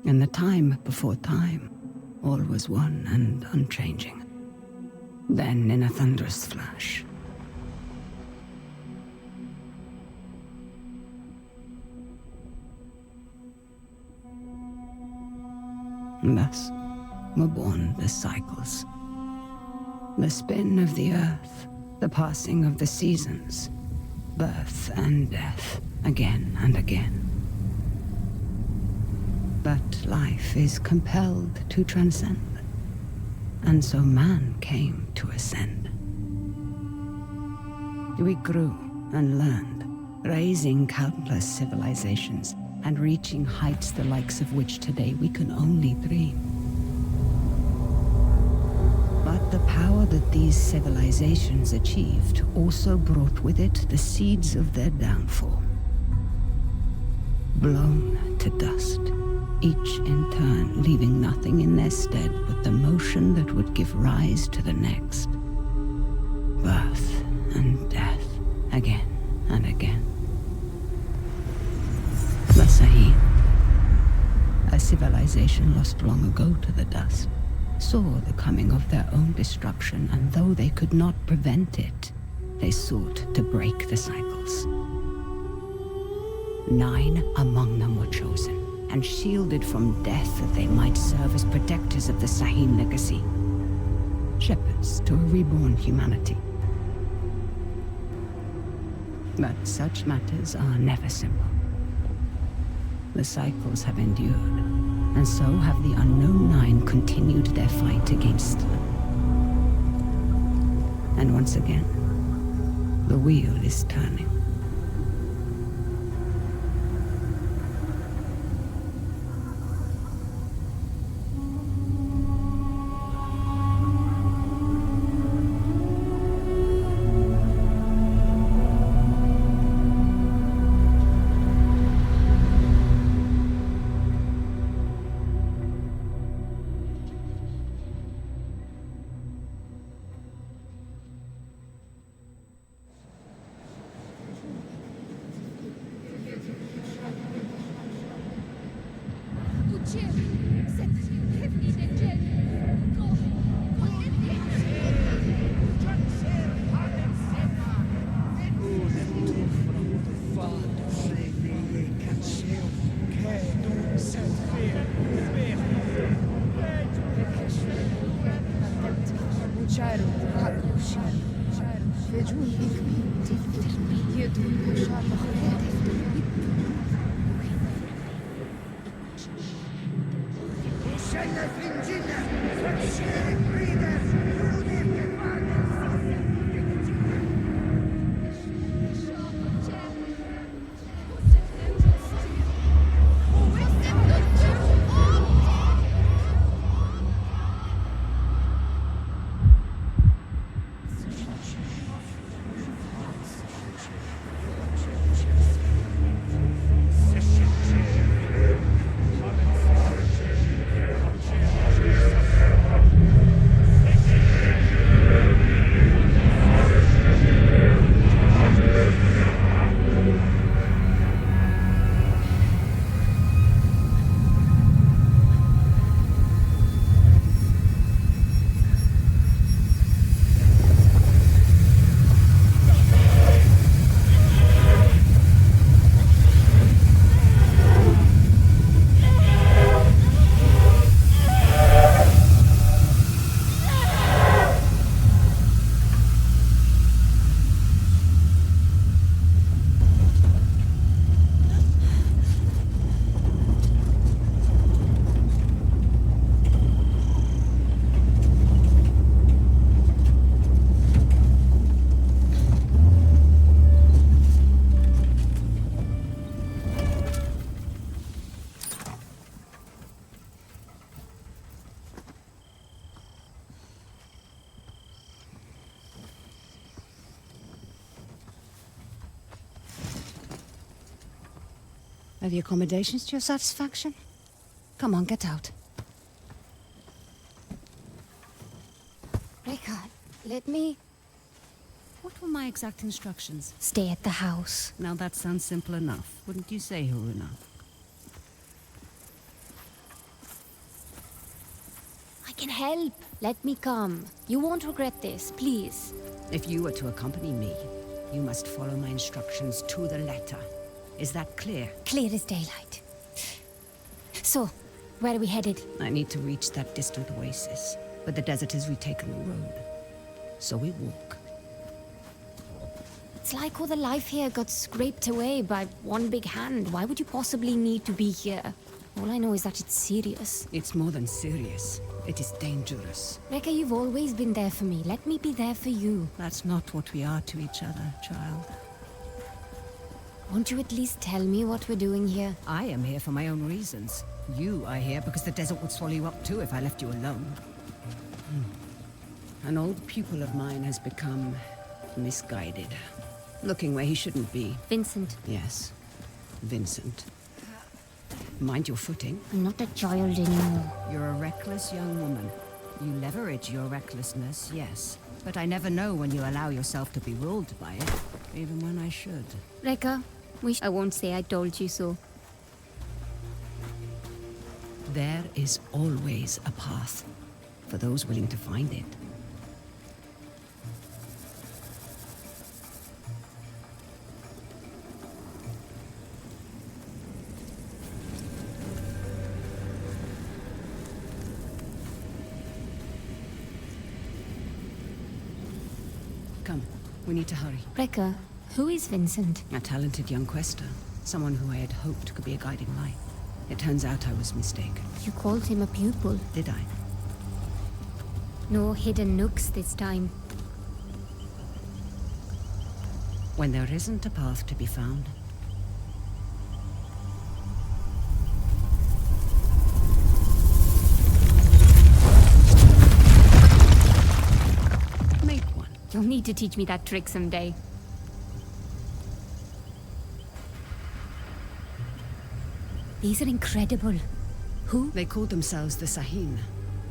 In the time before time, all was one and unchanging. Then, in a thunderous flash, thus were born the cycles. The spin of the earth, the passing of the seasons, birth and death, again and again. But life is compelled to transcend, and so man came to ascend. We grew and learned, raising countless civilizations and reaching heights the likes of which today we can only dream. But the power that these civilizations achieved also brought with it the seeds of their downfall. Blown to dust, each in turn leaving nothing in their stead but the motion that would give rise to the next. Birth and death, again and again. The Sahim, a civilization lost long ago to the dust, saw the coming of their own destruction, and though they could not prevent it, they sought to break the cycles. 9 among them were chosen, and shielded from death that they might serve as protectors of the Sahim legacy. Shepherds to a reborn humanity. But such matters are never simple. The cycles have endured, and so have the unknown 9 continued their fight against them. And once again, the wheel is turning. Are the accommodations to your satisfaction? Come on, get out. Reka, let me... What were my exact instructions? Stay at the house. Now that sounds simple enough, wouldn't you say, Haroona? can help. Let me come. You won't regret this, please. If you were to accompany me, you must follow my instructions to the letter. Is that clear? Clear as daylight. So, where are we headed? I need to reach that distant oasis, but the desert has retaken the road. So we walk. It's like all the life here got scraped away by one big hand. Why would you possibly need to be here? All I know is that it's serious. It's more than serious. It is dangerous. Rekka, you've always been there for me. Let me be there for you. That's not what we are to each other, child. Won't you at least tell me what we're doing here? I am here for my own reasons. You are here because the desert would swallow you up too if I left you alone. An old pupil of mine has become misguided. Looking where he shouldn't be. Vincent. Yes, Vincent. Mind your footing. I'm not a child anymore. You're a reckless young woman. You leverage your recklessness, yes. But I never know when you allow yourself to be ruled by it, even when I should. Rekka, I won't say I told you so. There is always a path, for those willing to find it. Come, we need to hurry. Rekka, who is Vincent? A talented young Quaestor, someone who I had hoped could be a guiding light. It turns out I was mistaken. You called him a pupil. Did I? No hidden nooks this time. When there isn't a path to be found. Make one. You'll need to teach me that trick someday. These are incredible. Who? They called themselves the Sahin,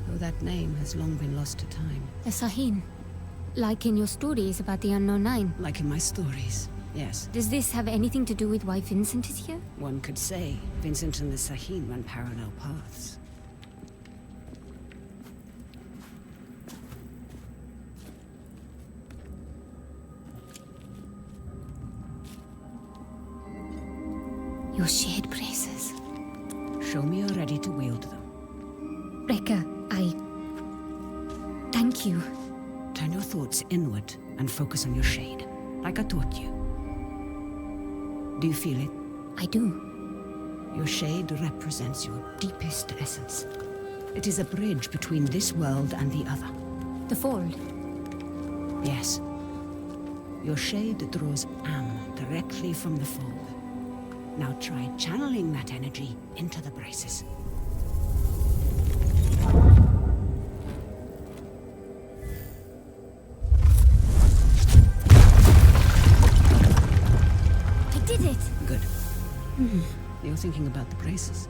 though that name has long been lost to time. The Sahin. Like in your stories about the Unknown Nine. Like in my stories, yes. Does this have anything to do with why Vincent is here? One could say Vincent and the Sahin run parallel paths. Your shared braces. Show me you're ready to wield them. Rekka, thank you. Turn your thoughts inward and focus on your shade, like I taught you. Do you feel it? I do. Your shade represents your deepest essence. It is a bridge between this world and the other. The fold. Yes. Your shade draws Am directly from the fold. Now try channeling that energy into the braces. I did it! Good. You're thinking about the braces.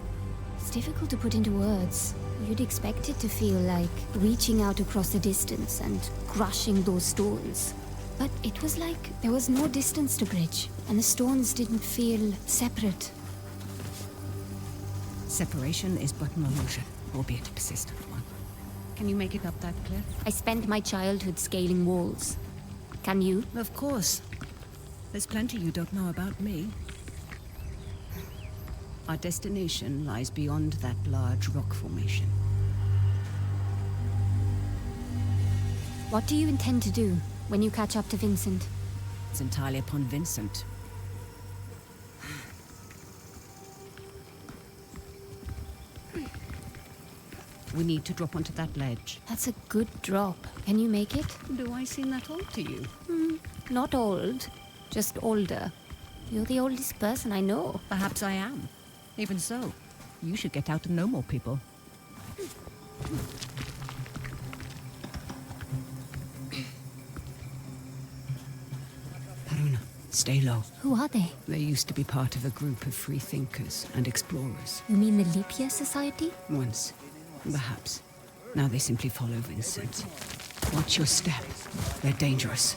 It's difficult to put into words. You'd expect it to feel like reaching out across the distance and crushing those stones. But it was like there was no distance to bridge, and the stones didn't feel separate. Separation is but an illusion, albeit a persistent one. Can you make it up that clear? I spent my childhood scaling walls. Can you? Of course. There's plenty you don't know about me. Our destination lies beyond that large rock formation. What do you intend to do when you catch up to Vincent? It's entirely upon Vincent. We need to drop onto that ledge. That's a good drop. Can you make it? Do I seem that old to you? Not old, just older. You're the oldest person I know. Perhaps I am. Even so, you should get out and know more people. Haroona, stay low. Who are they? They used to be part of a group of free thinkers and explorers. You mean the Leap Year Society? Once, perhaps. Now they simply follow Vincent. Watch your step. They're dangerous.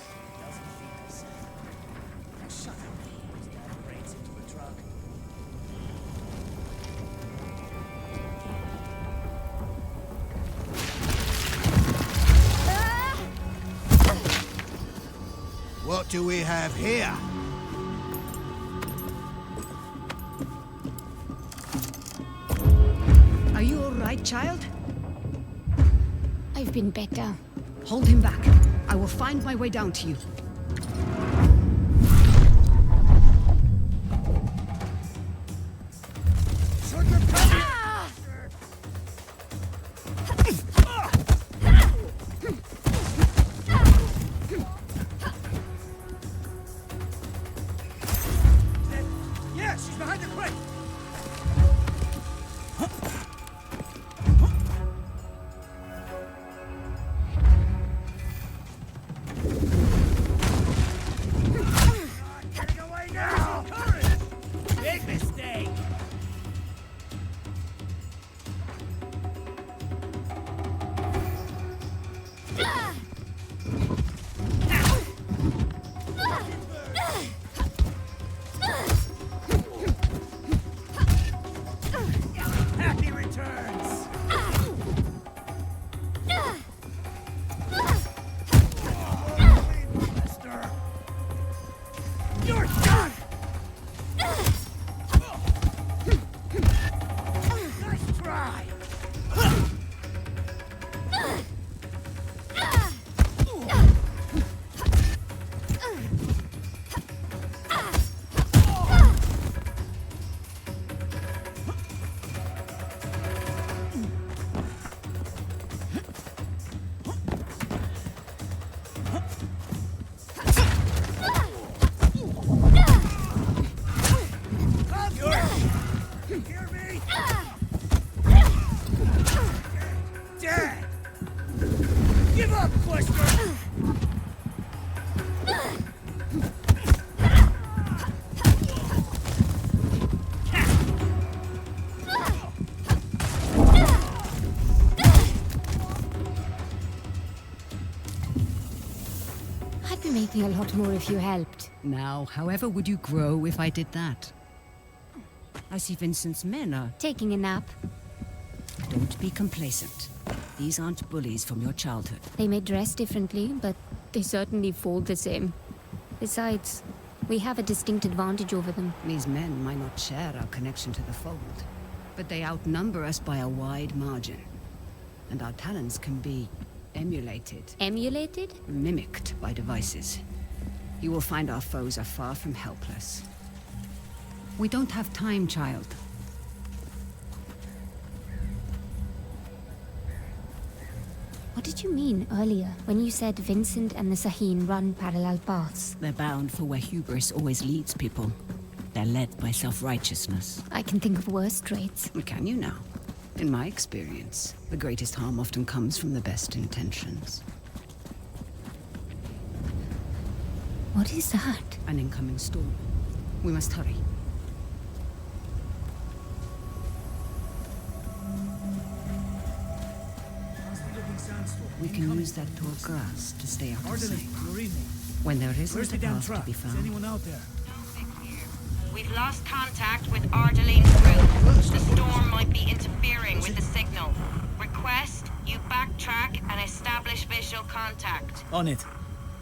do we have here? Are you all right, child? I've been better. Hold him back. I will find my way down to you. Yeah, she's behind the crate! Getting away now! Big mistake! Happy returns! Quaestor! You're done! Nice try! You hear me? Dead! Give up, Quaestor! I'd be making a lot more if you helped. Now, however would you grow if I did that? I see Vincent's men are... Taking a nap. Don't be complacent. These aren't bullies from your childhood. They may dress differently, but they certainly fall the same. Besides, we have a distinct advantage over them. These men might not share our connection to the fold, but they outnumber us by a wide margin. And our talents can be emulated, Emulated? mimicked by devices. You will find our foes are far from helpless. We don't have time, child. What did you mean earlier when you said Vincent and the Saheen run parallel paths? They're bound for where hubris always leads people. They're led by self-righteousness. I can think of worse traits. Can you now? In my experience, the greatest harm often comes from the best intentions. What is that? An incoming storm. We must hurry. We can use that tall grass to stay out of sight. Your evening. When there isn't Where's a the damn path to truck? be Is found. anyone out there? We've lost contact with Ardeline's group. The storm might be interfering with the signal. Request you backtrack and establish visual contact. On it.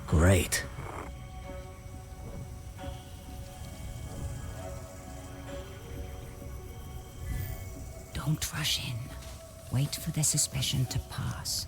Great. Don't rush in. Wait for their suspicion to pass.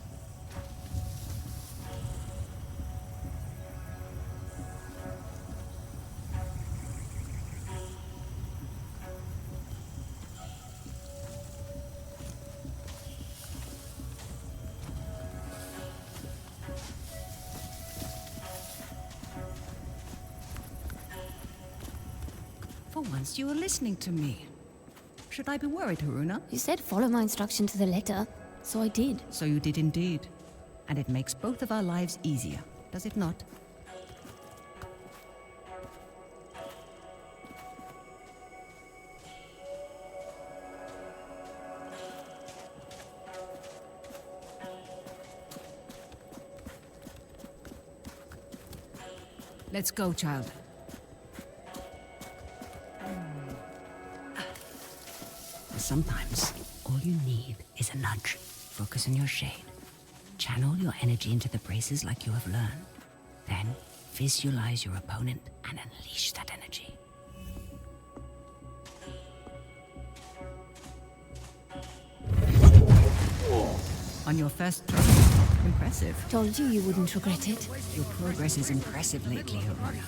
For once, you were listening to me. Should I be worried, Haroona? You said follow my instruction to the letter, so I did. So you did indeed. And it makes both of our lives easier, does it not? Let's go, child. Sometimes, all you need is a nudge. Focus on your shade. Channel your energy into the braces like you have learned. Then, Visualize your opponent and unleash that energy. On your first try. Impressive. Told you you wouldn't regret it. Your progress is impressive lately, Haroona.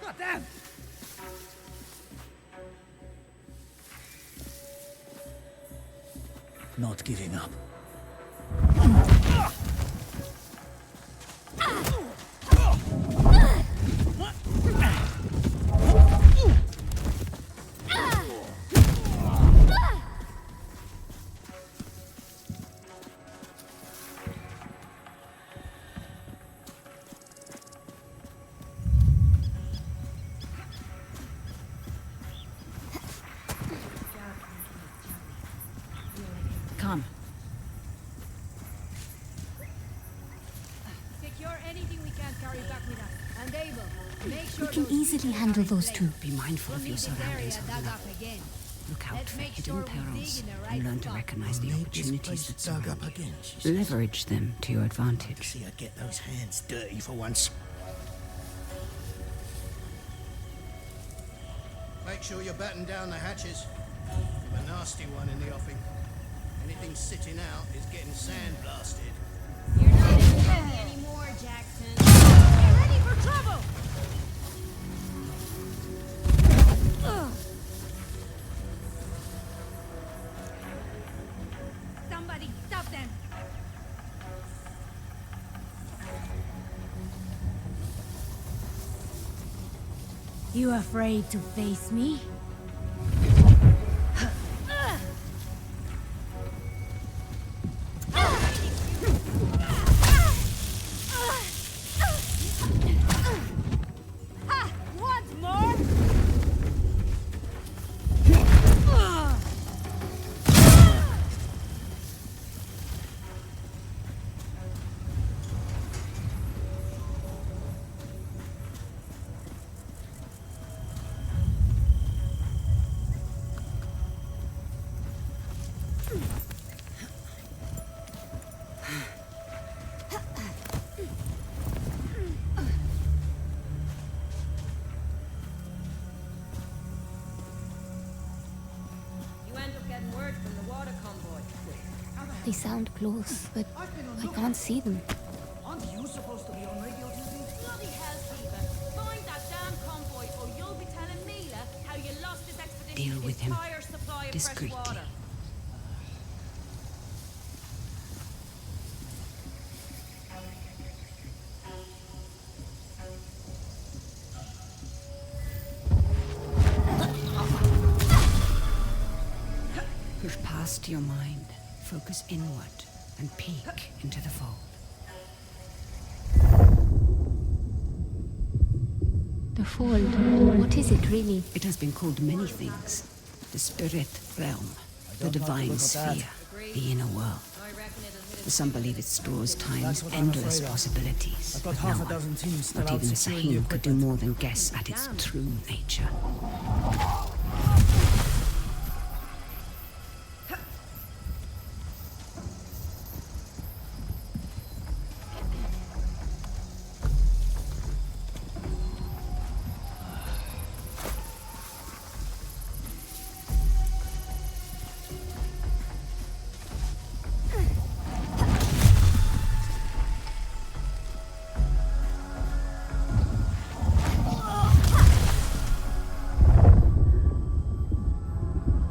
God damn! Not giving up. Come. Secure anything we can carry back with us. And Abel, make sure You can easily handle those two. Be mindful of your surroundings, dug Haroona. up again. Look out Let's for make hidden sure we perils dig in the and right learn to spot. recognize the Made this opportunities place that dug surround up you. again, she said. Leverage them to your advantage. See her get those hands dirty for once. Make sure you batten down the hatches. We've a nasty one in the offing. Anything sitting out is getting sandblasted. You're not heavy anymore, Jackson. Get ready for trouble! Somebody stop them! You afraid to face me? Want more? You end up getting word from the water convoy. They sound close, but I can't see them. Aren't you supposed to be on radio duty? Bloody hell, Stephen. Find that damn convoy or you'll be telling Mila how you lost this expedition's Deal with him entire supply of discreetly. fresh water. Push past your mind, focus inward, and peek into the fold. The fold. What is it really? It has been called many things. The spirit realm, the divine sphere, the inner world. Some believe it stores time's endless possibilities. I've got But half no a dozen one, teams still not out even the securing the Sahim, could do equipment. more than guess at its true nature.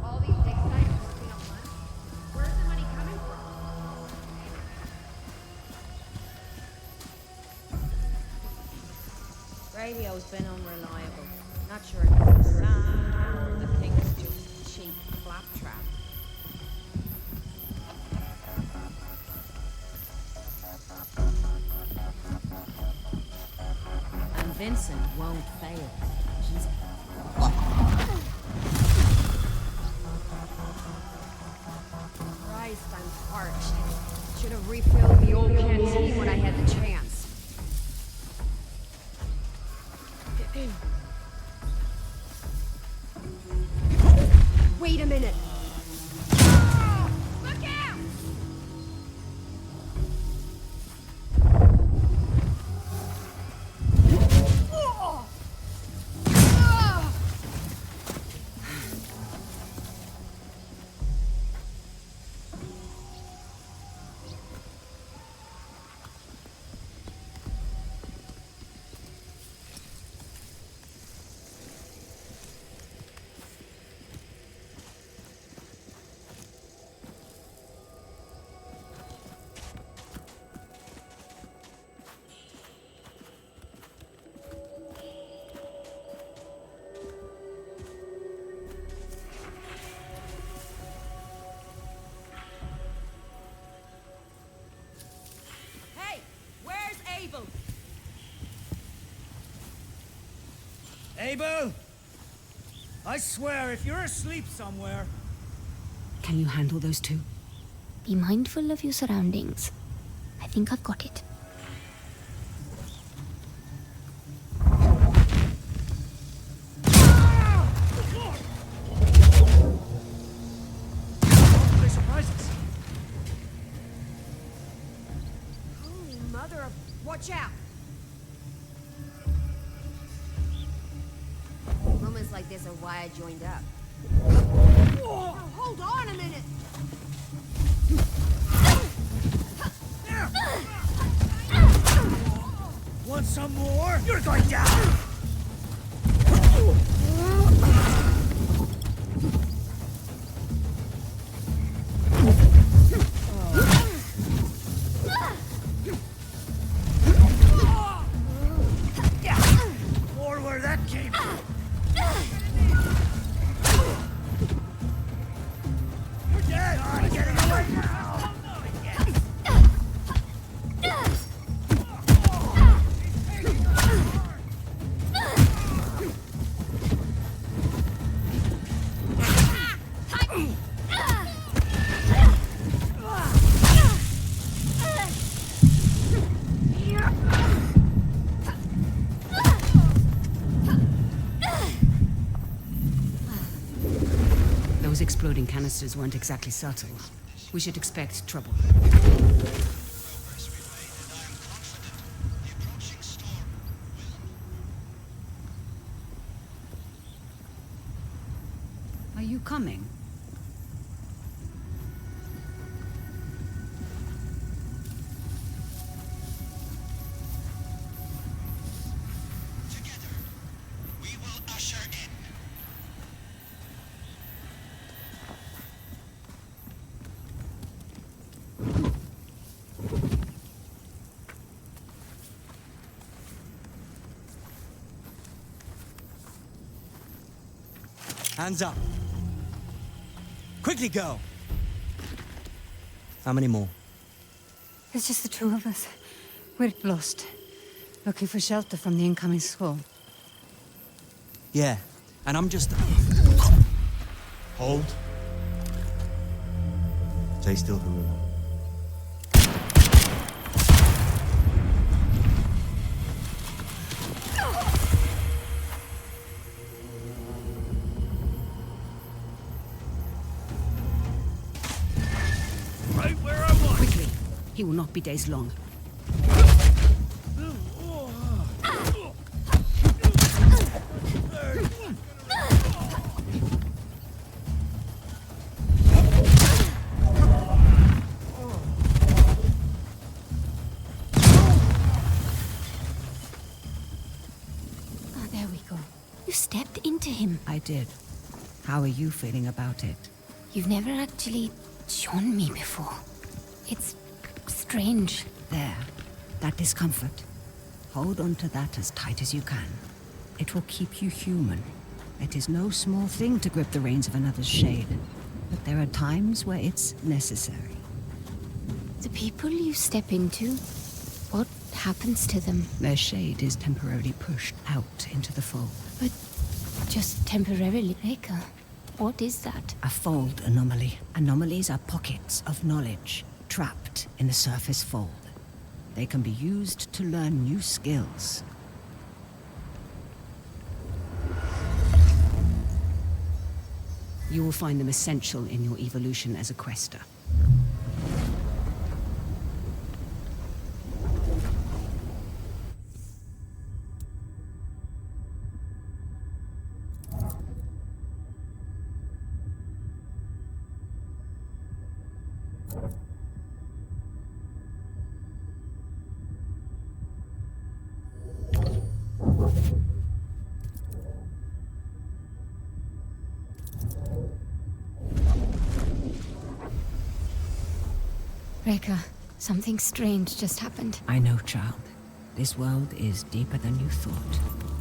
All these dig sites working on lunch? Where's the money coming from? Radio's been unreliable. Not sure it's the sound or the thing's just cheap claptrap. And Vincent won't fail. He's Christ, I'm parched. Should have refilled the old canteen when I had the chance. Wait a minute. Look out! Abel! I swear, if you're asleep somewhere... Can you handle those two? Be mindful of your surroundings. I think I've got it. They surprise us. Holy mother of... Watch out! Rumors like this are why I joined up. Oh, hold on a minute! Want some more? You're going down! More where that came from. You're dead! I'm getting away now! Those exploding canisters weren't exactly subtle. We should expect trouble. Are you coming? Hands up. Quickly go. How many more? It's just the two of us. We're lost. Looking for shelter from the incoming squall. Yeah, and I'm just... Hold. Stay still, Haroona. Right where I want. Quickly. He will not be days long. Ah, there we go. You stepped into him. I did. How are you feeling about it? You've never actually shown me before. It's strange. There. That discomfort. Hold on to that as tight as you can. It will keep you human. It is no small thing to grip the reins of another's shade. But there are times where it's necessary. The people you step into, what happens to them? Their shade is temporarily pushed out into the fold. But just temporarily, Reka. What is that? A fold anomaly. Anomalies are pockets of knowledge trapped in the surface fold. They can be used to learn new skills. You will find them essential in your evolution as a Quaestor. Reka, something strange just happened. I know, child. This world is deeper than you thought.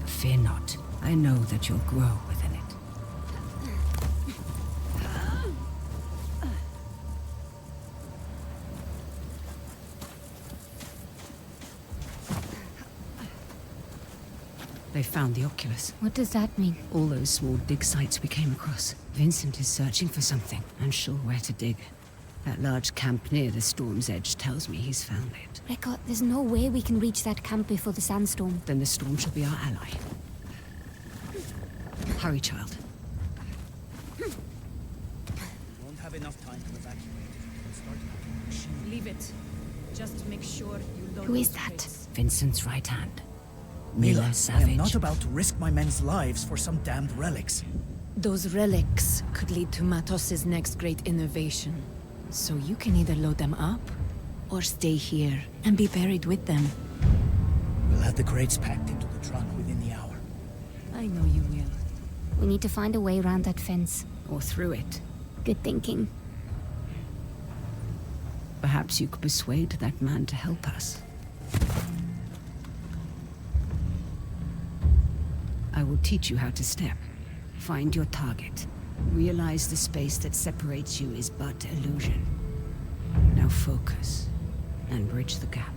Fear not. I know that you'll grow within it. They found the oculus. What does that mean? All those small dig sites we came across. Vincent is searching for something, unsure where to dig. That large camp near the storm's edge tells me he's found it. Rekka, there's no way we can reach that camp before the sandstorm. Then the storm shall be our ally. Hurry, child. Won't have enough time to evacuate. We'll start Leave it. Just make sure you load Who is those that? crates. Vincent's right hand. Mila, I Savage. am not about to risk my men's lives for some damned relics. Those relics could lead to Matos's next great innovation. So you can either load them up, or stay here and be buried with them. We'll have the crates packed into the truck within the hour. I know you will. We need to find a way around that fence. Or through it. Good thinking. Perhaps you could persuade that man to help us. I will teach you how to step. Find your target. Realize the space that separates you is but illusion. Now focus and bridge the gap.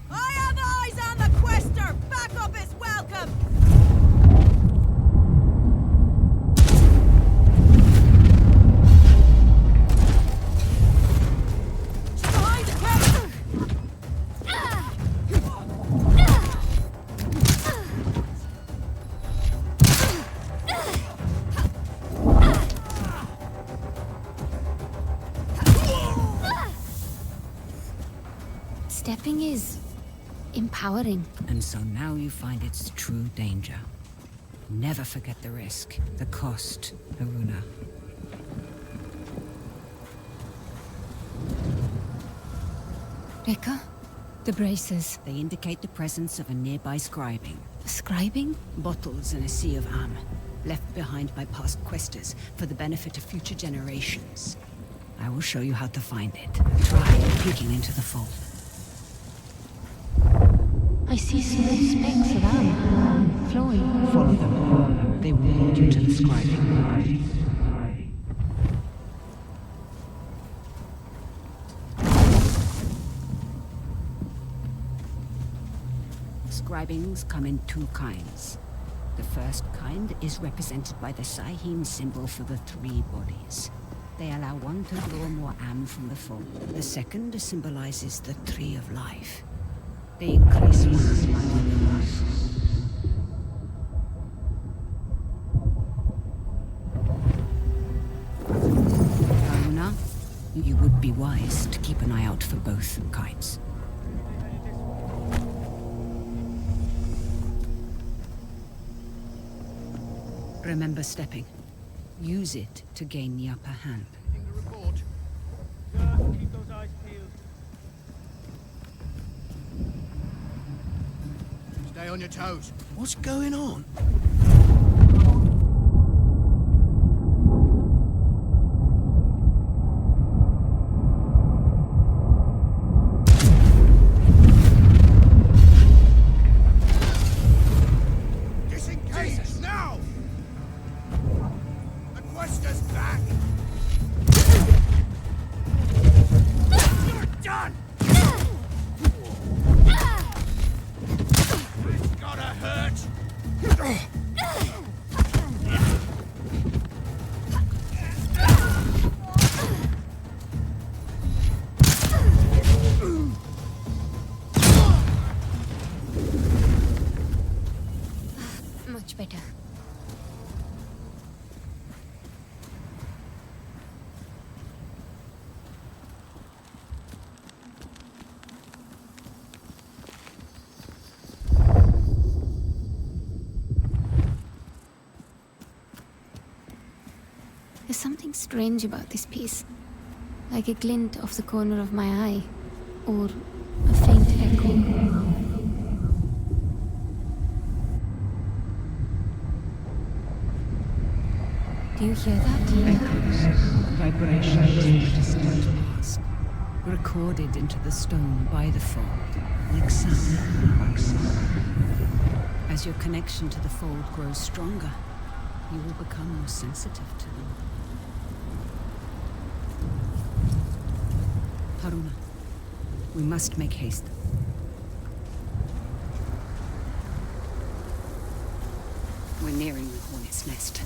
I have eyes on the Quaestor! Backup is welcome! Behind Quaestor! Stepping is empowering. And so now you find its true danger. Never forget the risk, the cost, Haroona. Rekka, the braces. They indicate the presence of a nearby scribing. Scribing? Bottles in a sea of am, left behind by past questers for the benefit of future generations. I will show you how to find it. Try peeking into the fold. I see small specks of am flowing. Follow them. They will lead you to the scribing. Scribings come in two kinds. The first kind is represented by the Sahim symbol for the three bodies. They allow one to draw more am from the fold. The second symbolizes the tree of life. They increase one's life. Haroona, you would be wise to keep an eye out for both kinds. Remember stepping. Use it to gain the upper hand. Anything to report? Just keep those eyes peeled. Stay on your toes. What's going on? Disengage now! The Quaestor's back! You're done! It's gotta hurt! Much better. There's something strange about this piece. Like a glint off the corner of my eye. Or a faint echo. Do you hear that? Echoes, vibrations from the distant past, recorded into the stone by the fold, like sound, like song. As your connection to the fold grows stronger, you will become more sensitive to them. Haroona, we must make haste. We're nearing the hornet's nest.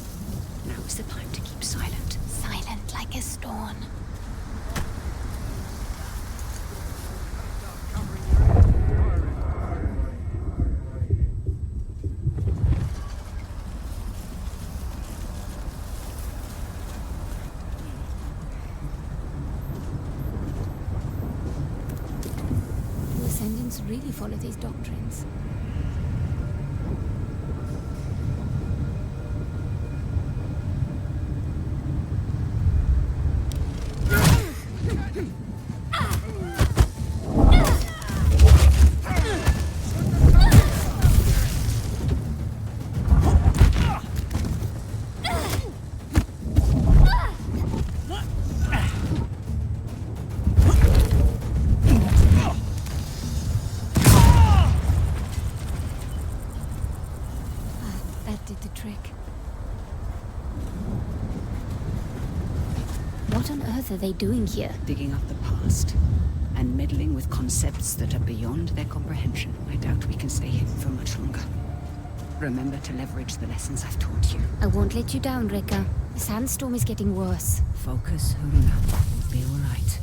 Now is the time to keep silent. Silent like a stone. The Ascendants really follow these doctrines. That did the trick. What on earth are they doing here? Digging up the past and meddling with concepts that are beyond their comprehension. I doubt we can stay hidden for much longer. Remember to leverage the lessons I've taught you. I won't let you down, Rekka. The sandstorm is getting worse. Focus, Haroona. We'll be all right.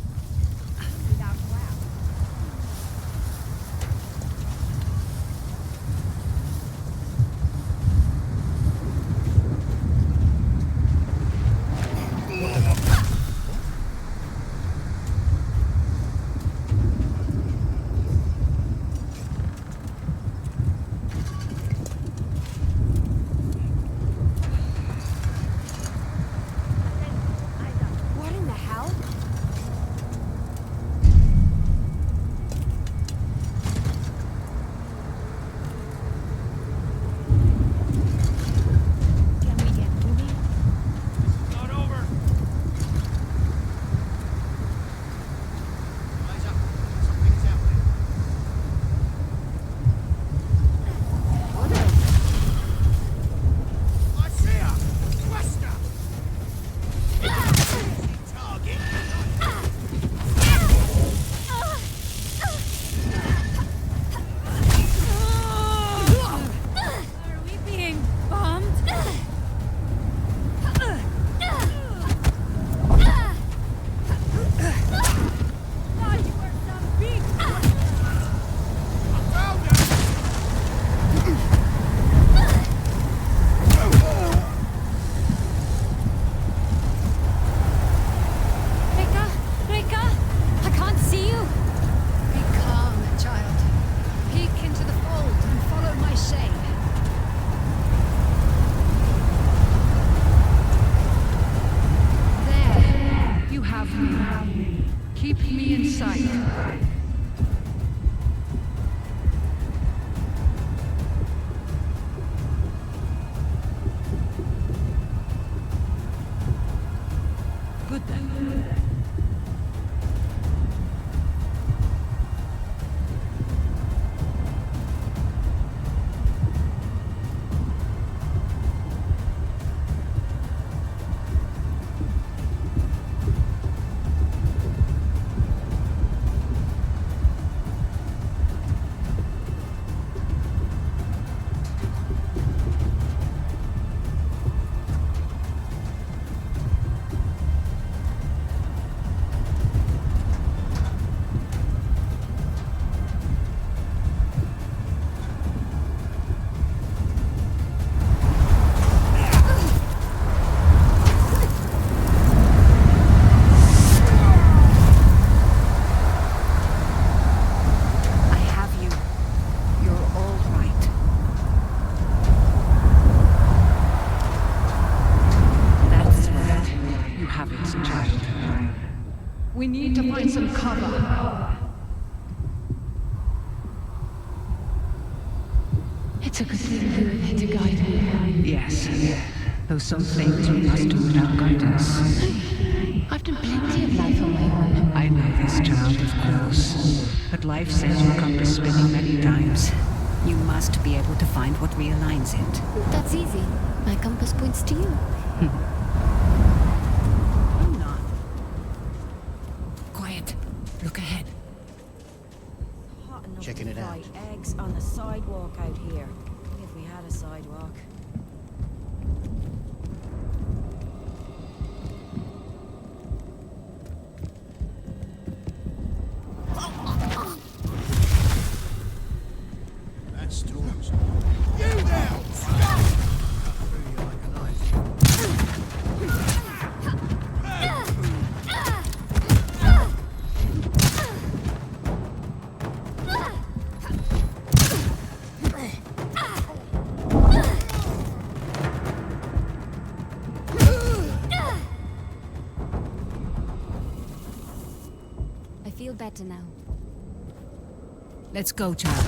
What in the hell? Can we get moving? Not over. Eyes up. Something's out there. I see her! Quaestor! Target. Are we being bombed? Thought you were some big I found her! Rekka! Rekka! I can't see you! Be calm, child. Peek into the fold and follow my shade. There. You have me. Keep me in sight. Good then. I have you. You're all right. That's right. You have it, child. We need to find some cover. It's a good thing you were there to guide me. Yes. Though some things we must do without guidance. I've done plenty of life on my own. I know this, child, of course. But life sends your compass spinning many times. You must be able to find what realigns it. That's easy. My compass points to you. I'm not. Quiet. Look ahead. Hot enough Checking to it out. fry eggs on the sidewalk out here. If we had a sidewalk. That storm's... You there! Cut through you like a knife. I feel better now. Let's go, child.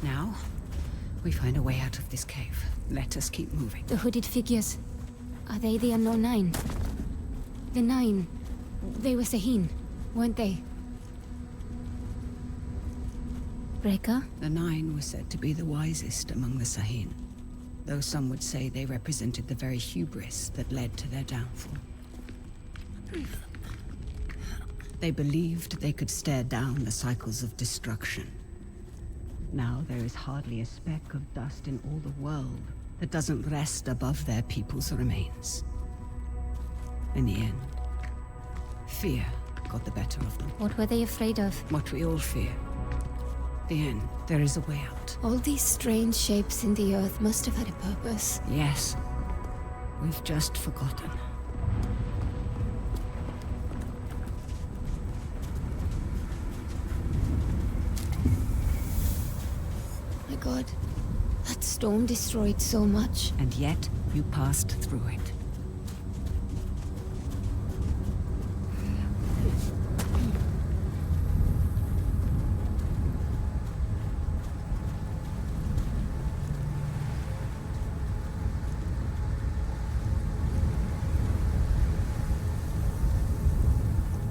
Now, we find a way out of this cave. Let us keep moving. The hooded figures. Are they the unknown nine? The nine. They were Sahin, weren't they? Reka? The nine were said to be the wisest among the Sahin, though some would say they represented the very hubris that led to their downfall. They believed they could stare down the cycles of destruction. Now there is hardly a speck of dust in all the world that doesn't rest above their people's remains. In the end, fear got the better of them. What were they afraid of? What we all fear. The end. There is a way out. All these strange shapes in the earth must have had a purpose. Yes. We've just forgotten. My God, that storm destroyed so much. And yet, you passed through it.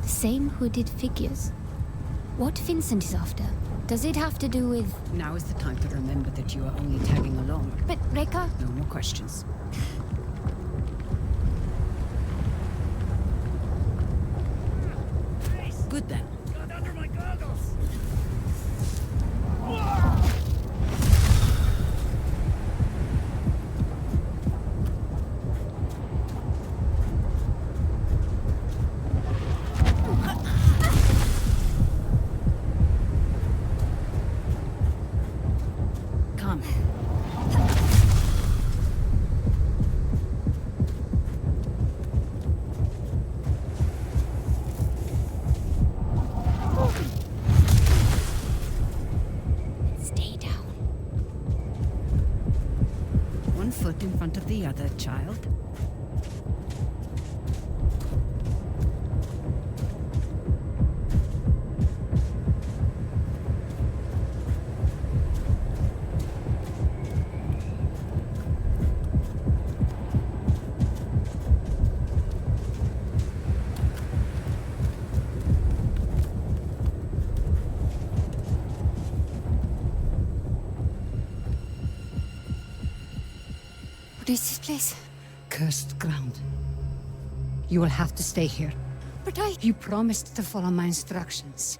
The same hooded figures. What Vincent is after? Does it have to do with... Now is the time to remember that you are only tagging along. But Reka? No more questions. Good then. Got under my goggles! Come. Stay down. One foot in front of the other, child. What is this place? Cursed ground. You will have to stay here. But I... You promised to follow my instructions.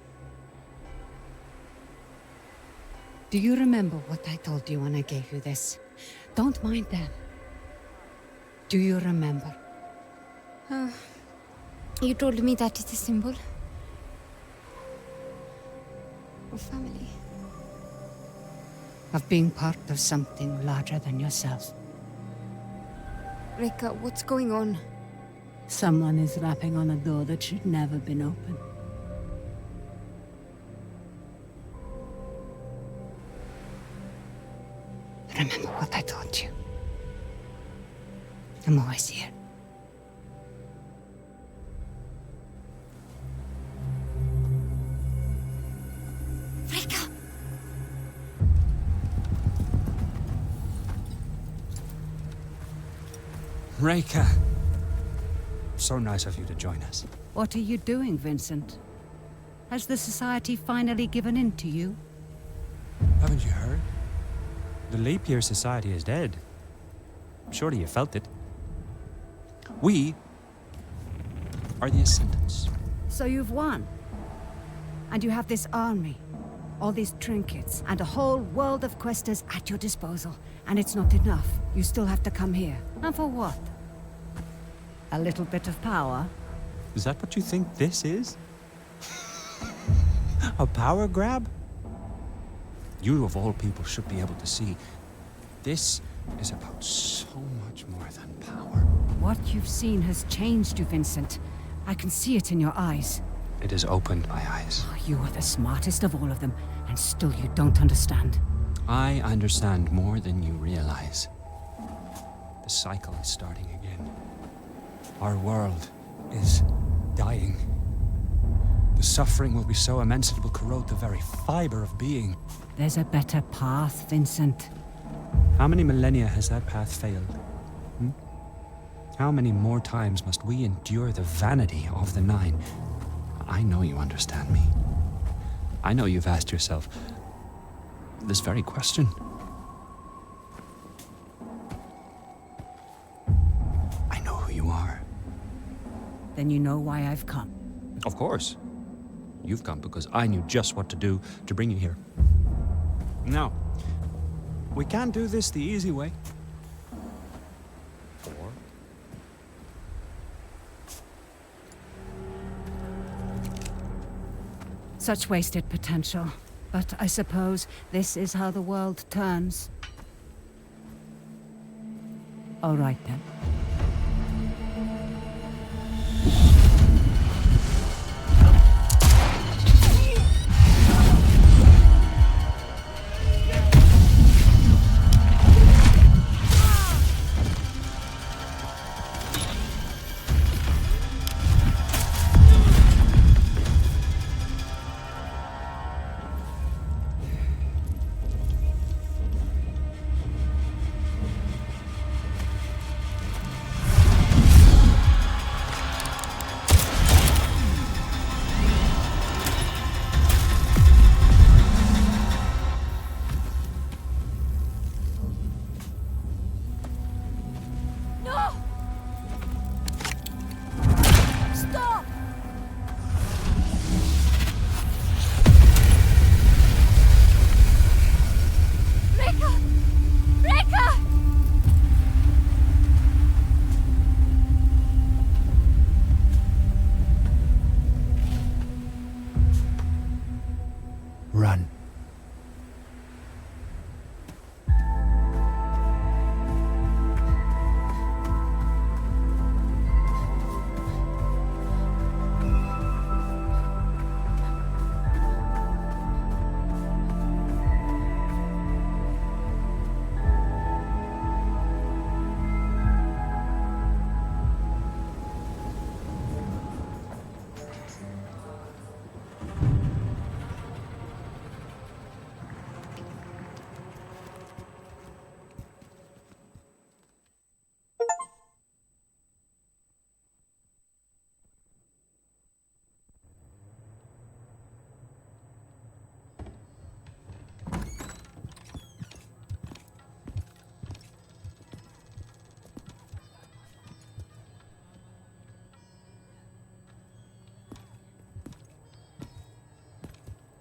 Do you remember what I told you when I gave you this? Don't mind them. Do you remember? You told me that is a symbol of family. Of being part of something larger than yourself. Reka, what's going on? Someone is rapping on a door that should never been opened. Remember what I taught you. I'm always here. Reka! Reka! So nice of you to join us. What are you doing, Vincent? Has the Society finally given in to you? Haven't you heard? The Leap Year Society is dead. Surely you felt it. We are the Ascendants. So you've won. And you have this army, all these trinkets, and a whole world of Quaestors at your disposal. And it's not enough. You still have to come here. And for what? A little bit of power? Is that what you think this is? A power grab? You of all people should be able to see. This is about so much more than power. What you've seen has changed you, Vincent. I can see it in your eyes. It has opened my eyes. Oh, you are the smartest of all of them, and still you don't understand. I understand more than you realize. The cycle is starting again. Our world is dying. The suffering will be so immense it will corrode the very fiber of being. There's a better path, Vincent. How many millennia has that path failed? How many more times must we endure the vanity of the Nine? I know you understand me. I know you've asked yourself this very question. I know who you are. Then you know why I've come. Of course. You've come because I knew just what to do to bring you here. Now, we can't do this the easy way. Or such wasted potential. But I suppose this is how the world turns. All right then. run.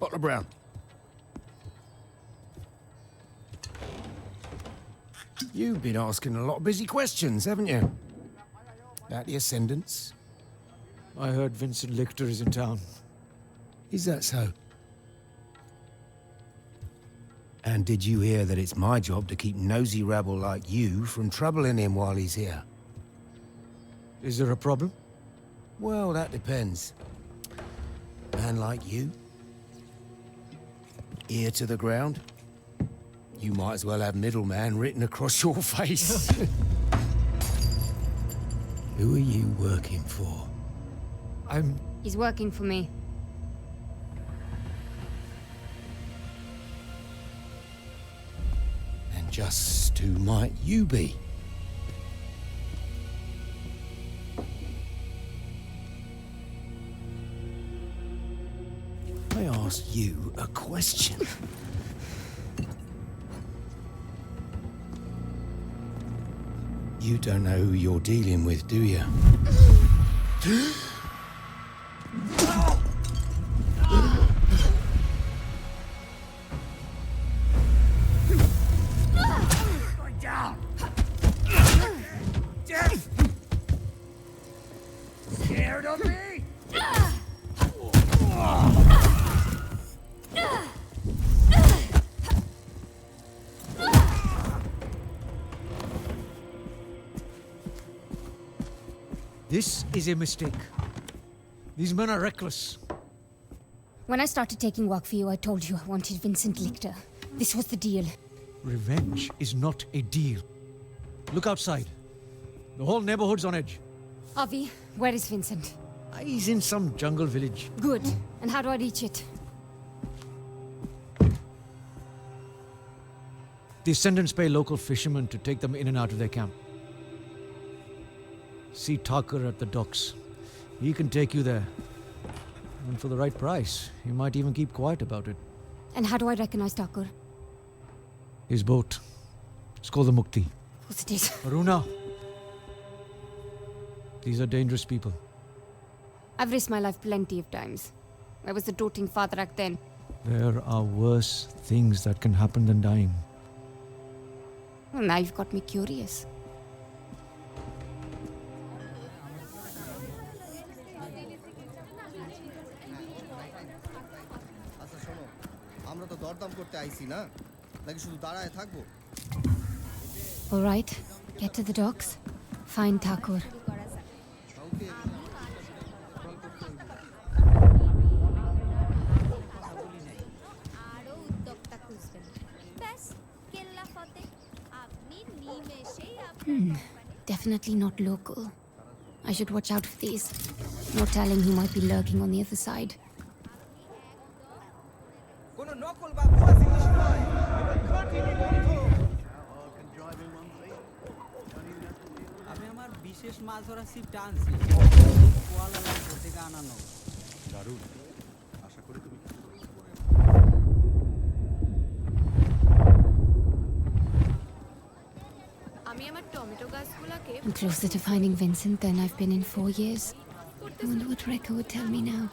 Butler Brown. You've been asking a lot of busy questions, haven't you? About the Ascendants? I heard Vincent Lichter is in town. Is that so? And did you hear that it's my job to keep nosy rabble like you from troubling him while he's here? Is there a problem? Well, that depends. Man like you? Ear to the ground? You might as well have middleman written across your face. Who are you working for? He's working for me. And just who might you be? I asked you a question. You don't know who you're dealing with, do you? Going down. Scared of me? This is a mistake. These men are reckless. When I started taking work for you, I told you I wanted Vincent Lichter. This was the deal. Revenge is not a deal. Look outside. The whole neighborhood's on edge. Avi, where is Vincent? He's in some jungle village. Good. And how do I reach it? The Ascendants pay local fishermen to take them in and out of their camp. See Tucker at the docks. He can take you there. And for the right price, he might even keep quiet about it. And how do I recognize Tucker? His boat. It's called the Mukti. What's it is? Haroona. These are dangerous people. I've risked my life plenty of times. I was a doting father back then. There are worse things that can happen than dying. Well, now you've got me curious. All right, get to the docks. Find Thakur. Definitely not local. I should watch out for these. No telling who might be lurking on the other side. I'm closer to finding Vincent than I've been in 4 years. I wonder what Rekka would tell me now.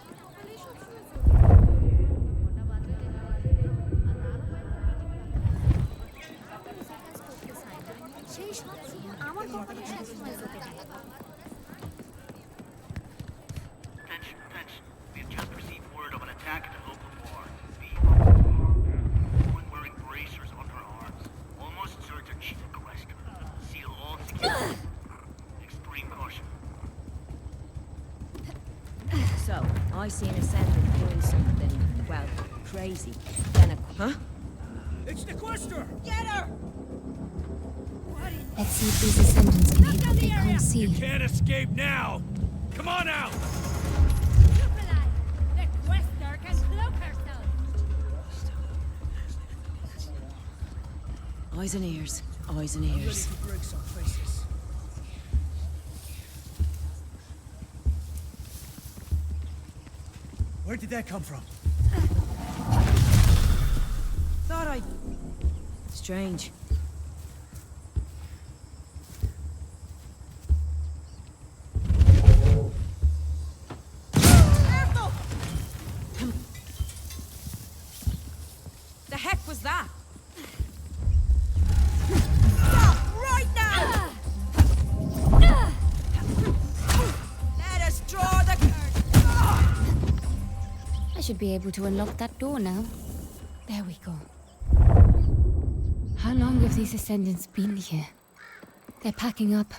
Attention. We have just received word of an attack at a local bar. Woman wearing bracers under her arms. Almost certain she's a Quaestor. Seal all security. Extreme caution. So, I seen a Ascendant doing something, well, crazy. Then huh? It's the Quaestor! Get her! Let's see if these Ascendants can hit what they can't see. You can't escape now! Come on out! The Quaestor can cloak herself! Eyes and ears. Eyes and ears. Where did that come from? Thought I... Strange. Careful! The heck was that? Stop! I should be able to unlock that door now. There we go. How long have these Ascendants been here? They're packing up.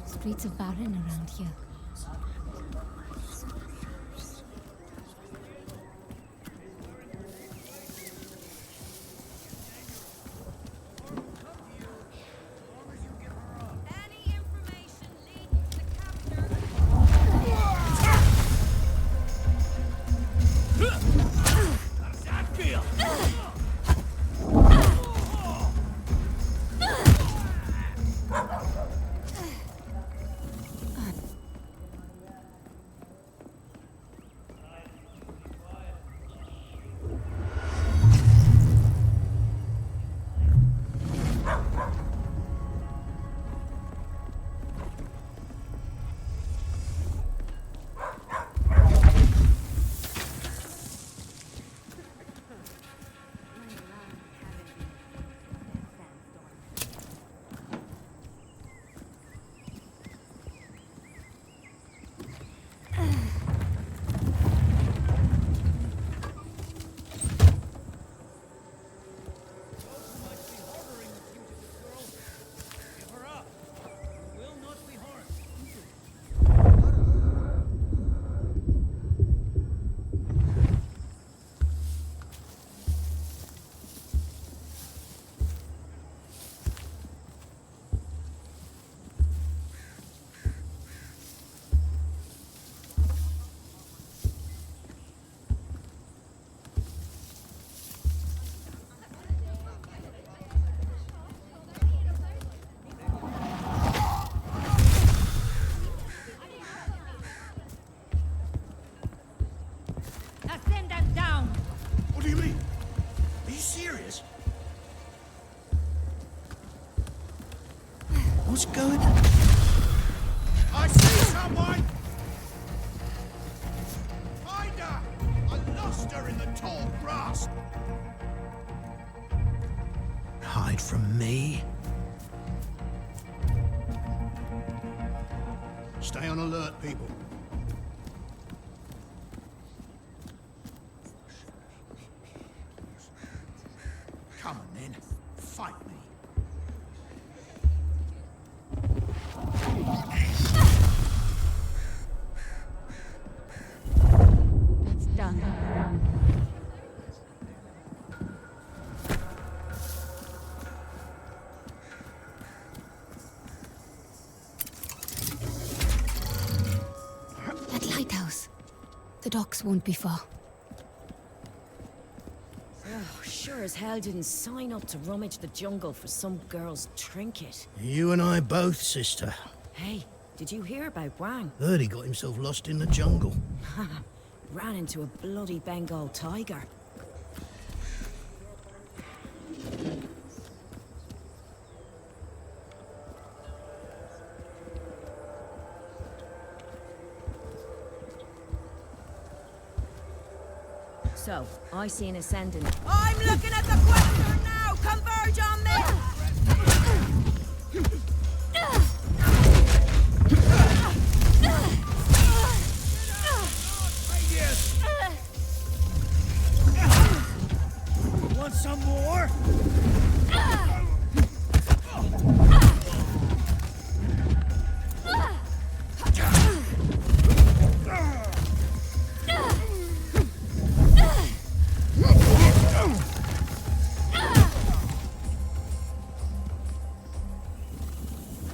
Streets are barren around here. What's going on? I see someone! Find her! I lost her in the tall grass! Hide from me? Stay on alert, people. Come on, then. Fight me. That's done. That lighthouse. The docks won't be far. Oh, sure as hell didn't sign up to rummage the jungle for some girl's trinket. You and I both, sister. Hey, did you hear about Wang? Heard he got himself lost in the jungle. Ran into a bloody Bengal tiger. So, I see an ascendant. I'm looking at the Quaestor now! Converge on me! Want some more?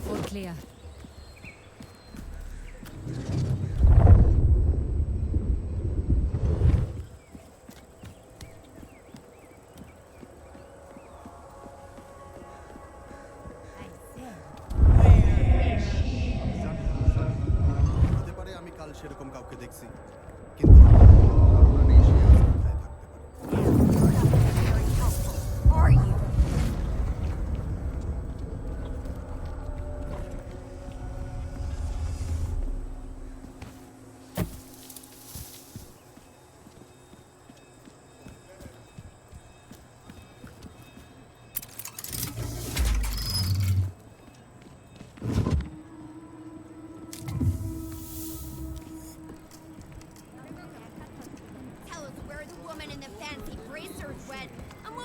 All clear. হতে পারে আমি কাল সেরকম কাউকে দেখছি কিন্তু Haruna নেই, সে আজ কোথায় থাকতে পারে। Are you?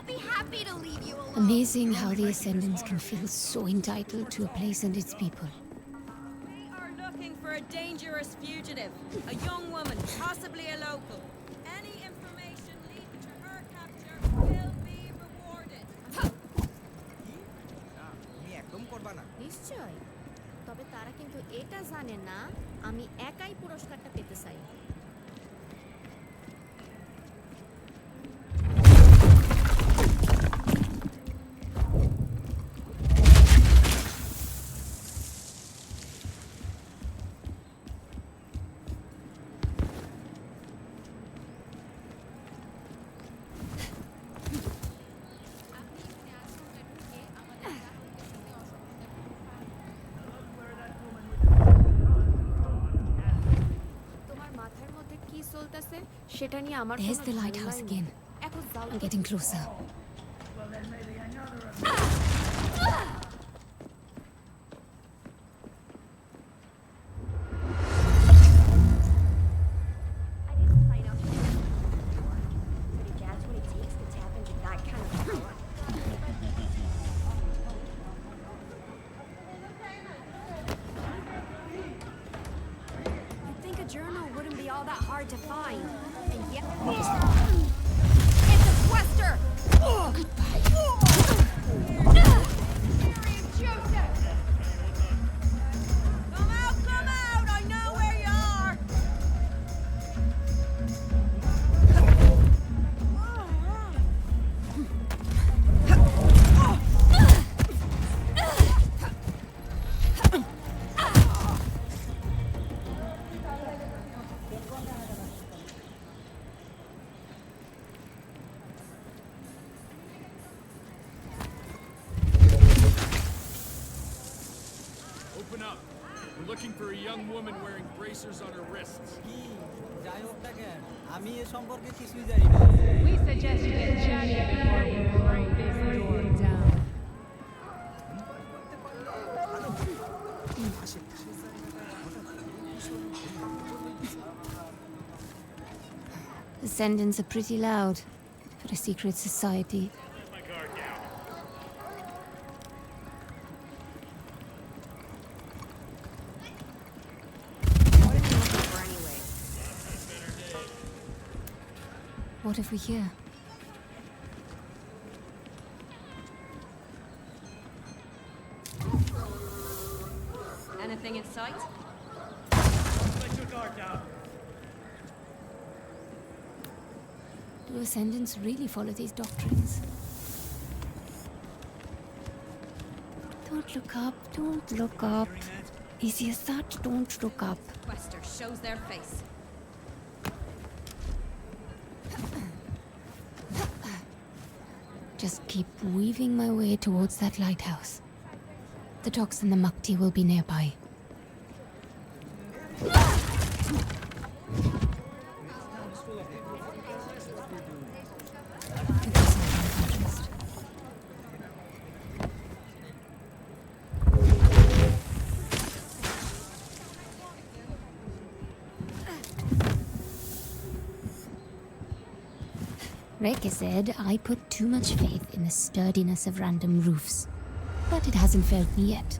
be happy to leave you alone. Amazing how the Ascendants can feel so entitled to a place and its people. We are looking for a dangerous fugitive. A young woman, possibly a local. Any information leading to her capture will be rewarded. নিশ্চয়, তবে তারা কিন্তু এটা জানে না আমি একাই পুরস্কারটা পেতে চাই। সেটা নিয়ে আমার There's the lighthouse again. I'm getting closer. You'd think a journal wouldn't be all that hard to find, and yet it's a Quaestor! Goodbye. Joseph! Come out! I know where you are! Open up. We're looking for a young woman wearing bracers on her wrists. We suggest you get chatty before we break this door down. Ascendants are pretty loud for a secret society. What have we here? Anything in sight? Let your guard down. Do Ascendants really follow these doctrines? Don't look up, don't look up. Easy as that, don't look up. Quaestor shows their face. Just keep weaving my way towards that lighthouse. The docks and the Mukti will be nearby. Reke said I put too much faith in the sturdiness of random roofs, but it hasn't failed me yet.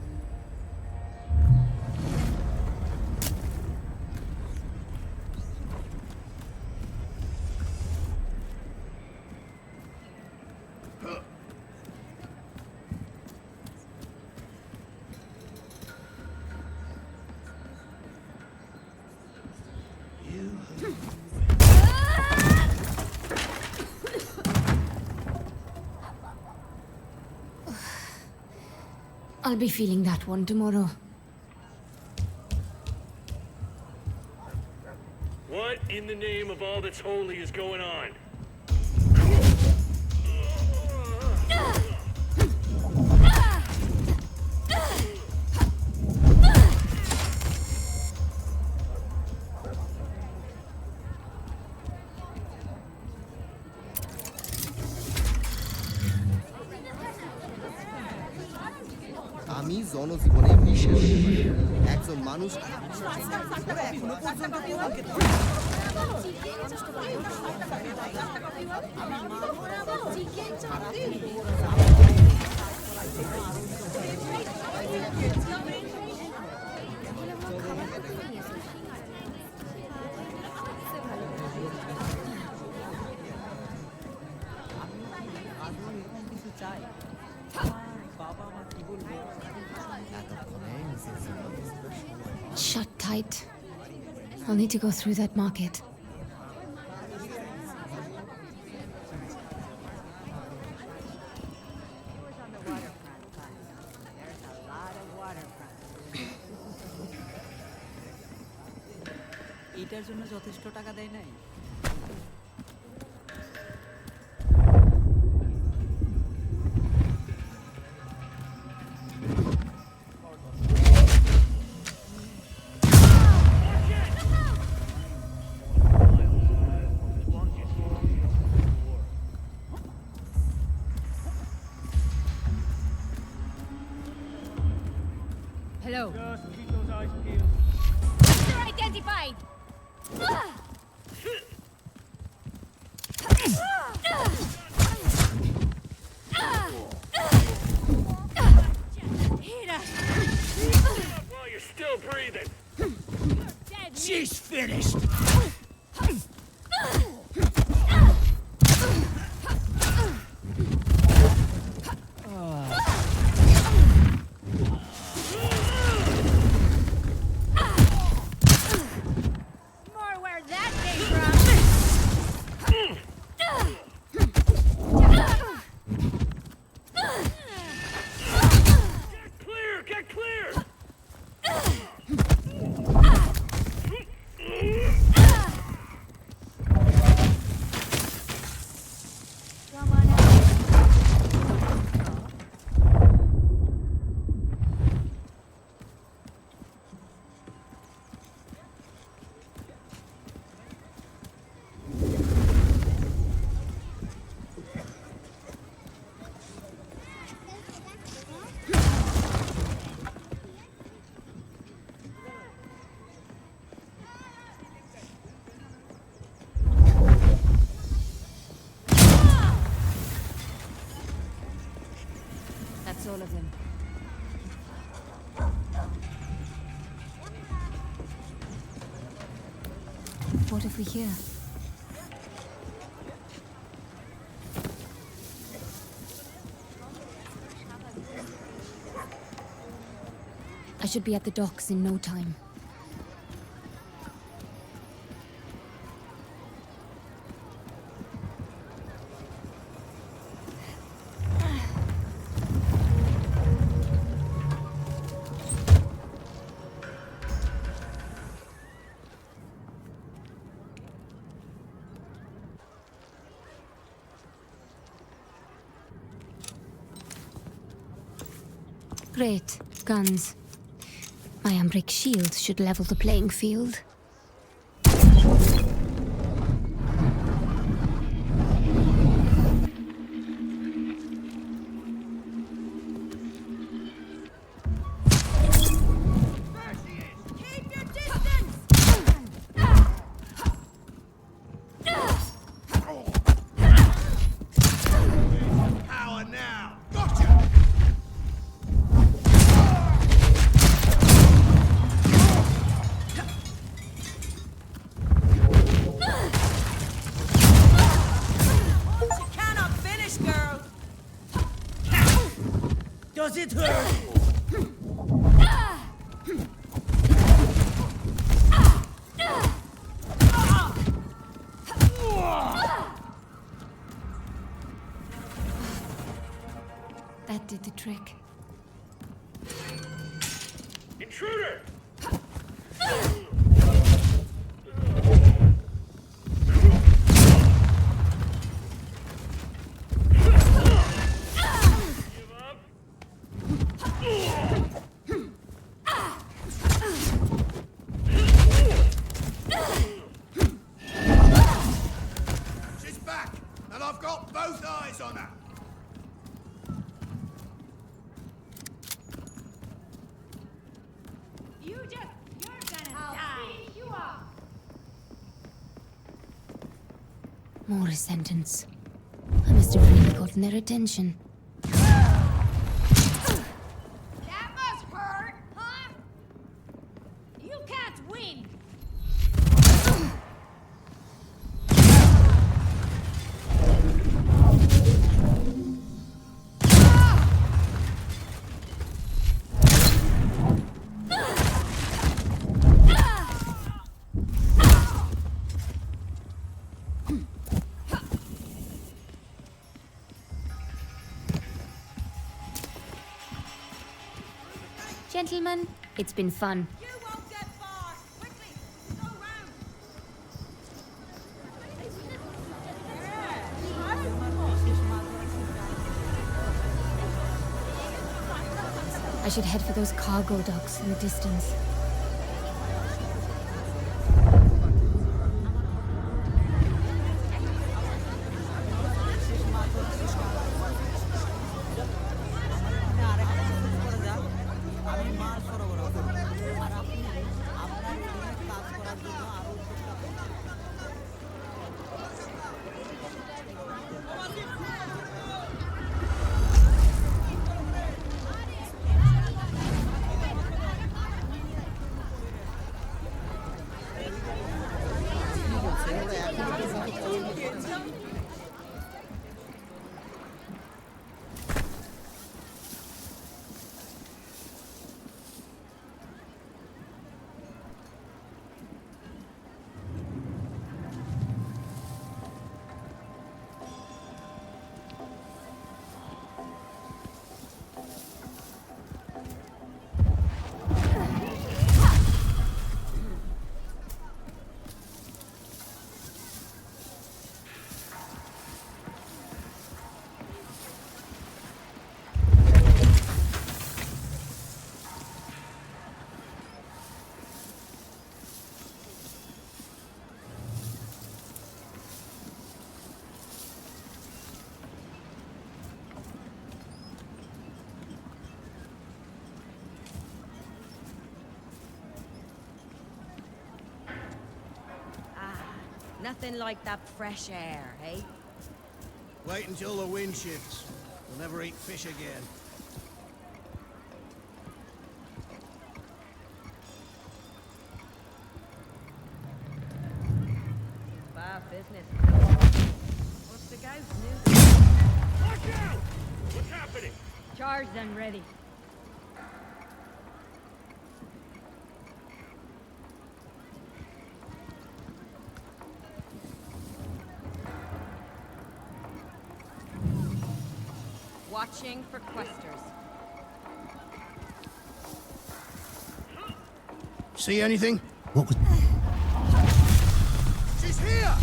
I'll be feeling that one tomorrow. What in the name of all that's holy is going on? আমি জনজীবনে মিশে একজন মানুষ এখনো পর্যন্ত কেউ আমাকে Shut tight. I'll need to go through that market. এটার জন্য যথেষ্ট টাকা দেয় নাই। Hello. Just keep those eyes peeled. They're identified! While you're still breathing. She's finished! More where that came from! Clear! Get clear! Come on out. That's all of them. What if we hear? I should be at the docks in no time. Great. Guns. My Umbric shield should level the playing field. Power now! Gotcha! You cannot finish, girl! Does it hurt? That did the trick. Intruder! She's back, and I've got both eyes on her. You More sentence. I must have really gotten their attention. That must hurt, huh? You can't win! Gentlemen, it's been fun. You won't get far. Quickly, go round. I should head for those cargo docks in the distance. Nothing like that fresh air, eh? Wait until the wind shifts. We'll never eat fish again. Bad business. What's the guy's news? Watch out! What's happening? Charged and ready. Watching for Quaestors. See anything? What was... She's here!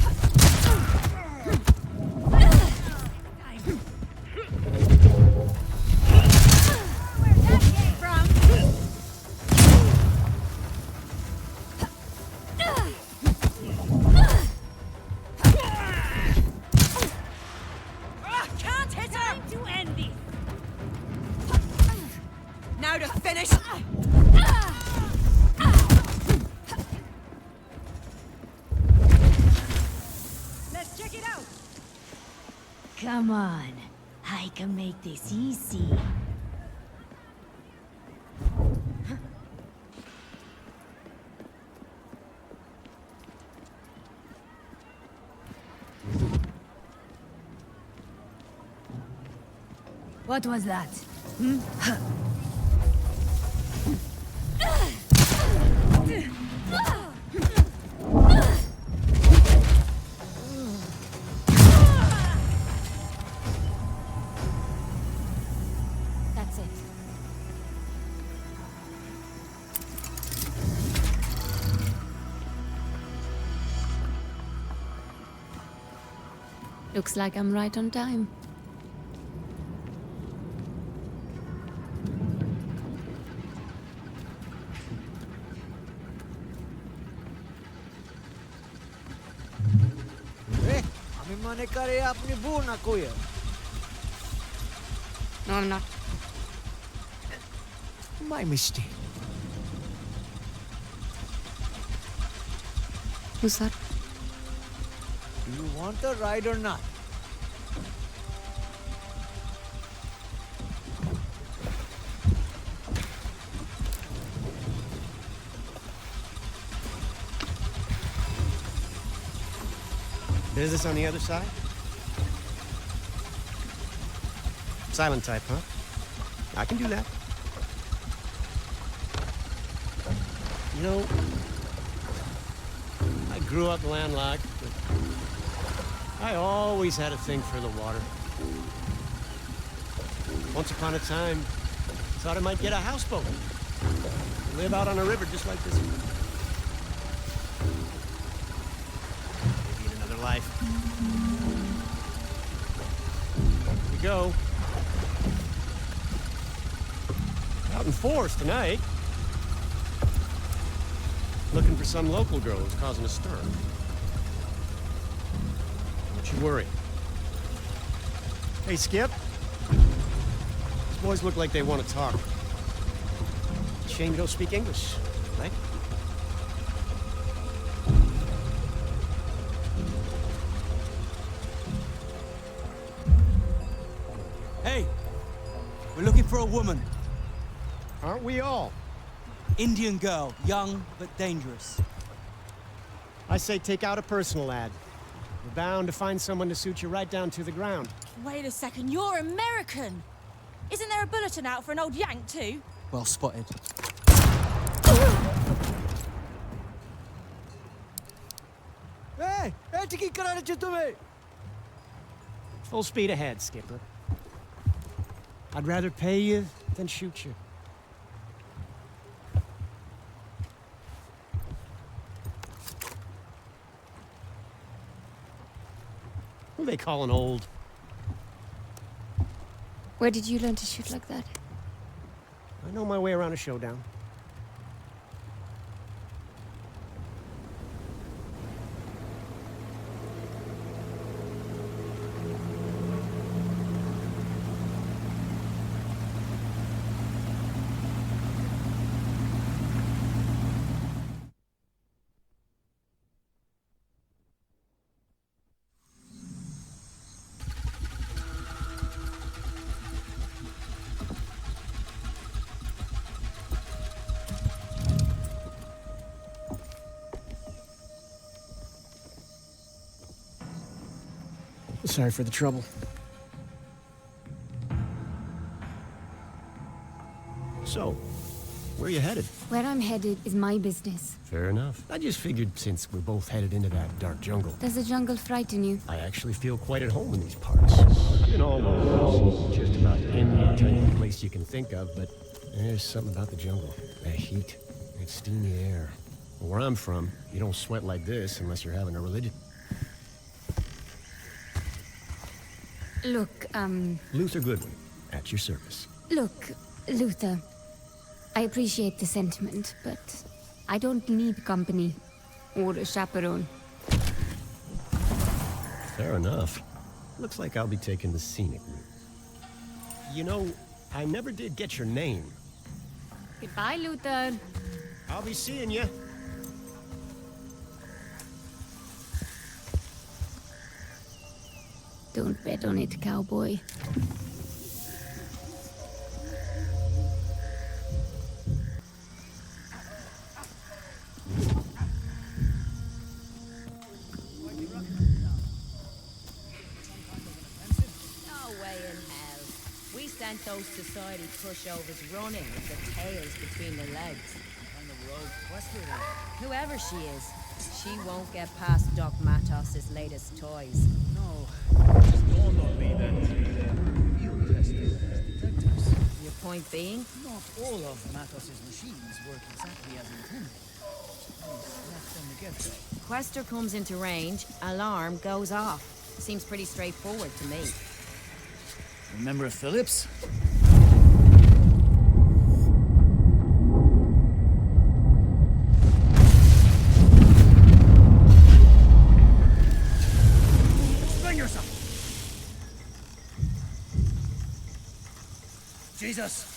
Can't hit her! Time to end this! Now to finish! Let's check it out! Come on. I can make this easy. What was that? That's it. Looks like I'm right on time. আমি মনে করে আপনি বউ না কইয়া। No, I'm not. My mistake. Who's that? Do you want a ride or not? Business on the other side? Silent type, huh? I can do that. You know, I grew up landlocked, but I always had a thing for the water. Once upon a time, thought I might get a houseboat. Live out on a river just like this one. Maybe in another life. Here we go. Out in force tonight. Looking for some local girl who's causing a stir. Don't you worry. Hey, Skip. These boys look like they want to talk. Shame you don't speak English, right? Hey! We're looking for a woman. Aren't we all? Indian girl, young but dangerous. I say take out a personal ad. You're bound to find someone to suit you right down to the ground. Wait a second, you're American! Isn't there a bulletin out for an old Yank too? Well spotted. Hey! Tiki karane chitume! Full speed ahead, Skipper. I'd rather pay you than shoot you. Who they calling old? Where did you learn to shoot like that? I know my way around a showdown. Sorry for the trouble. So, where are you headed? Where I'm headed is my business. Fair enough. I just figured since we're both headed into that dark jungle, Does the jungle frighten you? I actually feel quite at home in these parts. I've been all over, just about any type of place you can think of, but there's something about the jungle. That heat, that steamy air. Where I'm from, you don't sweat like this unless you're having a religion. Look, Luther Goodwin, at your service. Look, Luther. I appreciate the sentiment, but I don't need company or a chaperone. Fair enough. Looks like I'll be taking the scenic route. You know, I never did get your name. Goodbye, Luther. I'll be seeing you. Don't bet on it, cowboy. Those society pushovers running with their tails between their legs. On the road, Quaestor then. Whoever she is, she won't get past Doc Matos's latest toys. No, it just dawned on me that we're field tested as detectives. Your point being? Not all of Matos's machines work exactly as intended. Left from the get-go. Quaestor comes into range, alarm goes off. Seems pretty straightforward to me. Remember Phillips? Spring yourself! Jesus!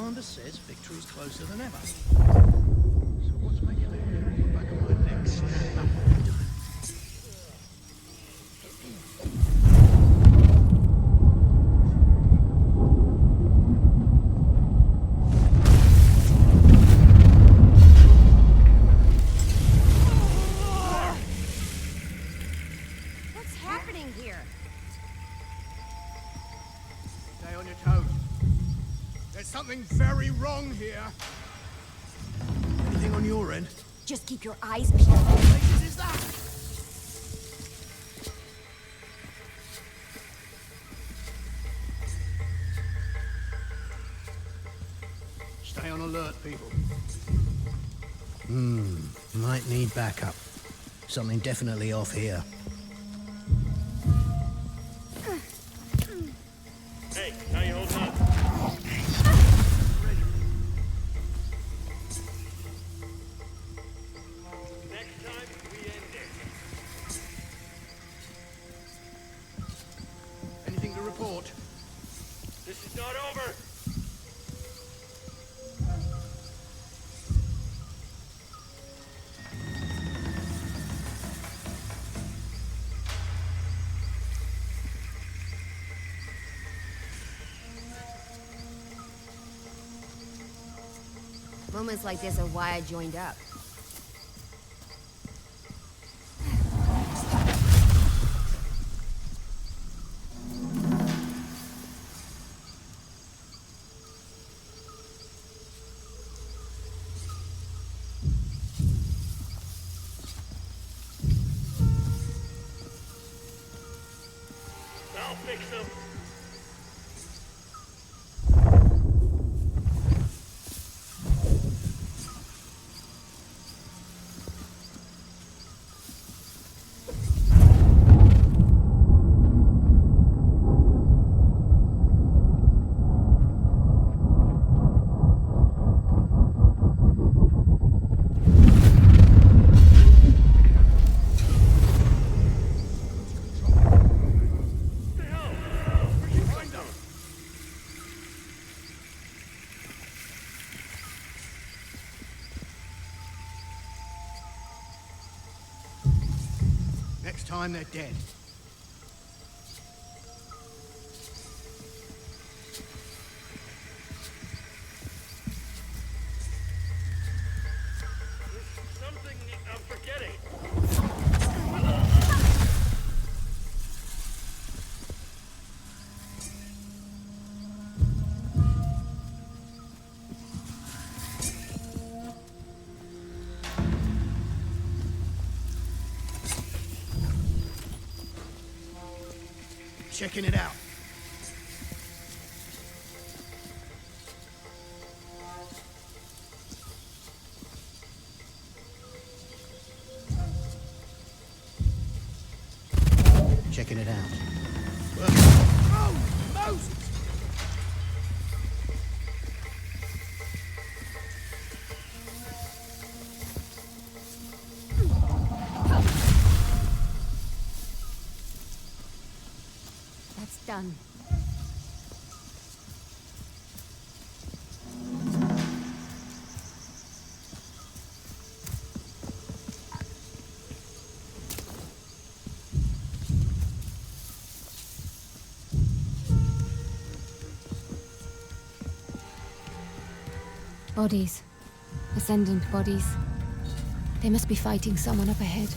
commander says victory's closer than ever. So what's making me feel on the back of my neck stand up? What's happening here? Stay on your toes. There's something very wrong here. Anything on your end? Just keep your eyes peeled. What places is that? Stay on alert, people. Might need backup. Something definitely off here. Hey, how you holding up? Next time, we end it. Anything to report? This is not over. Moments like this are why I joined up. I'll fix them. Next time they're dead. Something I'm forgetting. Checking it out. Checking it out. Oh, Moses! That's done. Bodies. Ascendant bodies. They must be fighting someone up ahead.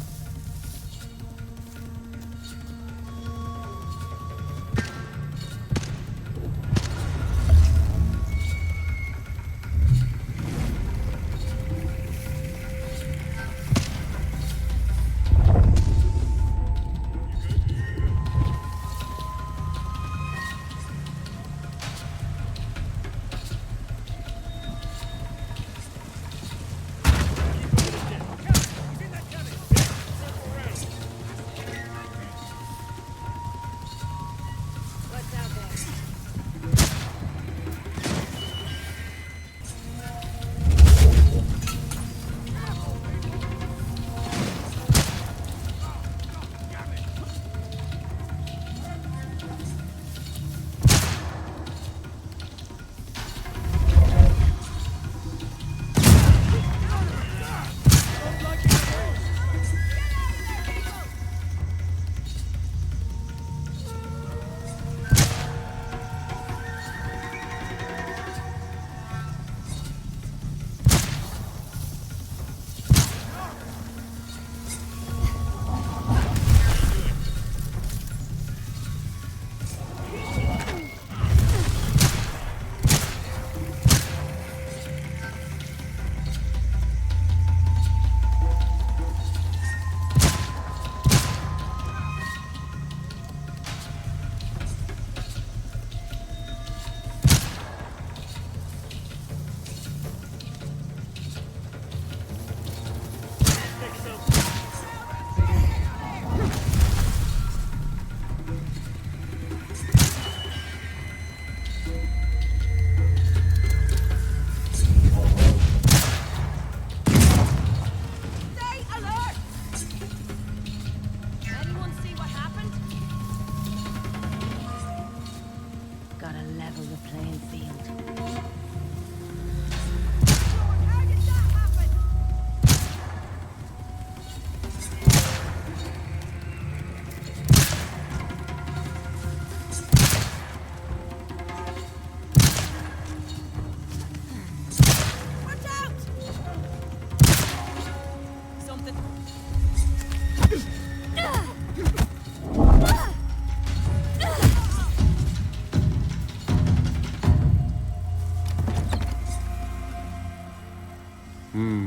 Hmm.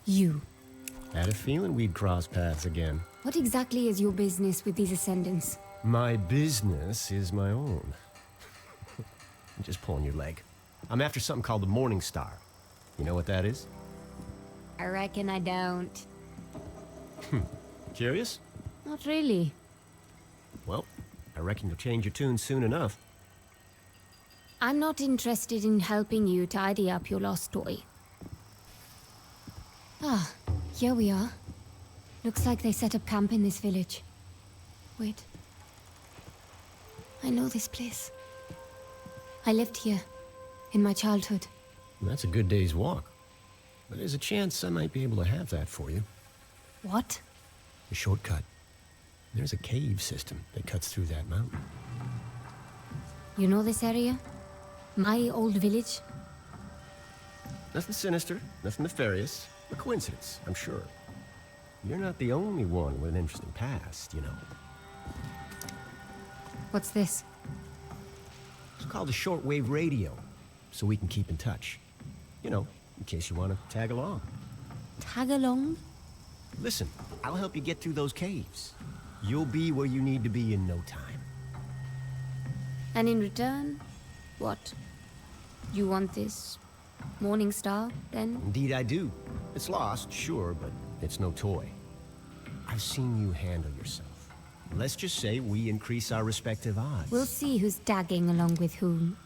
You. Had a feeling we'd cross paths again. What exactly is your business with these ascendants? My business is my own. I'm just pulling your leg. I'm after something called the Morning Star. You know what that is? I reckon I don't. Curious? Not really. Well, I reckon you'll change your tune soon enough. I'm not interested in helping you tidy up your lost toy. Ah, here we are. Looks like they set up camp in this village. Wait. I know this place. I lived here, in my childhood. That's a good day's walk. But there's a chance I might be able to have that for you. What? A shortcut. There's a cave system that cuts through that mountain. You know this area? My old village? Nothing sinister, nothing nefarious. A coincidence, I'm sure. You're not the only one with an interesting past, you know. What's this? It's called a shortwave radio, so we can keep in touch. You know, in case you want to tag along. Tag along? Listen, I'll help you get through those caves. You'll be where you need to be in no time. And in return, what? You want this Morning Star, then? Indeed I do. It's lost, sure, but it's no toy. I've seen you handle yourself. Let's just say we increase our respective odds. We'll see who's tagging along with whom.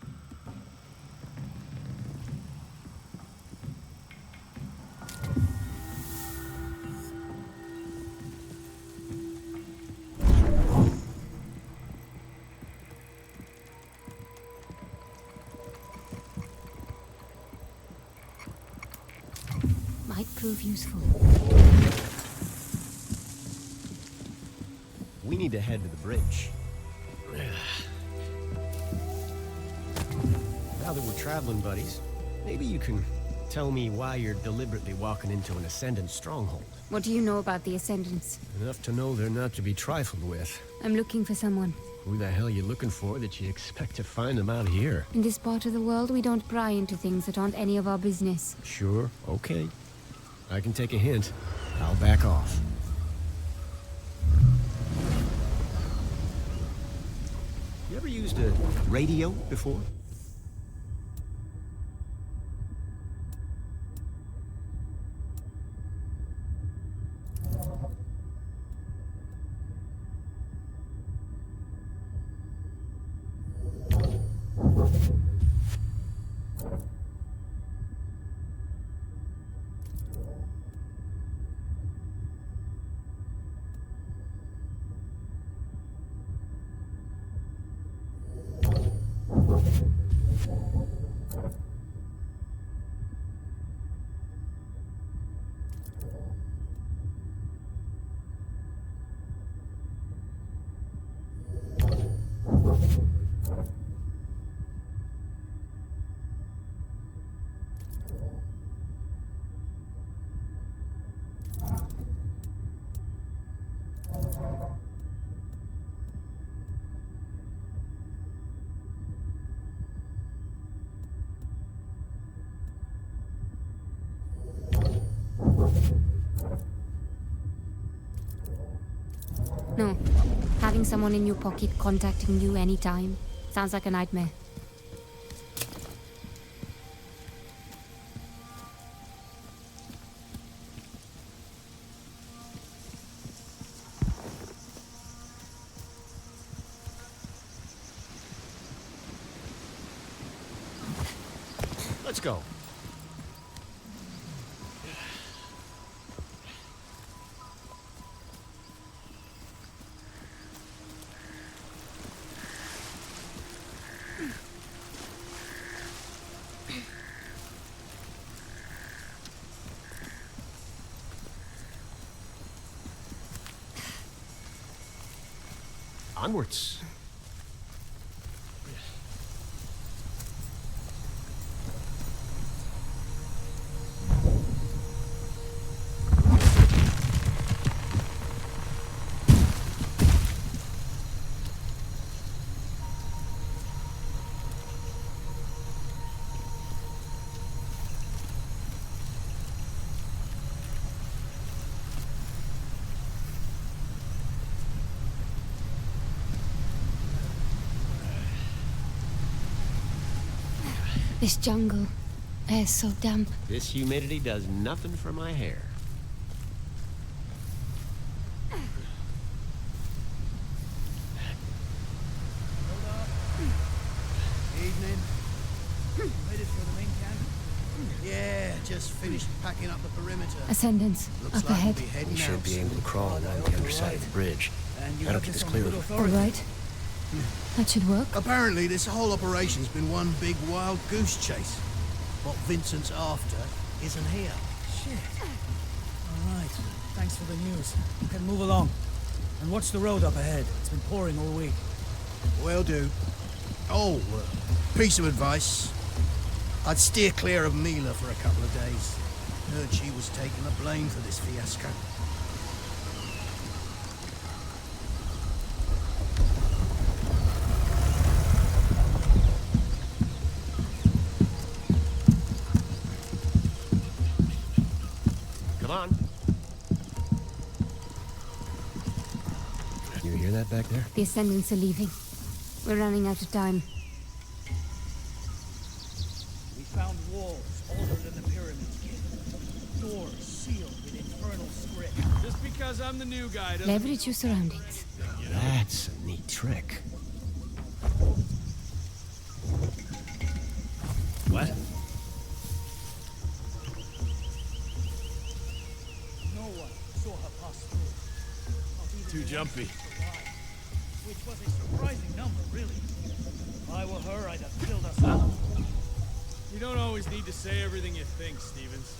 Might prove useful. We need to head to the bridge. Now that we're traveling buddies, maybe you can tell me why you're deliberately walking into an Ascendant stronghold. What do you know about the Ascendants? Enough to know they're not to be trifled with. I'm looking for someone. Who the hell you looking for that you expect to find them out here? In this part of the world, we don't pry into things that aren't any of our business. Sure, okay. I can take a hint. I'll back off. You ever used a radio before? No. Having someone in your pocket contacting you anytime sounds like a nightmare. Let's go. Onwards. This jungle, air's so damp. This humidity does nothing for my hair. Evening. Headed for the main camp? Yeah, just finished packing up the perimeter. Ascendants, Looks up like ahead. we'll be heading We should out be soon. able to crawl along the underside of the bridge. That'll keep us clear of All right. That should work. Apparently, this whole operation's been one big wild goose chase. What Vincent's after isn't here. Shit. All right. Thanks for the news. You can move along. And watch the road up ahead. It's been pouring all week. Will do. Oh, piece of advice. I'd steer clear of Mila for a couple of days. Heard she was taking the blame for this fiasco. Come on. You hear that back there? The Ascendants are leaving. We're running out of time. We found walls older than the pyramids, kid. Doors sealed with infernal script. Just because I'm the new guy doesn't... Leverage your surroundings. That's a neat trick. What? No one saw her pass through. Not even Too the jumpy. ones who survived, which was a surprising number, really. If I were her, I'd have killed us all. You don't always need to say everything you think, Stevens.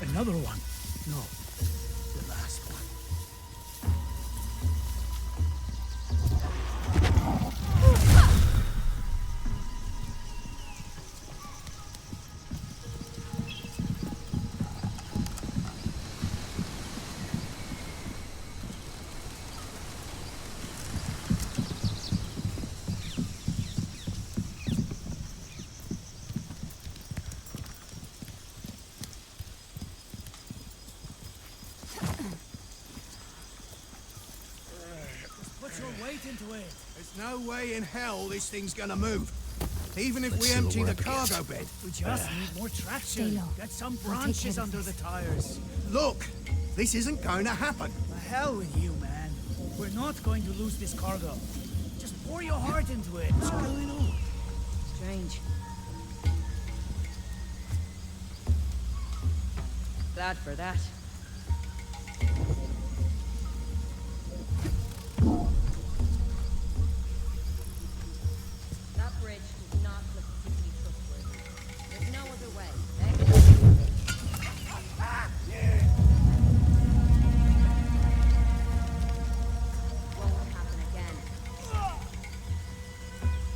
Another one. No, the last one. Put your weight into it. There's no way in hell this thing's gonna move. Even if we see what empty we're the up against. cargo bed. We just need more Stay traction. low. Get some We'll take branches care of under the this. tires. Look, this isn't going to happen. The hell with you, man. We're not going to lose this cargo. Just pour your heart into it. What's going on? Strange. Glad for that. That bridge does not look particularly trustworthy. There's no other way. Won't happen again.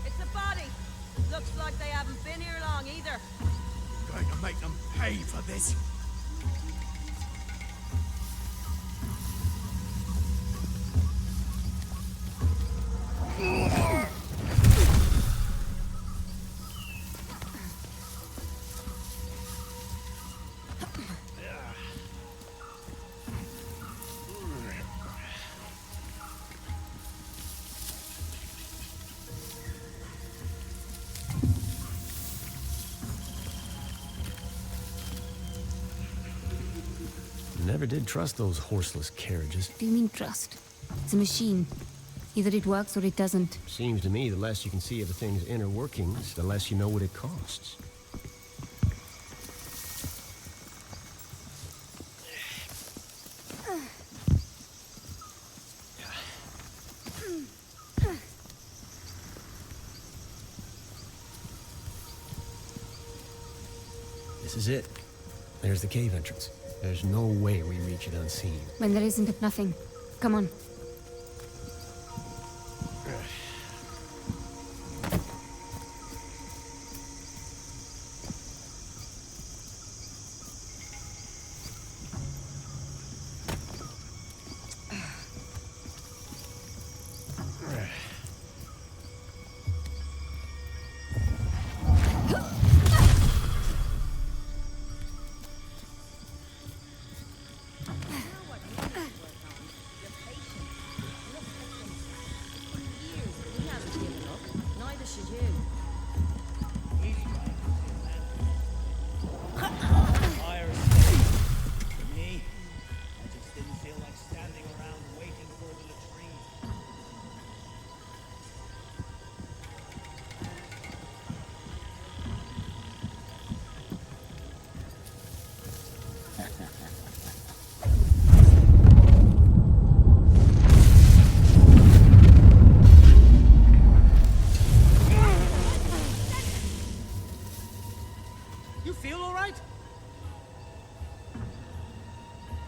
It's a body. Looks like they haven't been here long either. Going to make them pay for this. Never did trust those horseless carriages. Do you mean trust? It's a machine. Either it works or it doesn't. Seems to me the less you can see of a thing's inner workings, the less you know what it costs. This is it. There's the cave entrance. There's no way we reach it unseen. When there isn't nothing. Come on.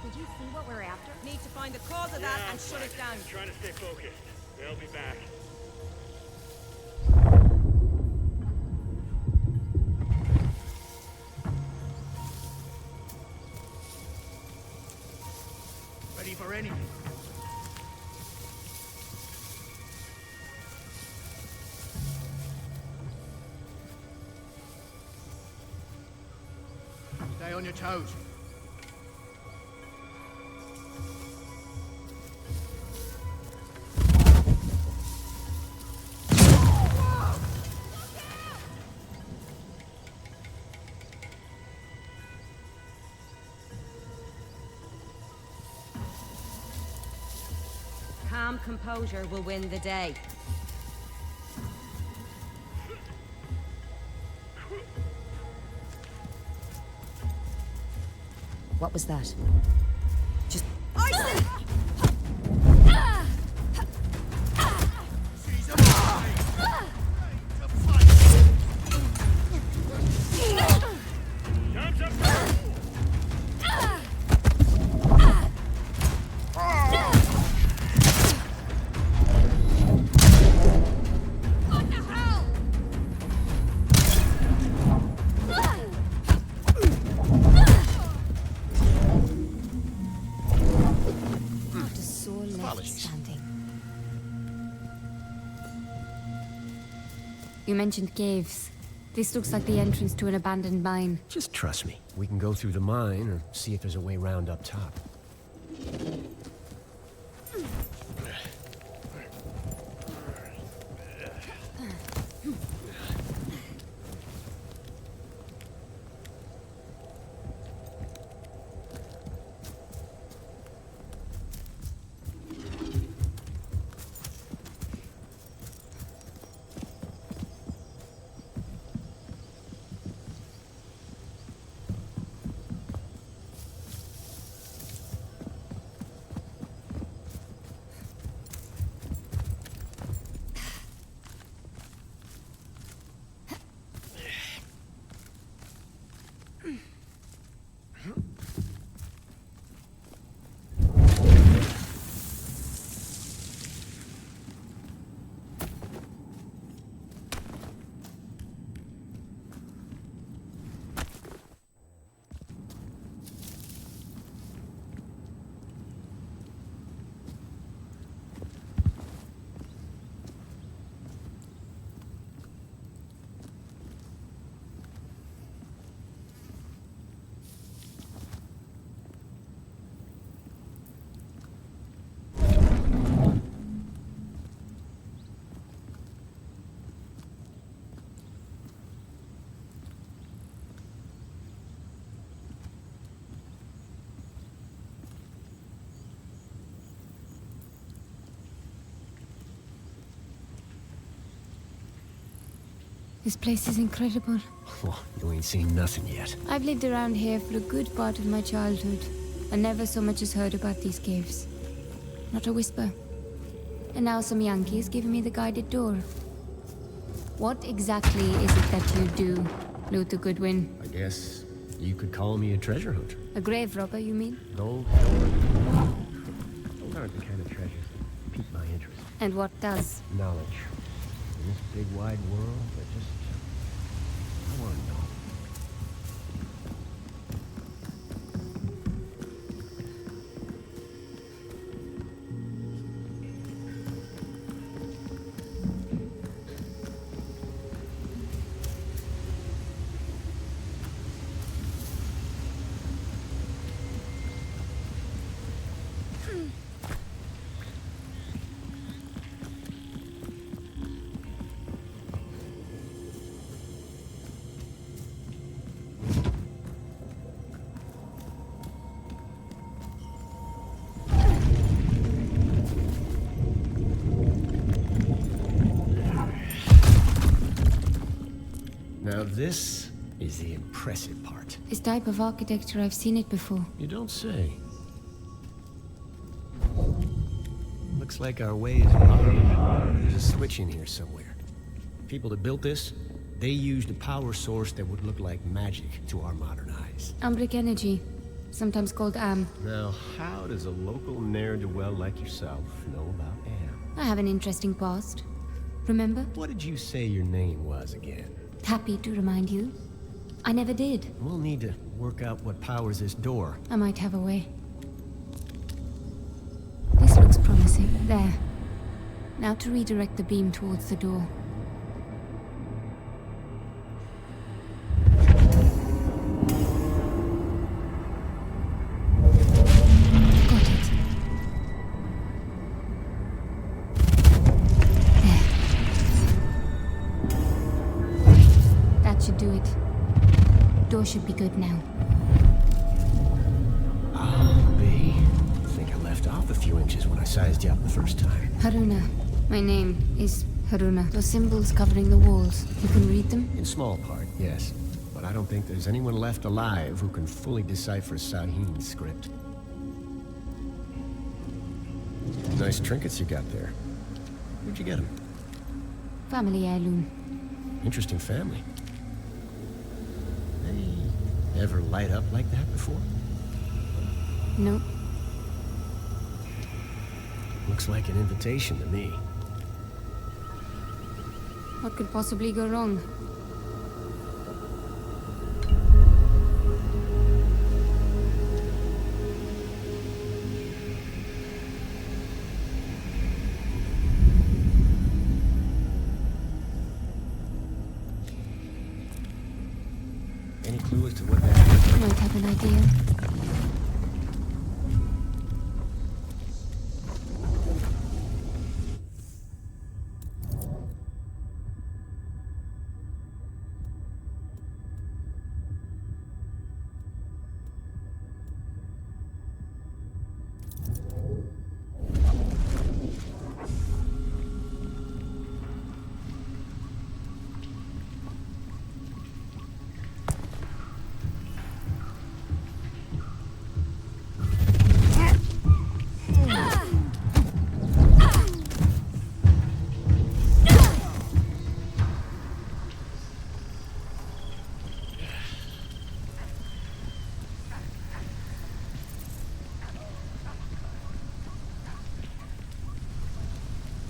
Did you see what we're after? Need to find the cause of that and shut it down. I'm trying to stay focused. They'll be back. Ready for anything. Stay on your toes. Calm composure will win the day. What was that? Just... Time's up! Not a soul left Apologies. standing. You mentioned caves. This looks like the entrance to an abandoned mine. Just trust me. We can go through the mine or see if there's a way round up top. This place is incredible. Well, you ain't seen nothing yet. I've lived around here for a good part of my childhood, and never so much as heard about these caves. Not a whisper. And now some Yankee is giving me the guided door. What exactly is it that you do, Luther Goodwin? I guess you could call me a treasure hunter. A grave robber, you mean? Those aren't the kind of treasures that pique my interest. And what does? Knowledge. In this big wide world, I want to know. Now this is the impressive part. This type of architecture, I've seen it before. You don't say. Looks like our way is blocked. There's a switch in here somewhere. People that built this, they used a power source that would look like magic to our modern eyes. Umbric energy. sometimes called Am. Now, how does a local ne'er-do-well like yourself know about Am? I have an interesting past. Remember? What did you say your name was again? Happy to remind you. I never did. We'll need to work out what powers this door. I might have a way. This looks promising. There. Now to redirect the beam towards the door. Got it. There. That should do it. Door should be good now. I'll be. I think I left off a few inches when I sized you up the first time. Haroona. My name is Haroona. Those symbols covering the walls. You can read them? In small part, yes. But I don't think there's anyone left alive who can fully decipher Sahin's script. Nice trinkets you got there. Where'd you get them? Family heirloom. Interesting family. They ever light up like that before? No. Looks like an invitation to me. What could possibly go wrong? Any clue as to what that is? Might have an idea.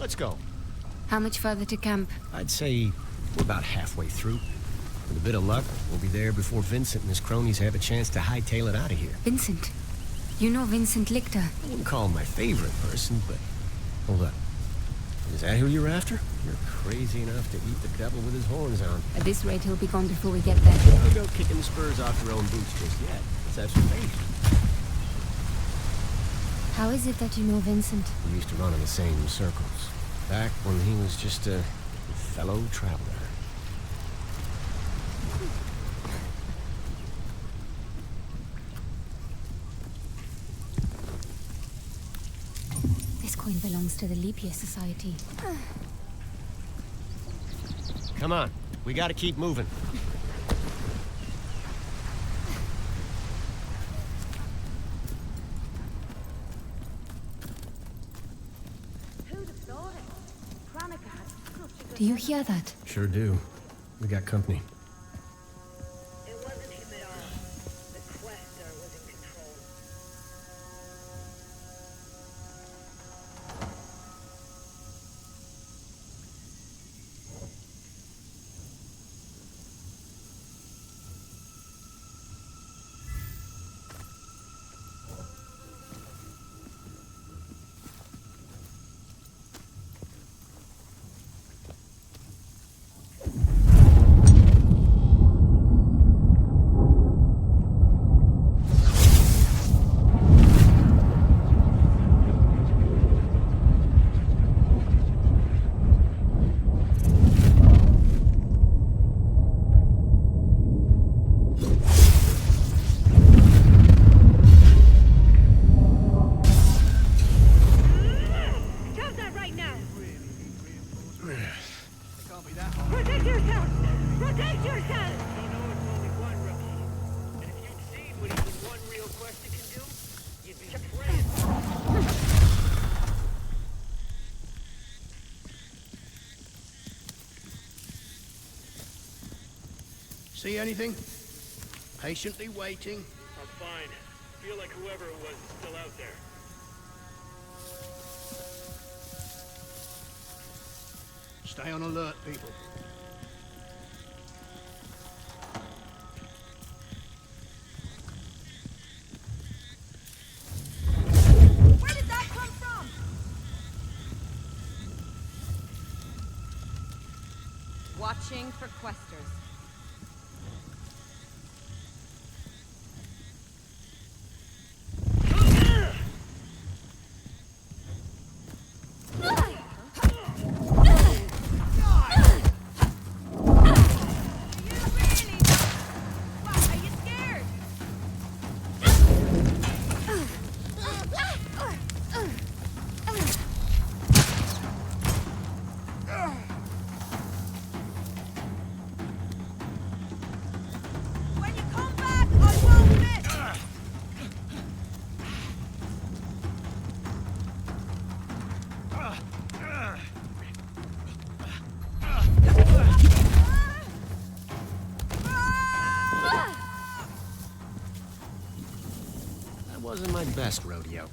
Let's go. How much further to camp? I'd say we're about halfway through. With a bit of luck, we'll be there before Vincent and his cronies have a chance to hightail it out of here. Vincent. You know Vincent Lichter. I wouldn't call him my favorite person, but... Hold up. Is that who you're after? You're crazy enough to eat the devil with his horns on. At this rate, he'll be gone before we get there. Don't go kicking the spurs off your own boots just yet. Let's have some patience. How is it that you know Vincent? We used to run in the same circles. Back when he was just a fellow traveler. This coin belongs to the Leap Year Society. Come on, we gotta keep moving. Do you hear that? Sure do. We got company. It wasn't him at all. The Quaestor was in control. See anything? Patiently waiting. I'm fine. feel like whoever it was is still out there. Stay on alert, people. Where did that come from? Watching for Quaestors. That wasn't my best rodeo.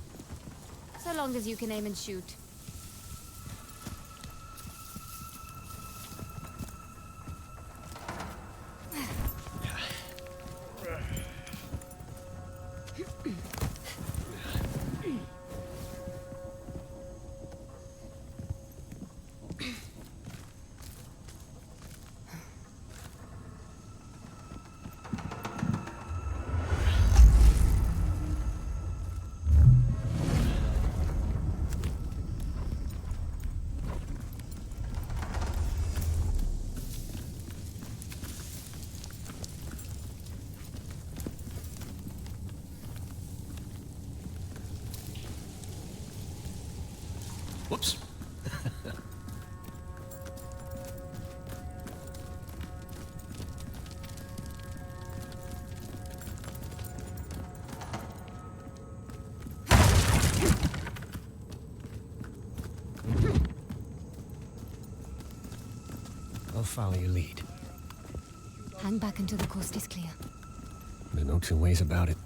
So long as you can aim and shoot. Whoops. I'll follow your lead. Hang back until the coast is clear. There's no two ways about it.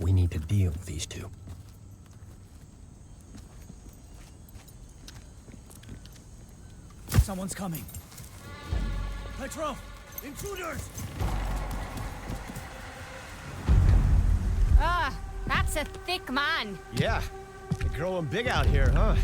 We need to deal with these two. Someone's coming. Petrov! Intruders! Ah, that's a thick man. Yeah, they're growing big out here, huh?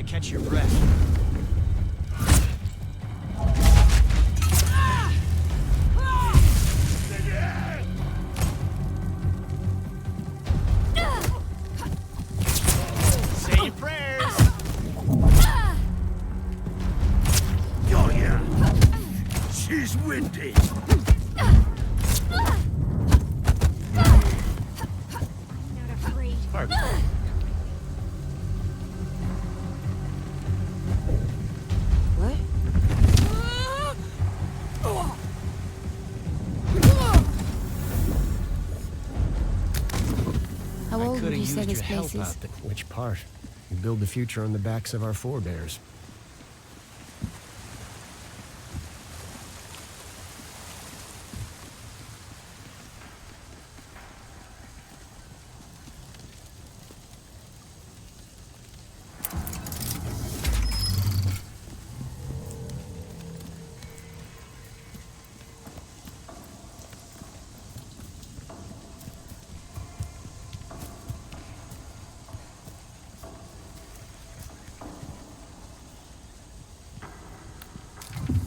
Catch your breath. Say your prayers. Got ya. She's windy. Pardon. How old would you say Your this help place is? out there. Which part? We build the future on the backs of our forebears.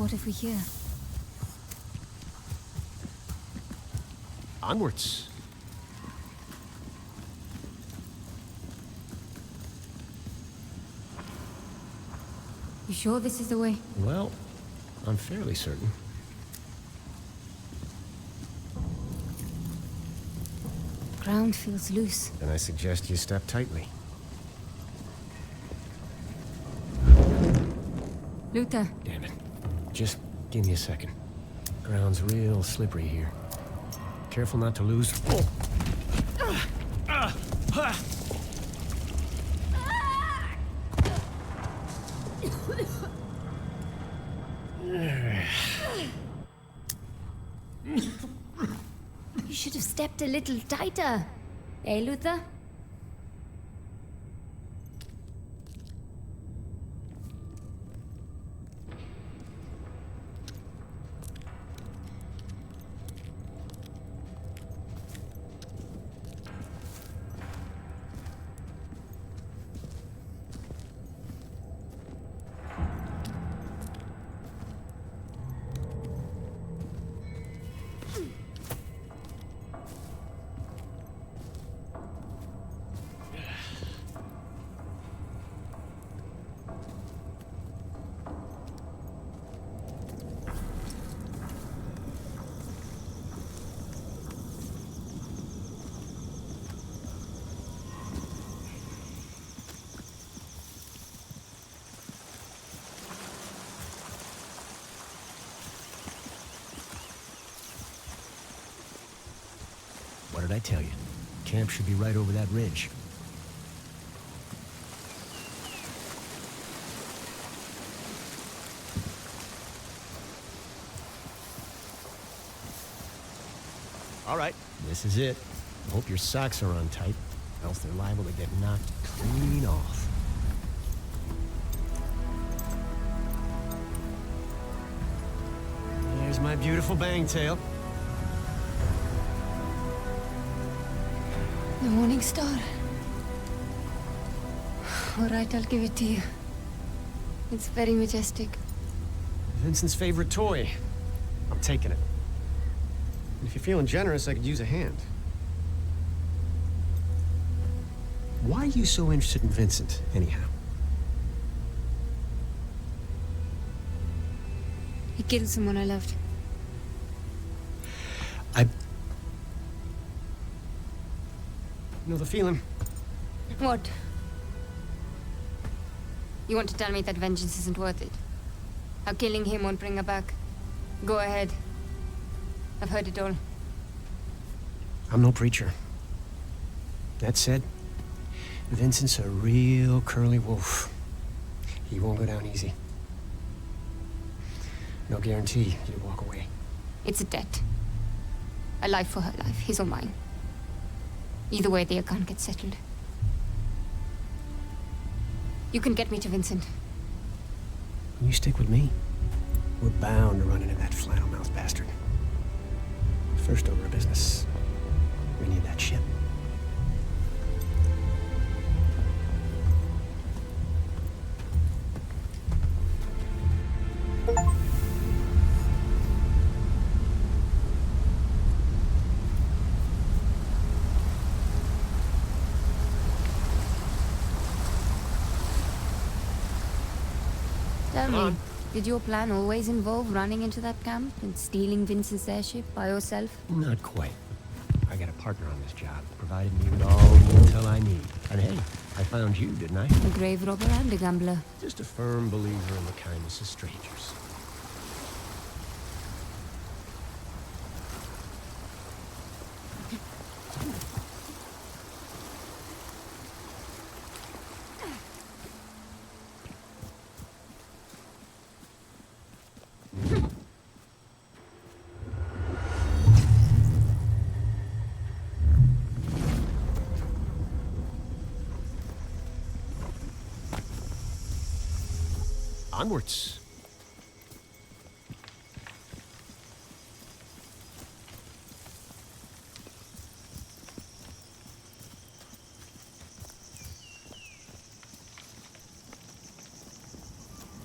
What if we hear? Onwards. You sure this is the way? Well, I'm fairly certain. Ground feels loose. Then I suggest you step tightly. Luther. Damn it. Just give me a second. Ground's real slippery here. Careful not to lose. Oh. You should have stepped a little tighter. Eh, Luther? What did I tell you? Camp should be right over that ridge. All right, this is it. Hope your socks are on tight, else they're liable to get knocked clean off. There's my beautiful bangtail. The morning star. All right, I'll give it to you. It's very majestic. Vincent's favorite toy. I'm taking it. And if you're feeling generous, I could use a hand. Why are you so interested in Vincent, anyhow? He killed someone I loved. You know the feeling? What? You want to tell me that vengeance isn't worth it? How killing him won't bring her back? Go ahead. I've heard it all. I'm no preacher. That said, Vincent's a real curly wolf. He won't go down easy. No guarantee he'll walk away. It's a debt. A life for her life, his or mine. Either way, the account gets settled. You can get me to Vincent. You stick with me. We're bound to run into that flannel-mouthed bastard. First order of business, we need that ship. Tell me, did your plan always involve running into that camp and stealing Vincent's airship by yourself? Not quite. I got a partner on this job, provided me with all the intel I need. And hey, I found you, didn't I? A grave robber and a gambler. Just a firm believer in the kindness of strangers. Onwards.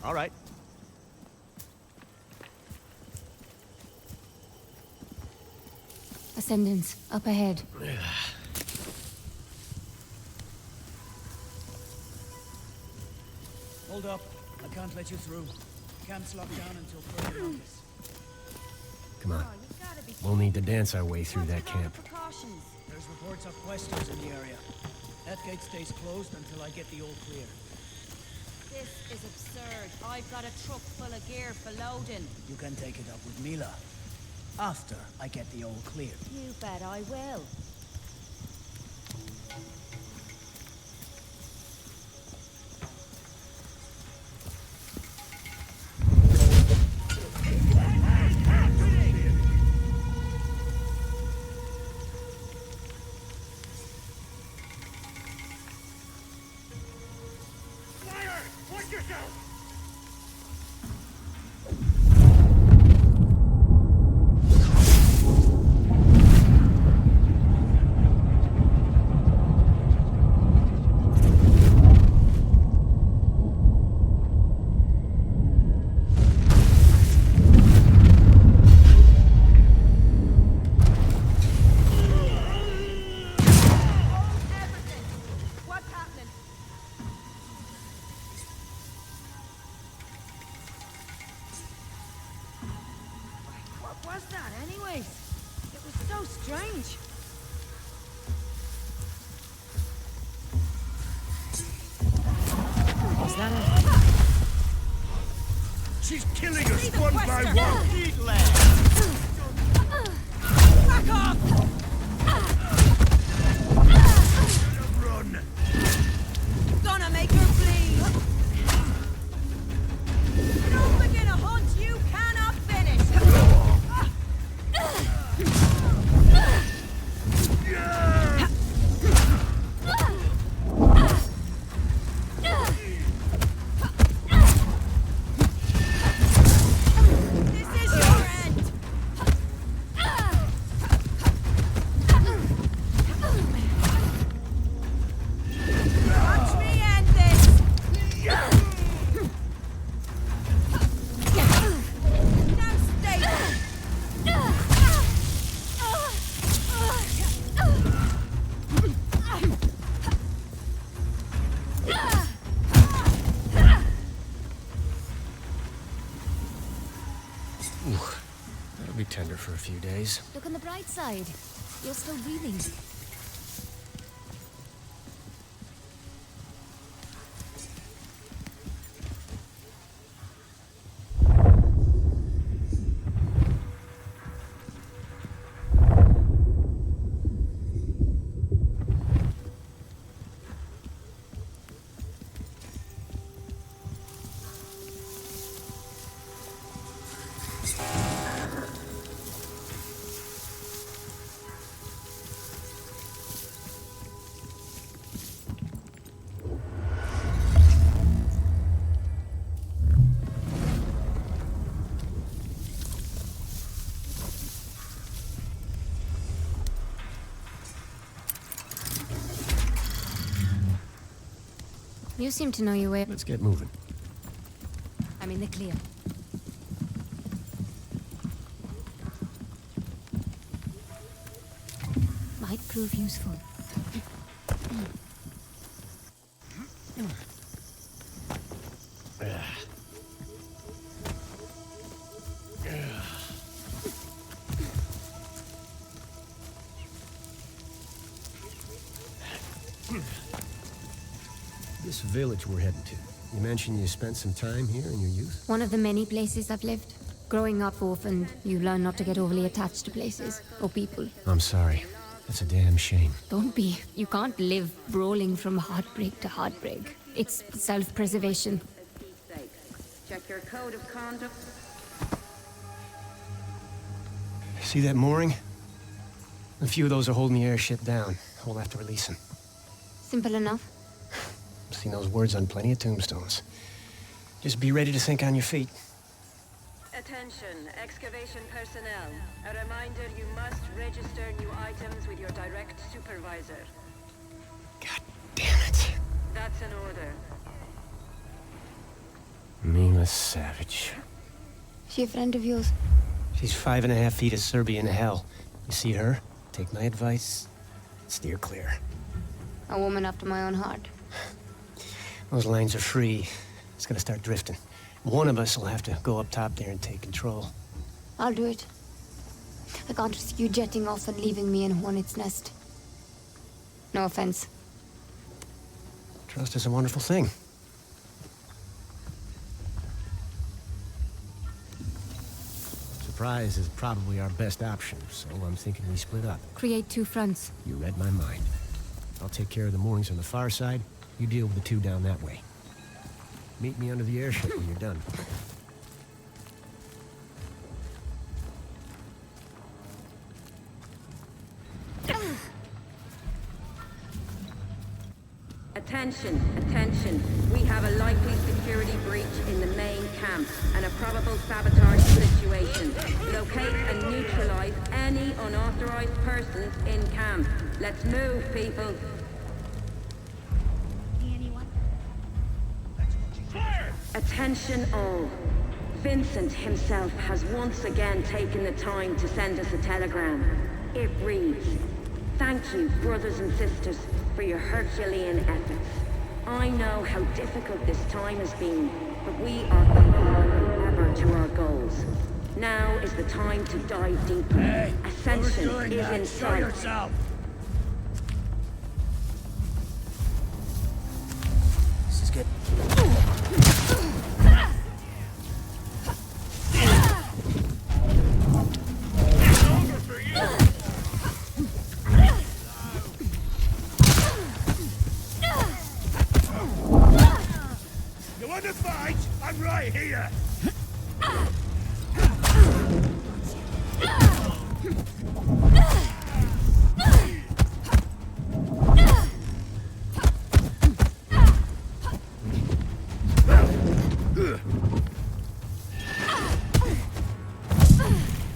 All right. descendants, up ahead. Hold up. I can't let you through. Camp's locked down until further notice. Come on. We'll need to dance our way through that camp. There's reports of Quaestors in the area. That gate stays closed until I get the all clear. This is absurd. I've got a truck full of gear for loading. You can take it up with Mila. After I get the all clear. You bet I will. What was that anyways? It was so strange. Is that it? She's killing us one by one! Eat land! Back off! Run! Gonna make her bleed! Don't begin a hunt you cannot finish! This is your end! Watch me end this! Now stay there! That'll be tender for a few days. Look on the bright side. You're still breathing. You seem to know your way. Let's get moving. I'm in the clear. Might prove useful. This village we're heading to. You mentioned you spent some time here in your youth? One of the many places I've lived. Growing up orphaned, you learn not to get overly attached to places or people. I'm sorry. That's a damn shame. Don't be. You can't live brawling from heartbreak to heartbreak. It's self-preservation. Check your code of conduct. See that mooring? A few of those are holding the airship down. We'll have to release them. Simple enough. Seen those words on plenty of tombstones. Just be ready to think on your feet. Attention, excavation personnel. A reminder, you must register new items with your direct supervisor. God damn it. That's an order. Mila Savage. She a friend of yours? She's 5.5 feet of Serbian hell. You see her? take my advice, steer clear. A woman after my own heart. Those lines are free. It's gonna start drifting. One of us will have to go up top there and take control. I'll do it. I can't risk you jetting off and leaving me in Hornet's Nest. No offense. Trust is a wonderful thing. Surprise is probably our best option, so I'm thinking we split up. Create two fronts. You read my mind. I'll take care of the moorings on the far side. You deal with the two down that way. Meet me under the airship when you're done. Attention, attention. We have a likely security breach in the main camp and a probable sabotage situation. Locate and neutralize any unauthorized persons in camp. Let's move, people. Attention all. Vincent himself has once again taken the time to send us a telegram. It reads, "Thank you, brothers and sisters, for your Herculean efforts. I know how difficult this time has been, but we are closer than ever to our goals. Now is the time to dive deeper. Hey, Ascension who's doing is that? in Show sight." yourself. This is good. You want to fight? I'm right here.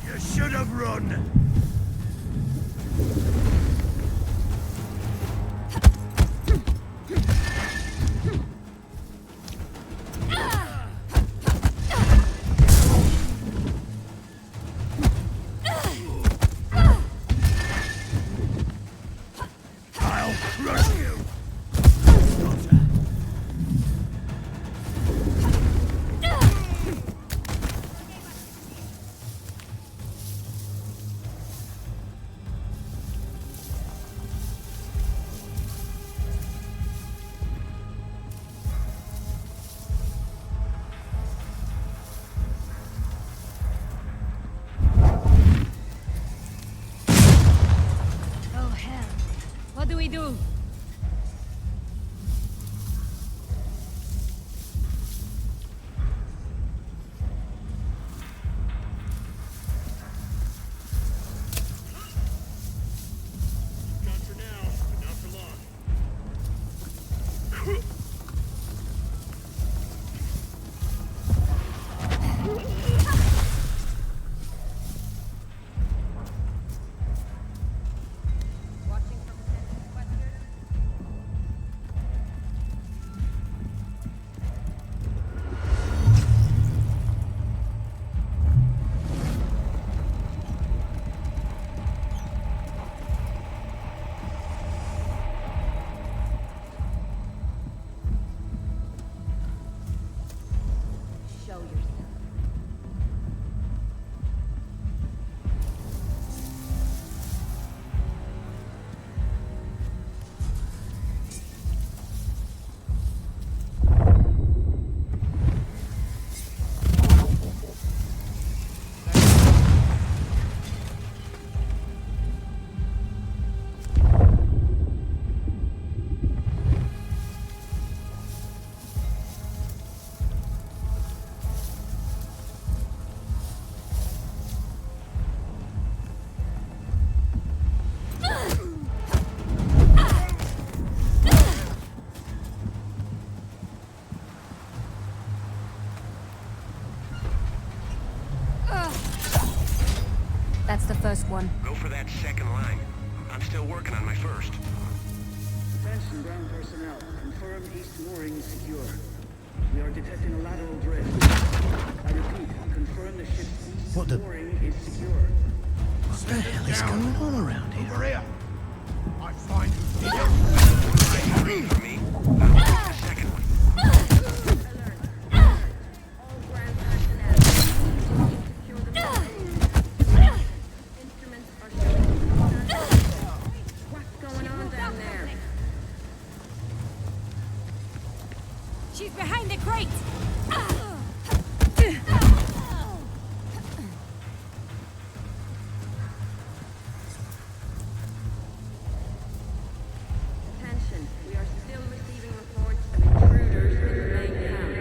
You should have run. I'll crush you. Oh, hell. What do we do? Gone for now, but not for long. Show yourself. That's the first one. Go for that second line. I'm still working on my first. Attention ground personnel. Confirm east mooring is secure. We are detecting a lateral drift. I repeat, confirm the ship's east mooring is secure. What the hell is going on around here? Over here. I find who did it. For me. I'll take the second one. She's behind the crate! Attention, we are still receiving reports of intruders in the main camp.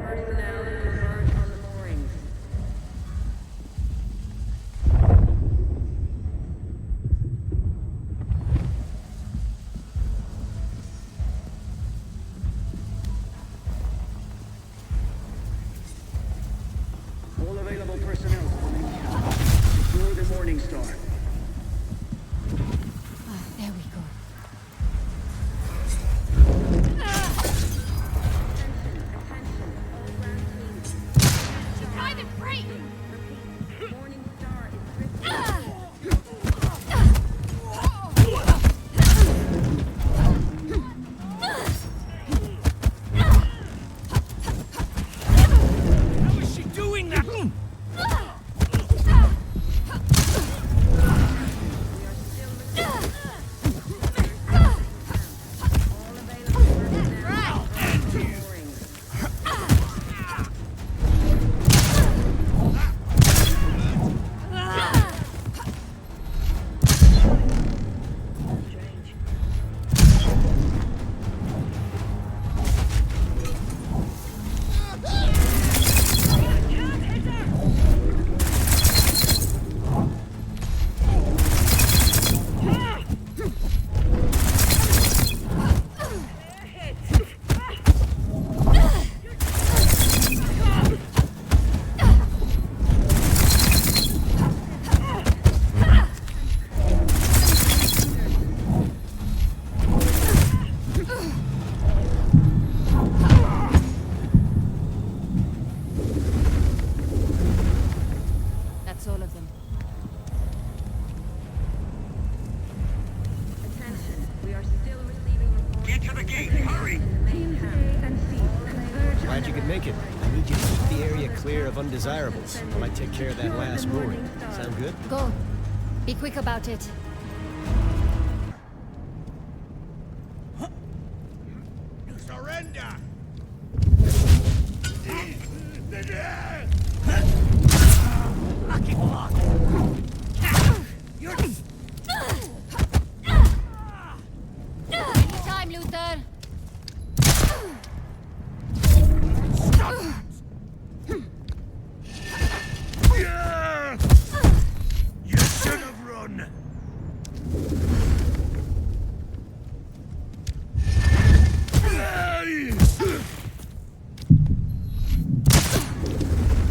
Personnel converge on the moorings. All available personnel to the main camp. Secure the Morning Star. There we go. She's behind the crate! Morning Star is drifting. How is she doing that? That's all of them. Attention, we are still receiving reports. Get to the gate, hurry! Glad you could make it. I need you to keep the area clear of undesirables while I take care of that last mooring. Sound good? Go. Be quick about it. You surrender! Lucky block! You're... Time, Luther. Stop! You should have run!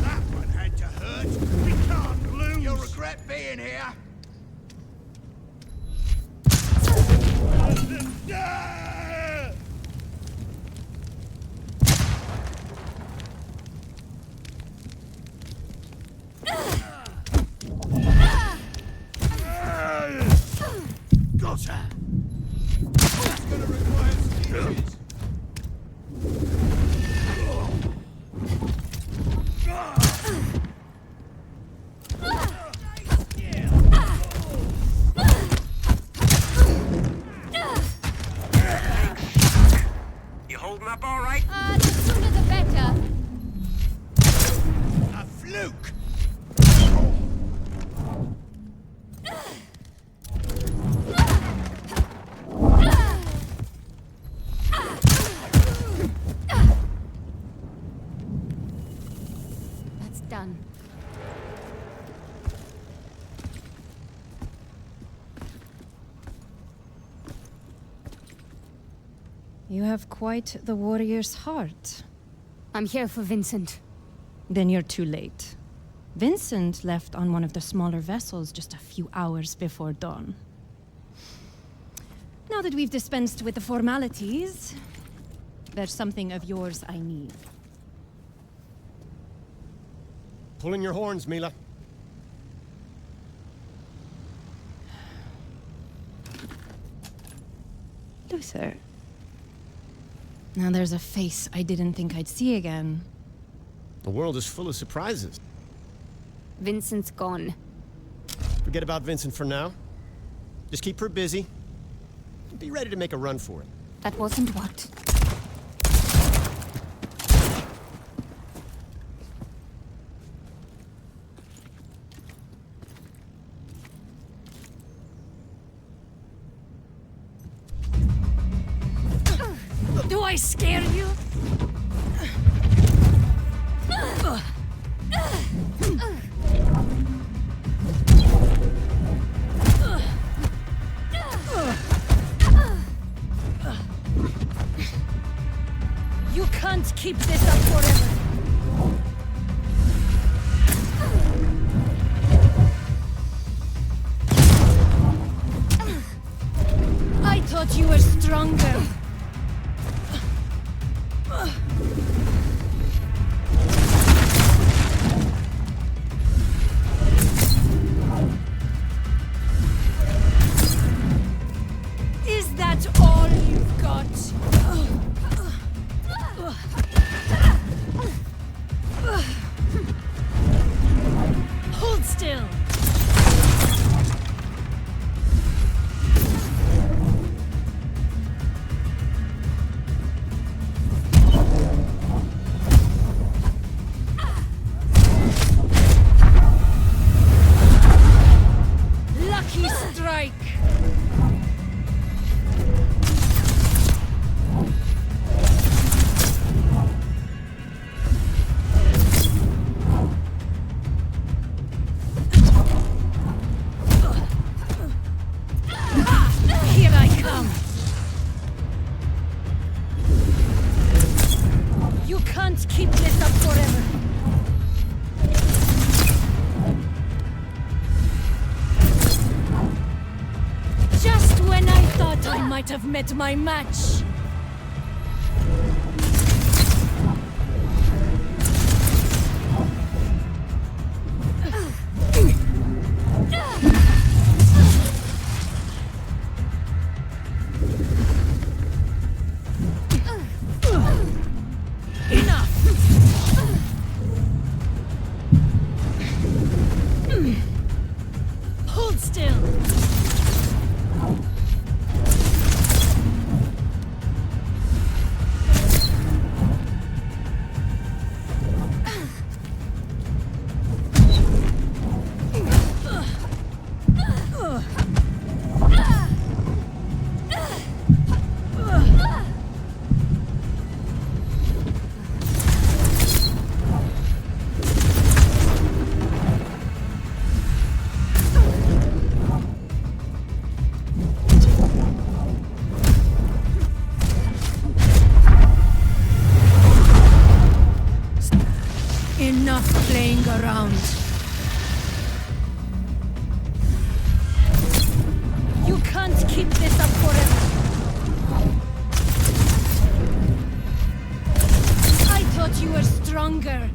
That one had to hurt. We can't lose. You'll regret being here. Got her. That's gonna require stitches. You holding up all right? The sooner the better. A fluke. That's done. You have quite the warrior's heart. I'm here for Vincent. Then you're too late. Vincent left on one of the smaller vessels just a few hours before dawn. Now that we've dispensed with the formalities, there's something of yours I need. Pulling your horns, Mila. closer. Now there's a face I didn't think I'd see again. The world is full of surprises. Vincent's gone. Forget about Vincent for now. Just keep her busy. Be ready to make a run for it. That wasn't what. Do I scare you? You can't keep this up forever. I thought you were stronger. Is that all you've got? Hold still. Lucky strike. Here I come. You can't keep this up forever. Just when I thought I might have met my match. Enough! Hold still! Enough playing around. You can't keep this up forever. I thought you were stronger.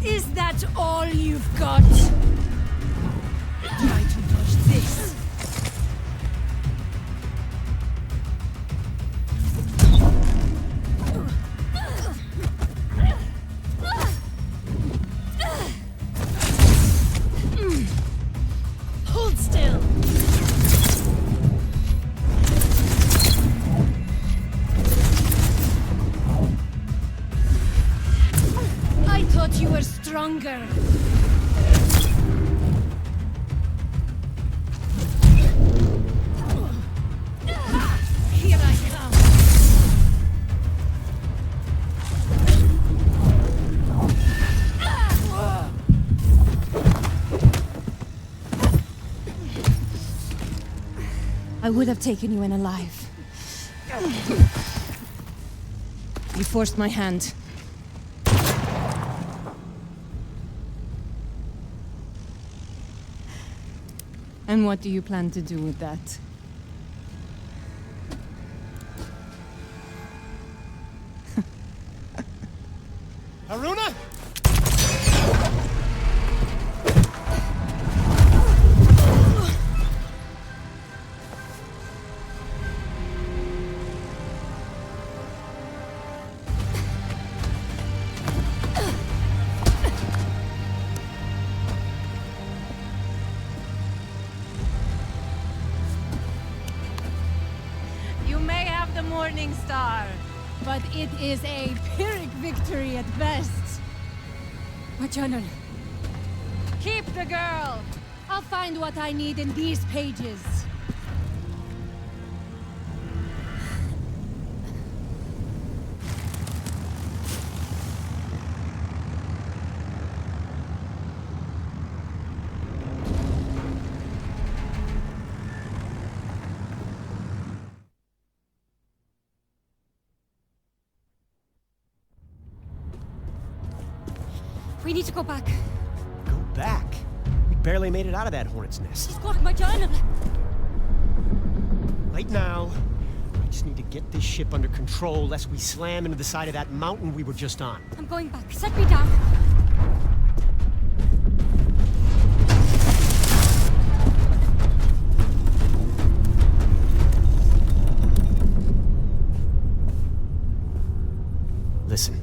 Is that all you've got? Try to dodge this. Hold still. I thought you were stronger. Here I come. I would have taken you in alive. You forced my hand. And what do you plan to do with that? Haroona? You may have the Morning Star, but it is a Pyrrhic victory at best. My journal. Keep the girl! I'll find what I need in these pages. We need to go back. Go back? We barely made it out of that hornet's nest. She's got my journal. Right now, I just need to get this ship under control lest we slam into the side of that mountain we were just on. I'm going back. Set me down. Listen,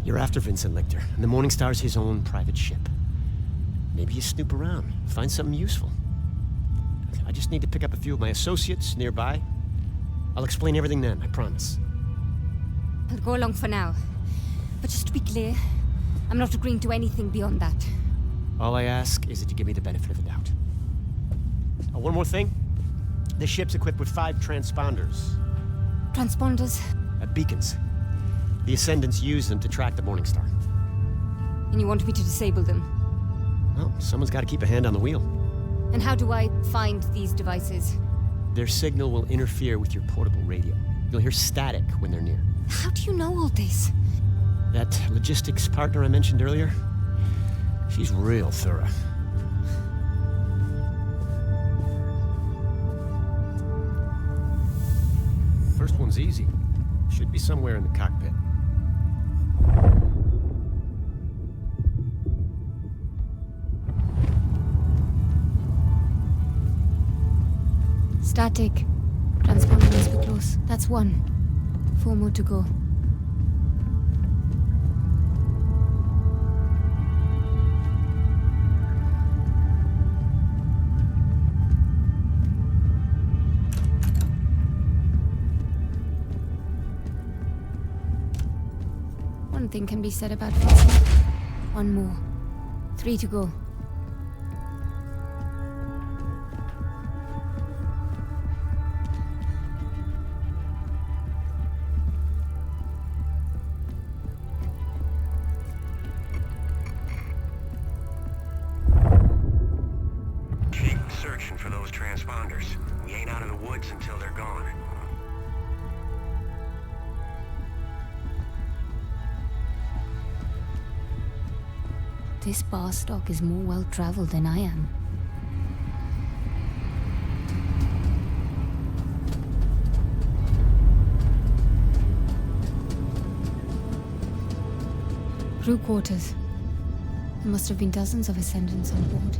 you're after Vincent Lichter, and the Morning Star's his own private ship. Maybe you snoop around, find something useful. I just need to pick up a few of my associates nearby. I'll explain everything then, I promise. I'll go along for now. But just to be clear, I'm not agreeing to anything beyond that. All I ask is that you give me the benefit of the doubt. Oh, one more thing. This ship's equipped with 5 transponders. Transponders? Beacons. The Ascendants use them to track the Morning Star. And you want me to disable them? Well, someone's got to keep a hand on the wheel. And how do I find these devices? Their signal will interfere with your portable radio. You'll hear static when they're near. How do you know all this? That logistics partner I mentioned earlier, she's real thorough. First one's easy. Should be somewhere in the cockpit. Static. Transponder must be close. That's 1. 4 more to go. One thing can be said about Quaestor. 1 more. 3 to go. Keep searching for those transponders. We ain't out of the woods until they're gone. This bar stock is more well-traveled than I am. Crew quarters. There must have been dozens of Ascendants on board.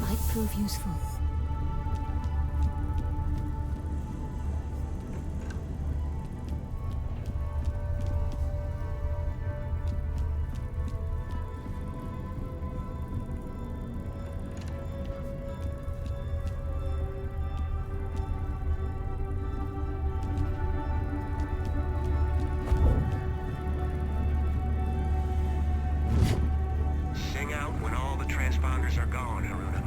Might prove useful. Sing out when all the transponders are gone, Haroona.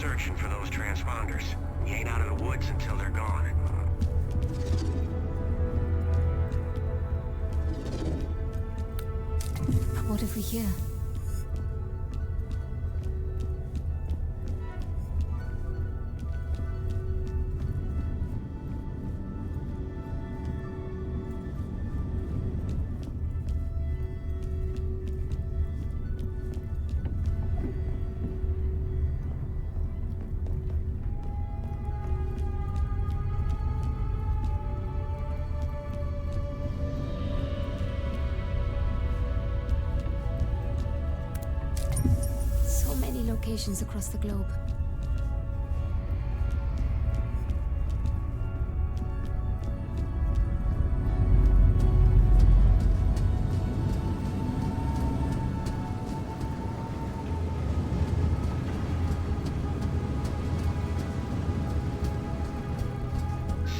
searching for those transponders. You ain't out of the woods until they're gone. What if we hear? So many locations across the globe.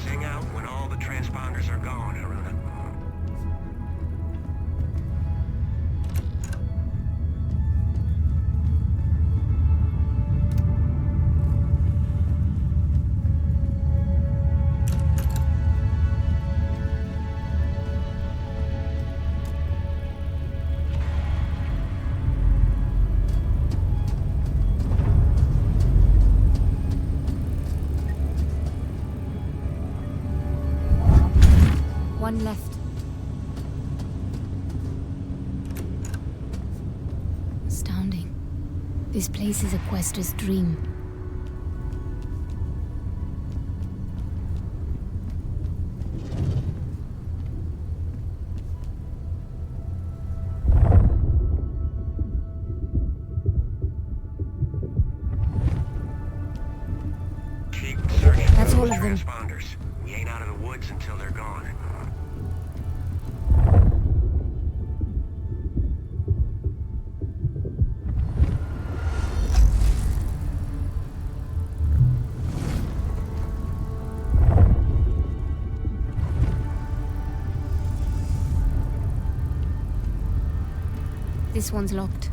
Sing out when all the transponders are gone, Haroona. One left. Astounding. This place is a Quaestor's dream. Keep searching That's for all those of them. transponders. We ain't out of the woods until they're gone. This one's locked.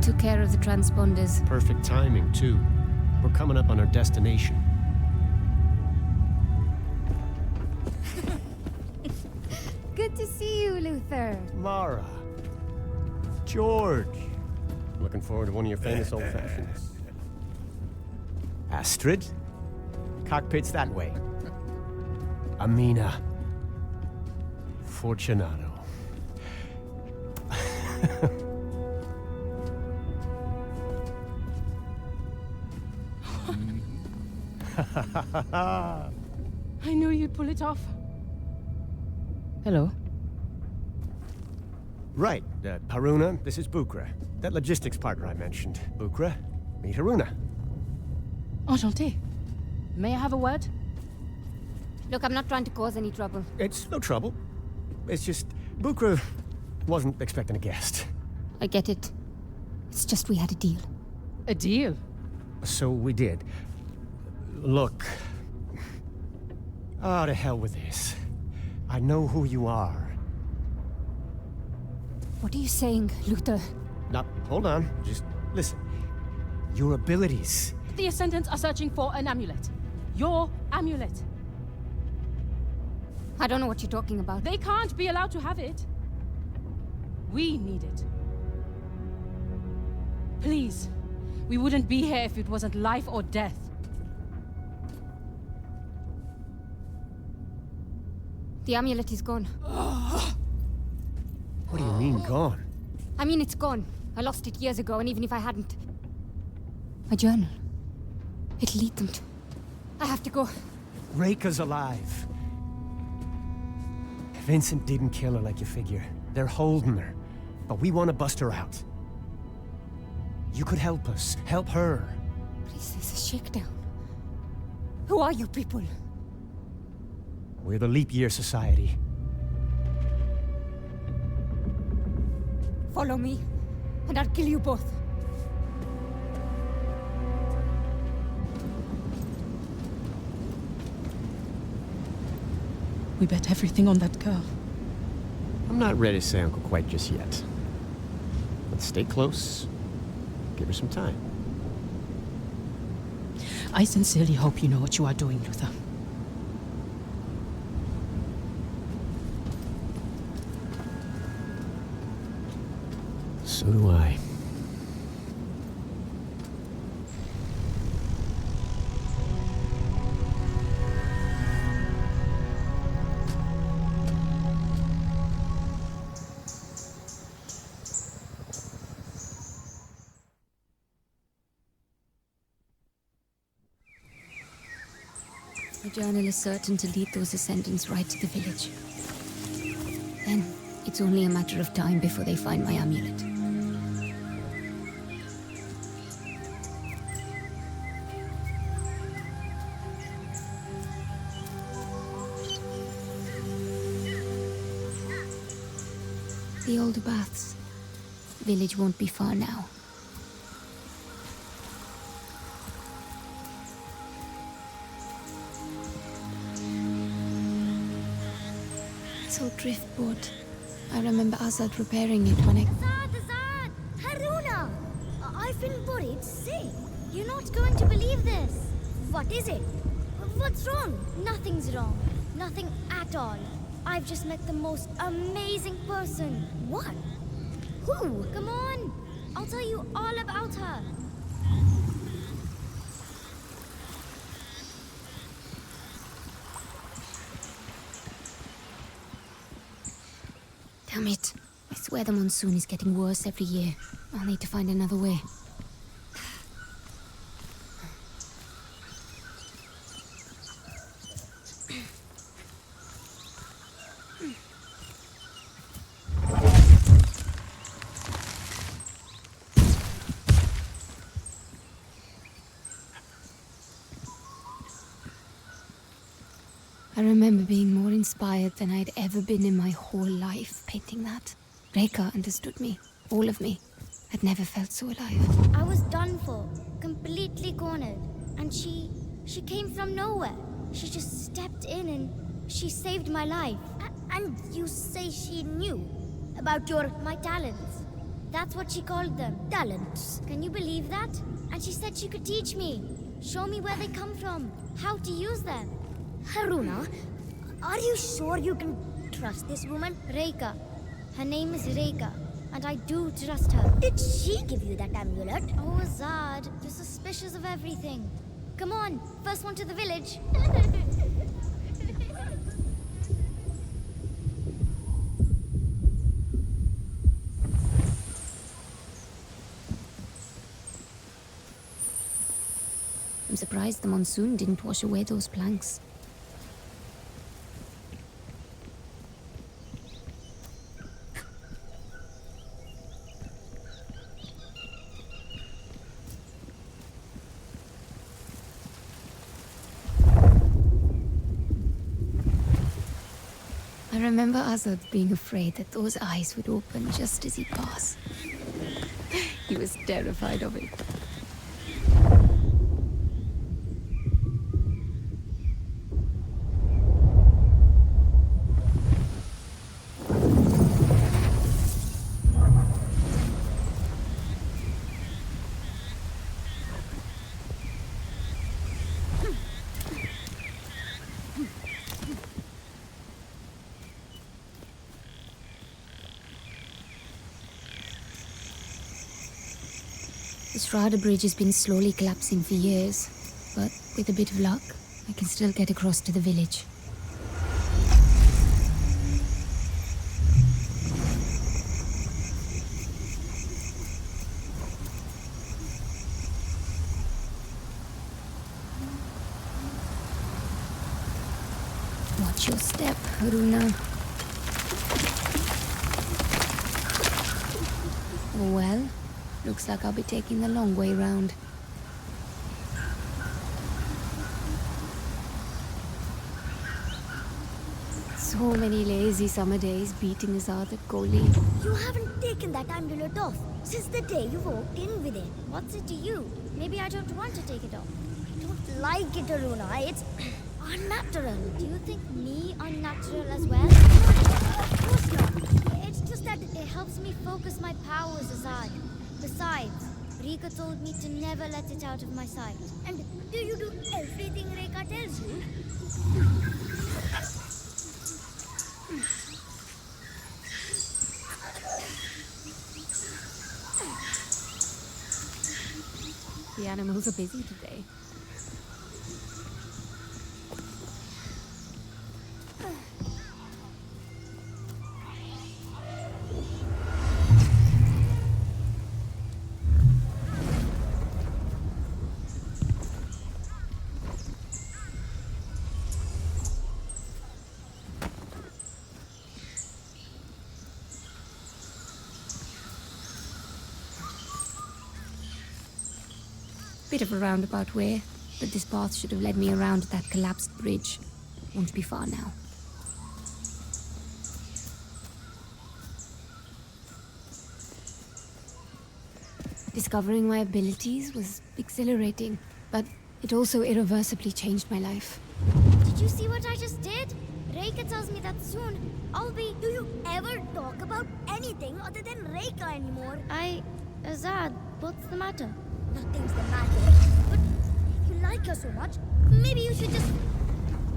Took care of the transponders. Perfect timing, too. We're coming up on our destination. Good to see you, Luther. Mara. George. Looking forward to one of your famous old fashions. Astrid. Cockpit's that way. Amina. Fortunato. I knew you'd pull it off. Hello. Right, Haroona, this is Bukra. That logistics partner I mentioned. Bukra, meet Haroona. Enchanté. May I have a word? Look, I'm not trying to cause any trouble. It's no trouble. It's just, Bukra wasn't expecting a guest. I get it. It's just we had a deal. A deal? So we did. Look. Oh, to hell with this. I know who you are. What are you saying, Luther? Now, hold on. Just listen. Your abilities. The Ascendants are searching for an amulet. Your amulet. I don't know what you're talking about. They can't be allowed to have it. We need it. Please. We wouldn't be here if it wasn't life or death. The amulet is gone. What do you mean, gone? I mean, it's gone. I lost it years ago, and even if I hadn't... My journal. It'll lead them to... I have to go. Reika's alive. Vincent didn't kill her like you figure. They're holding her. But we want to bust her out. You could help us. Help her. Please, there's a shakedown. Who are you people? We're the Leap Year Society. Follow me, and I'll kill you both. We bet everything on that girl. I'm not ready to say Uncle quite just yet. But stay close. Give her some time. I sincerely hope you know what you are doing, Luther. So do I. The journal is certain to lead those Ascendants right to the village. Then, it's only a matter of time before they find my amulet. The older baths. Village won't be far now. This old driftboard. I remember Azad repairing it when I... Azad! Haroona! I've been worried sick. You're not going to believe this. What is it? What's wrong? Nothing's wrong. Nothing at all. I've just met the most amazing person. What? Who? Come on! I'll tell you all about her. Damn it. I swear the monsoon is getting worse every year. I'll need to find another way. I remember being more inspired than I'd ever been in my whole life painting that. Reika understood me. All of me. I'd never felt so alive. I was done for. Completely cornered. And she came from nowhere. She just stepped in and she saved my life. And you say she knew about my talents. That's what she called them. Talents. Can you believe that? And she said she could teach me. Show me where they come from. How to use them. Haroona, are you sure you can trust this woman? Reika. Her name is Reika, and I do trust her. Did she give you that amulet? Oh, Azad, you're suspicious of everything. Come on, first one to the village. I'm surprised the monsoon didn't wash away those planks. I remember Azad being afraid that those eyes would open just as he passed. He was terrified of it. The Strada Bridge has been slowly collapsing for years, but with a bit of luck, I can still get across to the village. Watch your step, Haroona. Well, looks like I'll be taking the long way round. So many lazy summer days beating Azad at goalie. You haven't taken that amulet off since the day you walked in with it. What's it to you? Maybe I don't want to take it off. I don't like it, Haroona. It's unnatural. Do you think me unnatural as well? Of course not. It's just that it helps me focus my powers, Azad. Besides, Rika told me to never let it out of my sight. And do you do everything Rika tells you? The animals are busy today. Bit of a roundabout way, but this path should have led me around that collapsed bridge. Won't be far now. Discovering my abilities was exhilarating, but it also irreversibly changed my life. Did you see what I just did? Reika tells me that soon I'll be... Do you ever talk about anything other than Reika anymore? Azad, what's the matter? Nothing's the matter. But if you like her so much, maybe you should just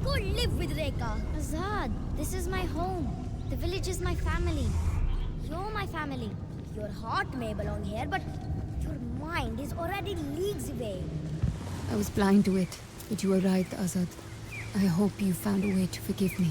go live with Reika. Azad, this is my home. The village is my family. You're my family. Your heart may belong here, but your mind is already leagues away. I was blind to it, but you were right, Azad. I hope you found a way to forgive me.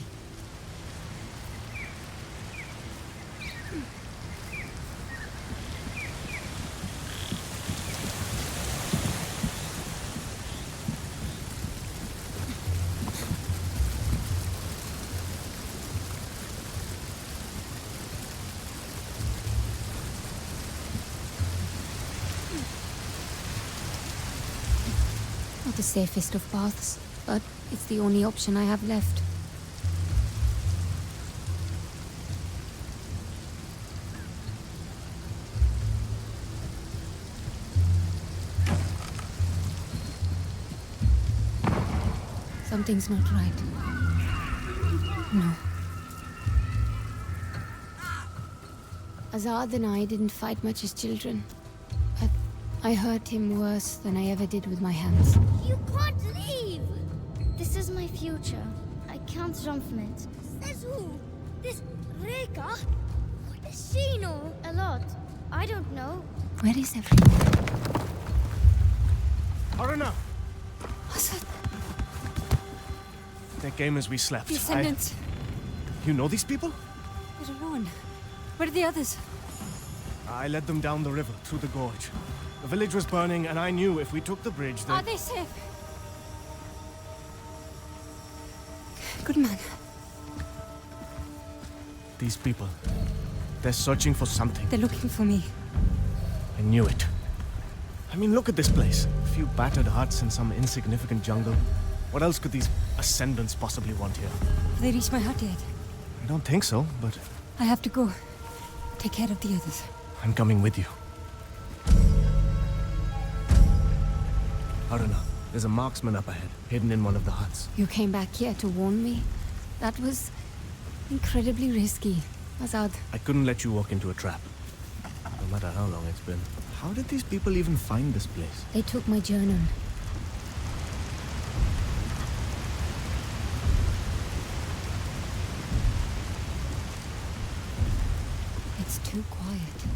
Not the safest of paths, but it's the only option I have left. Something's not right. No. Azad and I didn't fight much as children, but I hurt him worse than I ever did with my hands. You can't leave! This is my future. I can't run from it. Says who? This Reika? What does she know? A lot. I don't know. Where is everyone? Haroona! Azad. They came as we slept. The Ascendants. You know these people? They're alone. Where are the others? I led them down the river, through the gorge. The village was burning, and I knew if we took the bridge, then... Are they safe? Good man. These people, they're searching for something. They're looking for me. I knew it. I mean, look at this place. A few battered huts in some insignificant jungle. What else could these Ascendants possibly want here? Have they reached my hut yet? I don't think so, but... I have to go. Take care of the others. I'm coming with you. Haroona, there's a marksman up ahead, hidden in one of the huts. You came back here to warn me? That was incredibly risky, Azad. I couldn't let you walk into a trap. No matter how long it's been. How did these people even find this place? They took my journal. It's too quiet.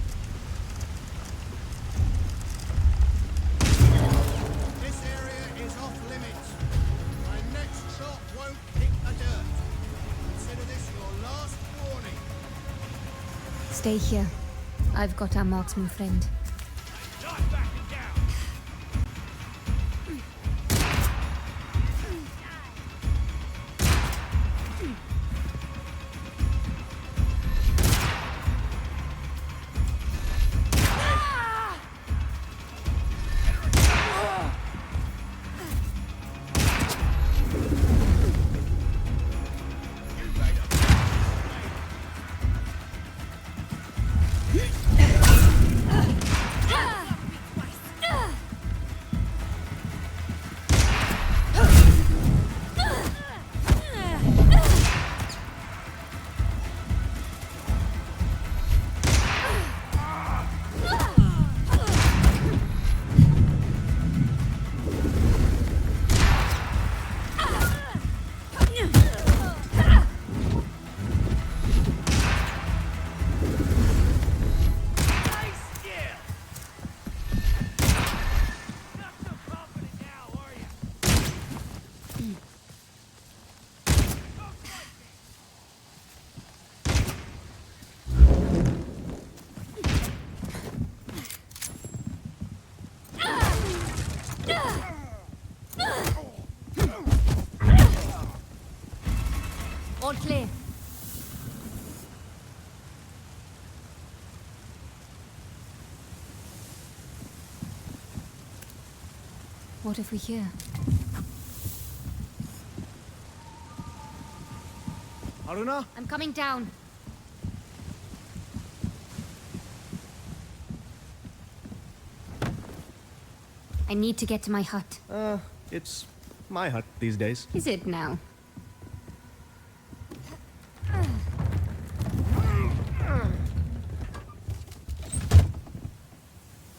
Stay here. I've got our marksman friend. All clear. What if we hear? Haroona? I'm coming down. I need to get to my hut. It's my hut these days. Is it now?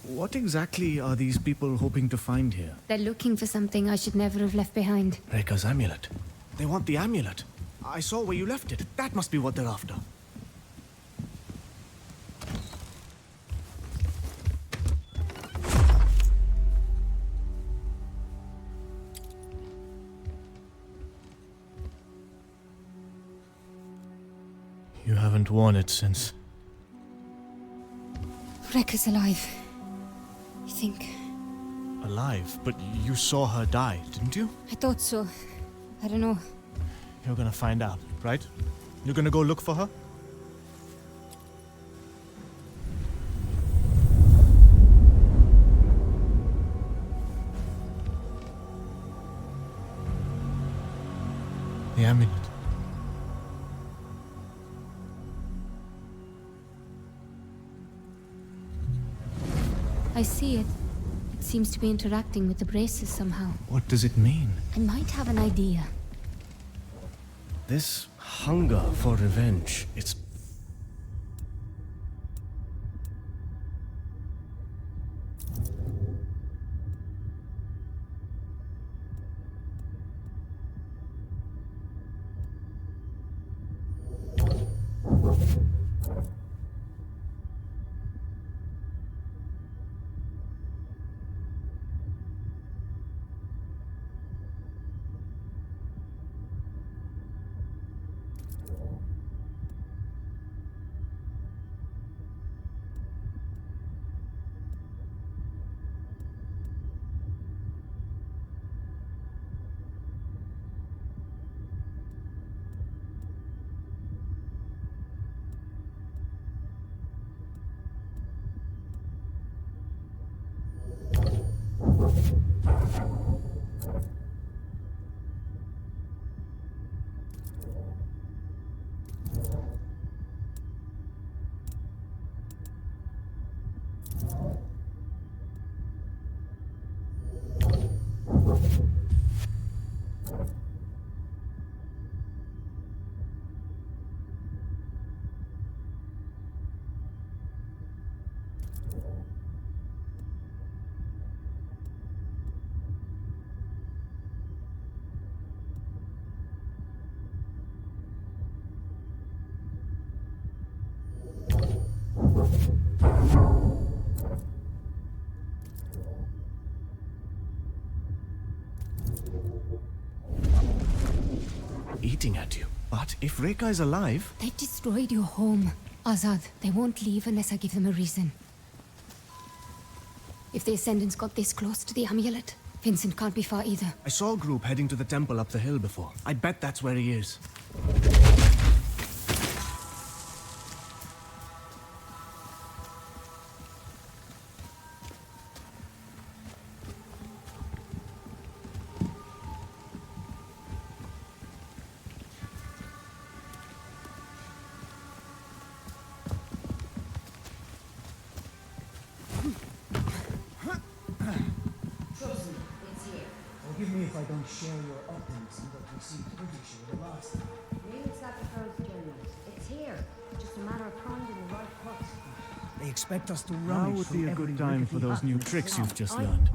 What exactly are these people hoping to find here? They're looking for something I should never have left behind. Rekha's amulet. They want the amulet. I saw where you left it. That must be what they're after. You haven't worn it since. Rekha's alive. You think? Alive? But you saw her die, didn't you? I thought so. I don't know. You're gonna find out, right? You're gonna go look for her? The amulet. I see it. It seems to be interacting with the braces somehow. What does it mean? I might have an idea. This hunger for revenge, it's... eating at you. But if Rekha is alive... They destroyed your home. Azad, they won't leave unless I give them a reason. If the Ascendants got this close to the amulet, Vincent can't be far either. I saw a group heading to the temple up the hill before. I bet that's where he is. Forgive me if I don't share your optimism, but we seem pretty sure the last time. Maybe it's not the first journals. It's here. Just a matter of finding the right cut. They expect us to Now run. would be a good time for those new tricks you've just learned.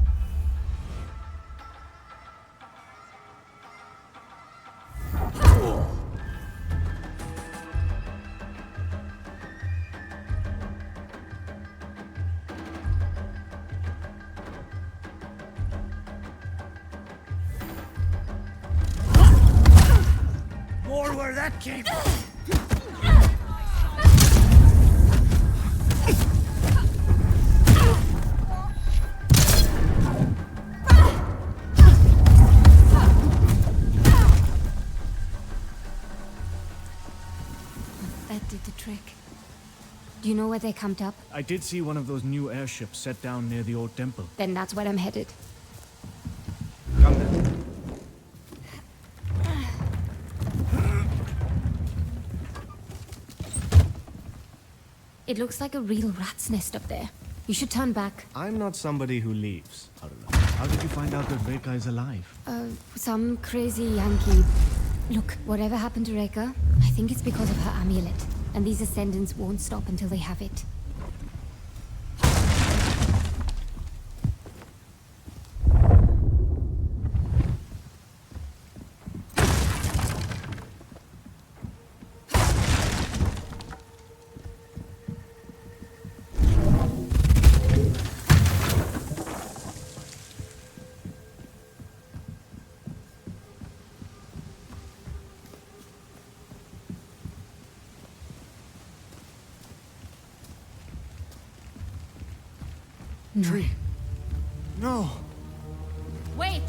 More where that came from. That did the trick. Do you know where they camped up? I did see one of those new airships set down near the old temple. Then that's where I'm headed. Come then. It looks like a real rat's nest up there. You should turn back. I'm not somebody who leaves, Haroona. How did you find out that Reka is alive? Some crazy Yankee. Look, whatever happened to Reka, I think it's because of her amulet. And these Ascendants won't stop until they have it. Tree. No. Wait!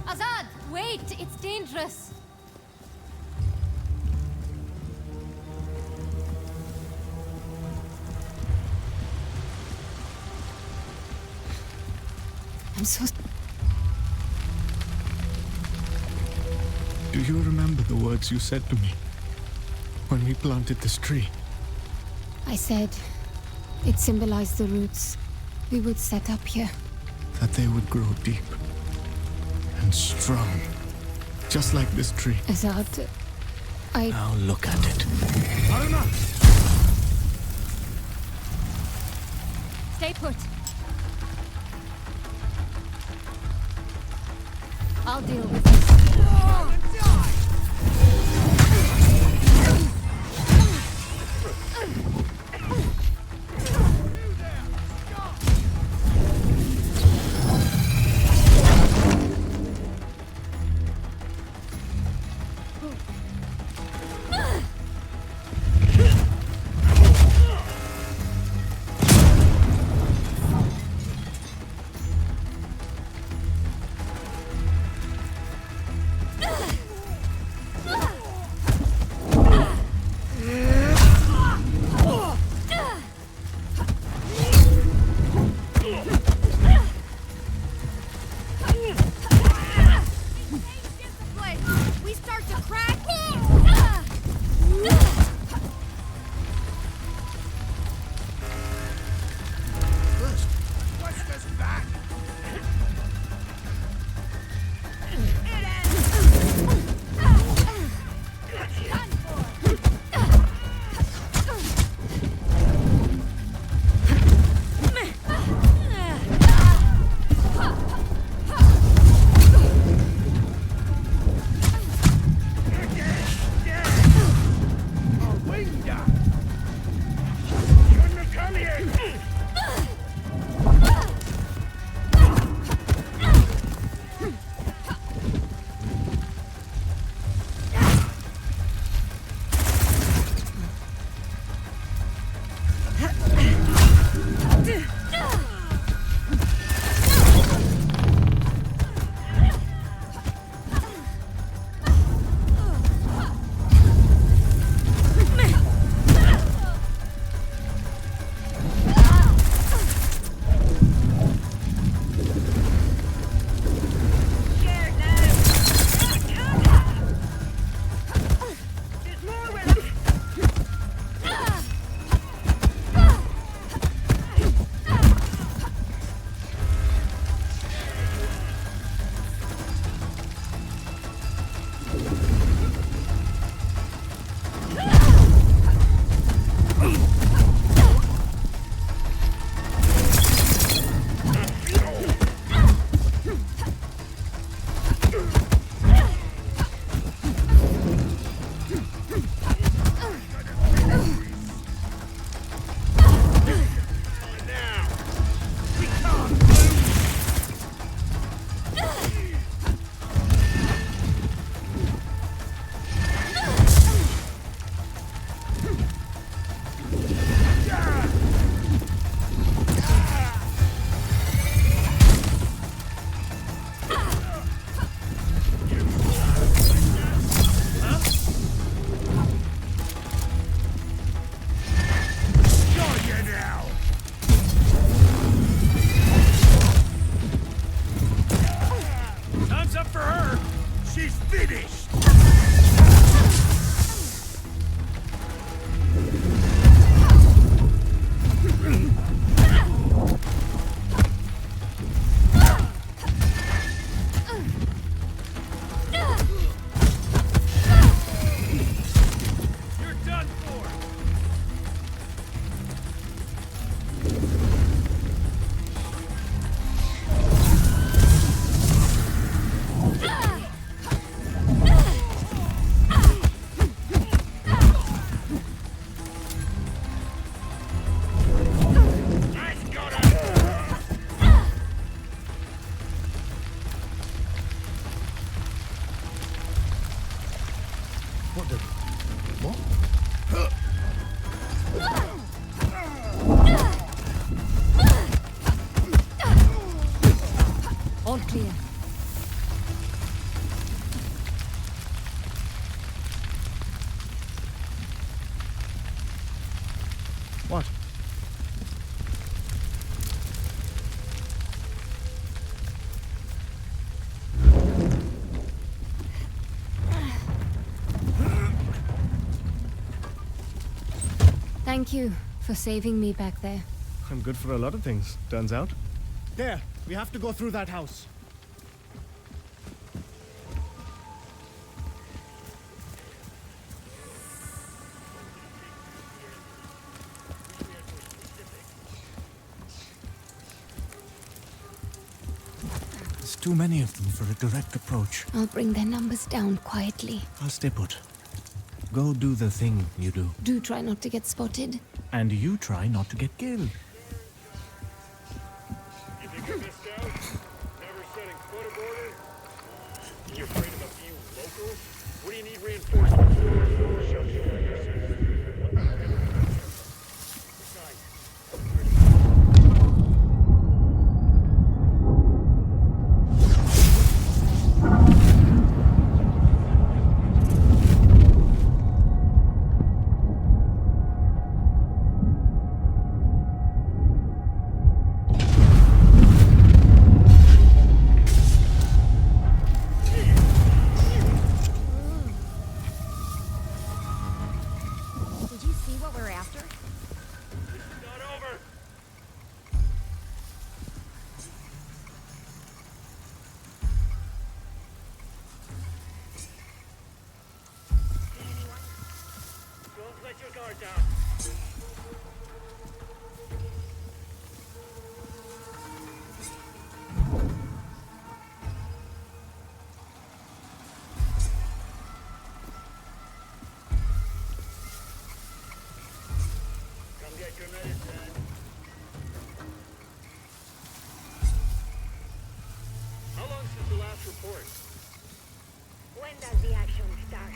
Azad! Wait! It's dangerous! I'm so... Do you remember the words you said to me when we planted this tree? I said it symbolized the roots we would set up here. That they would grow deep and strong, just like this tree. Azad, Now look at it. Haroona! Stay put. I'll deal with this. her! She's finished! You're done for! What the... What? All clear. What? Thank you for saving me back there. I'm good for a lot of things, turns out. There! We have to go through that house. There's too many of them for a direct approach. I'll bring their numbers down quietly. I'll stay put. Go do the thing you do. Do try not to get spotted. And you try not to get killed. You think you missed out? Never setting foot aboard her? You afraid of a few locals? What do you need reinforcements for? Show you what you're saying. What the heck ever happened? Besides, Did you see what we're after? not over! Don't let your guard down. Come get your medicine. How long since the last report? When does the action start?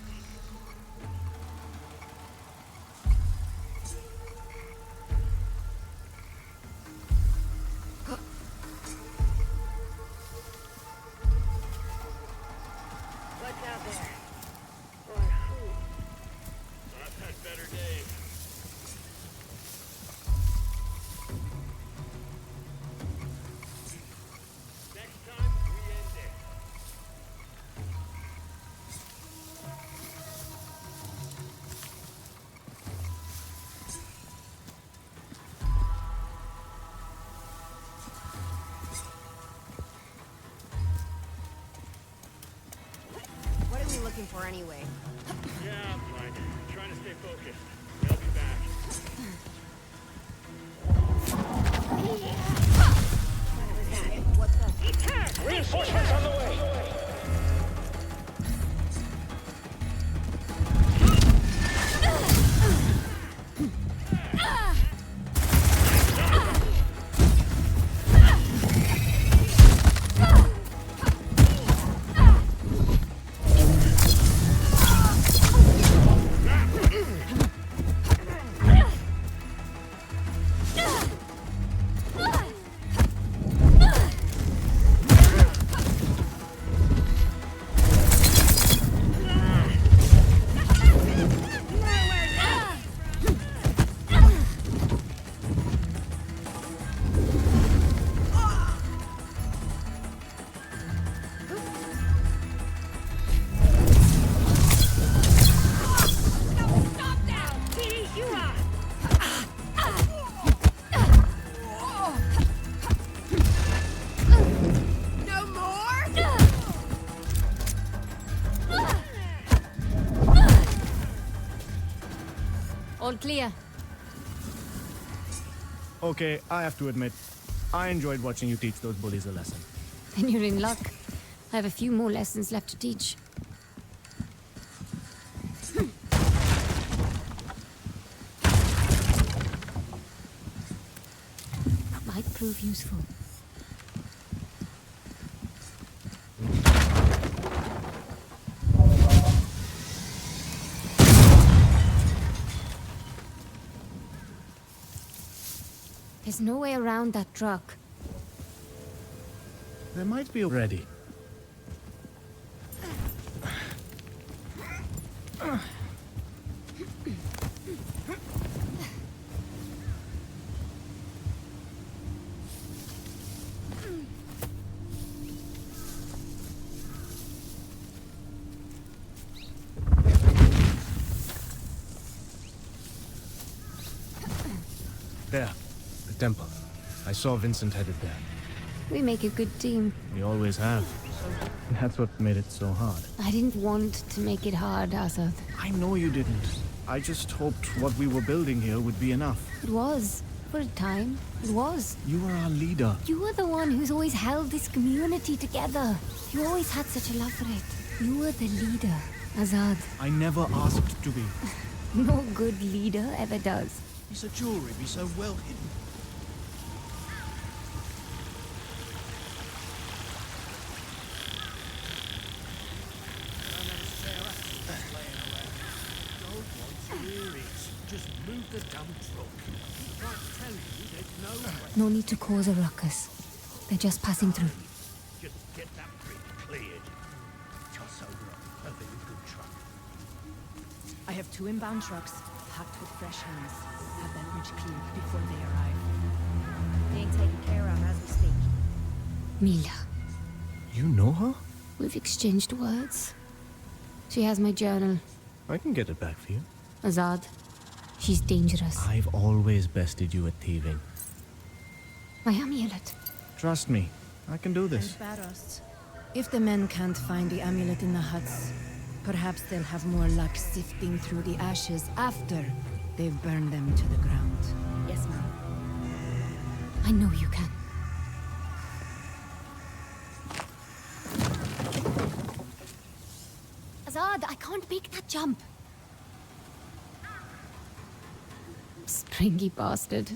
What's out there? Or who? I've had better days. Next time, we end it. What are we looking for anyway? Yeah, I'm fine. Trying to stay focused. I'll be back. What's up? Reinforcements on the way! All clear. Okay, I have to admit, I enjoyed watching you teach those bullies a lesson. Then you're in luck. I have a few more lessons left to teach. Might prove useful. There's no way around that truck. There might be a... Ready. There. The temple. I saw Vincent headed there. We make a good team. We always have. That's what made it so hard. I didn't want to make it hard, Azad. I know you didn't. I just hoped what we were building here would be enough. It was. For a time. It was. You were our leader. You were the one who's always held this community together. You always had such a love for it. You were the leader, Azad. I never asked to be. No good leader ever does. Is the jewelry be so well hidden? Just move the damn truck. I can't tell you there's no... No need to cause a ruckus. They're just passing through. Just get that bridge cleared. Toss over a perfectly good truck. I have 2 inbound trucks, packed with fresh hands. Have that bridge cleared before they arrive. Being taken care of as we speak. Mila. You know her? We've exchanged words. She has my journal. I can get it back for you. Azad. She's dangerous. I've always bested you at thieving. My amulet. Trust me, I can do this. And Baros. If the men can't find the amulet in the huts, perhaps they'll have more luck sifting through the ashes after they've burned them to the ground. Yes, ma'am. I know you can. Azad, I can't make that jump. Springy bastard.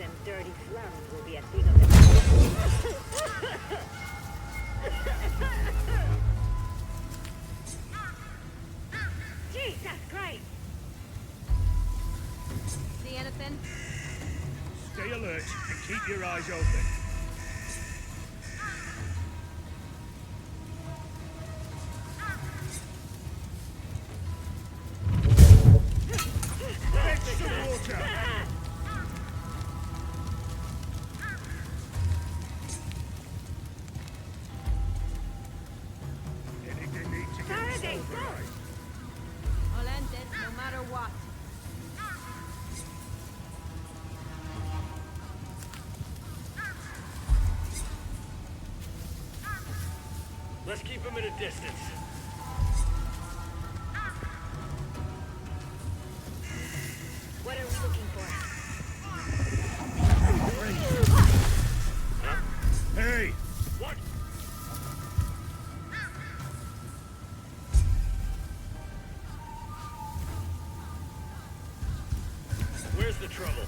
And dirty slums will be a thing of the past. Jesus Christ! See anything? Stay alert and keep your eyes open. Extra water! I'll end it no matter what. Let's keep him at a distance. What are we looking for? Huh? Hey! What? Where's the trouble?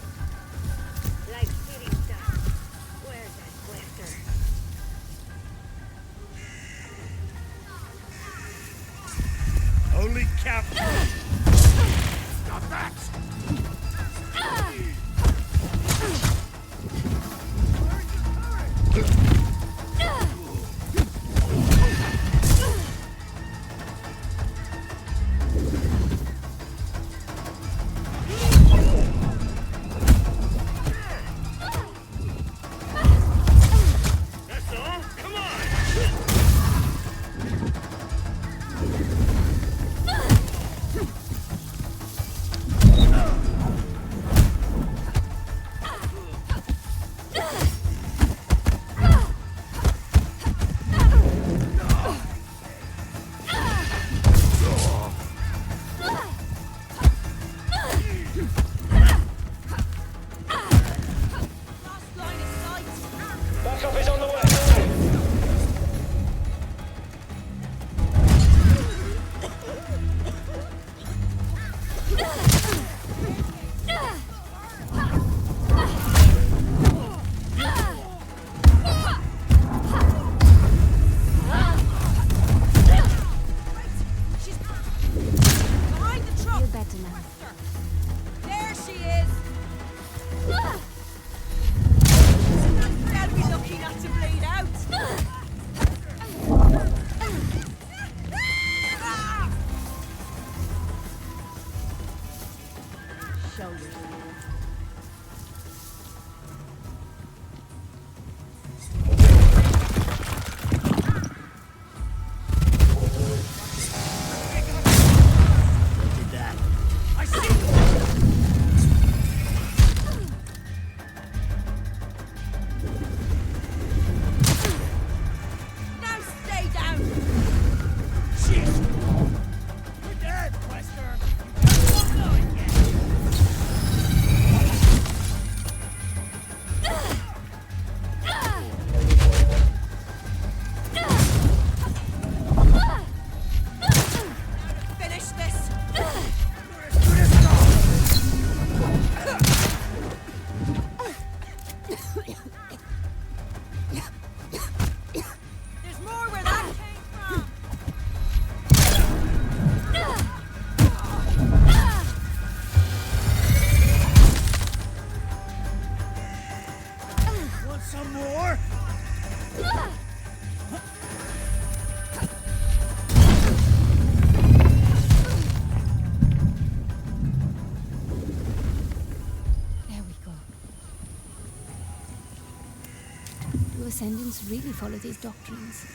Like shooting stuff. Where's that Quaestor? Only Cap. Stop that! now. There she is! I'll be lucky not to bleed out! Show you. Now stay down! You're dead, Quaestor! You don't know it yet! Finish this! There's more where that came from! Want some more? There we go. Do Ascendants really follow these doctrines?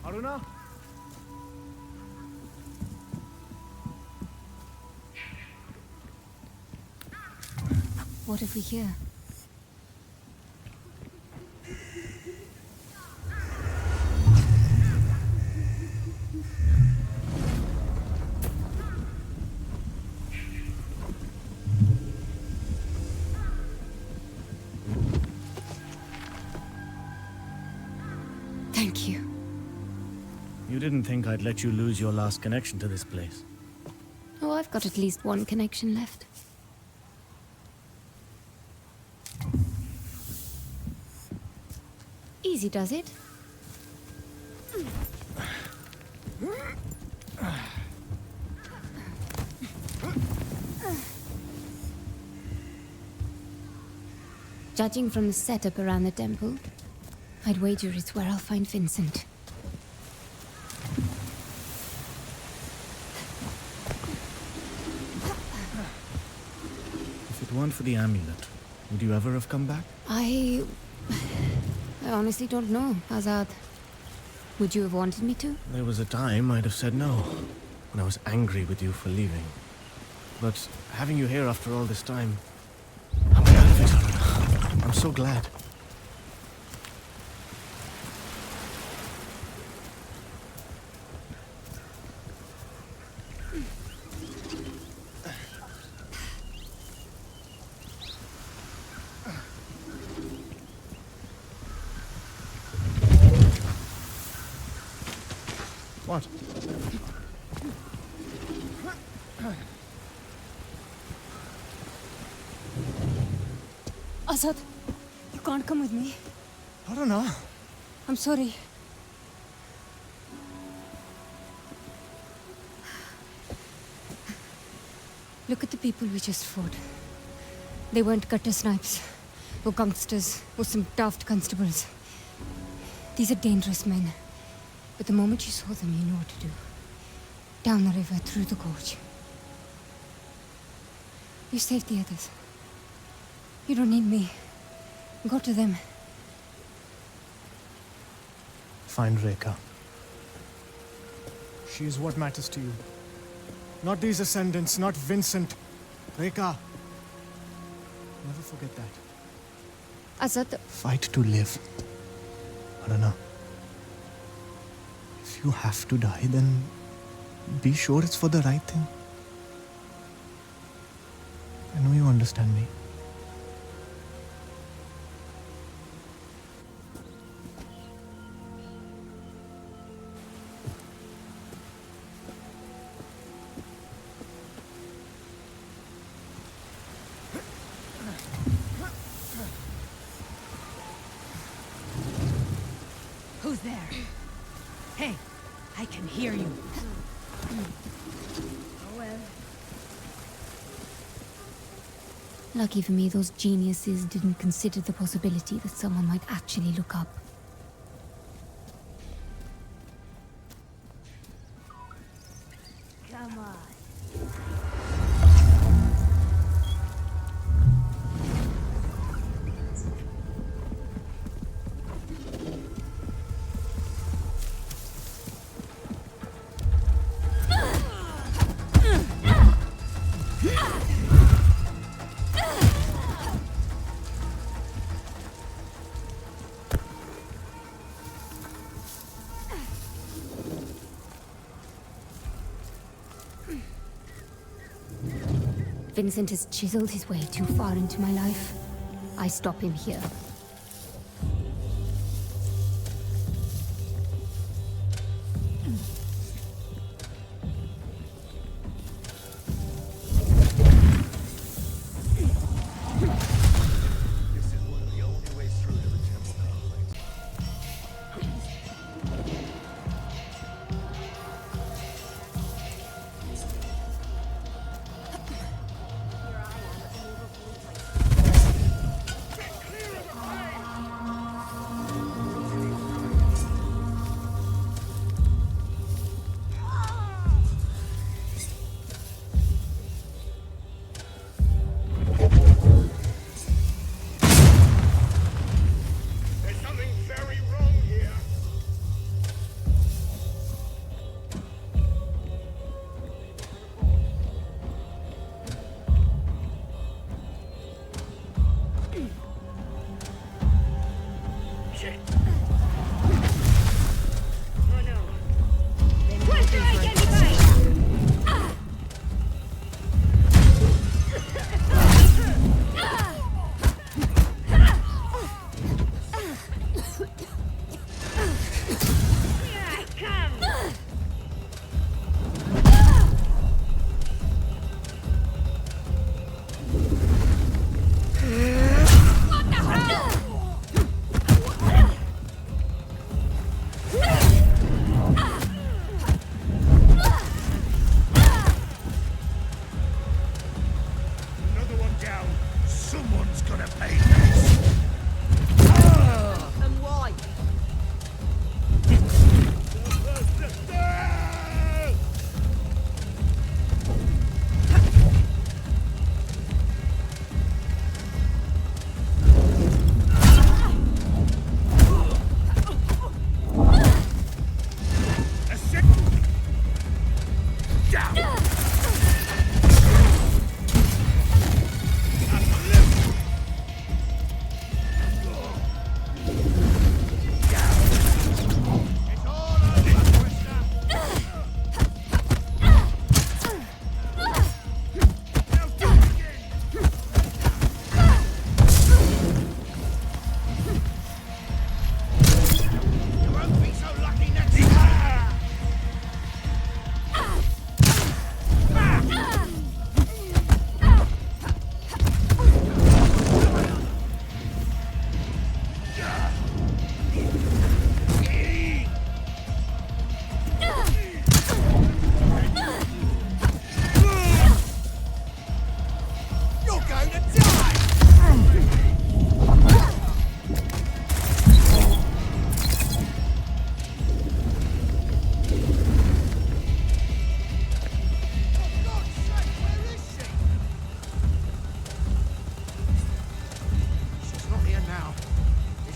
Haroona? What have we here? Thank you. You didn't think I'd let you lose your last connection to this place. Oh, I've got at least one connection left. Easy does it. Judging from the setup around the temple, I'd wager it's where I'll find Vincent. If it weren't for the amulet, would you ever have come back? I honestly don't know, Azad. Would you have wanted me to? There was a time I'd have said no, when I was angry with you for leaving. But having you here after all this time, I'm glad of it, Haroona. I'm so glad. What? Azad, you can't come with me. I don't know. I'm sorry. Look at the people we just fought. They weren't gutter snipes. or gangsters, or some daft constables. These are dangerous men. But the moment you saw them, you knew what to do. Down the river, through the gorge. You saved the others. You don't need me. Go to them. Find Rekha. She is what matters to you. Not these ascendants, not Vincent. Rekha. Never forget that. Azad... Fight to live. Haroona. If you have to die, then be sure it's for the right thing. I know you understand me. Who's there? Hey, I can hear you. Oh well. Lucky for me, those geniuses didn't consider the possibility that someone might actually look up. Come on. Vincent has chiseled his way too far into my life. I stop him here.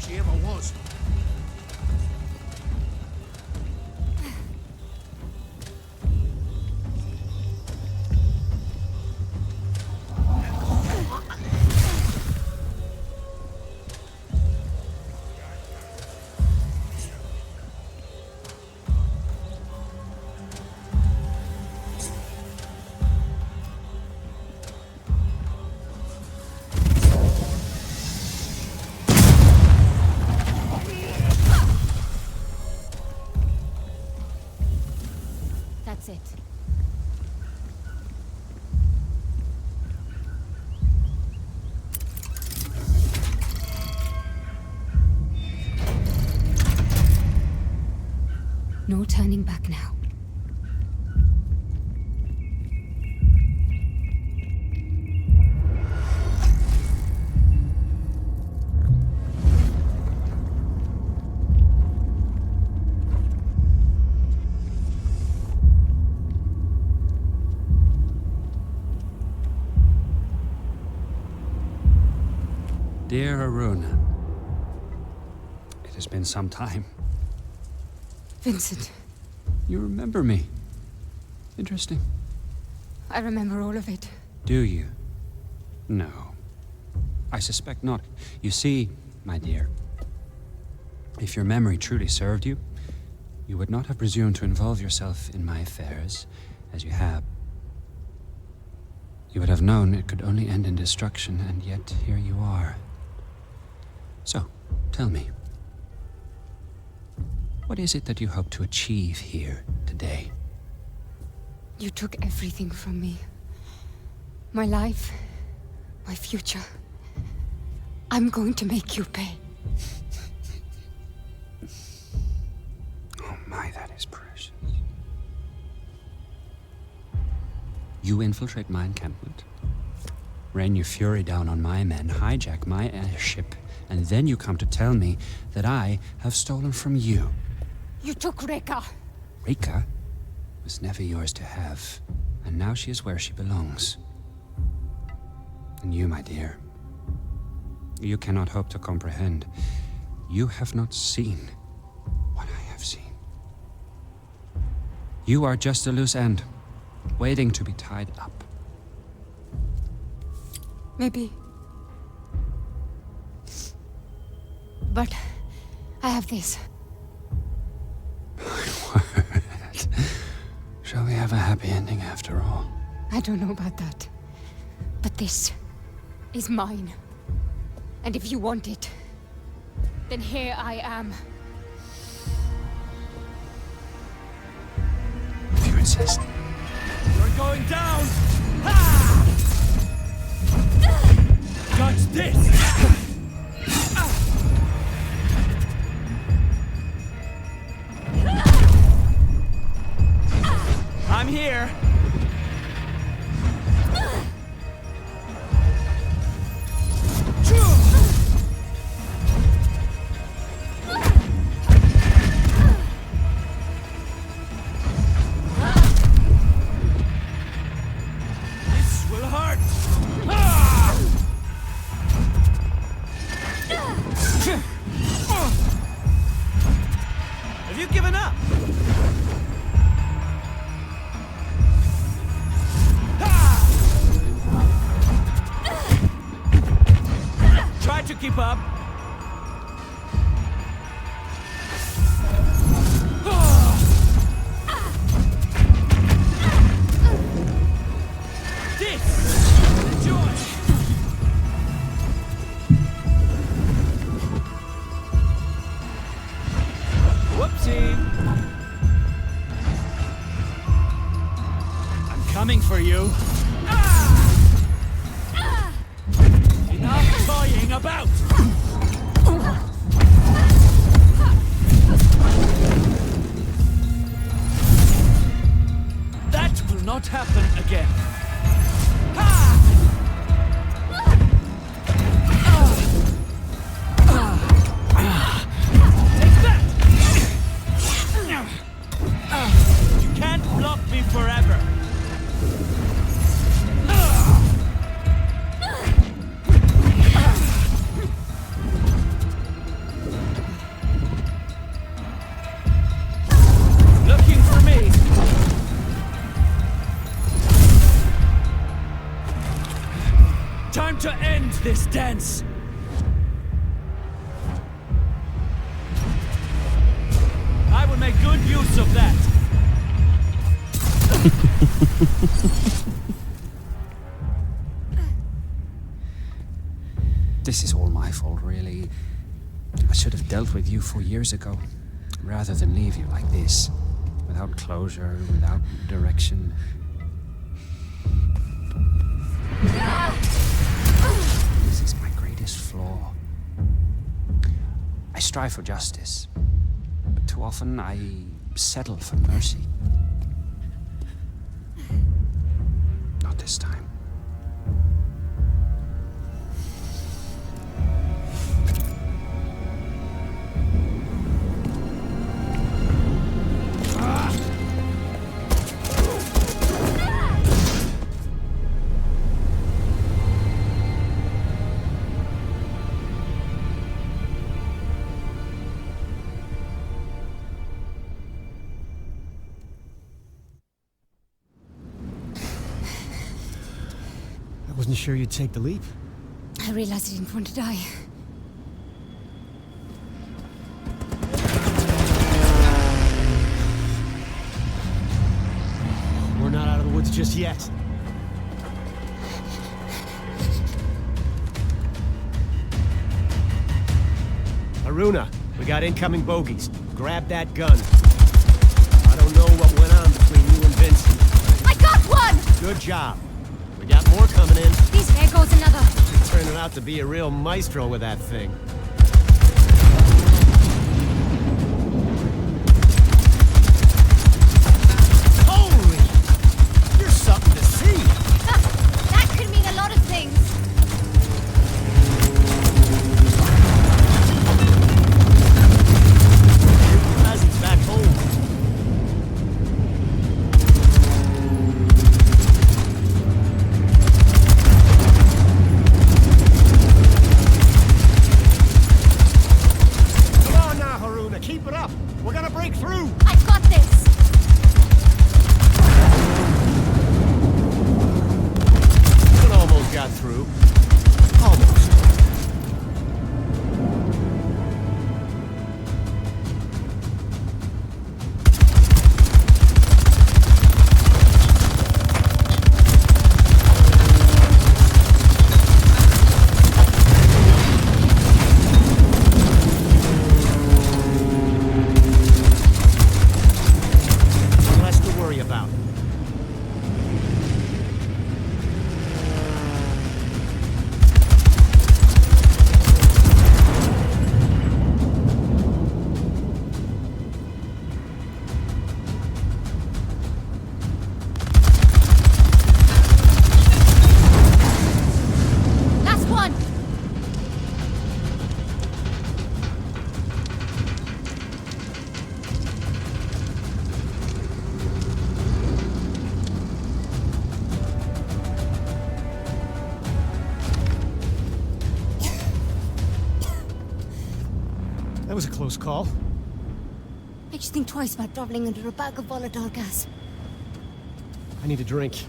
she ever was. That's it. No turning back now. Dear Haroona, it has been some time. Vincent, You remember me. Interesting. I remember all of it. Do you? No. I suspect not. You see, my dear, if your memory truly served you, you would not have presumed to involve yourself in my affairs, as you have. You would have known it could only end in destruction, and yet here you are. So, tell me, what is it that you hope to achieve here today? You took everything from me. My life, my future. I'm going to make you pay. Oh my, that is precious. You infiltrate my encampment, rain your fury down on my men, hijack my airship, and then you come to tell me that I have stolen from you. You took Reka. Reka was never yours to have, and now she is where she belongs. And you, my dear, you cannot hope to comprehend. You have not seen what I have seen. You are just a loose end, waiting to be tied up. Maybe. But I have this. Shall we have a happy ending after all? I don't know about that. But this is mine. And if you want it, then here I am. If you insist. You're going down! Ha! Touch this! I'm here! This will hurt! Have you given up? Try to keep up. This! Enjoy! Whoopsie! I'm coming for you. Enough toying about! That will not happen again. Take that! You can't block me forever. to end this dance! I will make good use of that! This is all my fault, really. I should have dealt with you 4 years ago, rather than leave you like this, without closure, without direction. This is my greatest flaw. I strive for justice, but too often I settle for mercy. Not this time. I wasn't sure you'd take the leap. I realized I didn't want to die. We're not out of the woods just yet. Haroona, we got incoming bogeys. Grab that gun. I don't know what went on between you and Vincent. I got one! Good job. We got more coming in. There goes another. You're turning out to be a real maestro with that thing. Holy! You're something to see! That could mean a lot of things. Cousins back home. Keep it up! We're gonna break through! I've got this! It almost got through. Almost. That was a close call. I just think twice about traveling under a bag of volatile gas. I need a drink.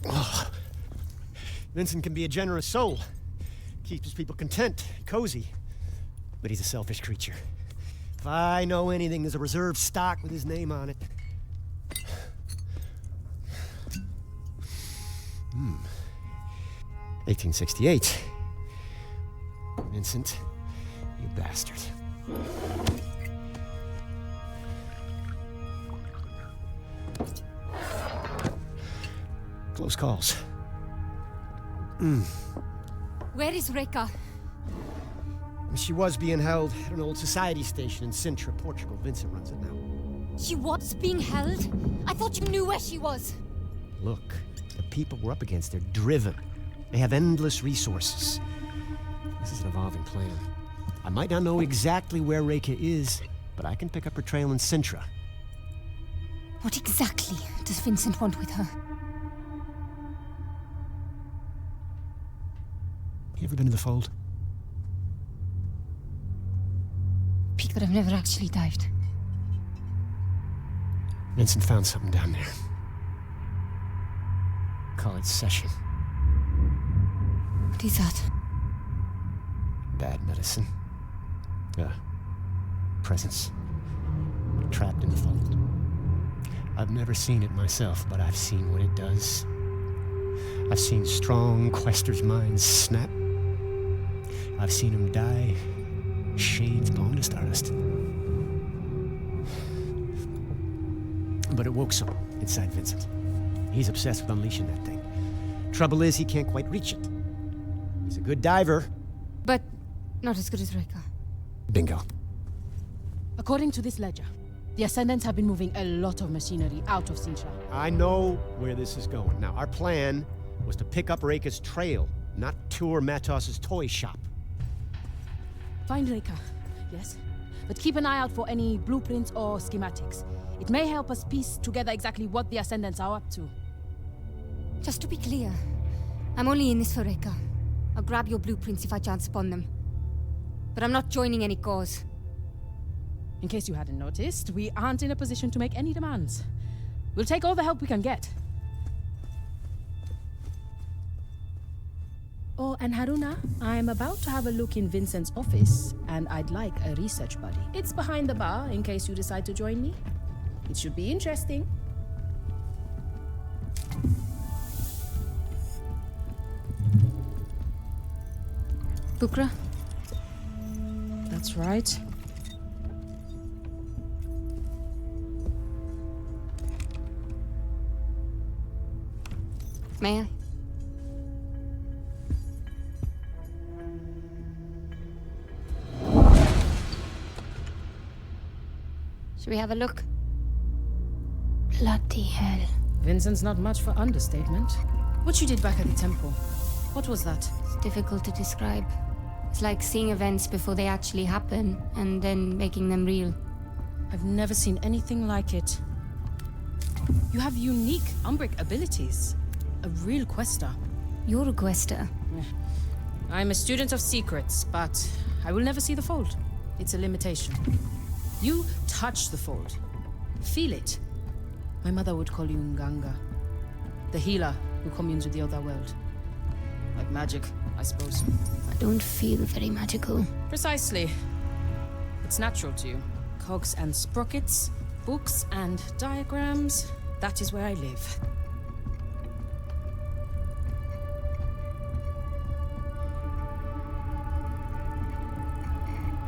Oh. Vincent can be a generous soul. Keeps his people content, cozy. But he's a selfish creature. If I know anything, there's a reserve stock with his name on it. 1868. Vincent, you bastard. Close calls. Where is Reka? She was being held at an old society station in Sintra, Portugal. Vincent runs it now. She was being held? I thought you knew where she was. Look, the people we're up against, they're driven. They have endless resources. This is an evolving plan. I might not know exactly where Reka is, but I can pick up her trail in Sintra. What exactly does Vincent want with her? You ever been to the Fold? Peak, but I've never actually dived. Vincent found something down there. Call it Session. What is that? Bad medicine. Presence. Trapped in the vault. I've never seen it myself, but I've seen what it does. I've seen strong Quaestor's minds snap. I've seen him die. Shades bound to Stardust. But it woke some inside Vincent. He's obsessed with unleashing that thing. Trouble is, he can't quite reach it. He's a good diver. But not as good as Reka. Bingo. According to this ledger, the Ascendants have been moving a lot of machinery out of Sintra. I know where this is going. Now, our plan was to pick up Reka's trail, not tour Matos's toy shop. Find Reka, yes? But keep an eye out for any blueprints or schematics. It may help us piece together exactly what the Ascendants are up to. Just to be clear, I'm only in this for Reka. I'll grab your blueprints if I chance upon them. But I'm not joining any cause. In case you hadn't noticed, we aren't in a position to make any demands. We'll take all the help we can get. Oh, and Haroona, I'm about to have a look in Vincent's office, and I'd like a research buddy. It's behind the bar, in case you decide to join me. It should be interesting. Bukra? That's right. May I? Should we have a look? Bloody hell. Vincent's not much for understatement. What you did back at the temple, what was that? It's difficult to describe. It's like seeing events before they actually happen, and then making them real. I've never seen anything like it. You have unique Umbric abilities. A real Quaestor. You're a Quaestor. I'm a student of secrets, but I will never see the fold. It's a limitation. You touch the fold. Feel it. My mother would call you Nganga. The healer who communes with the other world. Like magic, I suppose. I don't feel very magical. Precisely. It's natural to you. Cogs and sprockets, books and diagrams. That is where I live.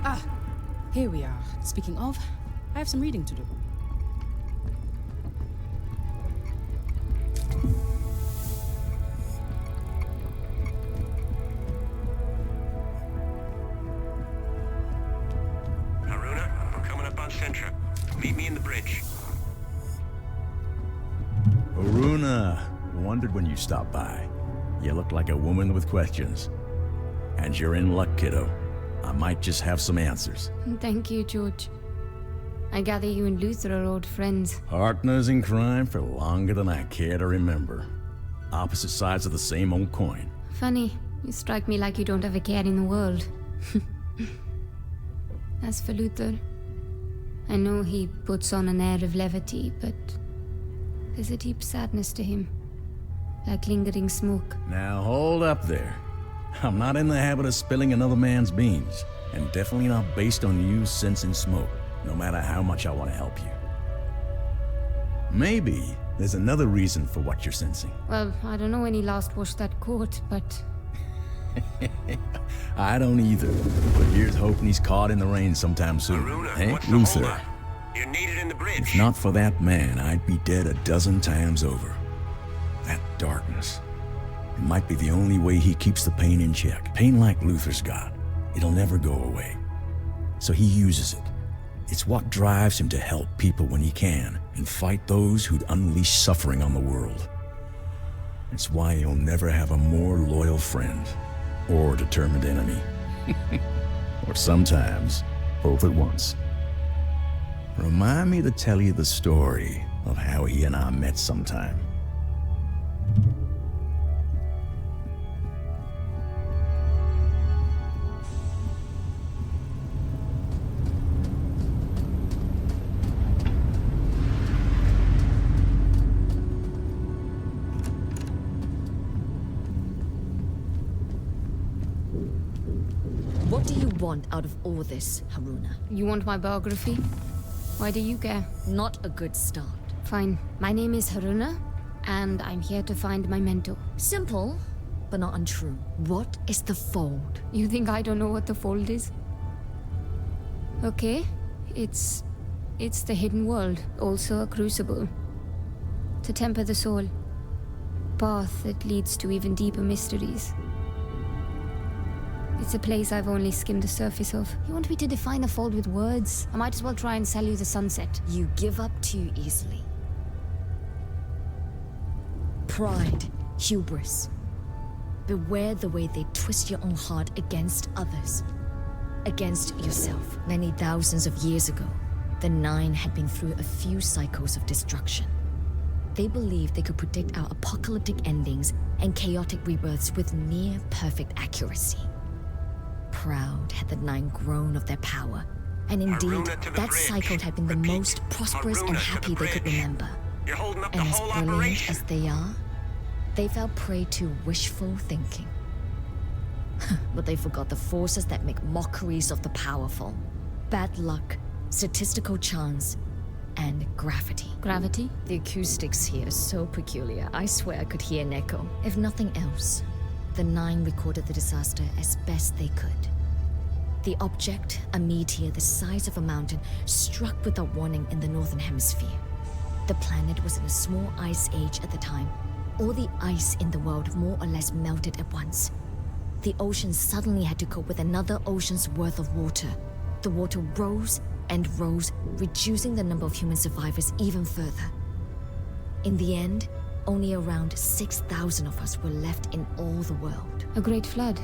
Ah, here we are. Speaking of, I have some reading to do. Haroona, we're coming up on Sintra. Meet me in the bridge. Haroona, wondered when you stopped by. You look like a woman with questions. And you're in luck, kiddo. I might just have some answers. Thank you, George. I gather you and Luther are old friends. Partners in crime for longer than I care to remember. Opposite sides of the same old coin. Funny, you strike me like you don't have a care in the world. As for Luther, I know he puts on an air of levity, but there's a deep sadness to him, like lingering smoke. Now hold up there. I'm not in the habit of spilling another man's beans, and definitely not based on you sensing smoke, no matter how much I want to help you. Maybe there's another reason for what you're sensing. Well, I don't know when he last washed that coat, but... I don't either, but here's hoping he's caught in the rain sometime soon. Haroona, Hey, what's the Luther. holdup? You're needed in the bridge. If not for that man, I'd be dead a dozen times over. That darkness. It might be the only way he keeps the pain in check. Pain like Luther's got. It'll never go away. So he uses it. It's what drives him to help people when he can, and fight those who'd unleash suffering on the world. It's why he'll never have a more loyal friend, or determined enemy. Or sometimes, both at once. Remind me to tell you the story of how he and I met sometime. you want out of all this, Haroona? You want my biography? Why do you care? Not a good start. Fine. My name is Haroona, and I'm here to find my mentor. Simple, but not untrue. What is the Fold? You think I don't know what the Fold is? Okay, it's the hidden world, also a crucible. To temper the soul. Path that leads to even deeper mysteries. It's a place I've only skimmed the surface of. You want me to define a fold with words? I might as well try and sell you the sunset. You give up too easily. Pride, hubris. Beware the way they twist your own heart against others. Against yourself. Many thousands of years ago, the Nine had been through a few cycles of destruction. They believed they could predict our apocalyptic endings and chaotic rebirths with near-perfect accuracy. Proud had the Nine grown of their power, and indeed, that cycle had been the most prosperous and happy they could remember. And as brilliant as they are, they fell prey to wishful thinking. But they forgot the forces that make mockeries of the powerful. Bad luck, statistical chance, and gravity. Gravity? The acoustics here are so peculiar, I swear I could hear an echo. If nothing else, the Nine recorded the disaster as best they could. The object, a meteor the size of a mountain, struck without warning in the northern hemisphere. The planet was in a small ice age at the time. All the ice in the world more or less melted at once. The ocean suddenly had to cope with another ocean's worth of water. The water rose and rose, reducing the number of human survivors even further. In the end, only around 6,000 of us were left in all the world. A great flood.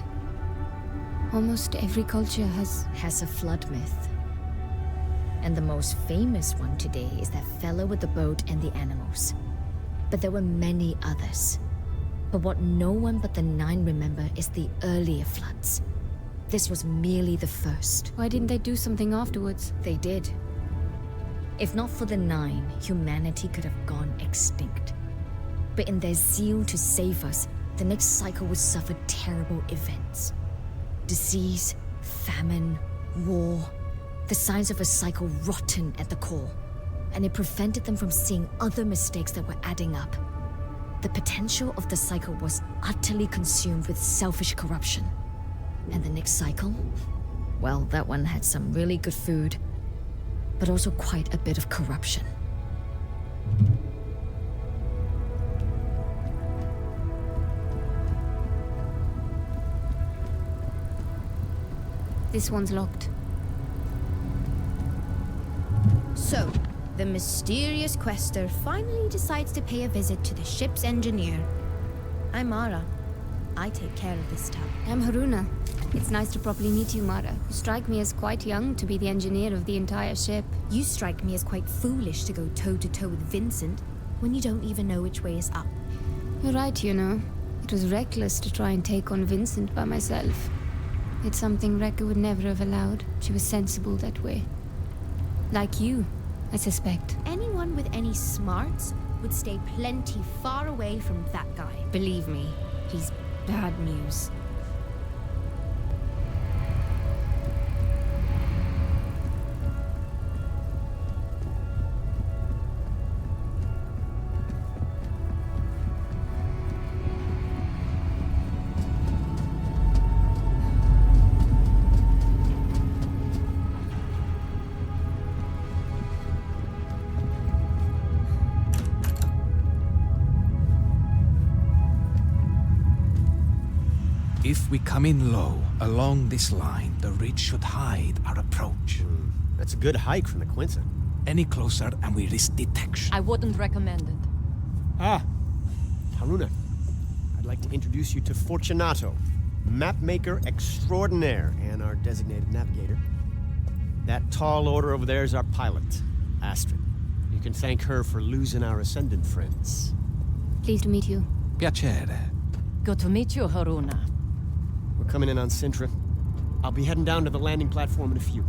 Almost every culture has a flood myth. And the most famous one today is that fellow with the boat and the animals. But there were many others. But what no one but the Nine remember is the earlier floods. This was merely the first. Why didn't they do something afterwards? They did. If not for the Nine, humanity could have gone extinct. But in their zeal to save us, the next cycle would suffer terrible events. Disease, famine, war, the signs of a cycle rotten at the core. And it prevented them from seeing other mistakes that were adding up. The potential of the cycle was utterly consumed with selfish corruption. And the next cycle? Well, that one had some really good food, but also quite a bit of corruption. This one's locked. So, the mysterious Quaestor finally decides to pay a visit to the ship's engineer. I'm Mara. I take care of this town. I'm Haroona. It's nice to properly meet you, Mara. You strike me as quite young to be the engineer of the entire ship. You strike me as quite foolish to go toe-to-toe with Vincent when you don't even know which way is up. You're right, you know. It was reckless to try and take on Vincent by myself. It's something Rekka would never have allowed. She was sensible that way. Like you, I suspect. Anyone with any smarts would stay plenty far away from that guy. Believe me, he's bad news. If we come in low, along this line, the ridge should hide our approach. That's a good hike from the Quincy. Any closer and we risk detection. I wouldn't recommend it. Ah, Haroona. I'd like to introduce you to Fortunato, mapmaker extraordinaire and our designated navigator. That tall order over there is our pilot, Astrid. You can thank her for losing our Ascendant friends. Pleased to meet you. Piacere. Good to meet you, Haroona. We're coming in on Sintra. I'll be heading down to the landing platform in a few.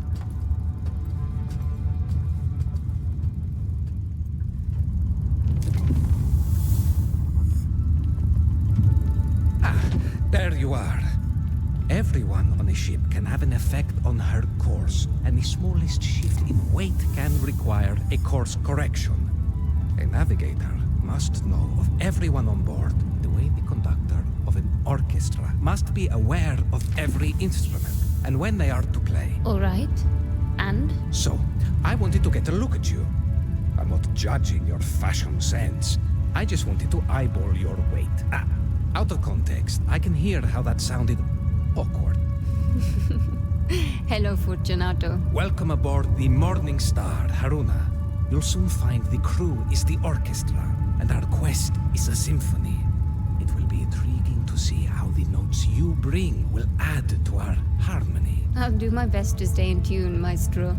There you are. Everyone on a ship can have an effect on her course, and the smallest shift in weight can require a course correction. A navigator must know of everyone on board the way the conductor of an orchestra must be aware of every instrument and when they are to play. All right. And? So, I wanted to get a look at you. I'm not judging your fashion sense. I just wanted to eyeball your weight. Out of context, I can hear how that sounded awkward. Hello, Fortunato. Welcome aboard the Morning Star, Haroona. You'll soon find the crew is the orchestra, and our quest is a symphony. It will be intriguing to see how the notes you bring will add to our harmony. I'll do my best to stay in tune, Maestro.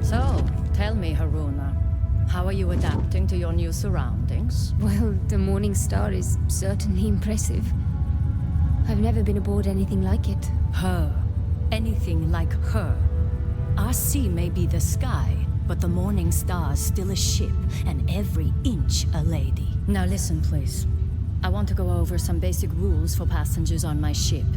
So, tell me, Haroona, how are you adapting to your new surroundings? Well, the Morning Star is certainly impressive. I've never been aboard anything like it. Her. Anything like her. Our sea may be the sky, but the Morning Star's still a ship, and every inch a lady. Now listen, please. I want to go over some basic rules for passengers on my ship.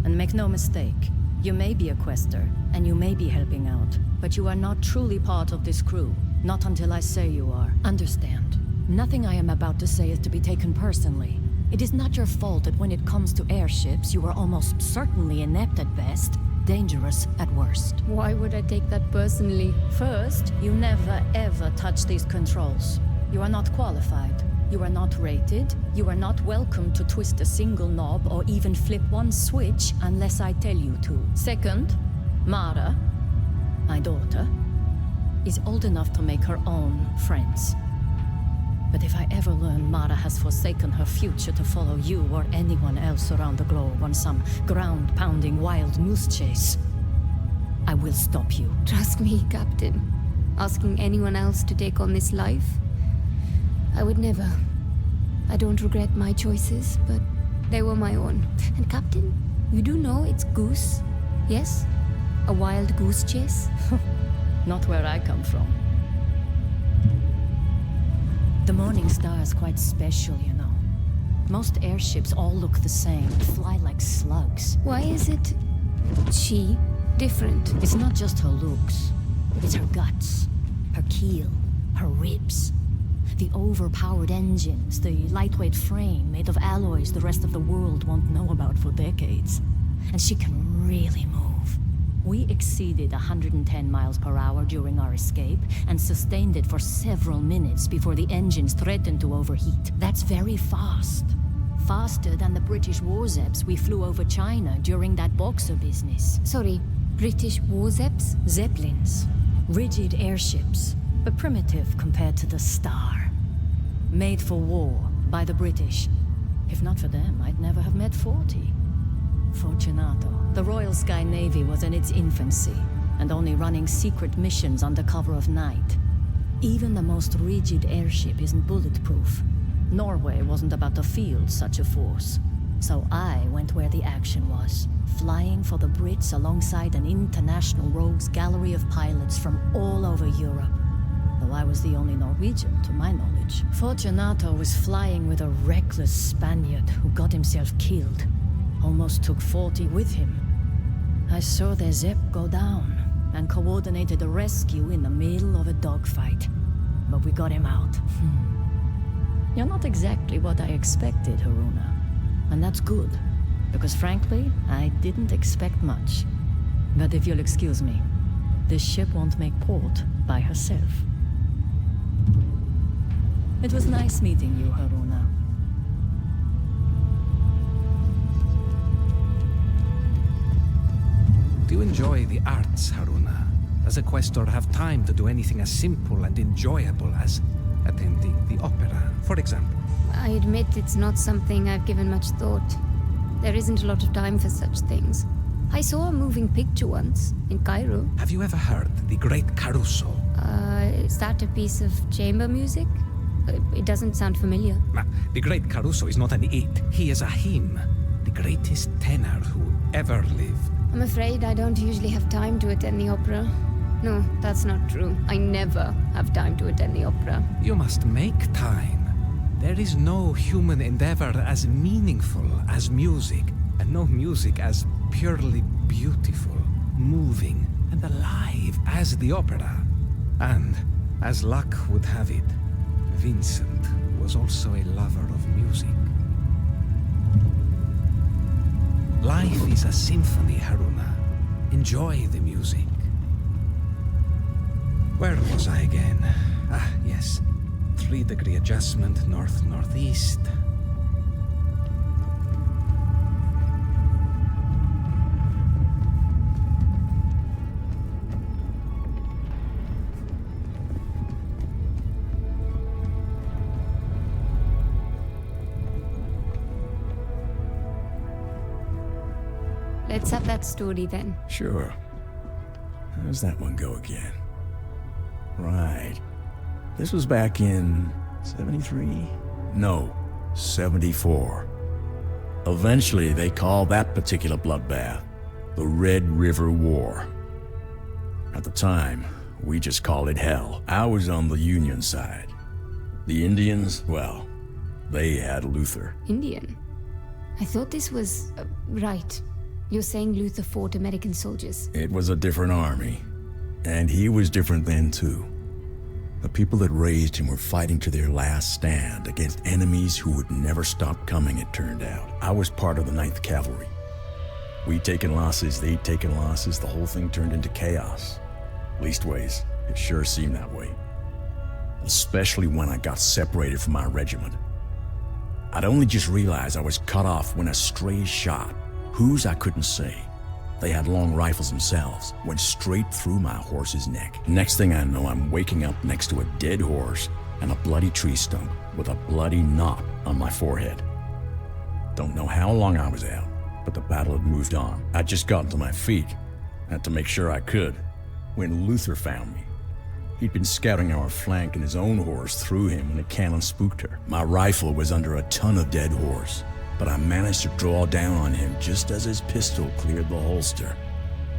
And make no mistake, you may be a Quaestor, and you may be helping out, but you are not truly part of this crew. Not until I say you are. Understand. Nothing I am about to say is to be taken personally. It is not your fault that when it comes to airships, you are almost certainly inept at best, dangerous at worst. Why would I take that personally? First, you never ever touch these controls. You are not qualified. You are not rated. You are not welcome to twist a single knob or even flip one switch unless I tell you to. Second, Mara, my daughter, is old enough to make her own friends. But if I ever learn Mara has forsaken her future to follow you or anyone else around the globe on some ground-pounding wild moose chase, I will stop you. Trust me, Captain. Asking anyone else to take on this life? I would never. I don't regret my choices, but they were my own. And Captain, you do know it's goose, yes? A wild goose chase? Not where I come from. The Morning Star is quite special, you know. Most airships all look the same, fly like slugs. Why is it she different? It's not just her looks. It's her guts, her keel, her ribs. The overpowered engines, the lightweight frame made of alloys the rest of the world won't know about for decades. And she can really move. We exceeded 110 miles per hour during our escape and sustained it for several minutes before the engines threatened to overheat. That's very fast. Faster than the British Warzeps we flew over China during that Boxer business. Sorry, British Warzeps? Zeppelins. Rigid airships, but primitive compared to the Star. Made for war by the British. If not for them, I'd never have met 40. Fortunato. The Royal Sky Navy was in its infancy, and only running secret missions under cover of night. Even the most rigid airship isn't bulletproof. Norway wasn't about to field such a force. So I went where the action was, flying for the Brits alongside an international rogues gallery of pilots from all over Europe. Though I was the only Norwegian, to my knowledge. Fortunato was flying with a reckless Spaniard who got himself killed. Almost took 40 with him. I saw their Zepp go down and coordinated a rescue in the middle of a dogfight. But we got him out. You're not exactly what I expected, Haroona. And that's good, because frankly, I didn't expect much. But if you'll excuse me, this ship won't make port by herself. It was nice meeting you, Haroona. Do you enjoy the arts, Haroona? Does a Quaestor have time to do anything as simple and enjoyable as attending the opera, for example? I admit it's not something I've given much thought. There isn't a lot of time for such things. I saw a moving picture once, in Cairo. Have you ever heard the Great Caruso? Is that a piece of chamber music? It doesn't sound familiar. The Great Caruso is not an it, he is a him. The greatest tenor who ever lived. I'm afraid I don't usually have time to attend the opera. No, that's not true. I never have time to attend the opera. You must make time. There is no human endeavor as meaningful as music, and no music as purely beautiful, moving, and alive as the opera. And, as luck would have it, Vincent was also a lover of music. Life is a symphony, Haroona. Enjoy the music. Where was I again? Ah, yes. 3-degree adjustment, north-northeast. Let's have that story then. Sure. How's that one go again? Right. This was back in 73? No, 74. Eventually, they called that particular bloodbath the Red River War. At the time, we just called it hell. I was on the Union side. The Indians, well, they had Luther. Indian? I thought this was... right. You're saying Luther fought American soldiers. It was a different army. And he was different then, too. The people that raised him were fighting to their last stand against enemies who would never stop coming, it turned out. I was part of the 9th Cavalry. We'd taken losses, they'd taken losses, the whole thing turned into chaos. Leastways, it sure seemed that way. Especially when I got separated from my regiment. I'd only just realized I was cut off when a stray shot, whose I couldn't say, they had long rifles themselves, went straight through my horse's neck. Next thing I know, I'm waking up next to a dead horse and a bloody tree stump with a bloody knot on my forehead. Don't know how long I was out, but the battle had moved on. I'd just gotten to my feet, had to make sure I could, when Luther found me. He'd been scouting our flank and his own horse threw him when a cannon spooked her. My rifle was under a ton of dead horse, but I managed to draw down on him just as his pistol cleared the holster.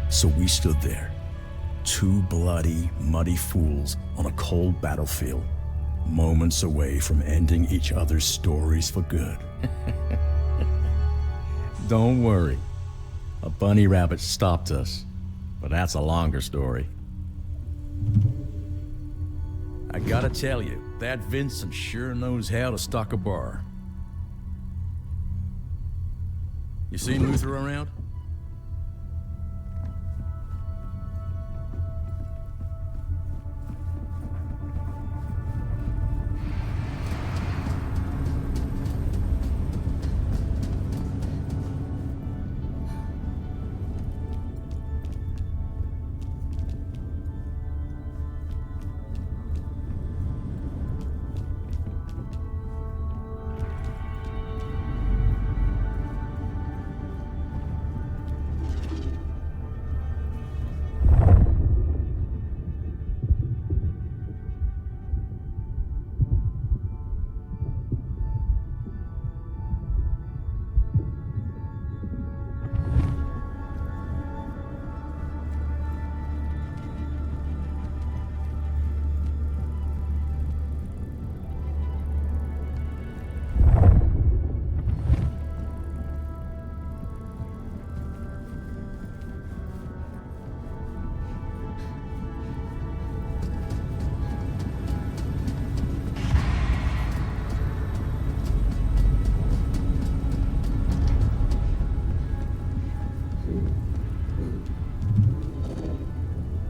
So we stood there, two bloody, muddy fools on a cold battlefield, moments away from ending each other's stories for good. Don't worry, a bunny rabbit stopped us, but that's a longer story. I gotta tell you, that Vincent sure knows how to stock a bar. You seen Luther around?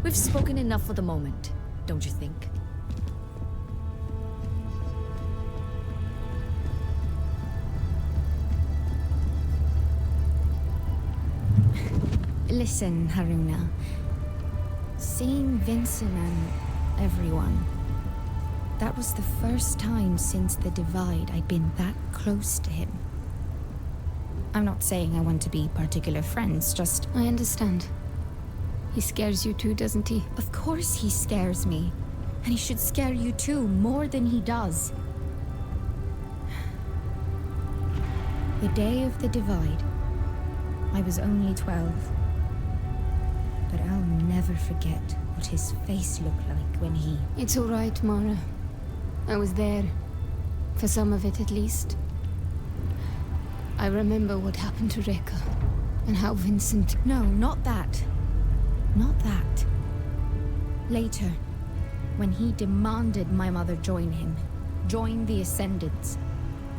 We've spoken enough for the moment, don't you think? Listen, Haroona. Seeing Vincent and everyone, that was the first time since the divide I'd been that close to him. I'm not saying I want to be particular friends, just... I understand. He scares you too, doesn't he? Of course he scares me. And he should scare you too, more than he does. The day of the divide, I was only 12. But I'll never forget what his face looked like when he... It's all right, Mara. I was there. For some of it, at least. I remember what happened to Reka, and how Vincent... No, not that. Not that. Later, when he demanded my mother join him, join the Ascendants,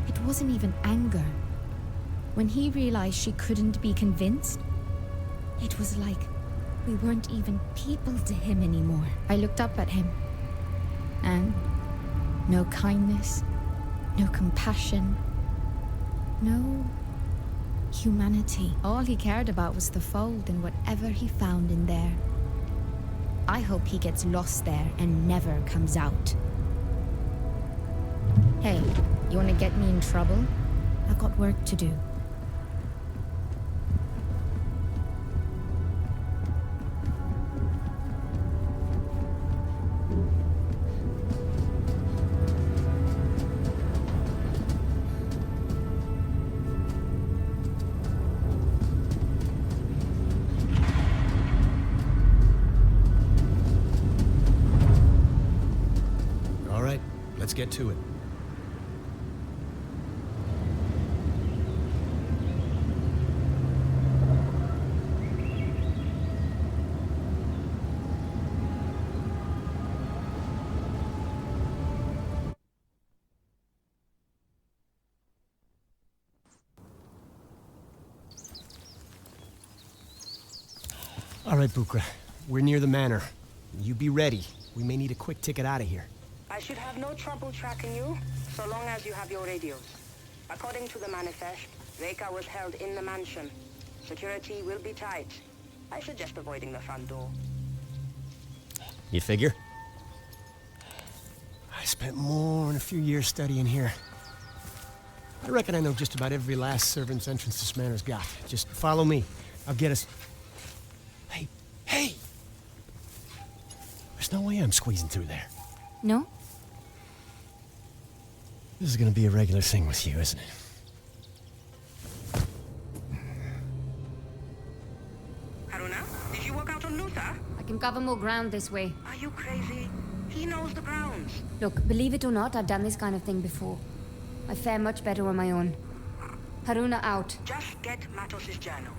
it wasn't even anger. When he realized she couldn't be convinced, it was like we weren't even people to him anymore. I looked up at him, and no kindness, no compassion, no humanity. All he cared about was the fold and whatever he found in there. I hope he gets lost there and never comes out. Hey, you want to get me in trouble? I've got work to do. All right, let's get to it. All right, Bukra. We're near the manor. You be ready. We may need a quick ticket out of here. I should have no trouble tracking you, so long as you have your radios. According to the manifest, Reka was held in the mansion. Security will be tight. I suggest avoiding the front door. You figure? I spent more than a few years studying here. I reckon I know just about every last servant's entrance this manor's got. Just follow me. I'll get us... Hey! There's no way I'm squeezing through there. No? This is gonna be a regular thing with you, isn't it? Haroona, did you walk out on Luther? I can cover more ground this way. Are you crazy? He knows the grounds. Look, believe it or not, I've done this kind of thing before. I fare much better on my own. Haroona out. Just get Matos's journal.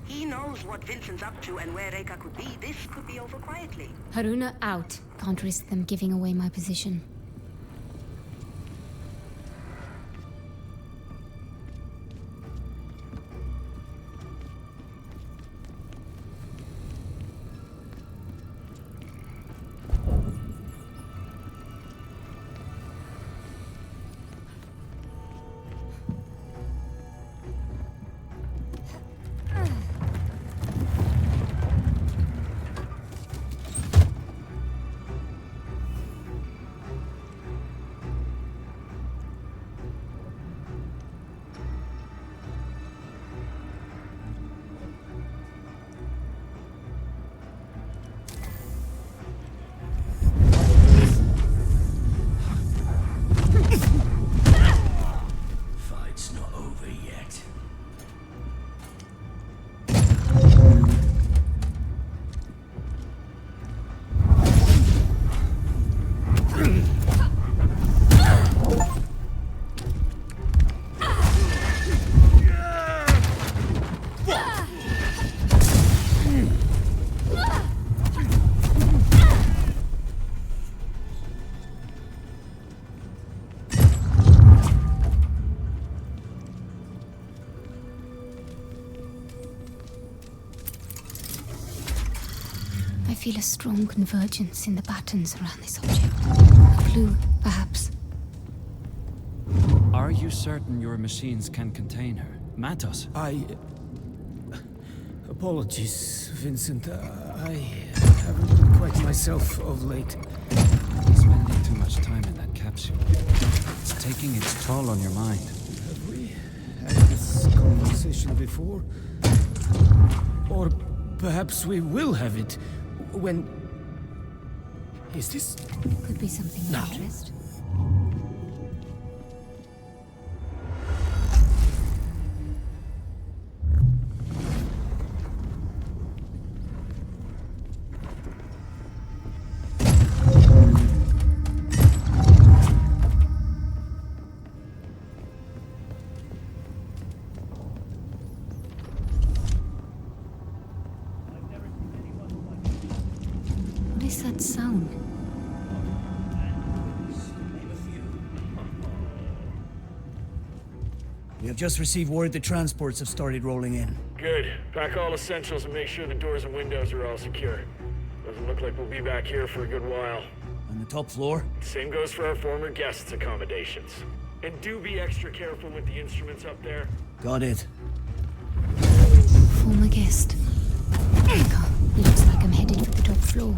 He knows what Vincent's up to and where Reka could be. This could be over quietly. Haroona out. Can't risk them giving away my position. I feel a strong convergence in the patterns around this object. A clue, perhaps. Are you certain your machines can contain her? Matos? Apologies, Vincent. I haven't been quite myself of late. Spending too much time in that capsule. It's taking its toll on your mind. Have we had this conversation before? Or perhaps we will have it when... Is this... Could be something of now? interest. is that sound? We have just received word the transports have started rolling in. Good. Pack all essentials and make sure the doors and windows are all secure. Doesn't look like we'll be back here for a good while. On the top floor? Same goes for our former guests' accommodations. And do be extra careful with the instruments up there. Got it. Former guest. Looks like I'm headed for the top floor.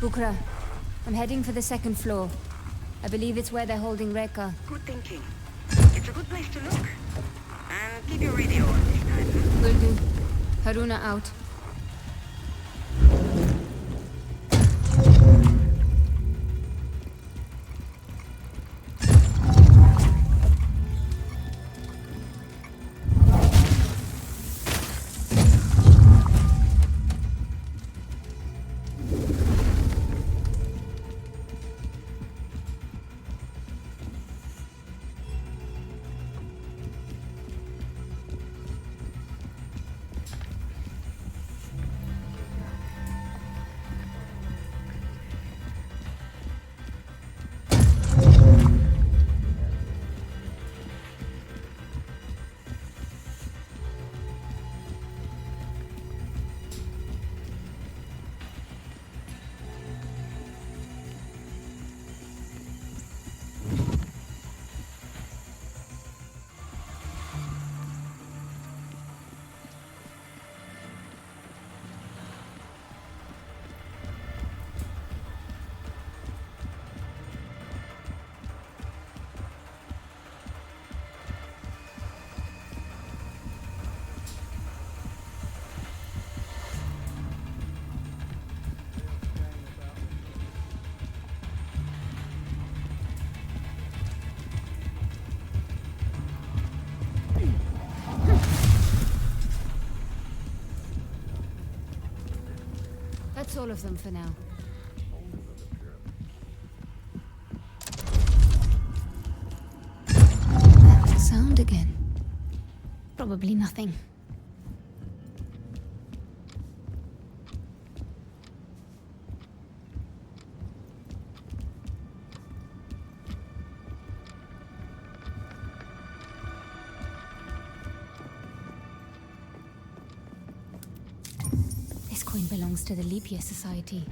Bukra, I'm heading for the second floor. I believe it's where they're holding Rekka. Good thinking. It's a good place to look. And keep your radio on this time. Will do. Haroona out. That's all of them for now. That sound again. Probably nothing. This coin belongs to the Leap Year Society.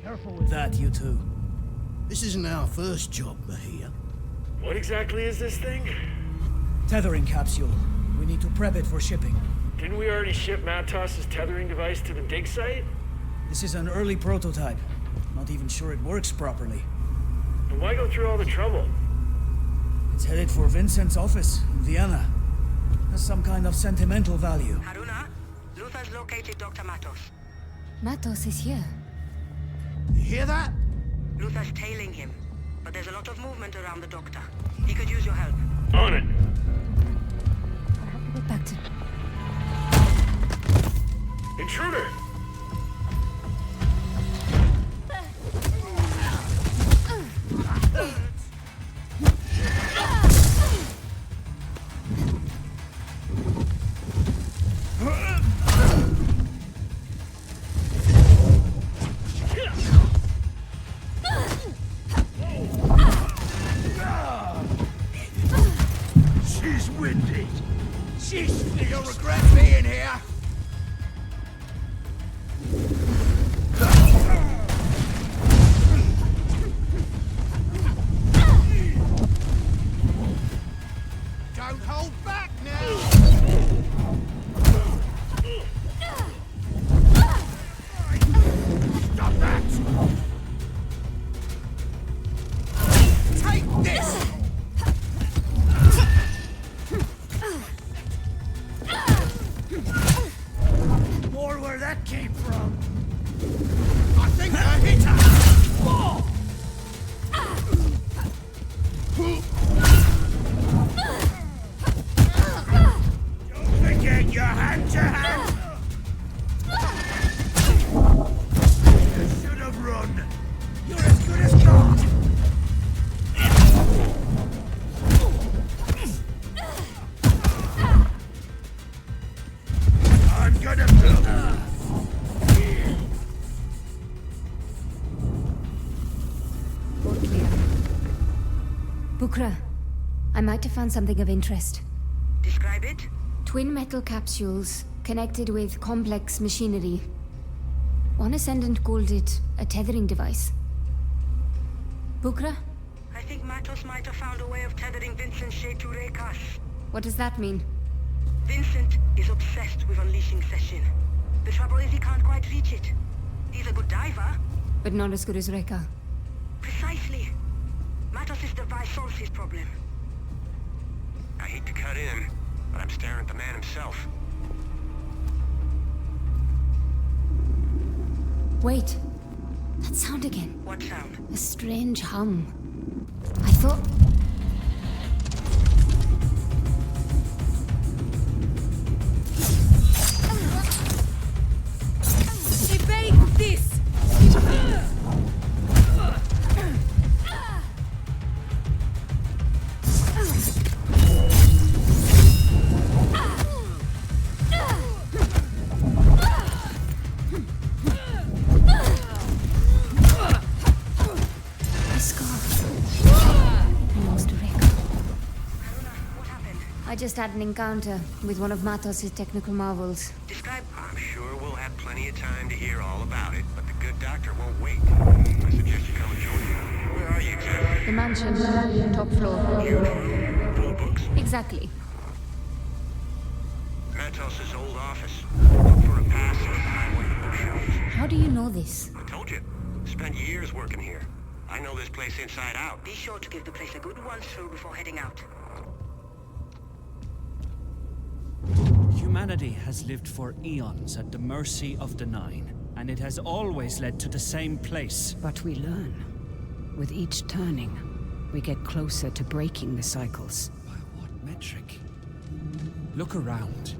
Careful with that, you two. This isn't our first job, Bahia. What exactly is this thing? Tethering capsule. We need to prep it for shipping. Didn't we already ship Matos's tethering device to the dig site? This is an early prototype. Not even sure it works properly. Then why go through all the trouble? It's headed for Vincent's office in Vienna. Has some kind of sentimental value. Haroona, Luther's located Dr. Matos. Matos is here. You hear that? Luther's tailing him, but there's a lot of movement around the doctor. He could use your help. On it. I have to get back to... Intruder! She's winded. You'll regret being here. Don't hold back now. Stop that. Take this. More where that came from. I think I hit her. Whoa. Don't forget your hand to hand. You should have run. You're as good as gone. I'm gonna All clear. Bukra, I might have found something of interest. Describe it? Twin metal capsules connected with complex machinery. One ascendant called it a tethering device. Bukra, I think Matos might have found a way of tethering Vincent's shade to Rekas. what does that mean? Vincent is obsessed with unleashing Session. The trouble is he can't quite reach it. He's a good diver. But not as good as Reka. Precisely. Matos' device solves his problem. I hate to cut in, but I'm staring at the man himself. Wait. That sound again. What sound? A strange hum. I thought... Evade this! I just had an encounter with one of Matos' technical marvels. Describe... I'm sure we'll have plenty of time to hear all about it, but the good doctor won't wait. I suggest you come and join me. Where are you exactly? The mansion, top floor. Huge room, full of books. Exactly. Matos' old office. Look for a pass behind one of the bookshelves. How do you know this? I told you. Spent years working here. I know this place inside out. Be sure to give the place a good once through before heading out. Humanity has lived for eons at the mercy of the Nine, and it has always led to the same place. But we learn. With each turning, we get closer to breaking the cycles. By what metric? Look around.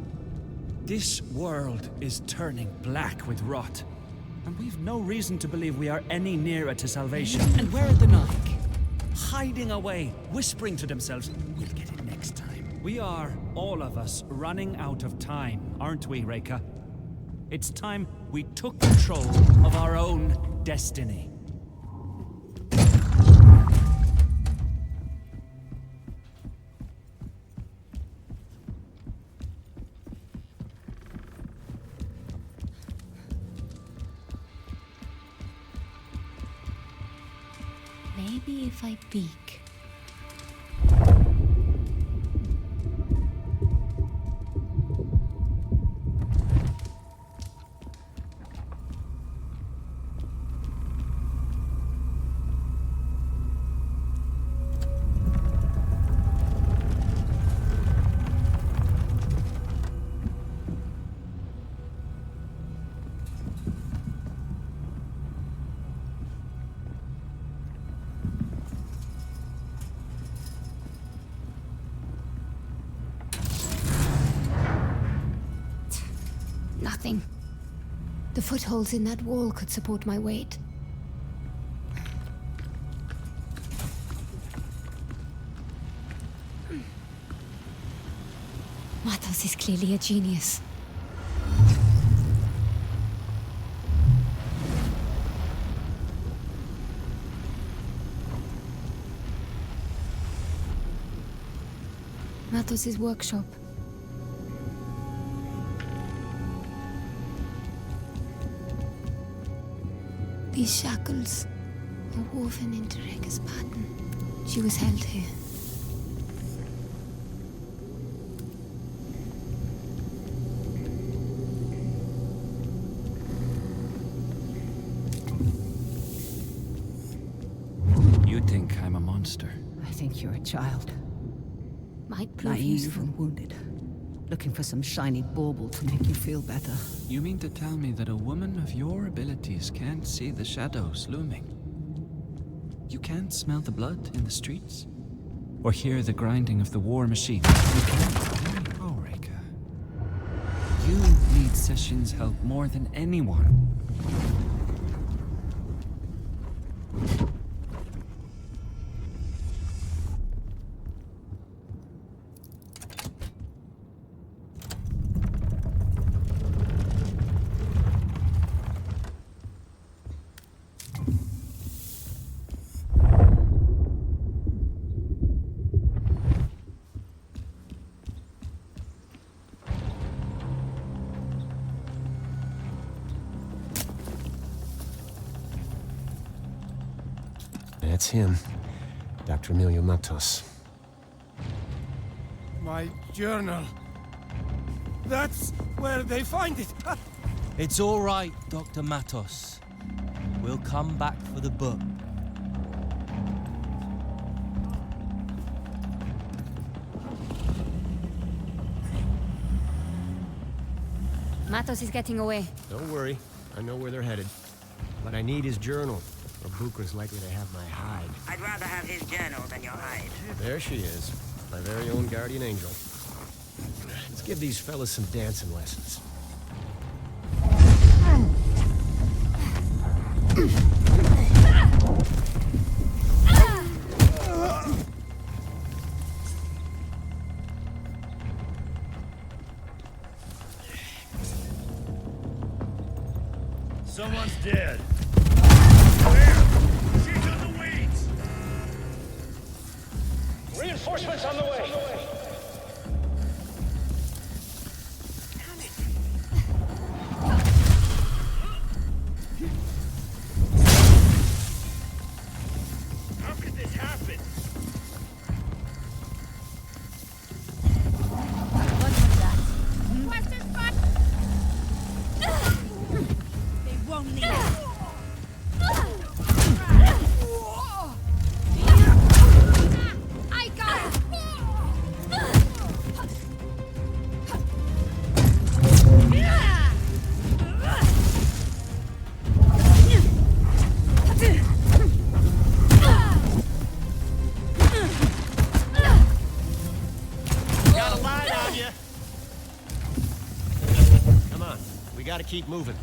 This world is turning black with rot, and we've no reason to believe we are any nearer to salvation. And where are the Nine? Hiding away, whispering to themselves, we'll get it next time. We are, all of us, running out of time, aren't we, Reka? It's time we took control of our own destiny. Maybe if I peek. The footholds in that wall could support my weight. Matos is clearly a genius. Matos' workshop. These shackles are woven into Reka's pattern. She was held here. You think I'm a monster? I think you're a child. Might prove Naive useful. and wounded. Looking for some shiny bauble to make you feel better. You mean to tell me that a woman of your abilities can't see the shadows looming? You can't smell the blood in the streets? Or hear the grinding of the war machine? You can't? Oh, Reka. You need Session's help more than anyone. That's him. Dr. Emilio Matos. My journal. That's where they find it. It's all right, Dr. Matos. We'll come back for the book. Matos is getting away. Don't worry. I know where they're headed. But I need his journal, or Bukra's likely to have my hide. I'd rather have his journal than your hide. There she is. My very own guardian angel. Let's give these fellas some dancing lessons. Someone's dead. Where? She's on the weeds! Reinforcements on the way! How could this happen? What was that? Quaestor's fight! They won't leave. I got it! Got a line on you! Come on, we gotta keep moving.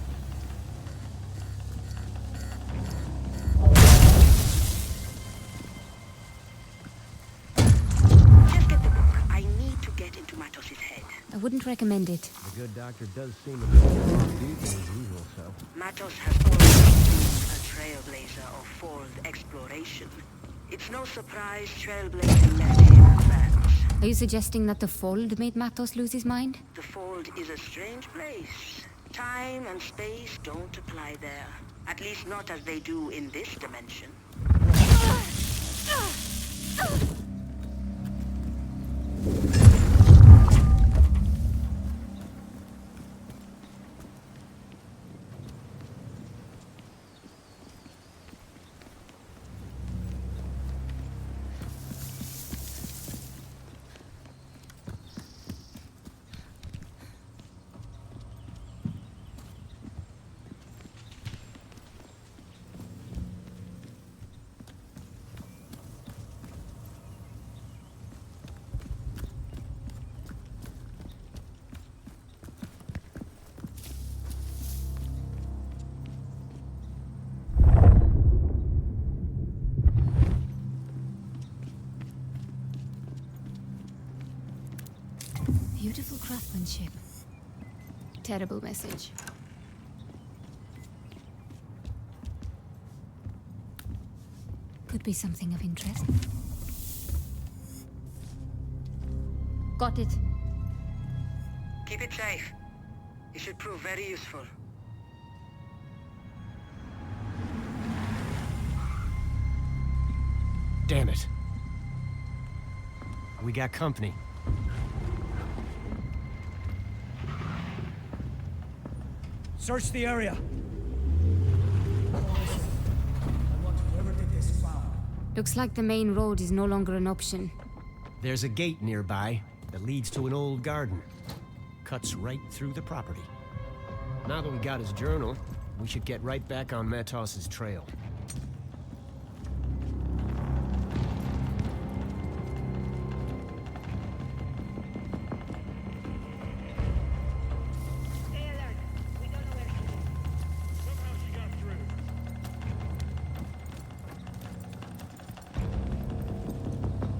Just get the book. I need to get into Matos' head. I wouldn't recommend it. The good doctor does seem a bit more offbeat than his usual self. Matos has always been a trailblazer of fold exploration. It's no surprise trailblazing left him advanced. Are you suggesting that the Fold made Matos lose his mind? The fold is a strange place. Time and space don't apply there. At least not as they do in this dimension. ship. Terrible message. Could be something of interest. Got it. Keep it safe. It should prove very useful. Damn it. We got company. Search the area. Looks like the main road is no longer an option. There's a gate nearby that leads to an old garden. Cuts right through the property. Now that we got his journal, we should get right back on Matos's trail.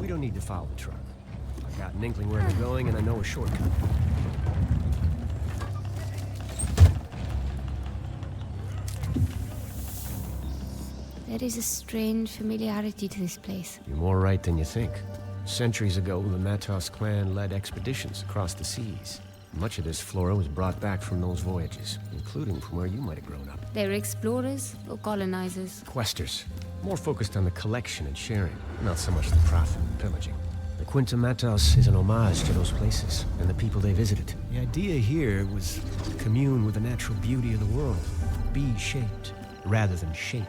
We don't need to follow the truck. I've got an inkling where they're going, and I know a shortcut. There is a strange familiarity to this place. You're more right than you think. Centuries ago, the Matos clan led expeditions across the seas. Much of this flora was brought back from those voyages, including from where you might have grown up. They were explorers or colonizers? Quaestors. More focused on the collection and sharing, not so much the profit and pillaging. The Quinta Matos is an homage to those places and the people they visited. The idea here was to commune with the natural beauty of the world, be shaped rather than shape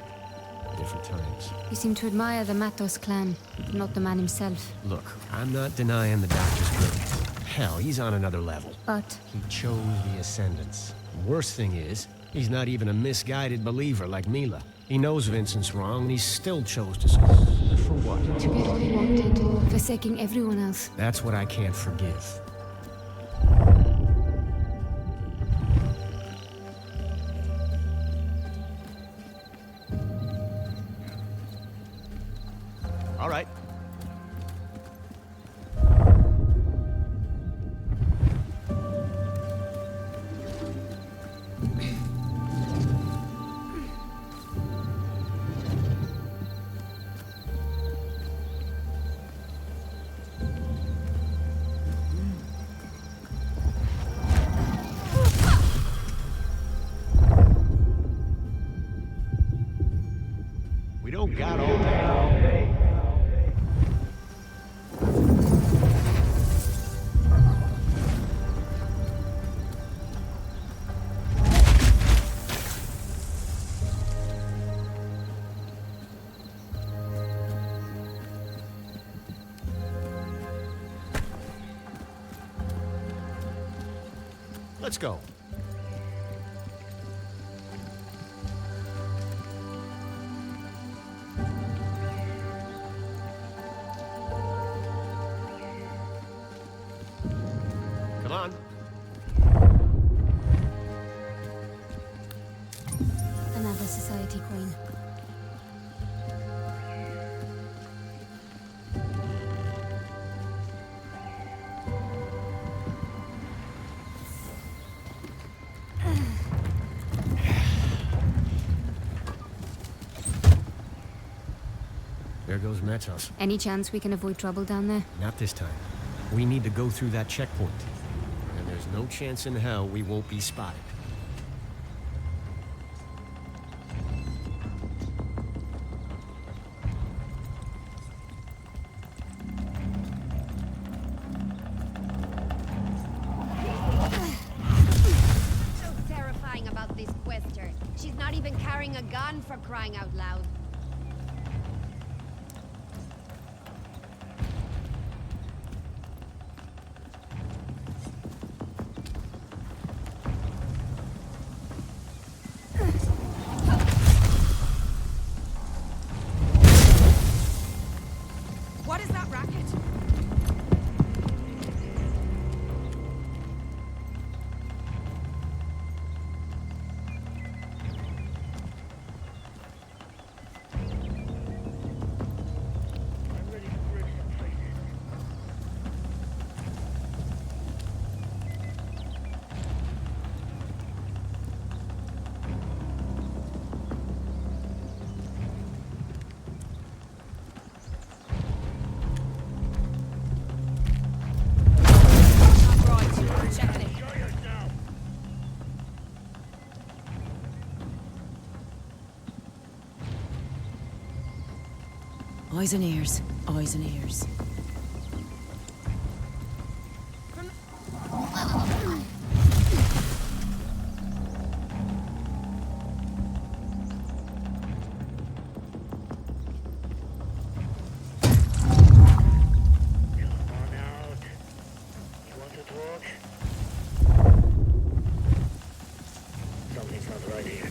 at different times. You seem to admire the Matos clan, but not the man himself. Look, I'm not denying the doctor's brilliant. Hell, he's on another level. But he chose the Ascendants. The worst thing is, he's not even a misguided believer like Mila. He knows Vincent's wrong, and he still chose to support her. For what? To get what he wanted, forsaking everyone else. That's what I can't forgive. All right. We don't got all day. Let's go. Come on. Another society queen. There goes Matos. Any chance we can avoid trouble down there? Not this time. We need to go through that checkpoint. And there's no chance in hell we won't be spotted. So terrifying about this Quaestor. She's not even carrying a gun, for crying out loud. What is that racket? Eyes and ears. Eyes and ears. Something's not right here.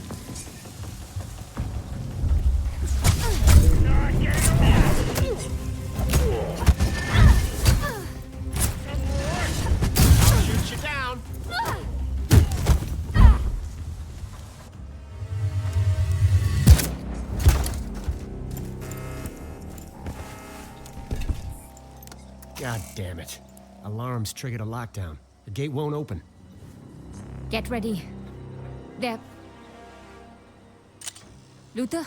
Shoot you down. God damn it. Alarms triggered a lockdown. The gate won't open. Get ready. There. Luther?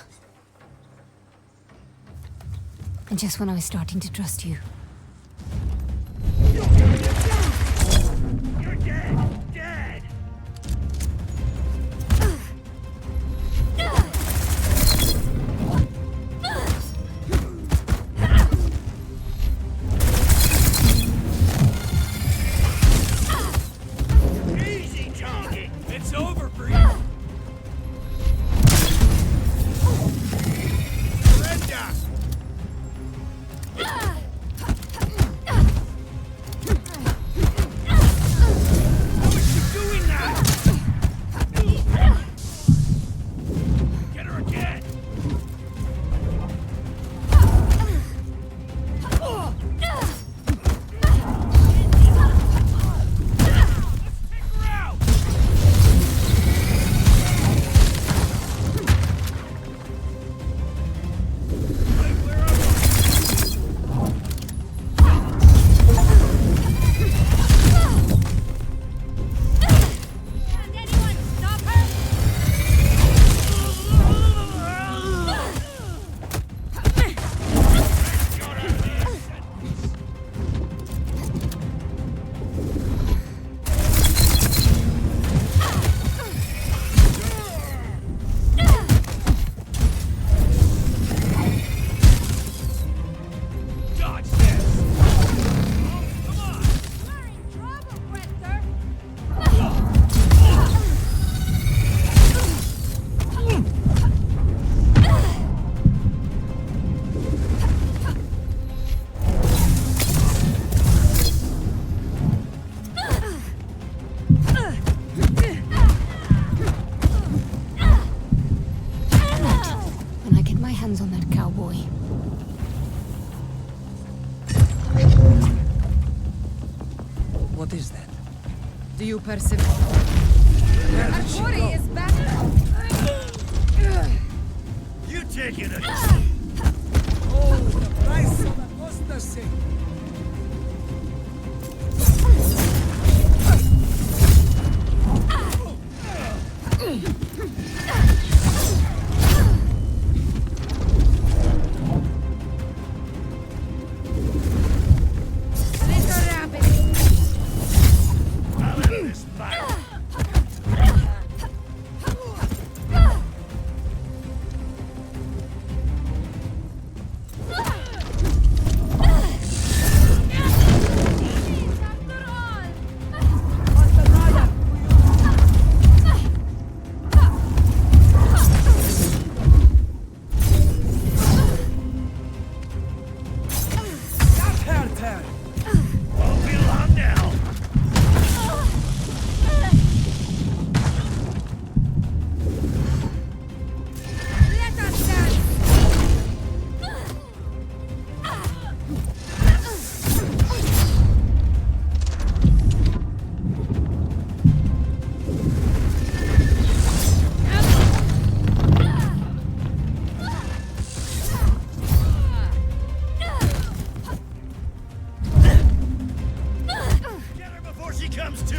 And just when I was starting to trust you. You're dead! Dead! Easy talking! It's over for you! Surrender! Get her again! Dodge this! Come on! We're in trouble, Quaestor! When I get my hands on that cowboy. What is that? Do you perceive? Arcuri is back! You take it! Oh, the price of apostasy! Little rabbit! I'll end this fight! Won't be long now! Let us dance! Get her before she comes to!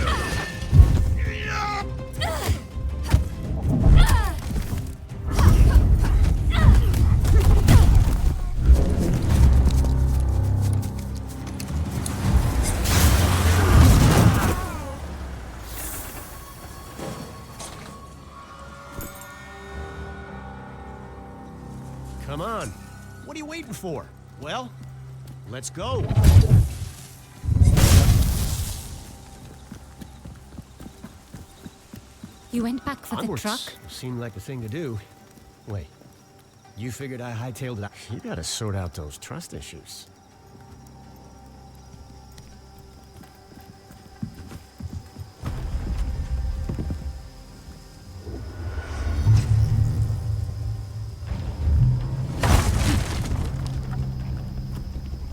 Come on. What are you waiting for? Well, let's go. You went back for Onwards. the truck? Seemed like the thing to do. Wait, you figured I hightailed it out? You gotta sort out those trust issues.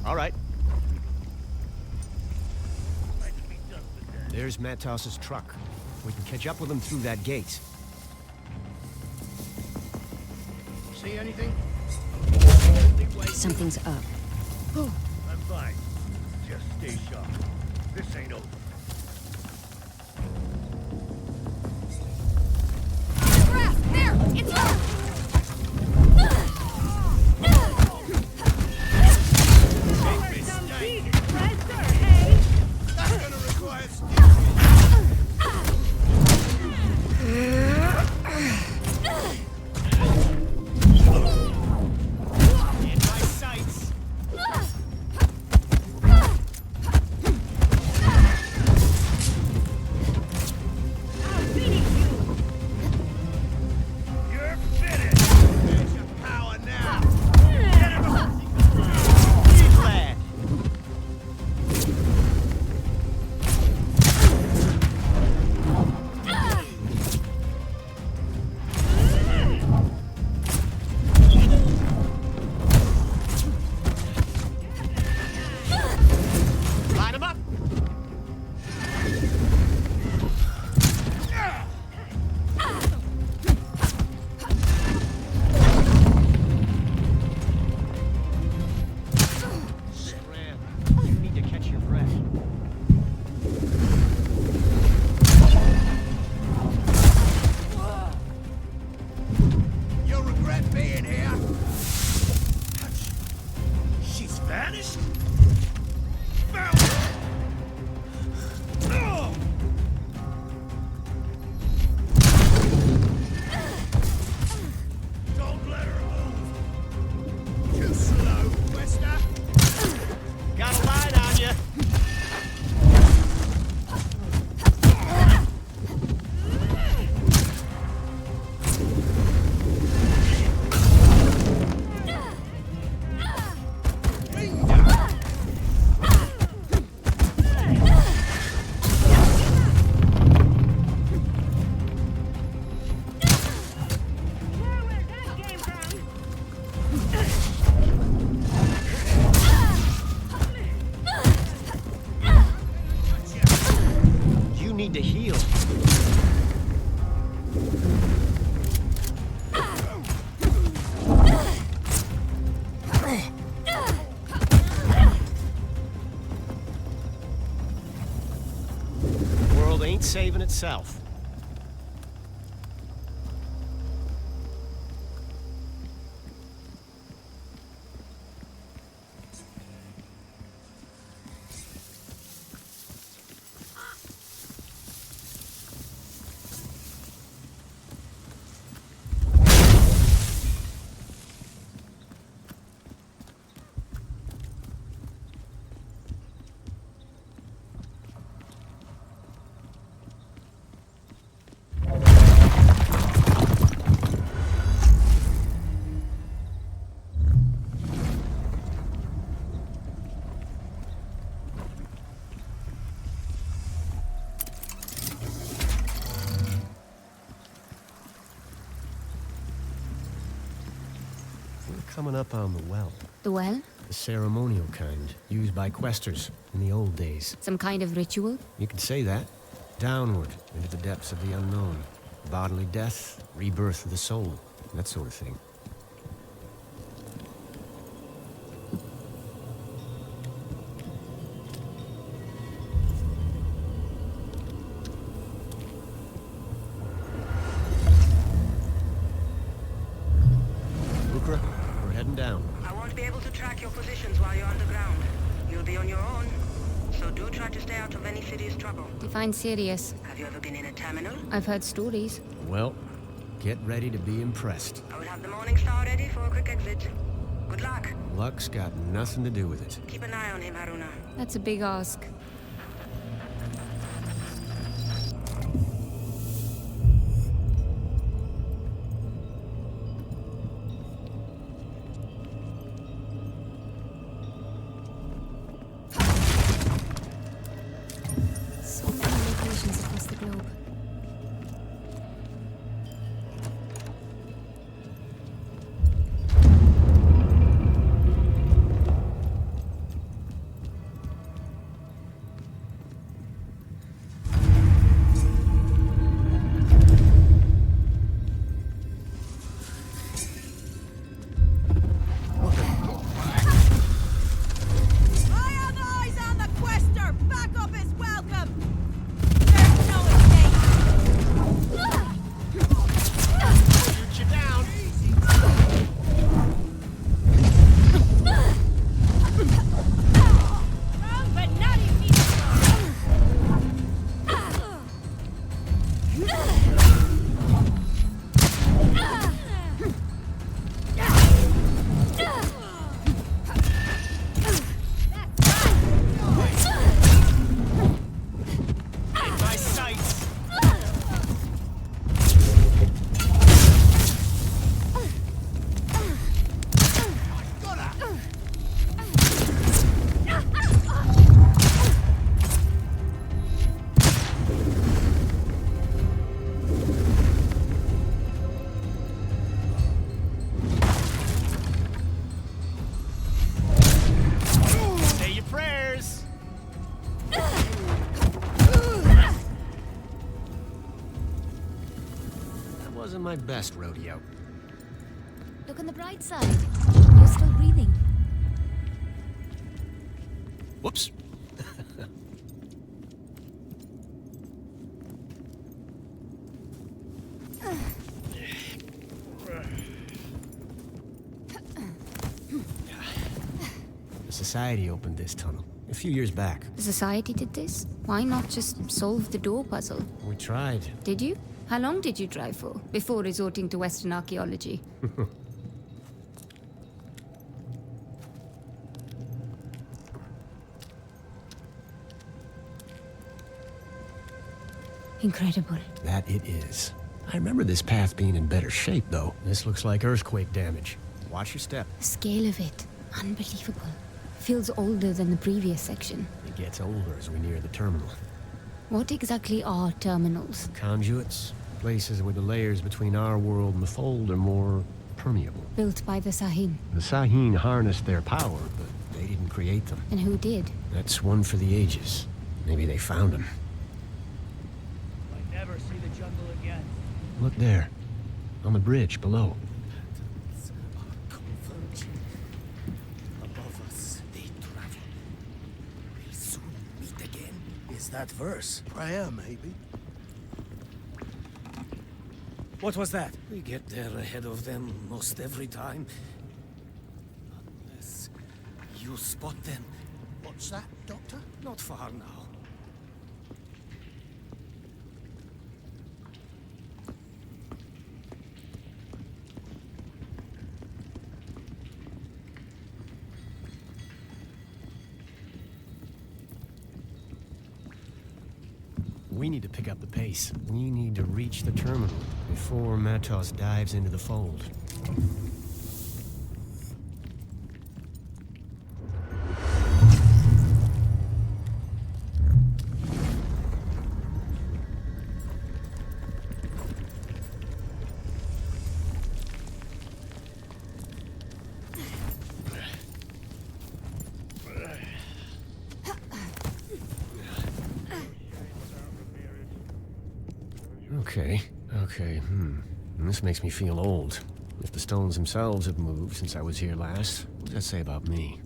All right. There's Matos's truck. We can catch up with him through that gate. See anything? Something's up. I'm fine. Just stay sharp. This ain't over. There! It's her! That's gonna require in my sights. You're finished. There's your power now. Lad. Line him up. Scram. You need to catch your breath. You'll regret being here. She's vanished? Found her. Oh! Don't let her move. Too slow, Quaestor. Got a line on you. You need to heal. The world ain't saving itself. We're coming up on the well. The well? The ceremonial kind, used by Quaestors in the old days. Some kind of ritual? You could say that. Downward, into the depths of the unknown. Bodily death, rebirth of the soul, that sort of thing. Ukra, we're heading down. I won't be able to track your positions while you're underground. You'll be on your own, so do try to stay out of any serious trouble. Define serious. Have you ever been in a terminal? I've heard stories. Well, get ready to be impressed. I will have the Morning Star ready for a quick exit. Good luck. Luck's got nothing to do with it. Keep an eye on him, Haroona. That's a big ask. So many locations across the globe. Iron eyes on the Quaestor! Backup is welcome! There's no escape! Shoot you down! Wrong, but not In my sights! Say your prayers! That wasn't my best rodeo. Look on the bright side. You're still breathing. Whoops. The Society opened this tunnel a few years back. The Society did this? Why not just solve the door puzzle? We tried. Did you? How long did you try for, before resorting to Western archaeology? Incredible. That it is. I remember this path being in better shape, though. This looks like earthquake damage. Watch your step. The scale of it, unbelievable. Feels older than the previous section. It gets older as we near the terminal. What exactly are terminals? Conduits, places where the layers between our world and the fold are more permeable. Built by the Sahin. The Sahin harnessed their power, but they didn't create them. And who did? That's one for the ages. Maybe they found them. I never see the jungle again. Look there, on the bridge below. Above us, they travel. We'll soon meet again. Is that verse? Prayer, maybe. What was that? We get there ahead of them most every time. Unless you spot them. What's that, Doctor? Not far now. We need to pick up the pace. We need to reach the terminal before Matos dives into the fold. Okay, This makes me feel old. If the stones themselves have moved since I was here last, what does that say about me?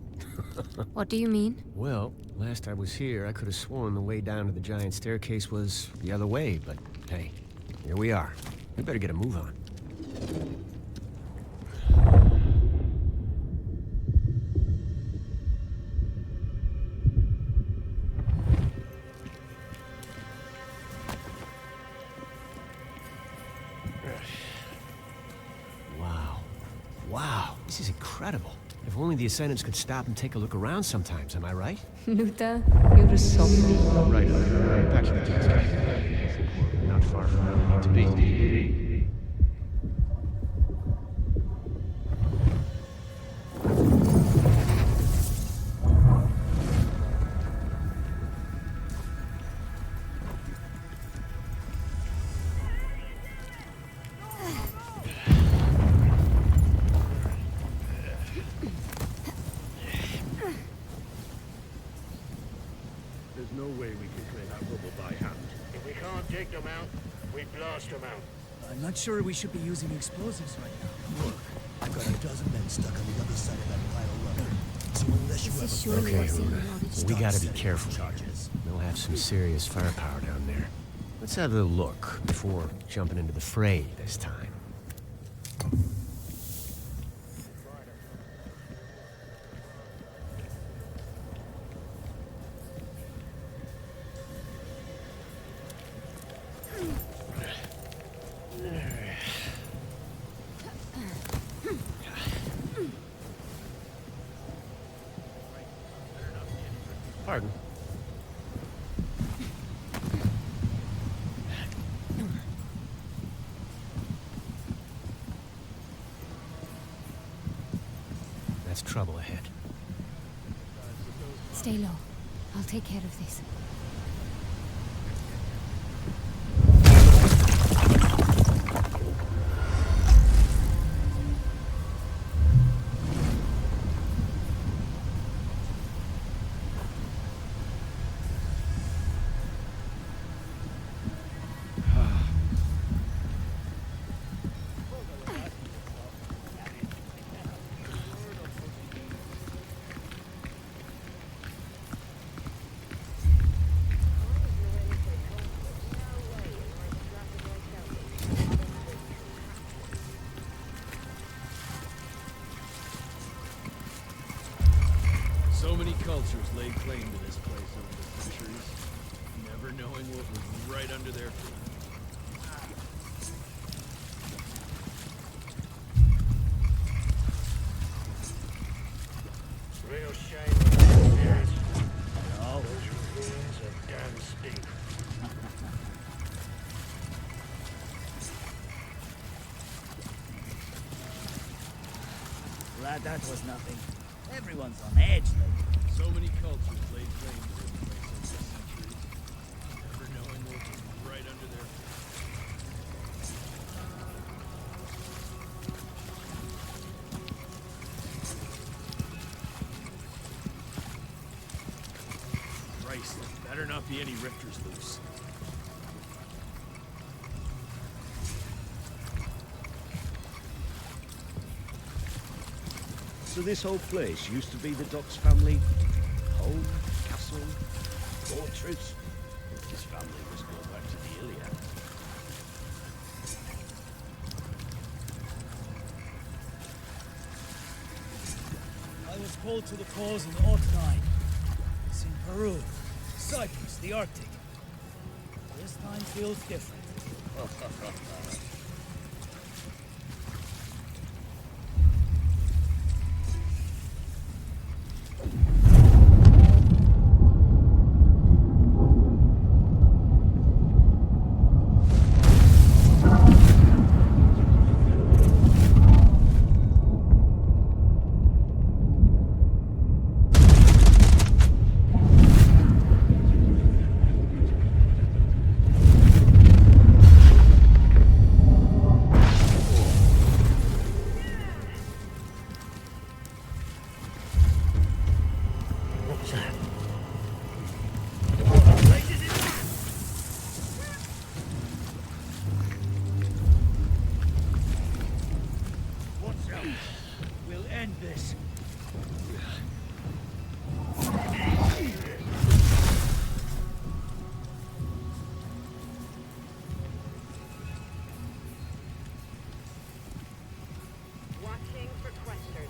What do you mean? Well, last I was here, I could have sworn the way down to the giant staircase was the other way, but hey, here we are. We better get a move on. Wow. Wow, this is incredible. If only the Ascendants could stop and take a look around sometimes, am I right? Luther, you're a softie. Right. Back to the task. I think we're not far from where we need to be. There's no way we can clear that rubble by hand. If we can't take them out, we blast them out. I'm not sure we should be using explosives right now. Look, I've got a dozen men stuck on the other side of that pile of rubble. So unless you have a Okay, Haroona. We gotta be careful. They'll have some serious firepower down there. Let's have a look before jumping into the fray this time. Pardon. That's trouble ahead. Stay low. I'll take care of this. So many cultures laid claim to this place over the centuries, never knowing what was right under their feet. Real shame of that spirit. And all those ruins of damn stink. Glad that was nothing. Everyone's on edge lately. So many cultures laid claim to this place over the centuries, never knowing what was right under their feet. Christ, there better not be any rifters loose. So this whole place used to be the Docks family home, castle, fortress. This family must go back to the Iliad. I was called to the cause in '09. It's in Peru, Cyprus, the Arctic. This time feels different. We'll end this. Watching for Quaestor.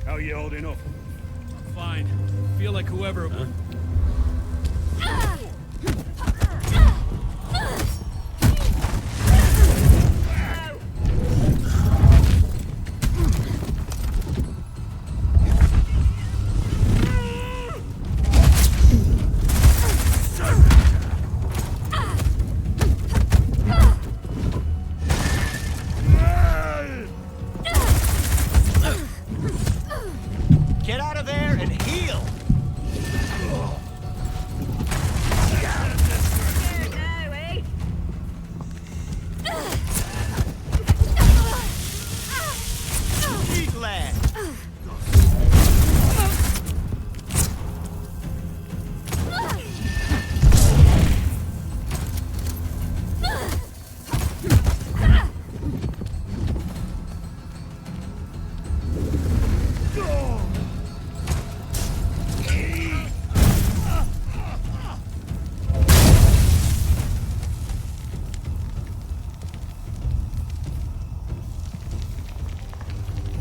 How you holding up? I'm fine. Feel like whoever... out of there and heal! Keep lad!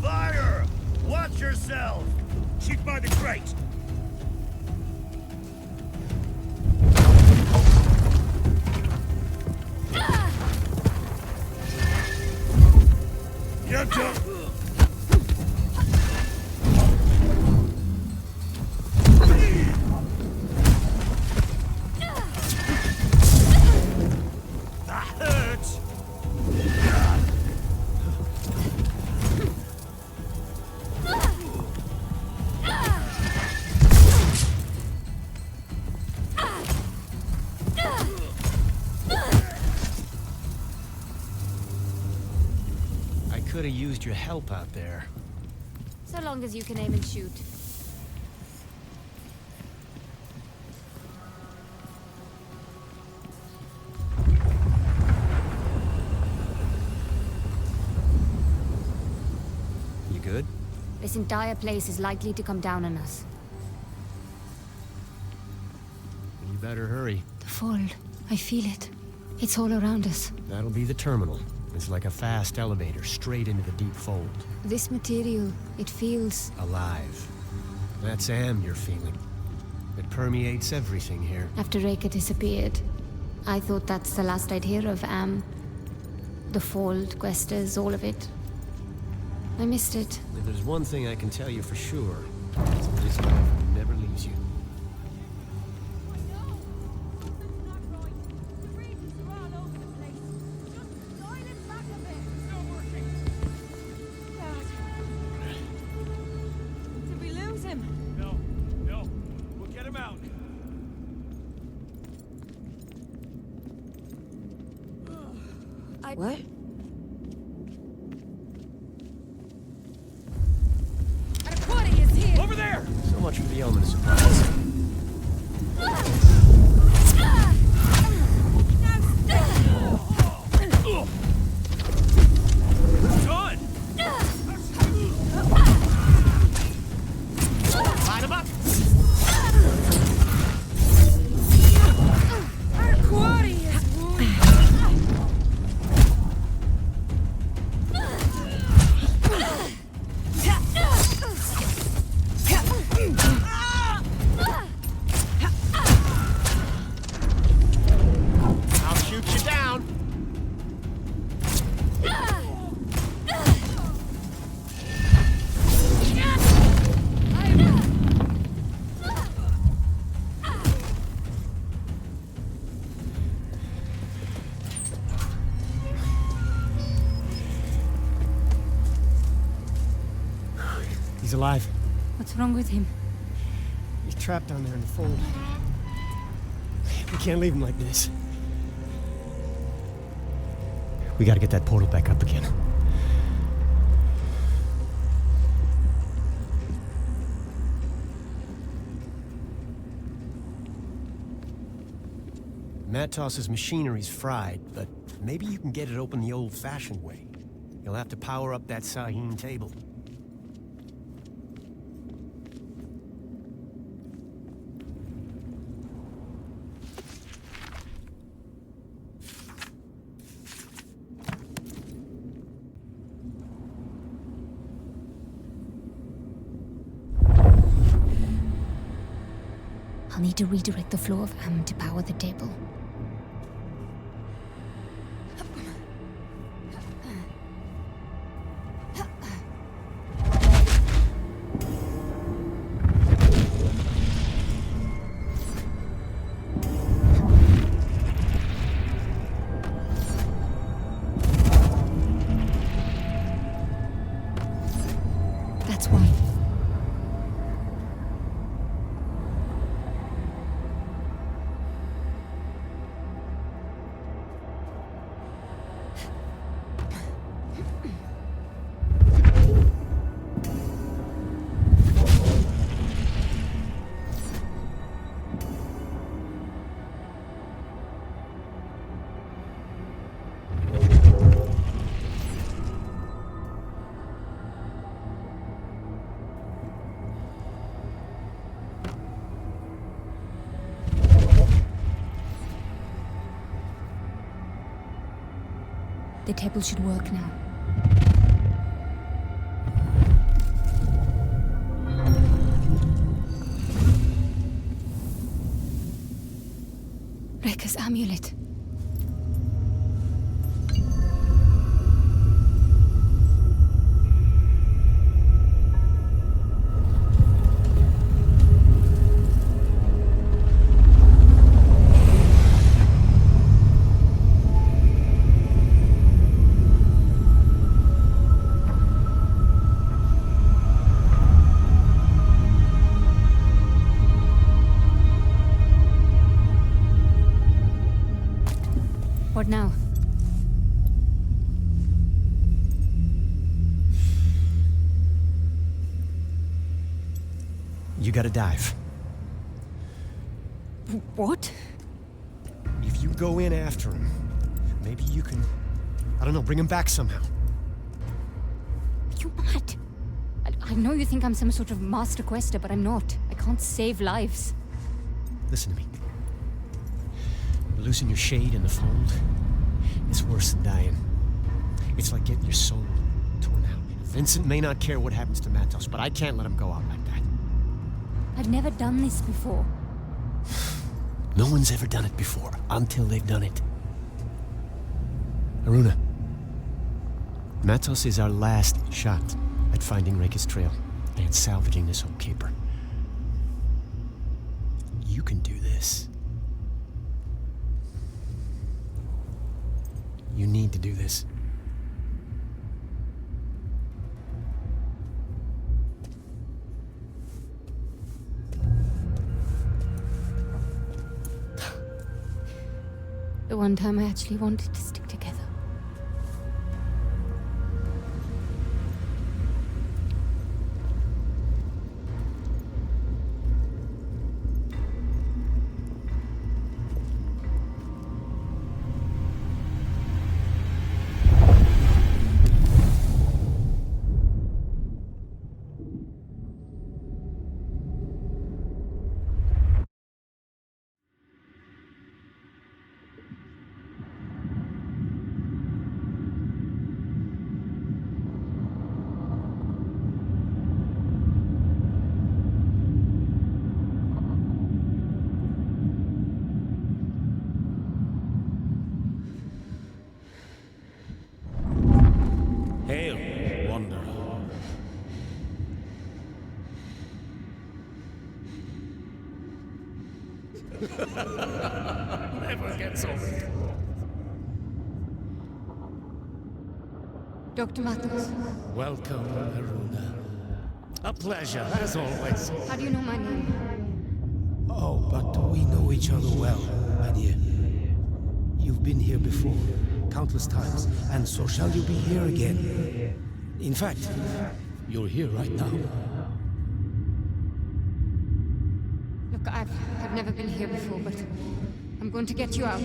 Fire! Watch yourself! She's by the crate! Get up! That hurts! I could have used your help out there. So long as you can aim and shoot. You good? This entire place is likely to come down on us. You better hurry. The fold. I feel it. It's all around us. That'll be the terminal. It's like a fast elevator straight into the deep fold. This material, it feels... Alive. That's Am you're feeling. It permeates everything here. After Reka disappeared, I thought that's the last I'd hear of Am. The fold, Quaestors, all of it. I missed it. If there's one thing I can tell you for sure, it's that this life never leaves you. Did we lose him? No, no. We'll get him out. What? Over there! So much for the element of surprise. Done! Line him up! Our quarry is wounded. I'll shoot you down. He's alive. What's wrong with him? He's trapped down there in the fold. We can't leave him like this. We gotta get that portal back up again. Matos's machinery's fried, but maybe you can get it open the old-fashioned way. You'll have to power up that Sahine table. I'll need to redirect the flow of Am to power the table. That's why. The table should work now. Rekka's amulet. What now? You gotta dive. What? If you go in after him, maybe you can, I don't know, bring him back somehow. You mad? I know you think I'm some sort of master quester, but I'm not. I can't save lives. Listen to me. Losing your shade in the fold, it's worse than dying. It's like getting your soul torn out. Vincent may not care what happens to Matos, but I can't let him go out like that. I've never done this before. No one's ever done it before, until they've done it. Haroona, Matos is our last shot at finding Rekka's trail and salvaging this old caper. You can do this. You need to do this. The one time I actually wanted to stick together. Hail, Wanderer. Never gets old. Dr. Matos. Welcome, Haroona. A pleasure, as always. How do you know my name? Oh, but we know each other well, my dear. You've been here before, countless times, and so shall you be here again. In fact, you're here right now. Look, I've never been here before, but I'm going to get you out.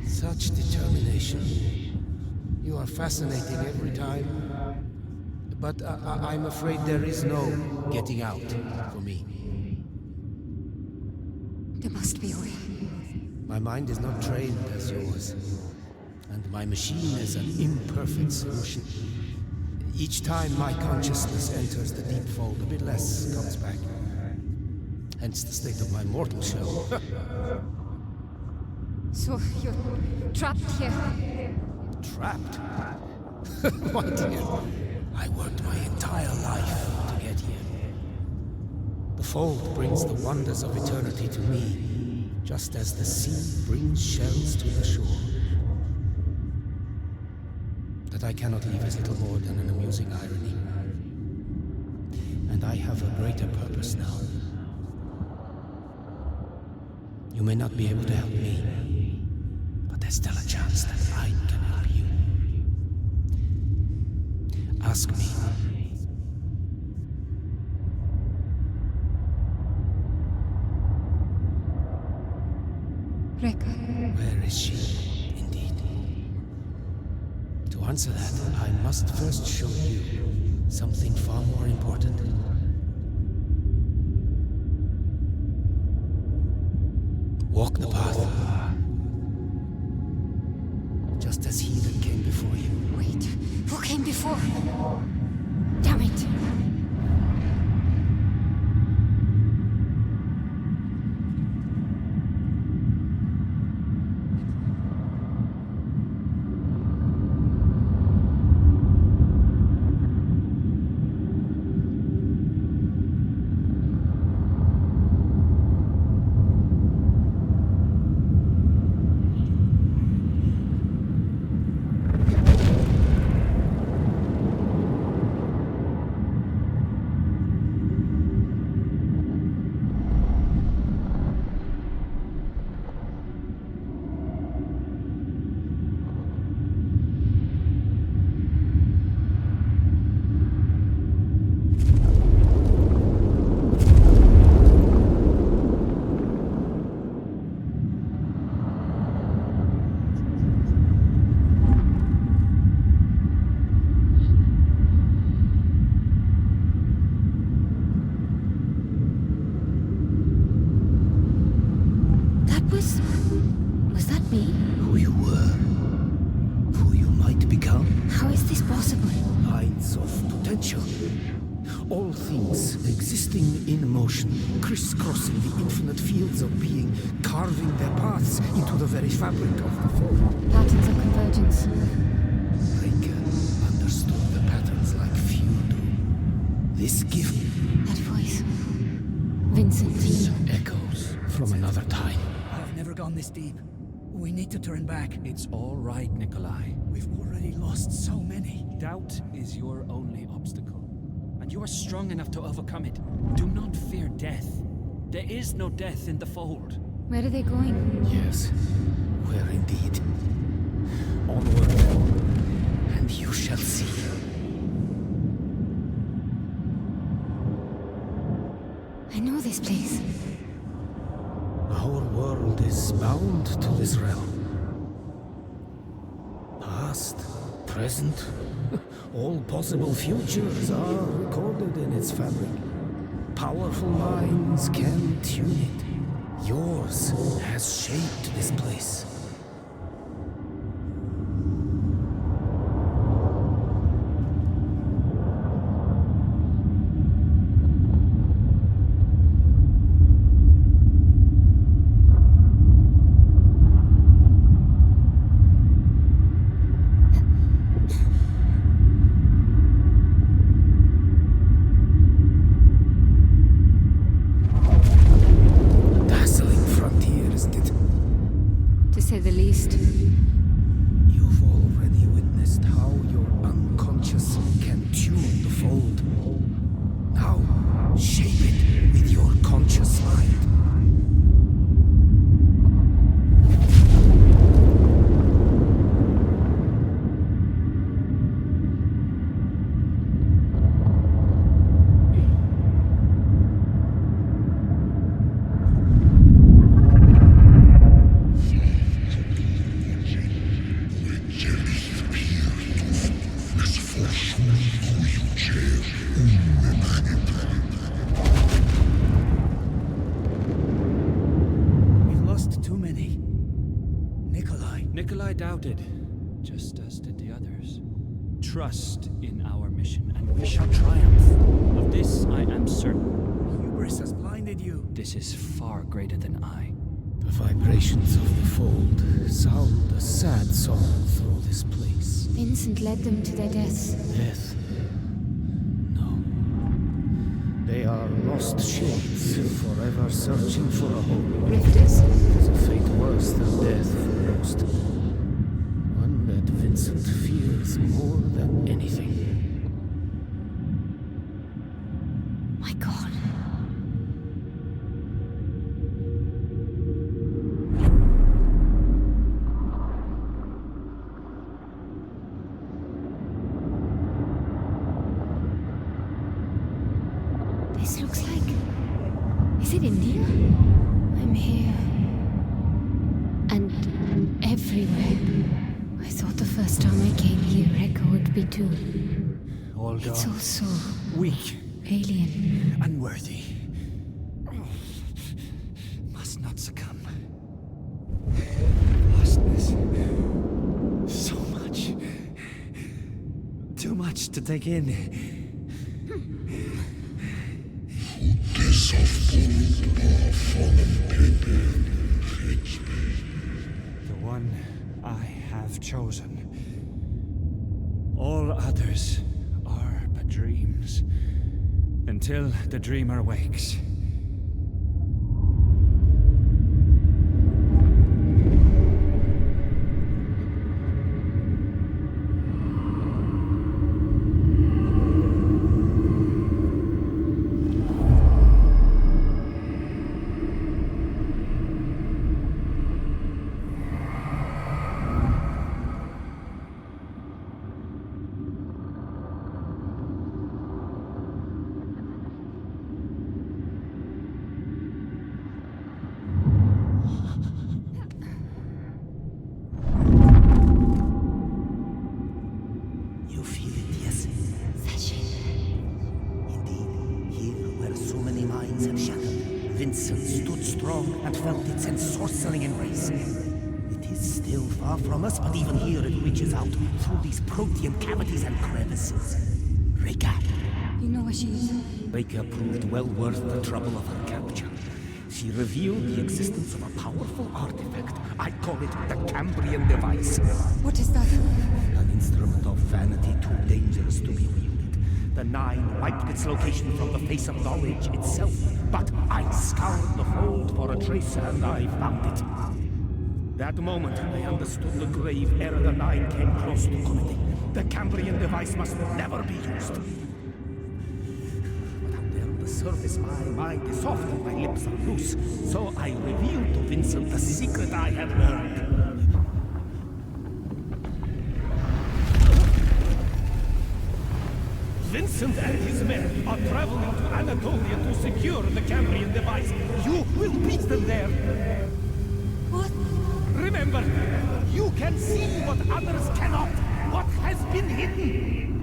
Such determination. You are fascinating every time. But I'm afraid there is no getting out for me. There must be a way. My mind is not trained as yours, and my machine is an imperfect solution. Each time my consciousness enters the deep fold, a bit less comes back. Hence the state of my mortal shell. So, you're trapped here? Trapped? My dear, I worked my entire life to get here. The fold brings the wonders of eternity to me, just as the sea brings shells to the shore. That I cannot leave is little more than an amusing irony. And I have a greater purpose now. You may not be able to help me, but there's still a chance that I can help you. Ask me. Rekka. Where is she, indeed? To answer that, I must first show you something far more important. Walk the path. Just as he that came before for you. Wait, who came before? Damn it! Was that me? Who you were. Who you might become. How is this possible? Lines of potential. All things existing in motion, crisscrossing the infinite fields of being, carving their paths into the very fabric of the fold. Patterns of convergence. Reika understood the patterns like few do. This gift... That voice. Vincent. Echoes from another time. I've never gone this deep. We need to turn back. It's all right, Nikolai. We've already lost so many. Doubt is your only obstacle. And you are strong enough to overcome it. Do not fear death. There is no death in the fold. Where are they going? Yes, where indeed. Onward, and you shall see. I know this place. Our world is bound to this realm. Past, present, all possible futures are recorded in its fabric. Powerful minds can tune it. Yours has shaped this place. To say the least. You've already witnessed how your unconscious can tune the fold. Now, shape it with your conscious mind. Nikolai doubted, just as did the others. Trust in our mission, and we shall triumph. Of this I am certain. Hubris has blinded you. This is far greater than I. The vibrations of the fold sound a sad song through this place. Vincent led them to their deaths. Death? No. They are lost shades, forever searching for a home. Rifters. It is a fate worse than death for most. One that Vincent fears more than anything. My God. This looks like... Is it India? I'm here. And everywhere. I thought the first time I came here, Echo would be too. All It's gone. all so... Weak. alien. Unworthy. Must not succumb. Lost this. So much much to take in. This of our fallen people feeds me. The one I have chosen. All others are but dreams. Until the dreamer wakes. You feel it, yes? Indeed, here where so many minds have shattered, Vincent stood strong and felt its ensorceling embrace. It is still far from us, but even here it reaches out through these protean cavities and crevices. Reka. You know where she is? Reka proved well worth the trouble of her capture. She revealed the existence of a powerful artifact. I call it the Cambrian device. What is that? An instrument of vanity too dangerous to be wielded. The Nine wiped its location from the face of knowledge itself. But I scoured the fold for a trace and I found it. That moment, I understood the grave ere the Nine came close to committing. The Cambrian device must never be used. But out there on the surface, my mind is soft and my lips are loose. So I revealed to Vincent the secret I had learned. Vincent and his men are traveling to Anatolia to secure the Cambrian device. You will meet them there. What? Remember, you can see what others cannot. What has been hidden.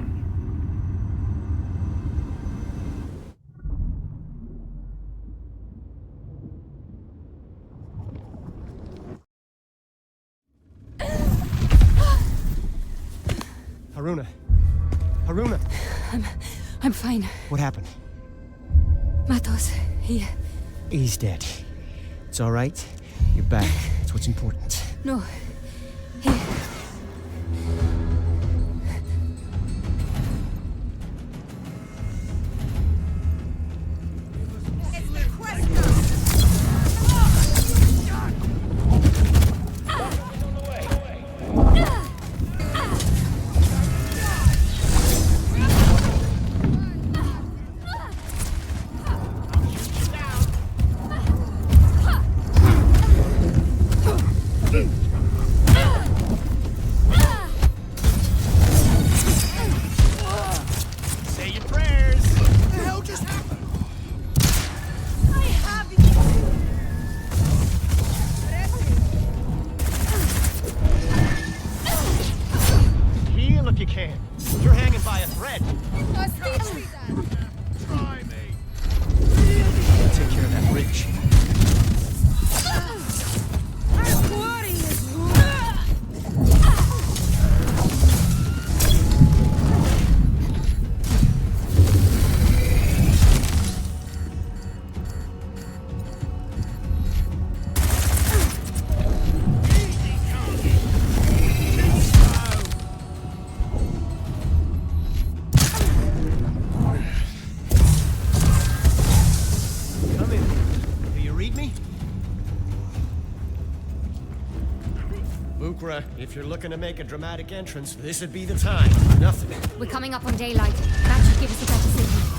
Haroona. Haroona! I'm fine. What happened? Matos, He's dead. It's all right. You're back. That's what's important. No. If you're looking to make a dramatic entrance, this would be the time. Nothing. We're coming up on daylight. That should give us a better signal.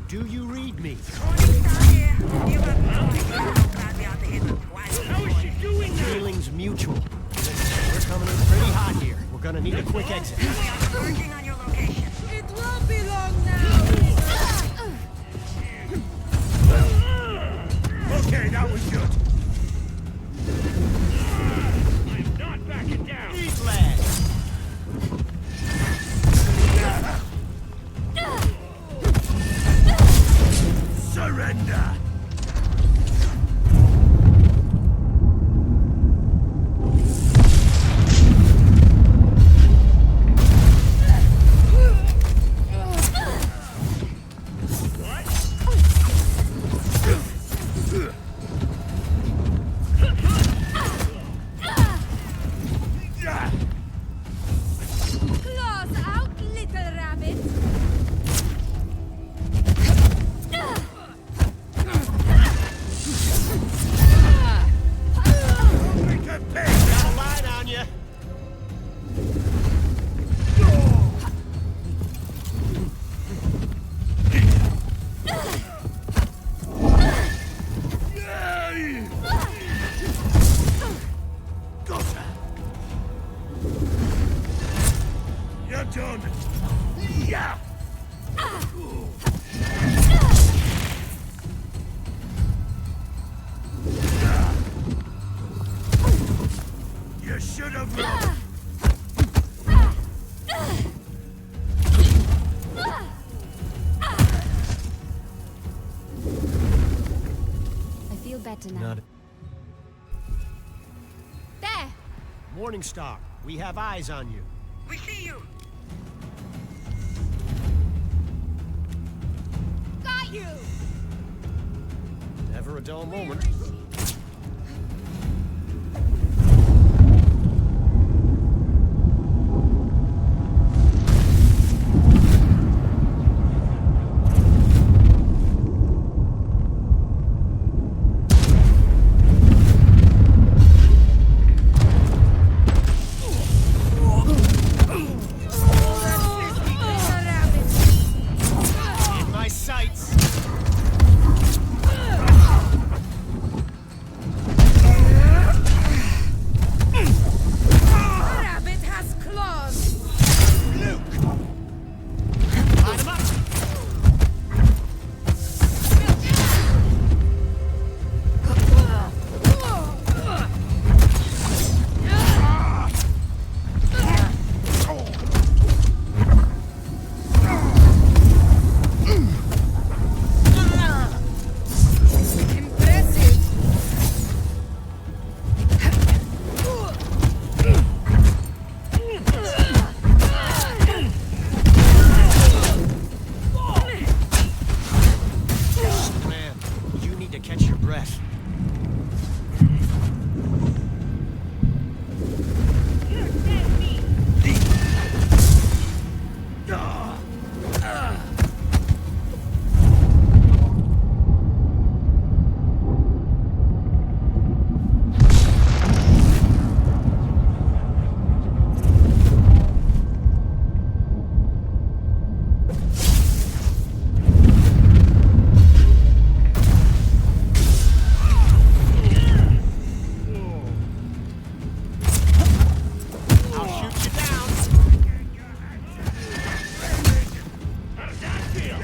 Do you read me? How is she doing that? Feelings mutual. We're It's coming in pretty hot here. We're gonna need a quick exit. Working on your location. It won't be long now! Okay, that was good. I'm not backing down. These lads! Surrender! Claws out, little rabbit! Got a line on you. You're done. Yeah. You should have run. I feel better now. Not There! Morning Star. We have eyes on you. We see you. Got you! Never a dull moment. In my sights. Rabbit has claws! Line 'em up. Impressive! Man, you need to catch your breath. I'll shoot you down. How's that feel?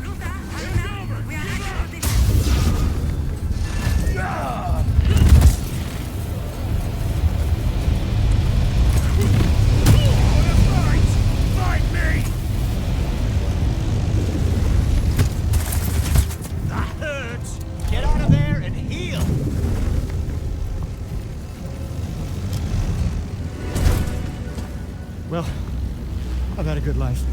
Luca, Haroona, we are at your position. Fight me! That hurts. Get out of there and heal. Well, I've had a good life.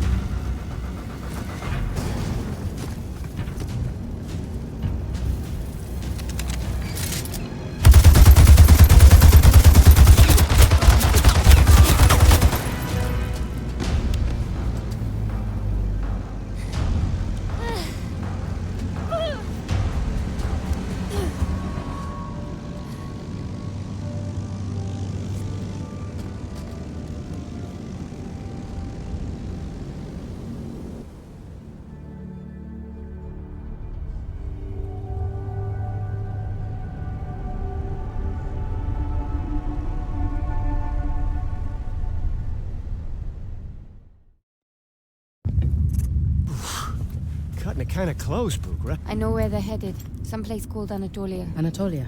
cutting it kind of close, Bugra. I know where they're headed. Someplace called Anatolia. Anatolia?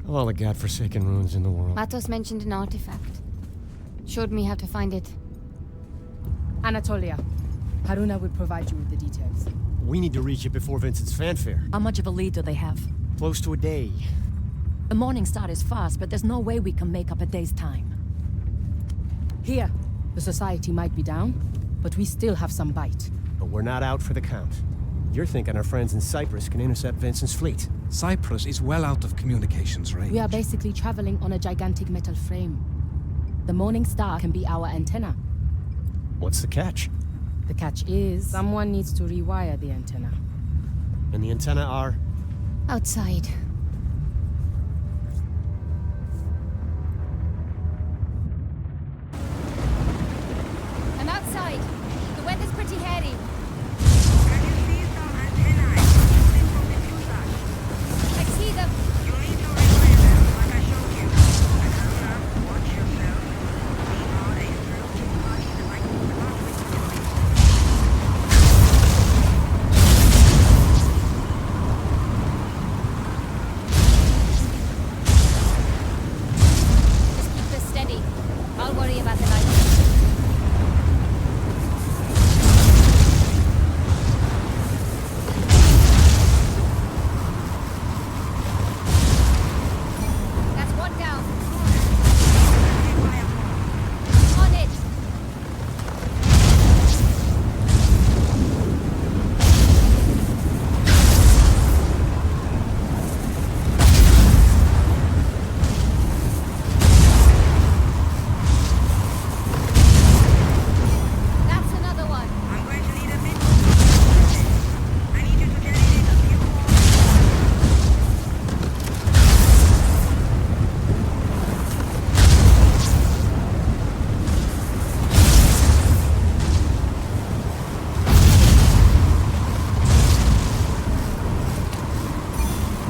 Of all the godforsaken ruins in the world. Matos mentioned an artifact. Showed me how to find it. Anatolia. Haroona will provide you with the details. We need to reach it before Vincent's fanfare. How much of a lead do they have? Close to a day. The morning star is fast, but there's no way we can make up a day's time. Here, the society might be down, but we still have some bite. But we're not out for the count. You're thinking our friends in Cyprus can intercept Vincent's fleet. Cyprus is well out of communications range. We are basically traveling on a gigantic metal frame. The morning star can be our antenna. What's the catch? The catch is, someone needs to rewire the antenna. And the antenna are? Outside. I'm outside. The weather's pretty hairy. I see them. You need to rewire them like I showed you. And Haroona, watch yourself. We are a floating body that might move along with you. Just keep this steady. I'll worry about the light. That's one down. On it. That's another one. I'm going to need a bit more. I need you to get it in a few more.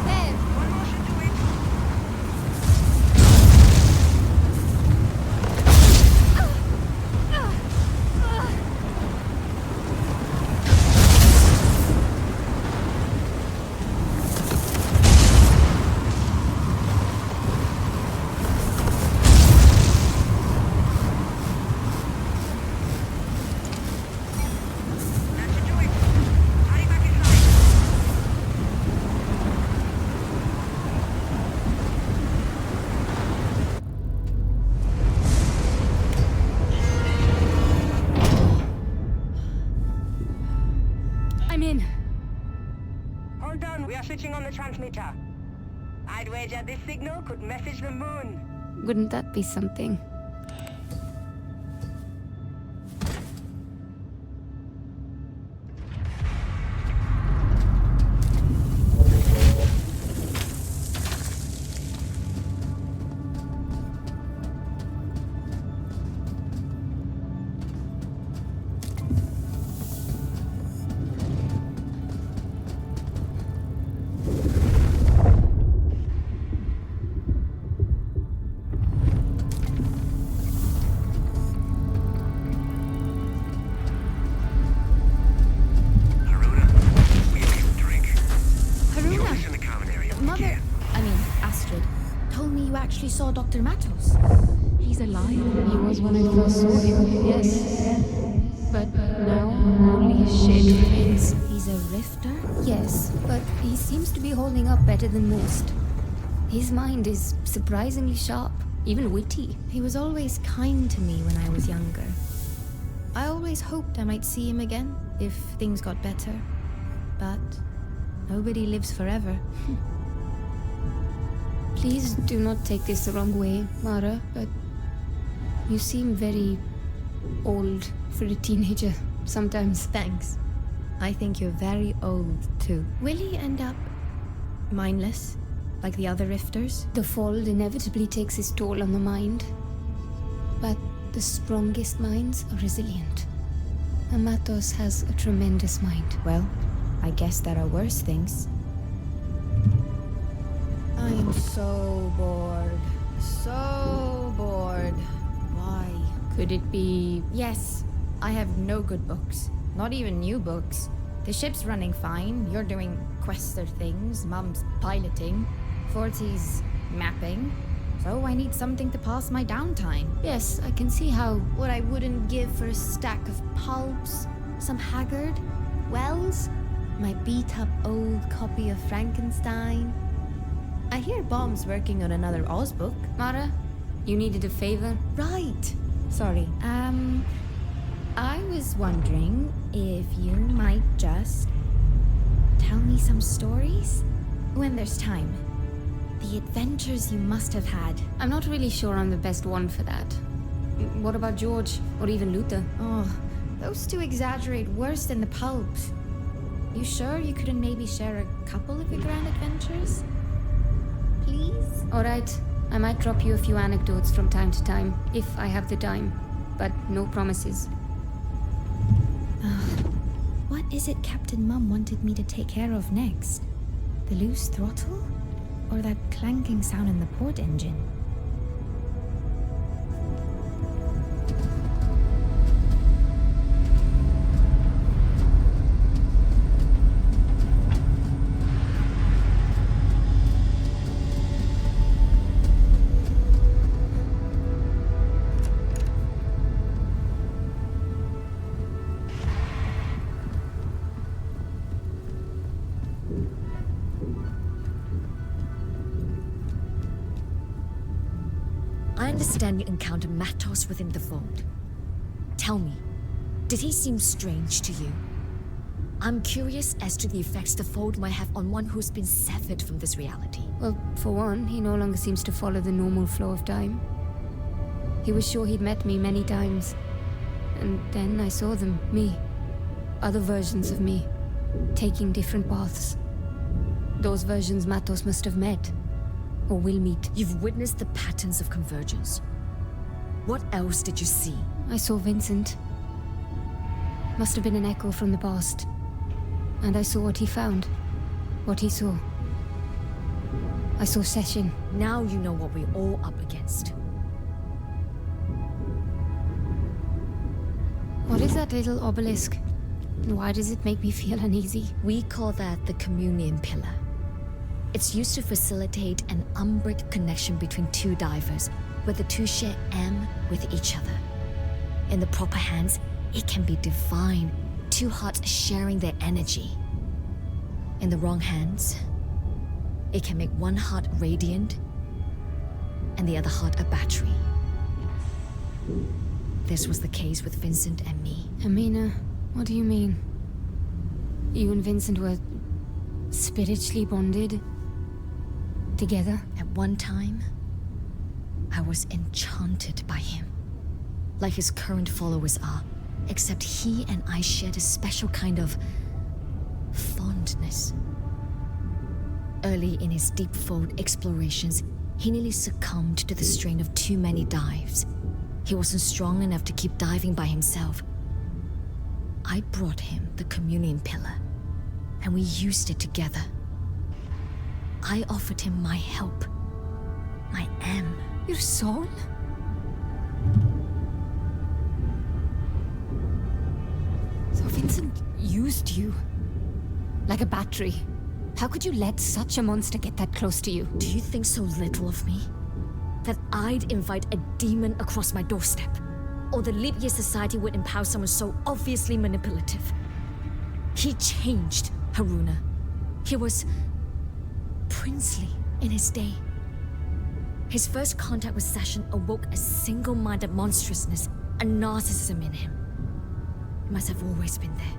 There. One more should do it. That should do it. Hurry back inside. I'm in. Hold on, we are switching on the transmitter. I'd wager this signal could message the moon. Wouldn't that be something? Haroona, we owe you a drink. Join Haroona, us in the common area when you Mother, can. I mean, Astrid, told me you actually saw Dr. Matos. He's alive. He was when I first saw him, yes. But now, only his shade remains. He's a rifter? Yes, but he seems to be holding up better than most. His mind is surprisingly sharp, even witty. He was always kind to me when I was younger. I always hoped I might see him again, if things got better. But nobody lives forever. Please do not take this the wrong way, Mara, but you seem very old for a teenager sometimes. Thanks. I think you're very old, too. Will he end up mindless, like the other rifters? The fall inevitably takes its toll on the mind. But the strongest minds are resilient. And Matos has a tremendous mind. Well, I guess there are worse things. I am so bored. So bored. Why? Could it be... Yes, I have no good books. Not even new books. The ship's running fine. You're doing Quaestor things. Mum's piloting. 40's mapping. So I need something to pass my downtime. Yes, I can see how. What I wouldn't give for a stack of pulps, some Haggard, Wells, my beat-up old copy of Frankenstein. I hear Bomb's working on another Oz book. Mara, you needed a favor? Right. Sorry. I was wondering if you might just tell me some stories when there's time. The adventures you must have had. I'm not really sure I'm the best one for that. What about George, or even Luther? Oh, those two exaggerate worse than the pulps. You sure you couldn't maybe share a couple of your grand adventures? Please? Alright, I might drop you a few anecdotes from time to time, if I have the time. But no promises. What is it Captain Mum wanted me to take care of next? The loose throttle? Or that clanking sound in the port engine? I understand you encountered Matos within the Fold. Tell me, did he seem strange to you? I'm curious as to the effects the Fold might have on one who's been severed from this reality. Well, for one, he no longer seems to follow the normal flow of time. He was sure he'd met me many times. And then I saw them, me. Other versions of me, taking different paths. Those versions Matos must have met. Or will meet. You've witnessed the patterns of convergence. What else did you see? I saw Vincent. Must have been an echo from the past. And I saw what he found. What he saw. I saw Session. Now you know what we're all up against. What is that little obelisk? Why does it make me feel uneasy? We call that the Communion Pillar. It's used to facilitate an umbred connection between two divers, where the two share M with each other. In the proper hands, it can be divine, two hearts sharing their energy. In the wrong hands, it can make one heart radiant and the other heart a battery. This was the case with Vincent and me. Amina, what do you mean? You and Vincent were spiritually bonded? Together? At one time, I was enchanted by him. Like his current followers are, except he and I shared a special kind of fondness. Early in his deep fold explorations, he nearly succumbed to the strain of too many dives. He wasn't strong enough to keep diving by himself. I brought him the Communion Pillar, and we used it together. I offered him my help. My M. Your soul? So Vincent used you. Like a battery. How could you let such a monster get that close to you? Do you think so little of me? That I'd invite a demon across my doorstep? Or the Leap Year Society would empower someone so obviously manipulative? He changed, Haroona. He was princely in his day. His first contact with Session awoke a single-minded monstrousness, a narcissism in him. It must have always been there.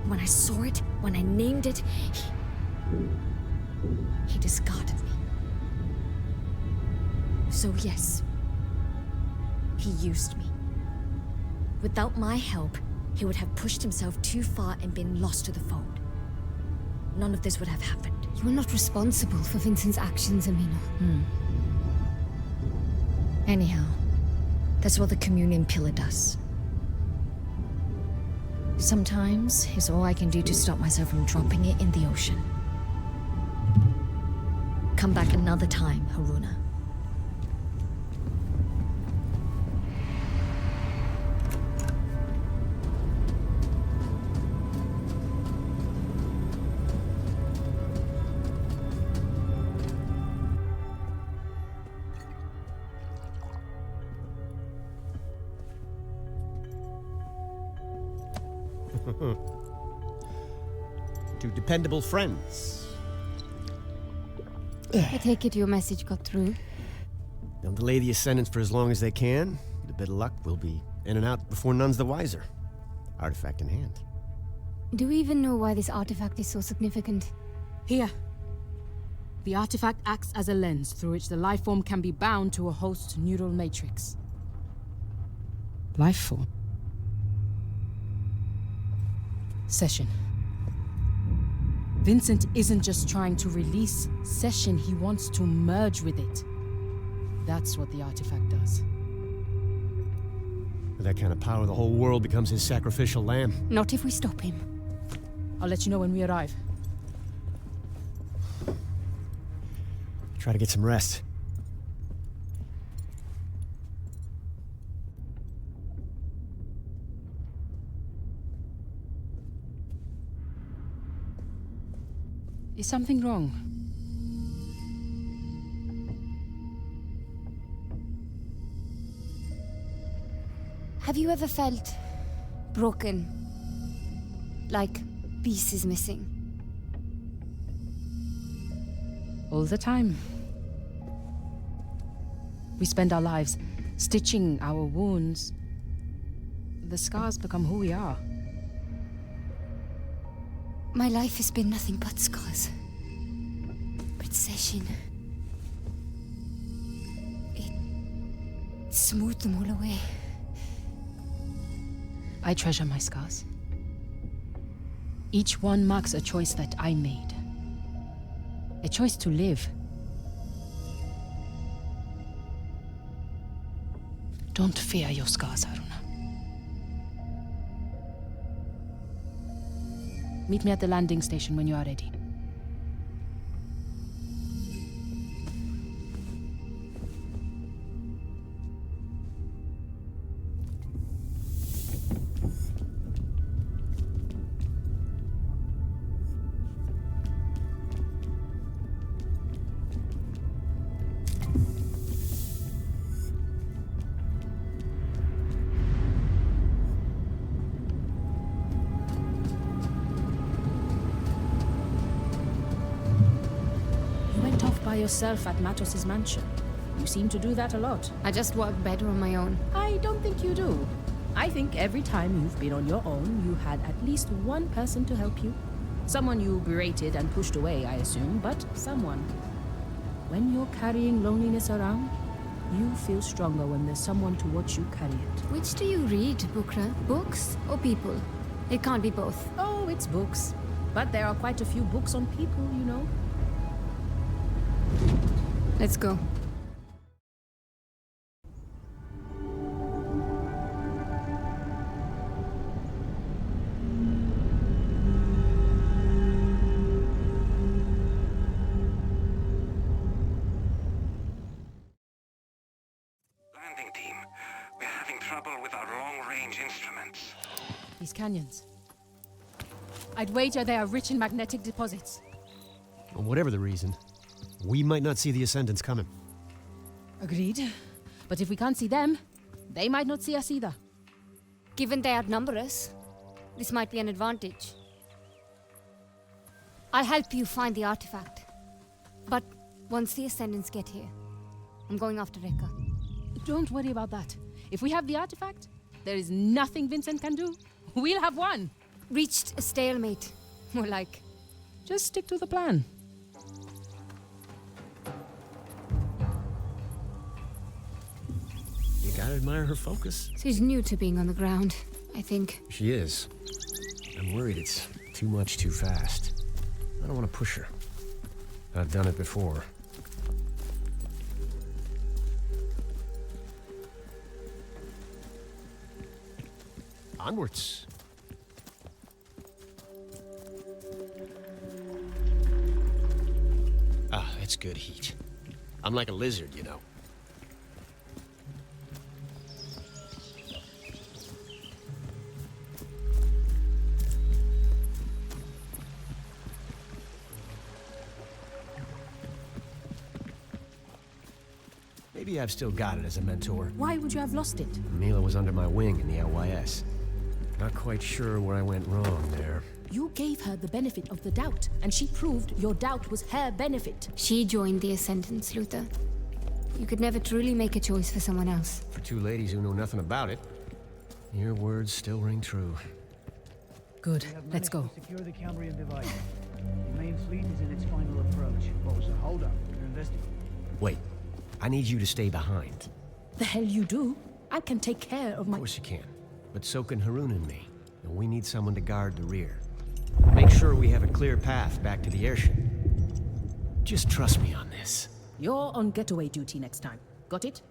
When I saw it, when I named it, he discarded me. So yes, he used me. Without my help, he would have pushed himself too far and been lost to the Fold. None of this would have happened. You were not responsible for Vincent's actions, Amina. Anyhow, that's what the Communion Pillar does. Sometimes it's all I can do to stop myself from dropping it in the ocean. Come back another time, Haroona. To dependable friends. I take it your message got through. They'll delay the Ascendance for as long as they can. With a bit of luck, we'll be in and out before none's the wiser. Artifact in hand. Do we even know why this artifact is so significant? Here. The artifact acts as a lens through which the life form can be bound to a host neural matrix. Life form. Session. Vincent isn't just trying to release Session, he wants to merge with it. That's what the artifact does. With that kind of power, the whole world becomes his sacrificial lamb. Not if we stop him. I'll let you know when we arrive. Try to get some rest. Is something wrong? Have you ever felt broken? Like pieces missing? All the time. We spend our lives stitching our wounds. The scars become who we are. My life has been nothing but scars. But Session... it smoothed them all away. I treasure my scars. Each one marks a choice that I made. A choice to live. Don't fear your scars, Haroona. Meet me at the landing station when you are ready. By yourself at Matos's mansion. You seem to do that a lot. I just work better on my own. I don't think you do. I think every time you've been on your own, you had at least one person to help you. Someone you berated and pushed away, I assume, but someone. When you're carrying loneliness around, you feel stronger when there's someone to watch you carry it. Which do you read, Bukra? Books or people? It can't be both. Oh, it's books. But there are quite a few books on people, you know. Let's go. Landing team, we're having trouble with our long-range instruments. These canyons. I'd wager they are rich in magnetic deposits. Well, whatever the reason, we might not see the Ascendants coming. Agreed. But if we can't see them, they might not see us either. Given they outnumber us, this might be an advantage. I'll help you find the artifact. But once the Ascendants get here, I'm going after Rekka. Don't worry about that. If we have the artifact, there is nothing Vincent can do. We'll have won. Reached a stalemate. More like. Just stick to the plan. You gotta admire her focus. She's new to being on the ground, I think. She is. I'm worried it's too much too fast. I don't want to push her. I've done it before. Onwards. Ah, it's good heat. I'm like a lizard, you know. Maybe I've still got it as a mentor. Why would you have lost it? Mila was under my wing in the LYS. Not quite sure where I went wrong there. You gave her the benefit of the doubt, and she proved your doubt was her benefit. She joined the Ascendants, Luther. You could never truly make a choice for someone else. For two ladies who know nothing about it, your words still ring true. Good. Let's go. Secure the Cambrian device. The main fleet is in its final approach. What was the holdup? We're investigating. Wait, I need you to stay behind. The hell you do? I can take care of my... Of course you can, but so can Haroona and me. And we need someone to guard the rear. Make sure we have a clear path back to the airship. Just trust me on this. You're on getaway duty next time. Got it?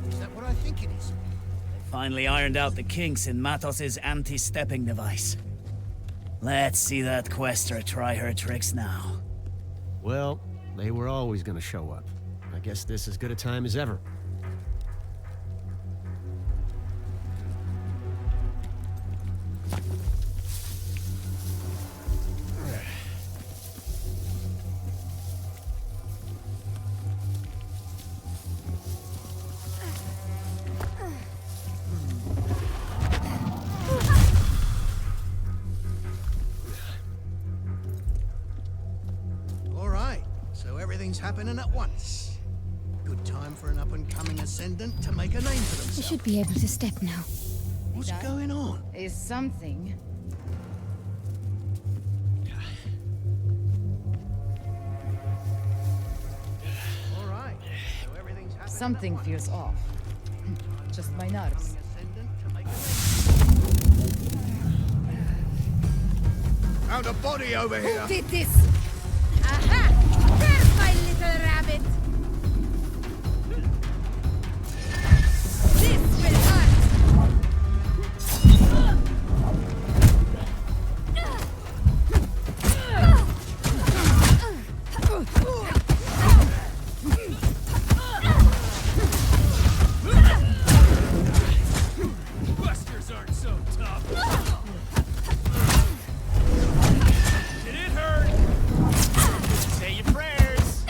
Is that what I think it is? Finally ironed out the kinks in Matos's anti-stepping device. Let's see that Quaestor try her tricks now. Well, they were always gonna show up. I guess this is as good a time as ever. Everything's happening at once. Good time for an up-and-coming ascendant to make a name for I themselves. should be able to step now. What's going on? Is something. All right. So everything's happening. Something feels off. Just my nerves. Found a body over here. Who did this? Aha! There's my little rabbit! This will hurt! Busters aren't so tough. Did it hurt? Say your prayers.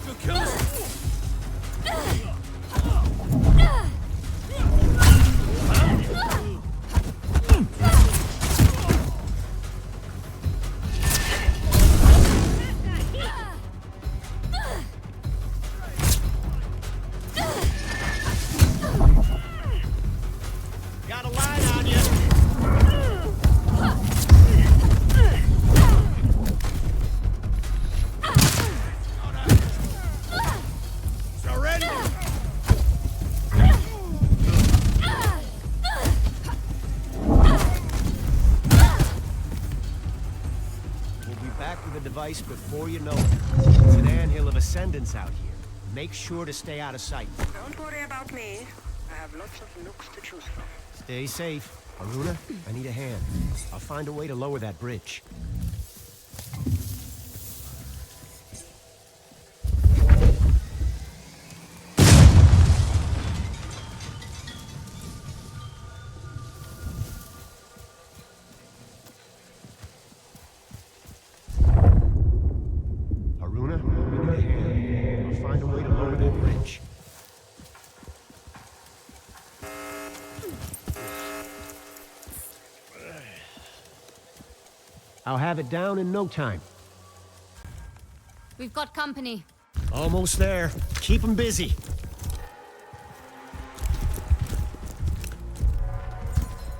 Go kill us. Got a line on you. Surrender! We'll be back with the device before you know it. It's an anthill of ascendants out here. Make sure to stay out of sight. Don't worry about me. I have lots of nooks to choose from. Stay safe. Haroona, I need a hand. I'll find a way to lower that bridge. Haroona, I need a hand. I'll find a way to lower that bridge. I'll have it down in no time. We've got company. Almost there. Keep them busy.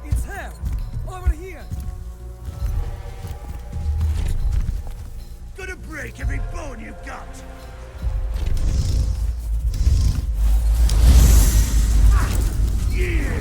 It's her! Over here! Gonna break every bone you've got. Yeah!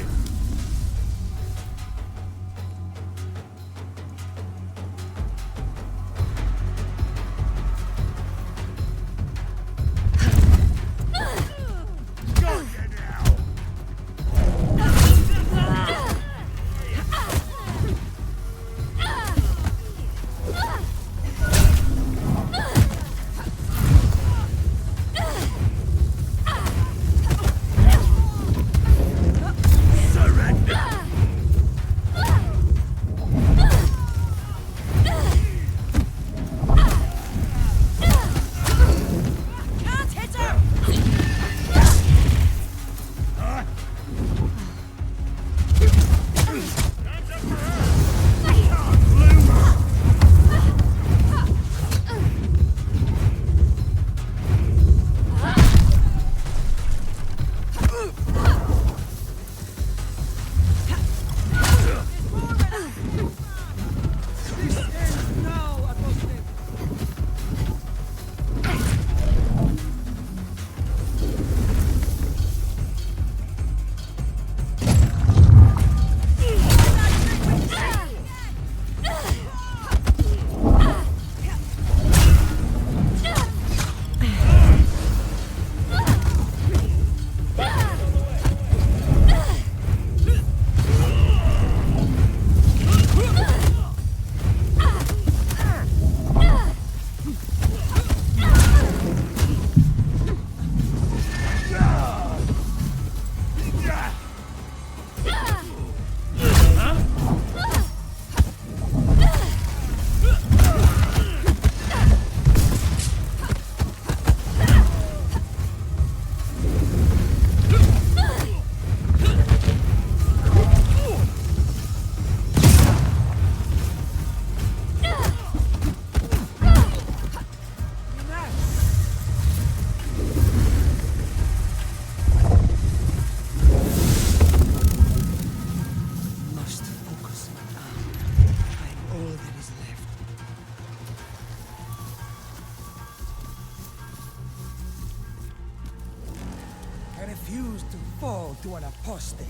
refuse to fall to an apostate.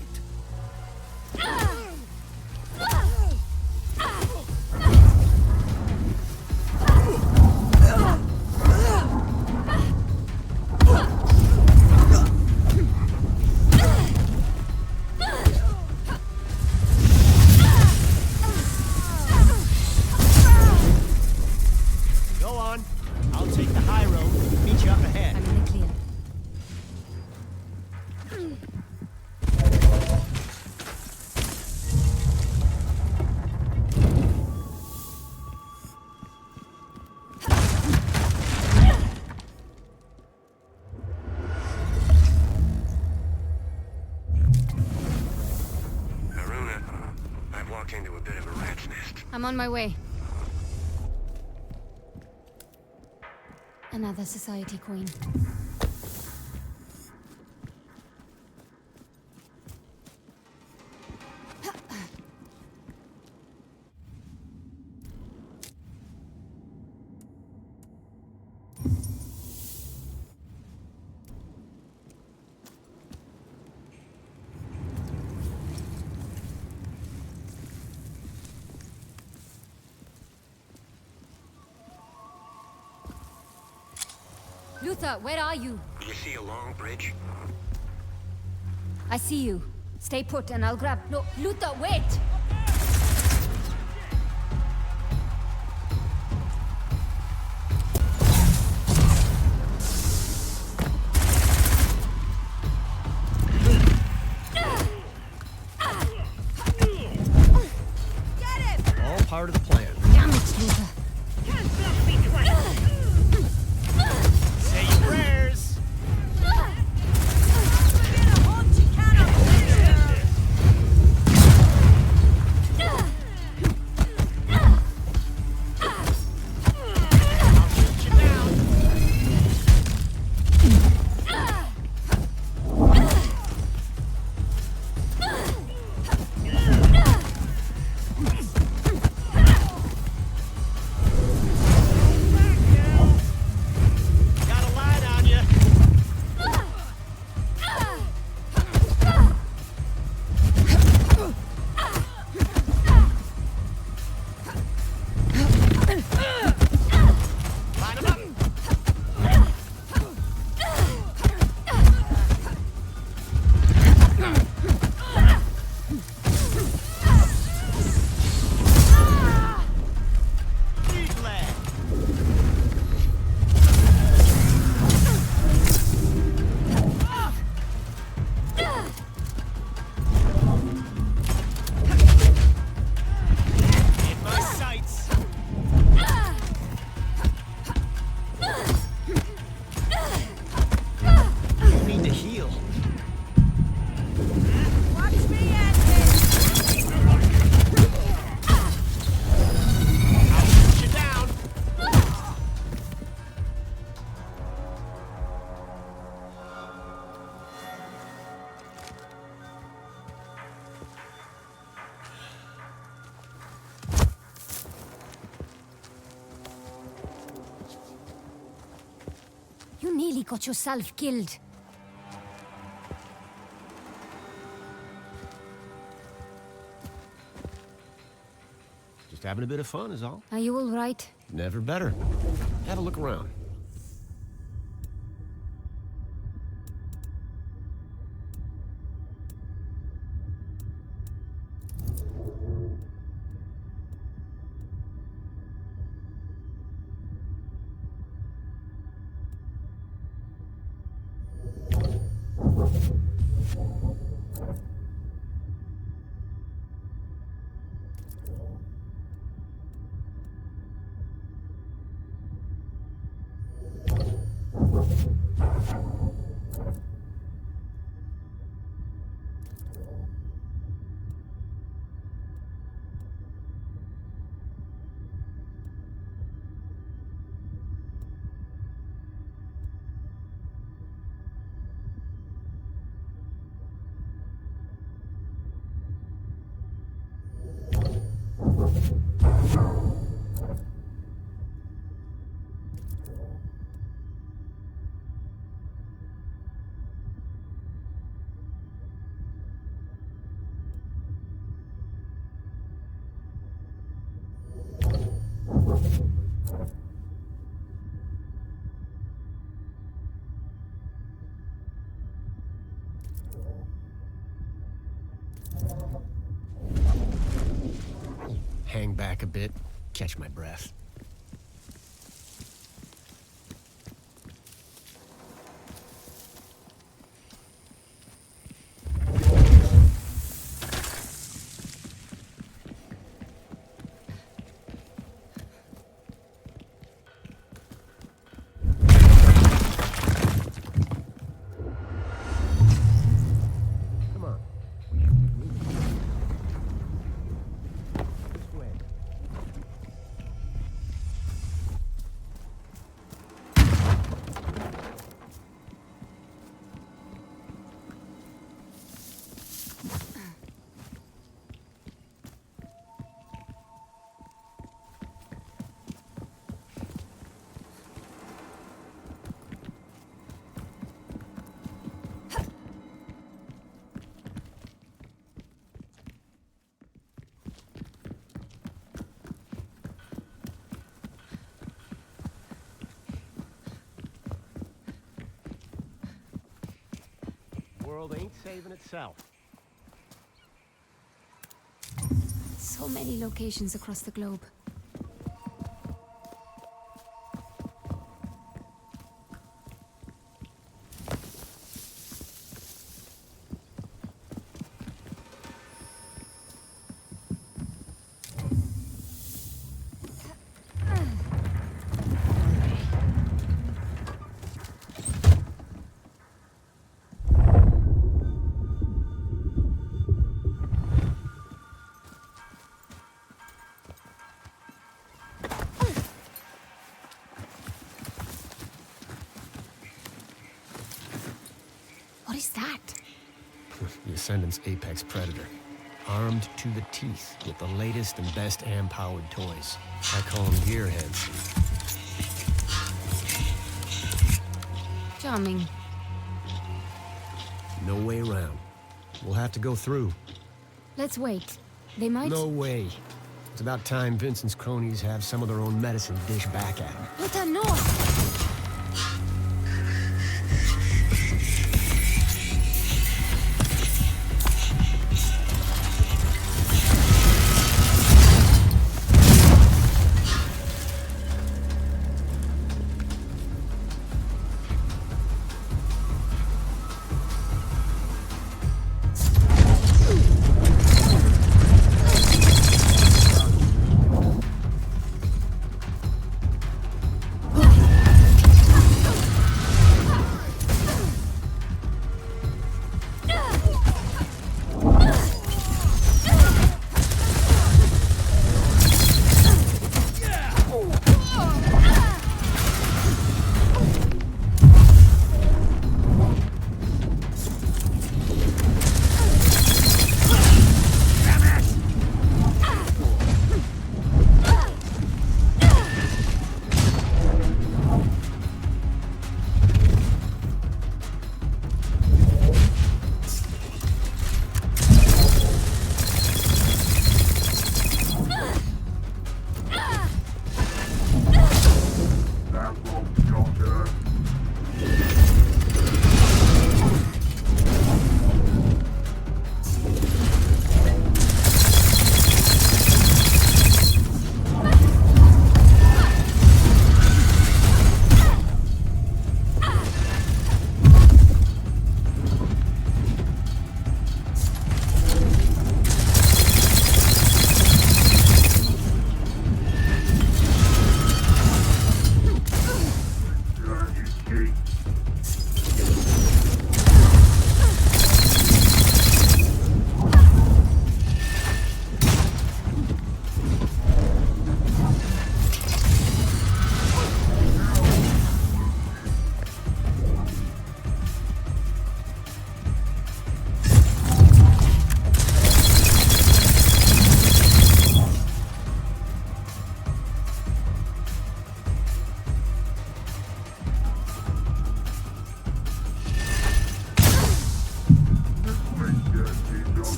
Go on. I'll take the high road. Meet you up ahead. I'm in the clear. Haroona, I've walked into a bit of a rat's nest. I'm on my way. Another society queen. Luther, where are you? You see a long bridge? I see you. Stay put and I'll grab... No, Luther, wait! All part of the plan. Damn it, Luther. Say your prayers. You nearly got yourself killed. Just having a bit of fun is all. Are you all right? Never better. Have a look around. back a bit, catch my breath. World ain't saving itself. So many locations across the globe. What is that? The Ascendant's apex predator. Armed to the teeth with the latest and best AM-powered toys. I call them gearheads. Charming. No way around. We'll have to go through. Let's wait. They might... No way. It's about time Vincent's cronies have some of their own medicine to dish back at him. Puta, no!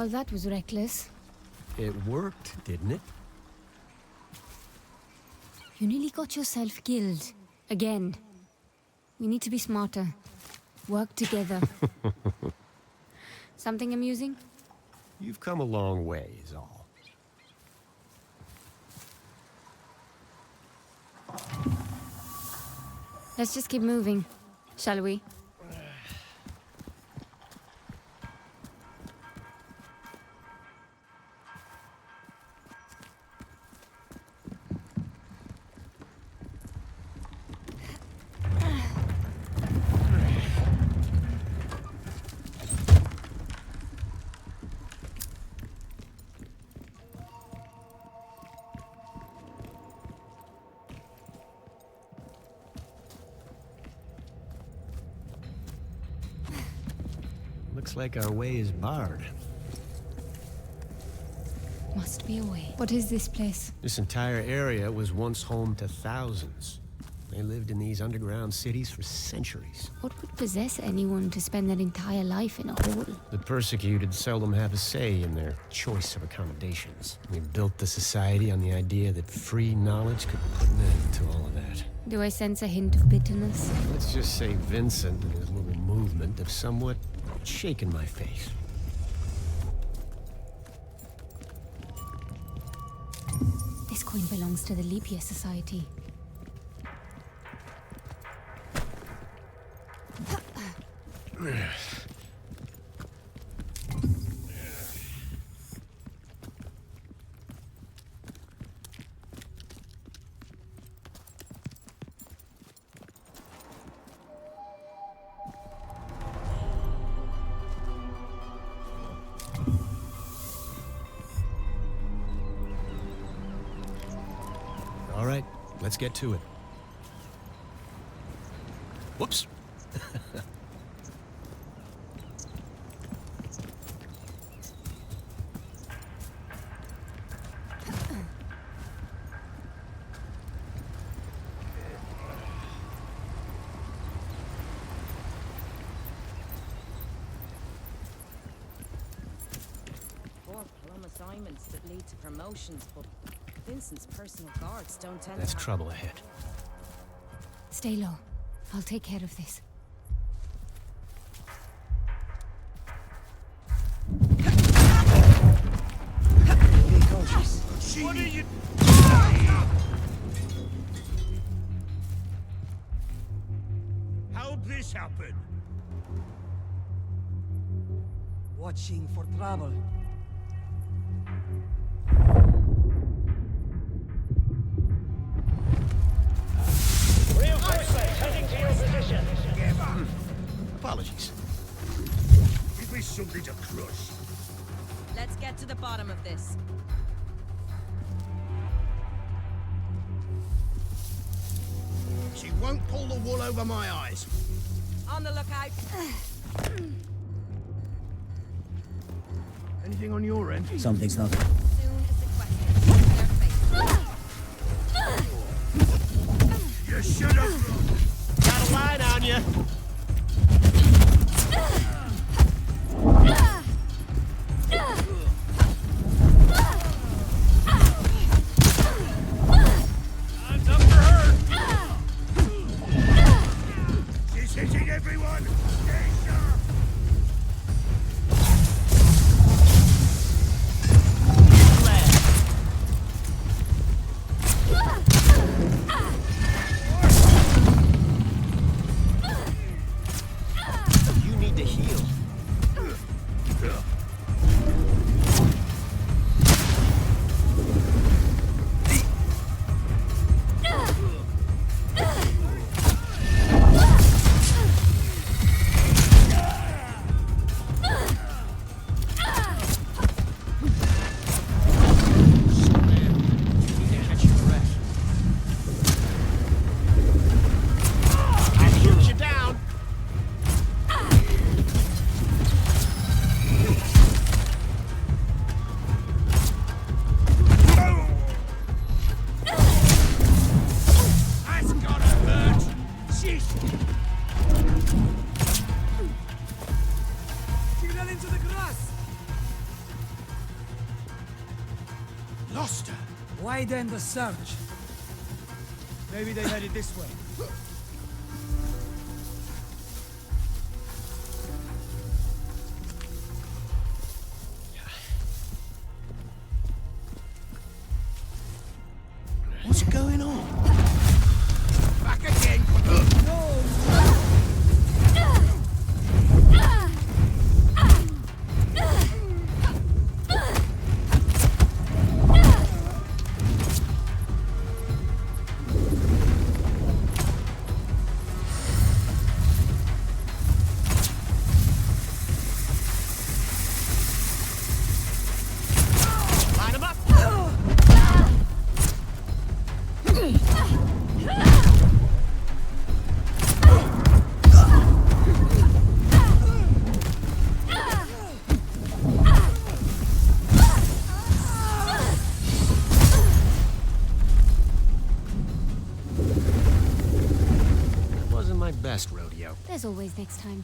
Well, that was reckless. It worked, didn't it? You nearly got yourself killed. Again. We need to be smarter. Work together. Something amusing? You've come a long way, is all. Let's just keep moving, shall we? Looks like our way is barred. Must be a way. What is this place? This entire area was once home to thousands. They lived in these underground cities for centuries. What would possess anyone to spend their entire life in a hole? The persecuted seldom have a say in their choice of accommodations. We built the society on the idea that free knowledge could put an end to all of that. Do I sense a hint of bitterness? Let's just say Vincent and his little movement have somewhat shaken my faith. This coin belongs to the Leap Year Society. All right, let's get to it. Whoops. Four plum assignments that lead to promotions, but Vincent's personal guards don't tend There's to have... trouble ahead. Stay low. I'll take care of this. What are you... How'd this happen? Watching for trouble. Reinforcements heading to your position. Apologies. Give me something to crush. Let's get to the bottom of this. She won't pull the wool over my eyes. On the lookout. Anything on your end? Something's not. Soon as the question hits their face. You should have run. Got a line on you. Hands up for her. She's hitting everyone. Stay sharp. Quaestor! Widen the search. Maybe they headed this way. What's going on? Back again! Line 'em up! That wasn't my best rodeo. There's always next time.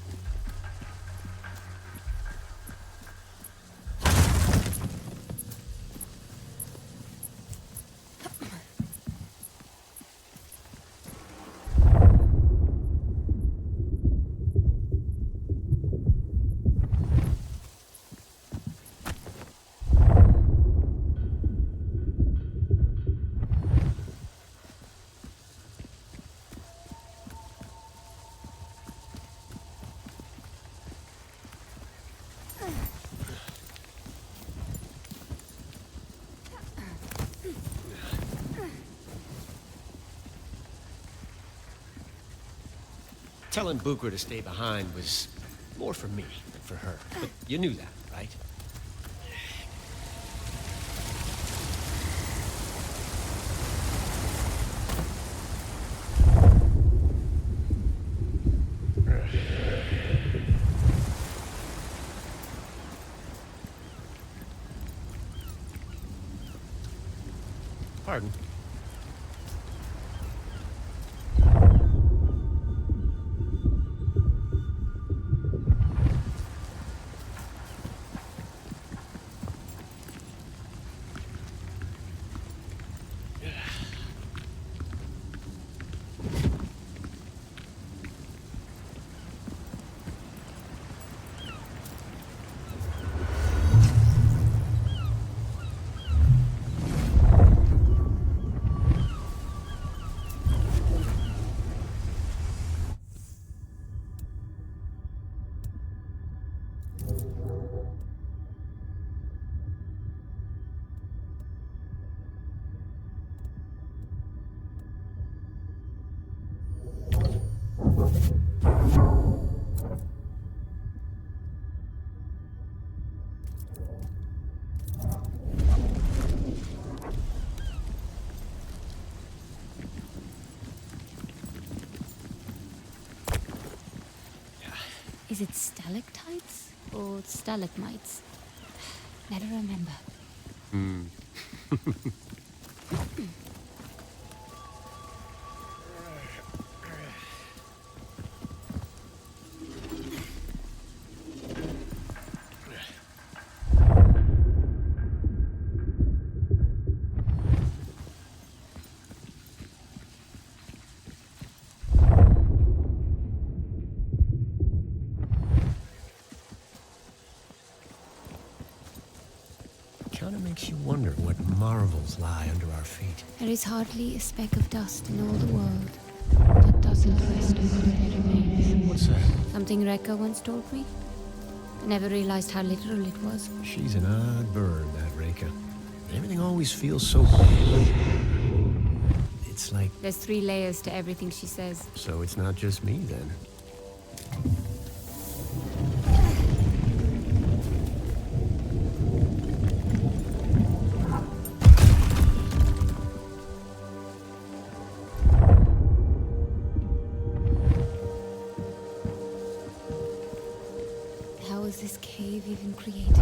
Telling Booker to stay behind was more for me than for her. But you knew that, right? Pardon? Is it stalactites or stalagmites? Never remember. Hmm. Kind of makes you wonder what marvels lie under our feet. There is hardly a speck of dust in all the world that doesn't rest upon their remains. What's that? Something Rekka once told me. I never realized how literal it was. She's an odd bird, that Reka. Everything always feels so big. It's like... There's 3 layers to everything she says. So it's not just me, then. How was this cave even created?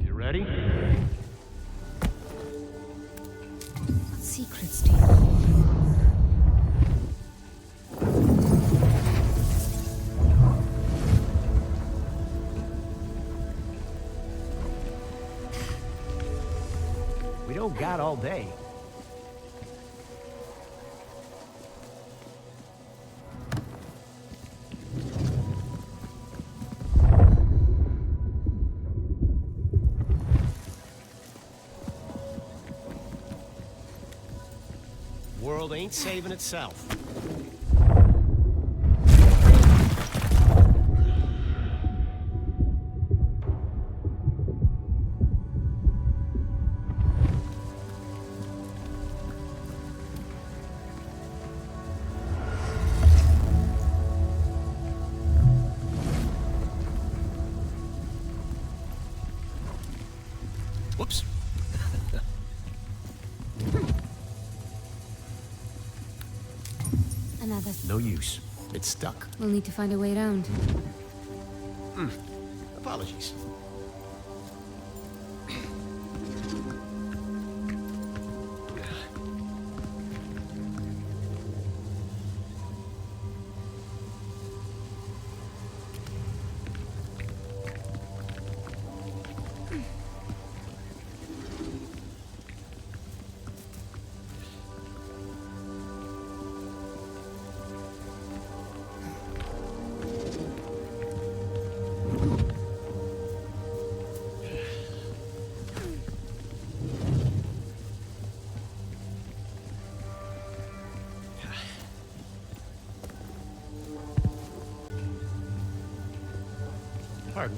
You ready? What secrets do you hold? We don't got all day. World ain't saving itself. Whoops. Another. No use. It's stuck. We'll need to find a way around. Apologies. Pardon.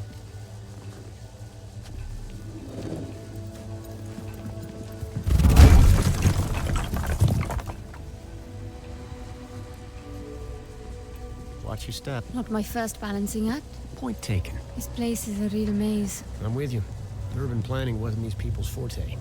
Watch your step. Not my first balancing act. Point taken. This place is a real maze. I'm with you. Urban planning wasn't these people's forte.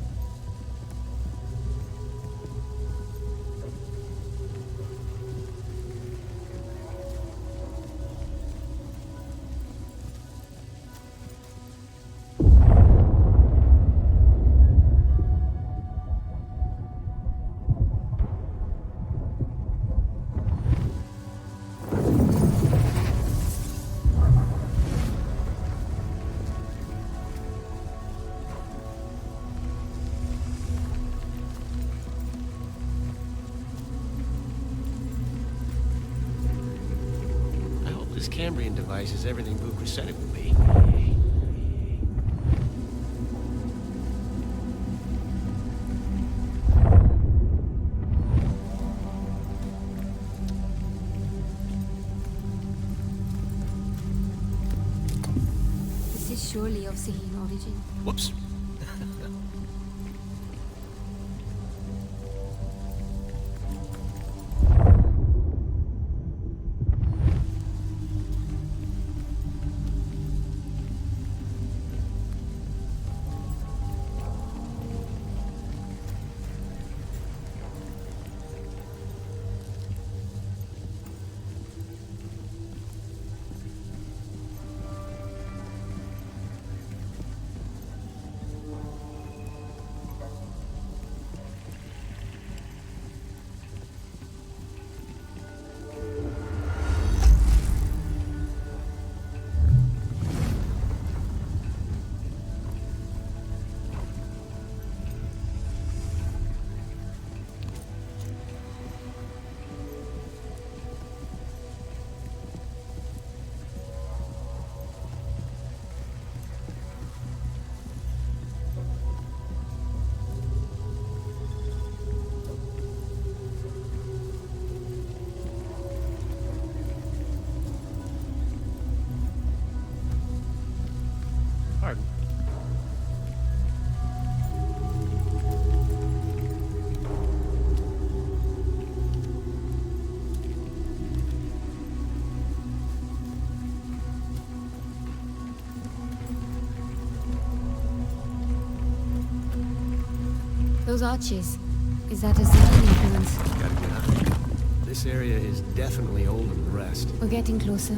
This Cambrian device is everything Bucher said it would be. This is surely of Sahine origin. Whoops. Pardon. Those arches. Is that a Sahine influence? Gotta get out. This area is definitely older than the rest. We're getting closer.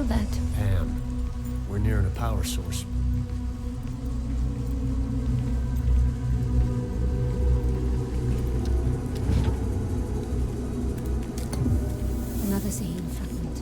know that? Pam, we're nearing a power source. Another Sahil fragment.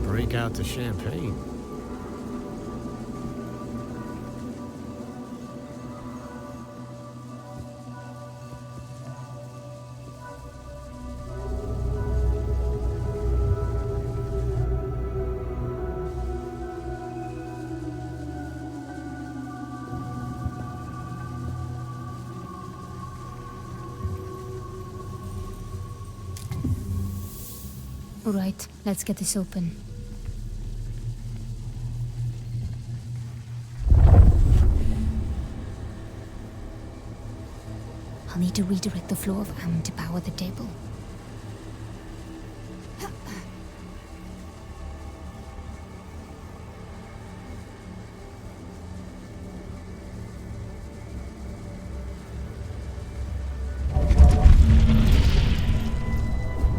Break out the champagne. All right, let's get this open. I'll need to redirect the flow of Am to power the table.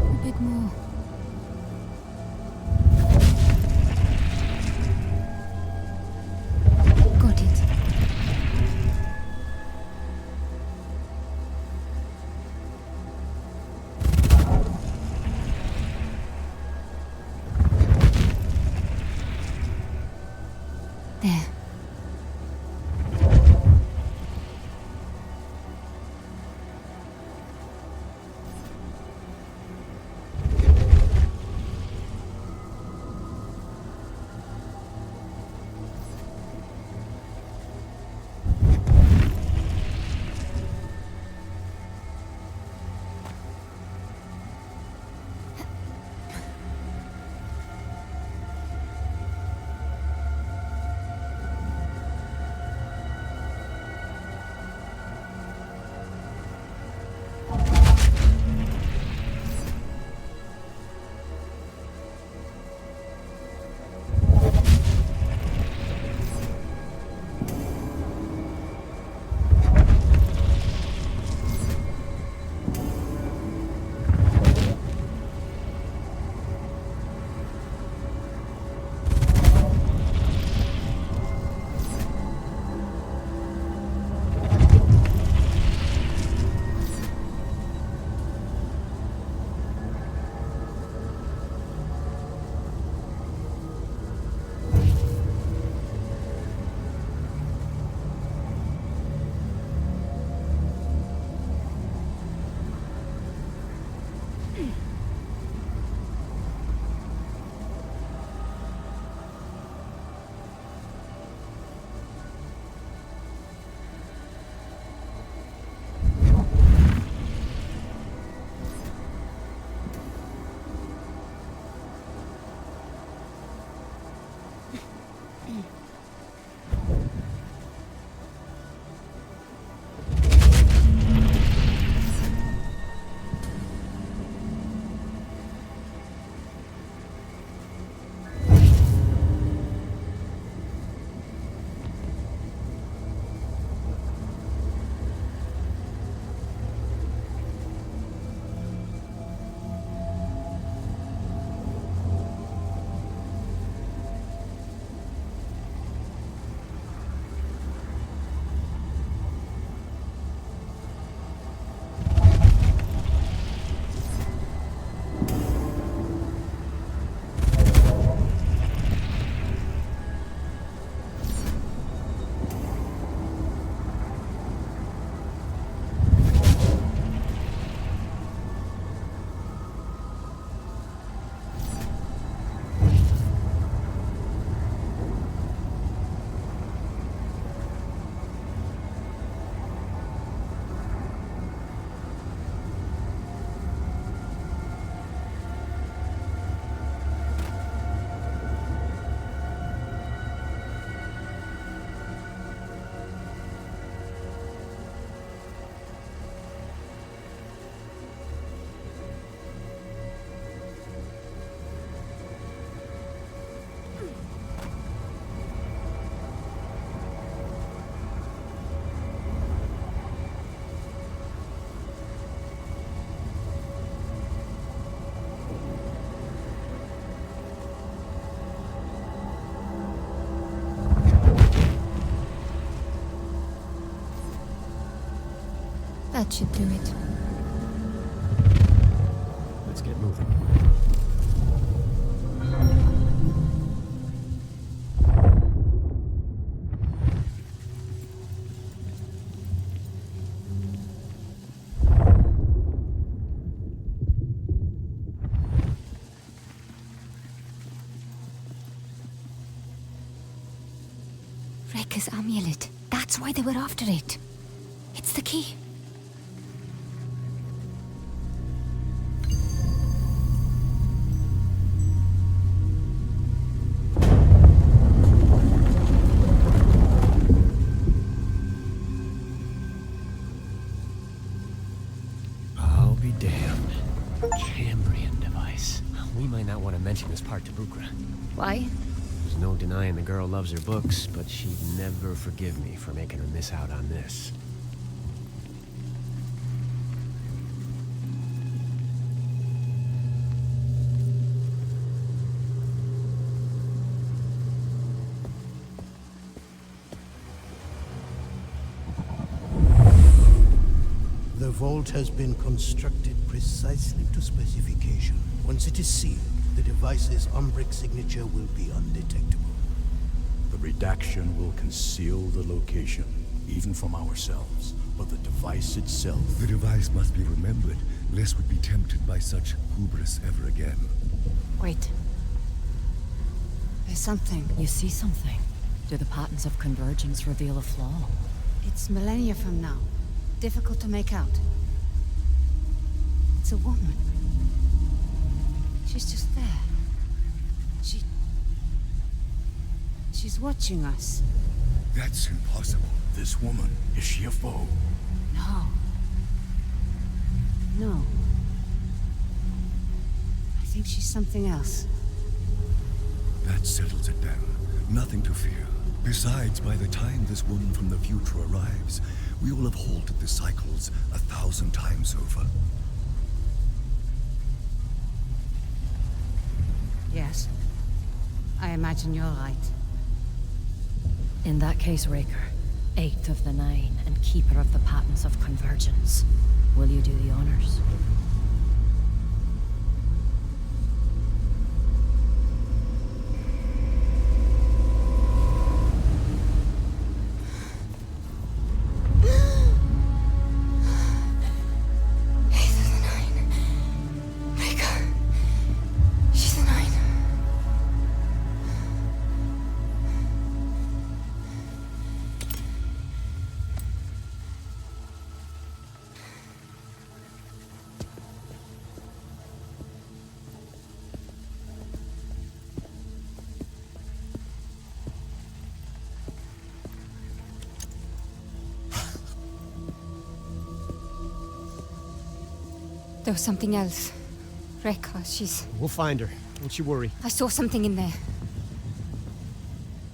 A bit more. Got it. There. That should do it. Let's get moving. Rekka's amulet. That's why they were after it. It's the key. I'll be damned. Cambrian device. We might not want to mention this part to Bukra. Why? There's no denying the girl loves her books, but she'd never forgive me for making her miss out on this. The vault has been constructed precisely to specification. Once it is sealed, the device's Umbric signature will be undetectable. The redaction will conceal the location, even from ourselves. But the device itself... The device must be remembered, lest we be tempted by such hubris ever again. Wait. There's something. You see something? Do the patterns of convergence reveal a flaw? It's millennia from now. Difficult to make out. It's a woman. She's just there. She's watching us. That's impossible. This woman, is she a foe? No. No. I think she's something else. That settles it then. Nothing to fear. Besides, by the time this woman from the future arrives, we will have halted the cycles 1,000 times over. Yes. I imagine you're right. In that case, Raker, 8th of the 9 and keeper of the patterns of convergence, will you do the honors? There was something else. Rekka, she's... We'll find her. Don't you worry. I saw something in there.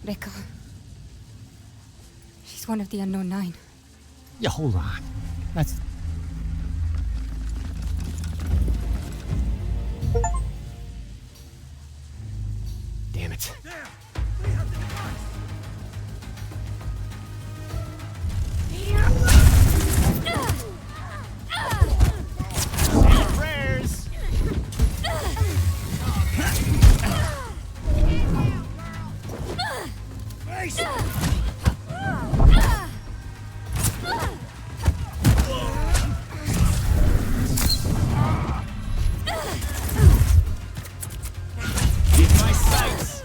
Rekka. She's one of the unknown 9. Yeah, hold on. That's... Damn it. Prayers! Keep my sights!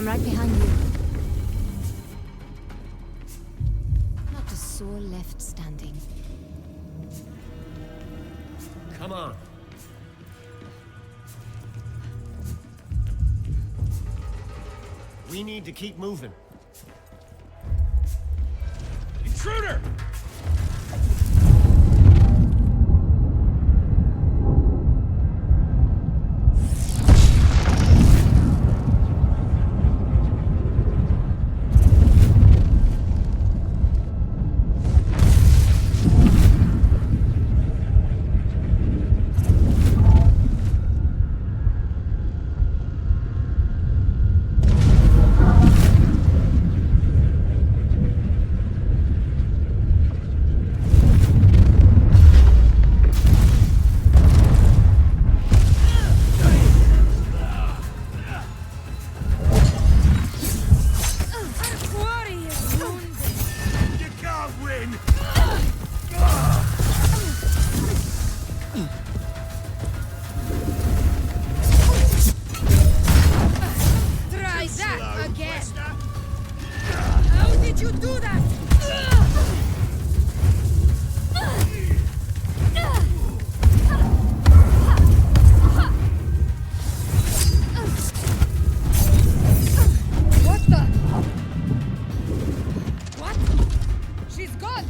I'm right behind you. Not a soul left standing. Come on. We need to keep moving. Intruder! Try that again! How did you do that? What the? What? She's gone!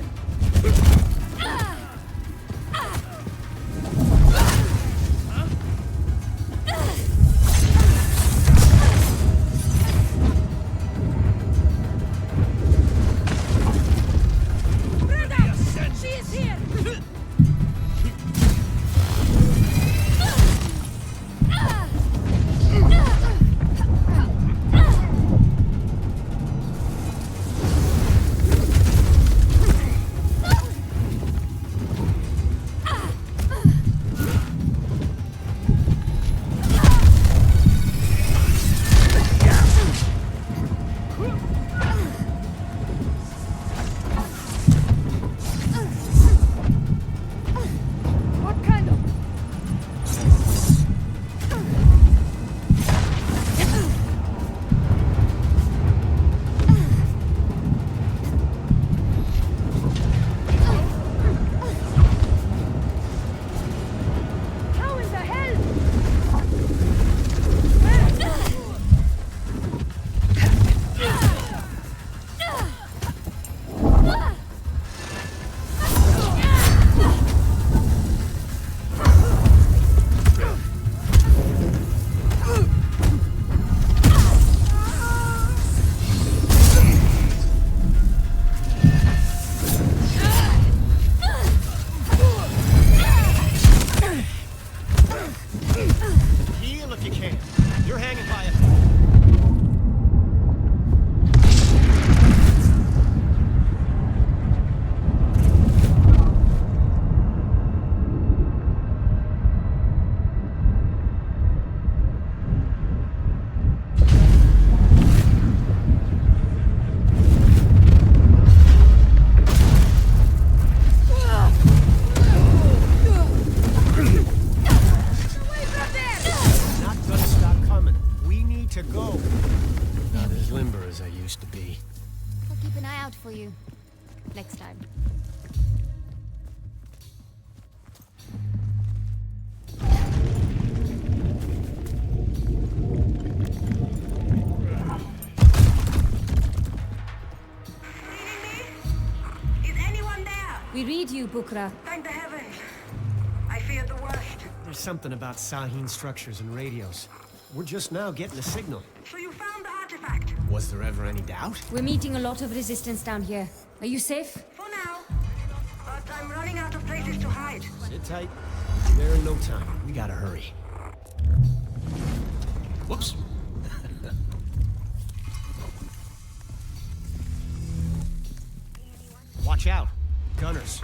She is here! What kind of... How in the hell? Heal if you can. You're hanging by a... Not gonna stop coming. We need to go. Not as limber as I used to be. I'll keep an eye out for you. Next time. Is anyone there? We read you, Bukra. Thank the heavens. I feared the worst. There's something about Sahin structures and radios. We're just now getting a signal. So you found the artifact? Was there ever any doubt? We're meeting a lot of resistance down here. Are you safe? For now. But I'm running out of places to hide. Sit tight. We'll be there in no time. We gotta hurry. Whoops. Watch out. Gunners.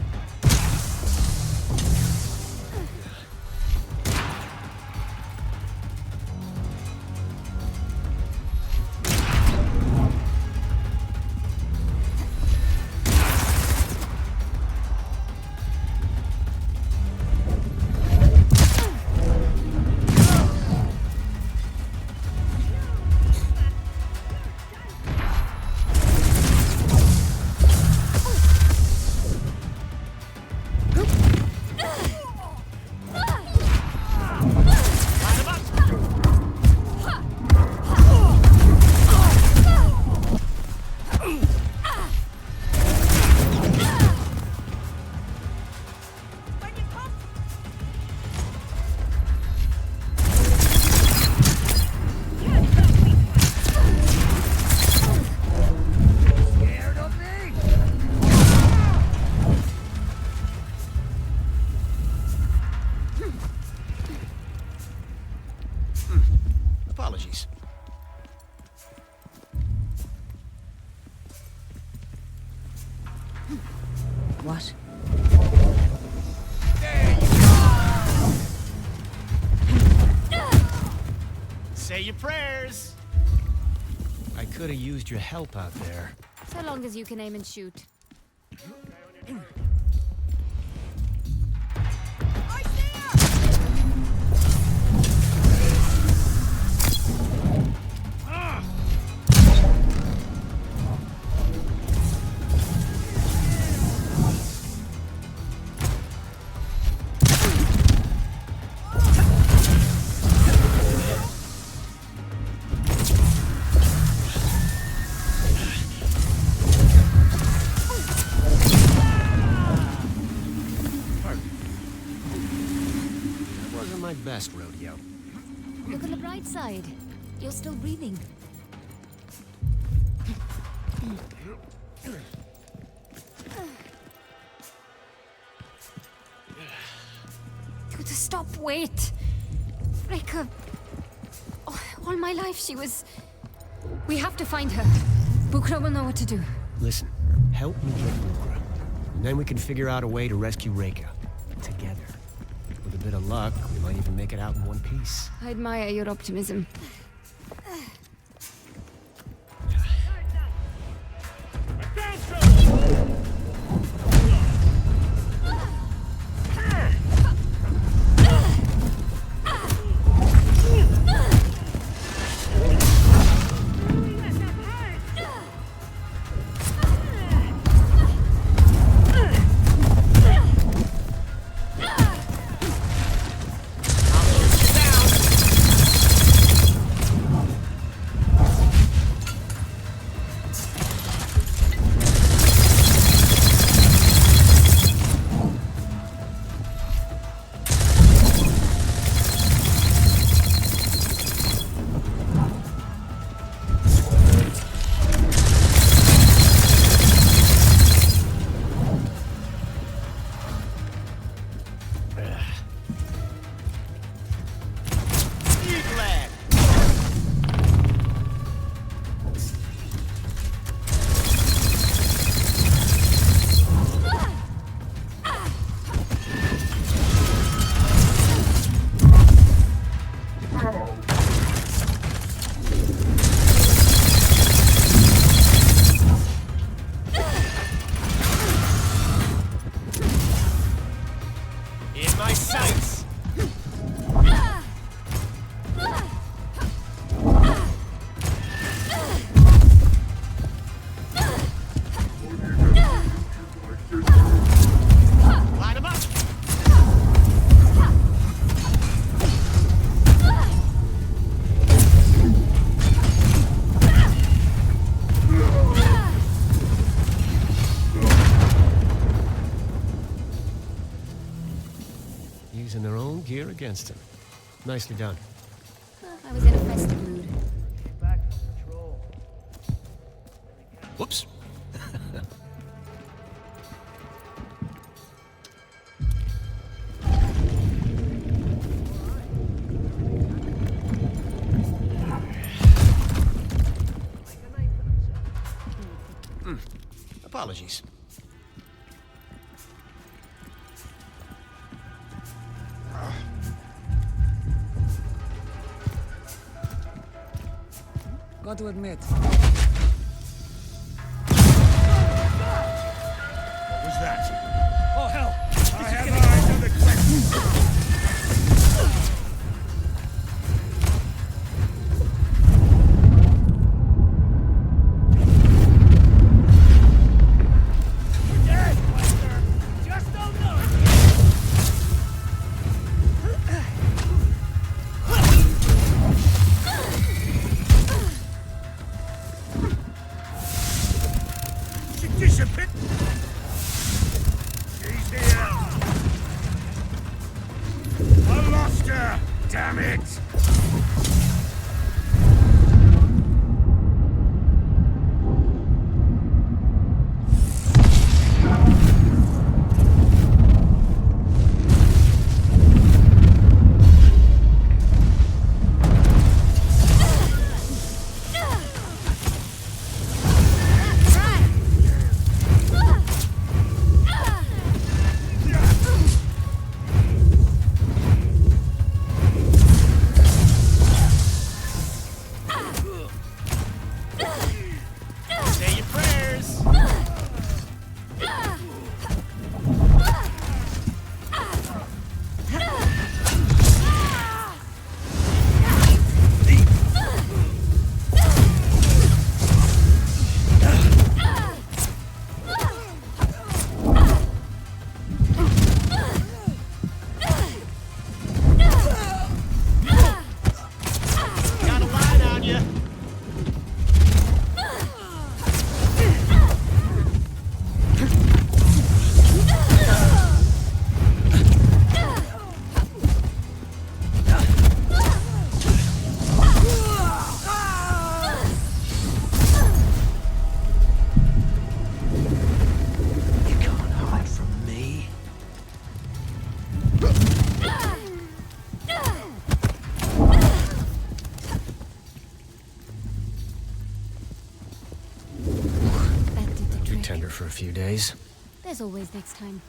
Say your prayers. I could have used your help out there. So long as you can aim and shoot. Best rodeo. Look on the bright side. You're still breathing. To stop, wait. Reka. All my life she was... We have to find her. Bukra will know what to do. Listen, help me get Bukra. And then we can figure out a way to rescue Reka. Together. With a bit of luck, we might even make it out in one piece. I admire your optimism. Using their own gear against him. Nicely done. I was in a festive mood. Back from patrol. Whoops. Apologies. Got to admit. What was that? Oh, hell! I have eyes on the Quaestor! Damn it! for a few days. There's always next time.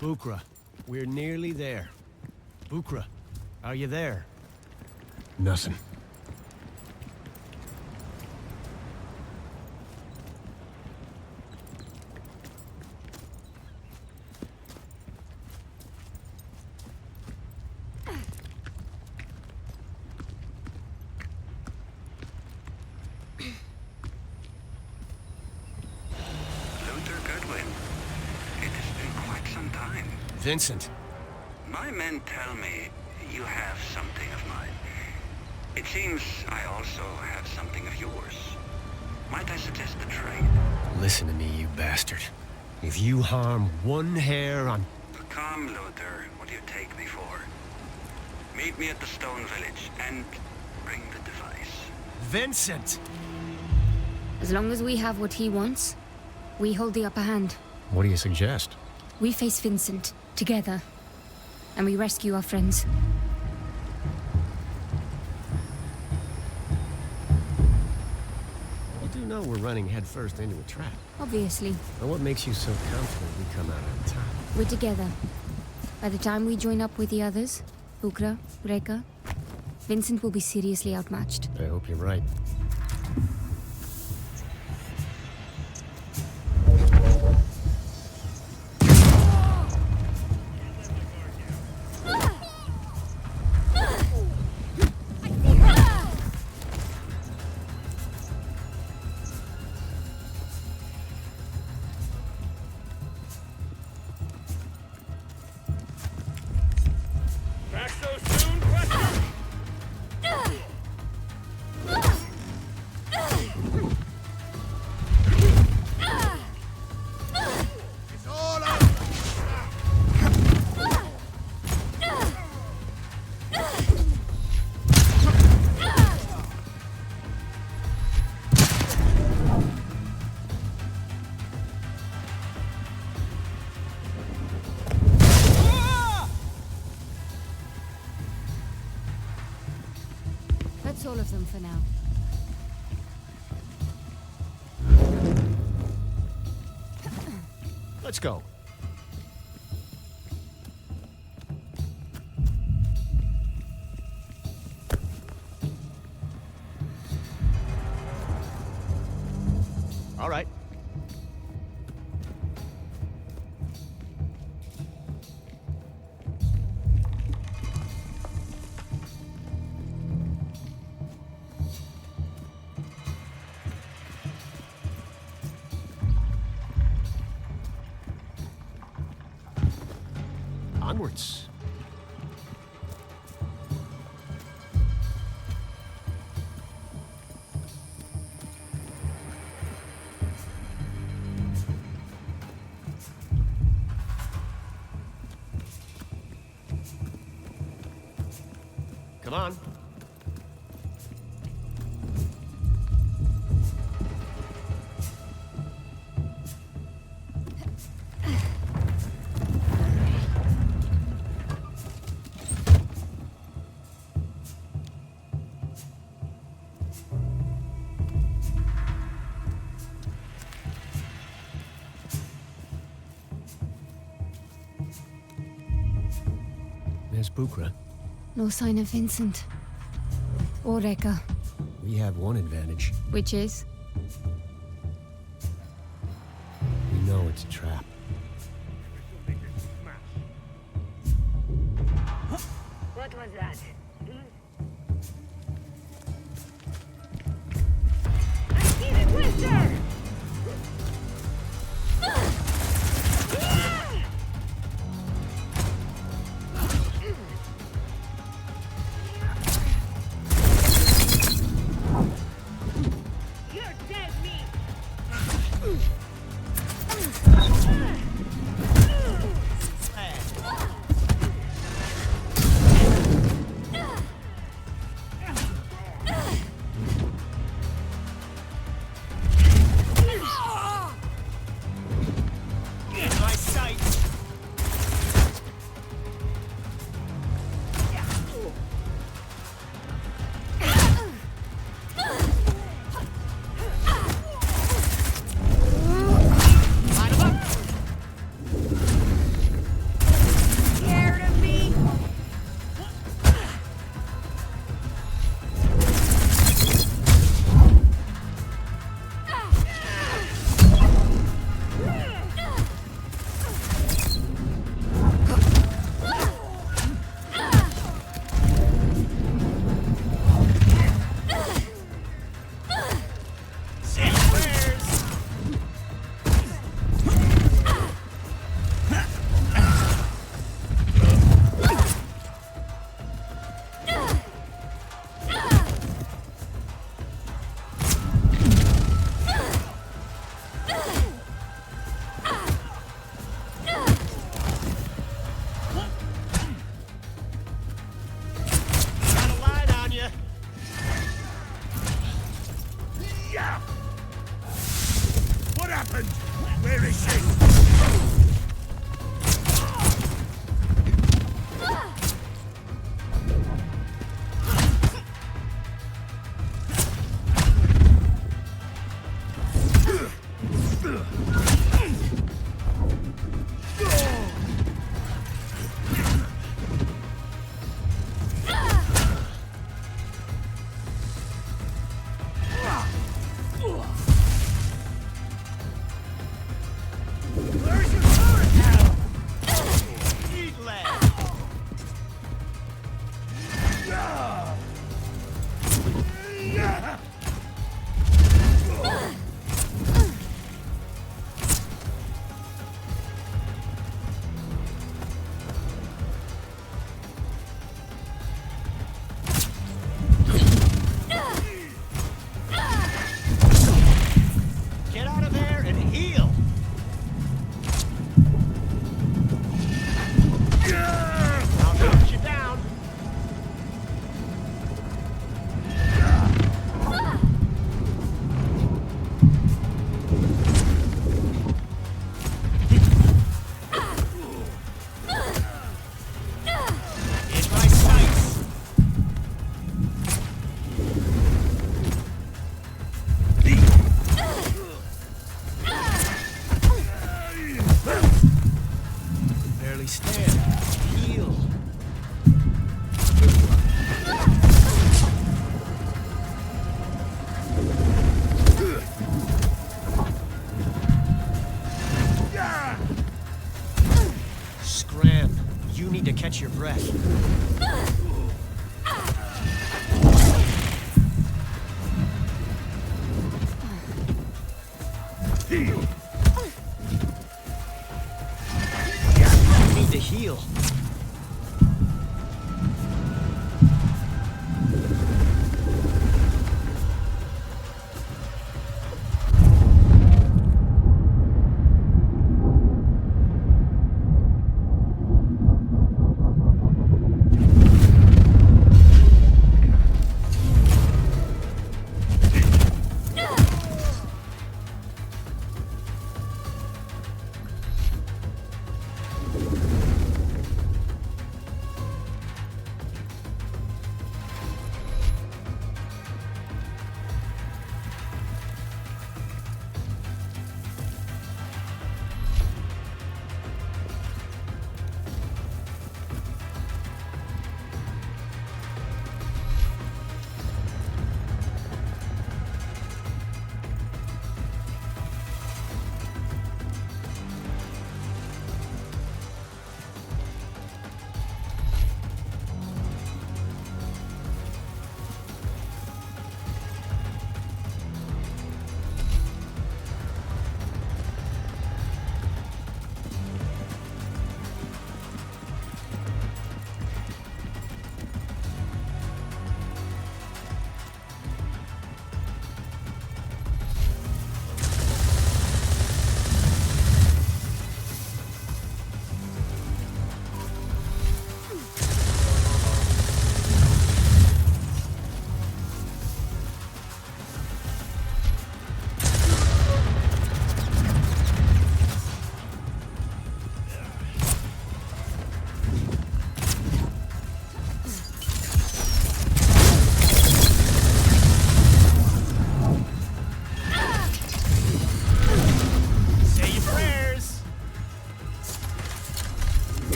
Bukra, we're nearly there. Bukra, are you there? Nothing. Vincent. My men tell me you have something of mine. It seems I also have something of yours. Might I suggest a trade? Listen to me, you bastard. If you harm one hair on... Come, Luther. What do you take me for? Meet me at the Stone Village and bring the device. Vincent! As long as we have what he wants, we hold the upper hand. What do you suggest? We face Vincent, together, and we rescue our friends. You do know we're running headfirst into a trap. Obviously. But what makes you so confident we come out on top? We're together. By the time we join up with the others, Bukra, Reka, Vincent will be seriously outmatched. I hope you're right. That's all of them for now. Let's go. All right. Onwards. Come on. There's Bukra. No sign of Vincent. Or Reka. We have one advantage. Which is? We know it's a trap. What was that? I see the Quaestor!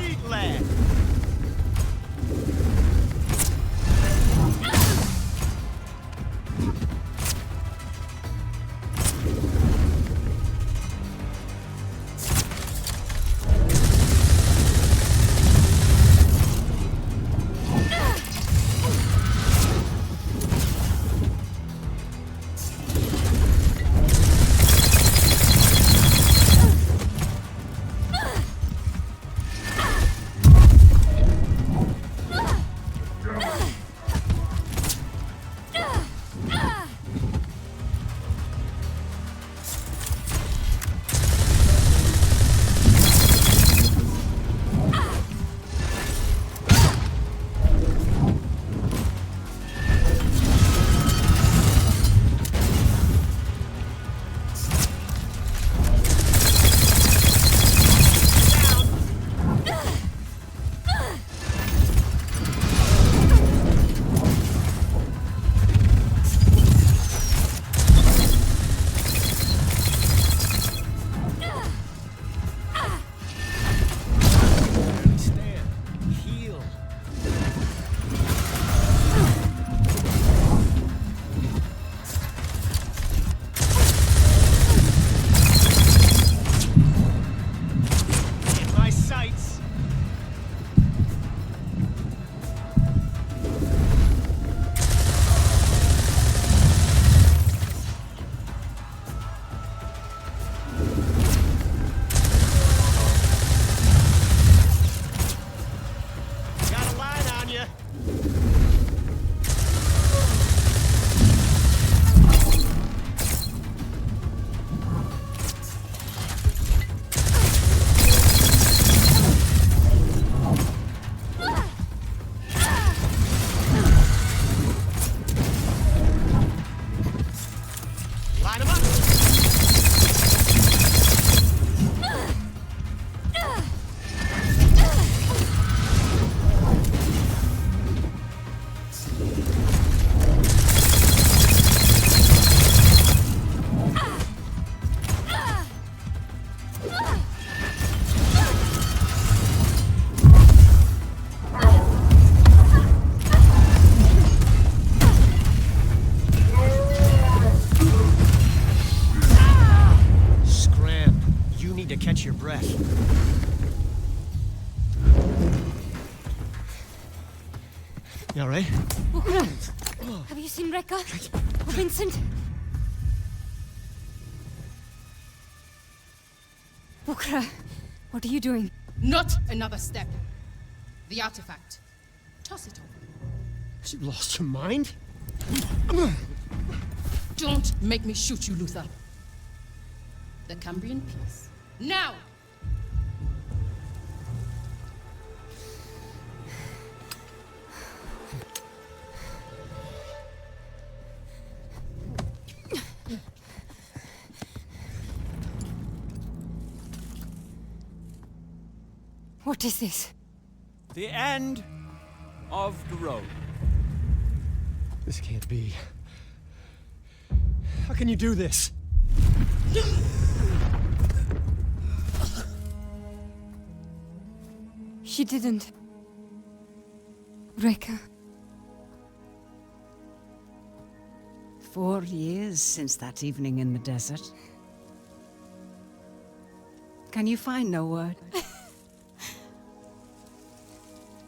Eat, lad! Catch your breath. You all right? Have you seen Rekka? Or Vincent? Ukra, what are you doing? Not another step. The artifact. Toss it over. Has you lost your mind? Don't make me shoot you, Luther. The Cambrian piece. Now! What is this? The end of the road. This can't be. How can you do this? She didn't. Rekka. 4 years since that evening in the desert. Can you find no word?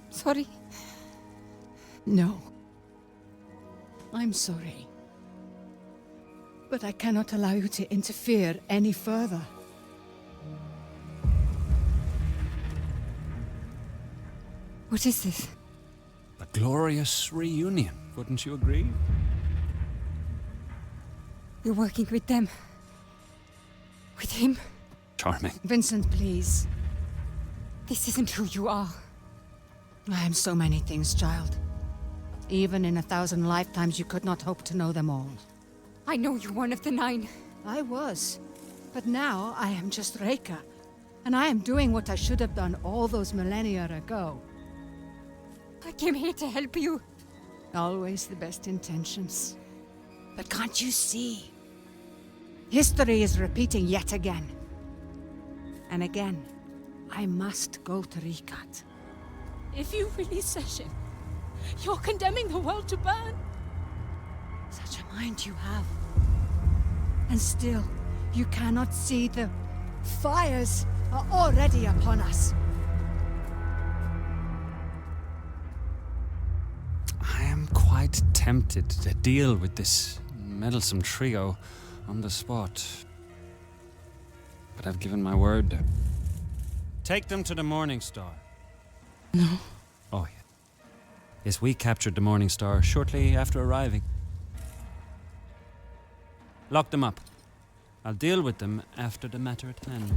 Sorry. No. I'm sorry. But I cannot allow you to interfere any further. What is this? A glorious reunion, wouldn't you agree? You're working with them. With him? Charming. Vincent, please. This isn't who you are. I am so many things, child. Even in 1,000 lifetimes, you could not hope to know them all. I know you're one of the 9. I was. But now I am just Rekka. And I am doing what I should have done all those millennia ago. I came here to help you. Always the best intentions. But can't you see? History is repeating yet again. And again, I must go to Rikat. If you release Session, you're condemning the world to burn. Such a mind you have. And still, you cannot see the fires are already upon us. I am quite tempted to deal with this meddlesome trio on the spot. But I've given my word. Take them to the Morning Star. No. Oh, yeah. Yes, we captured the Morning Star shortly after arriving. Lock them up. I'll deal with them after the matter at hand.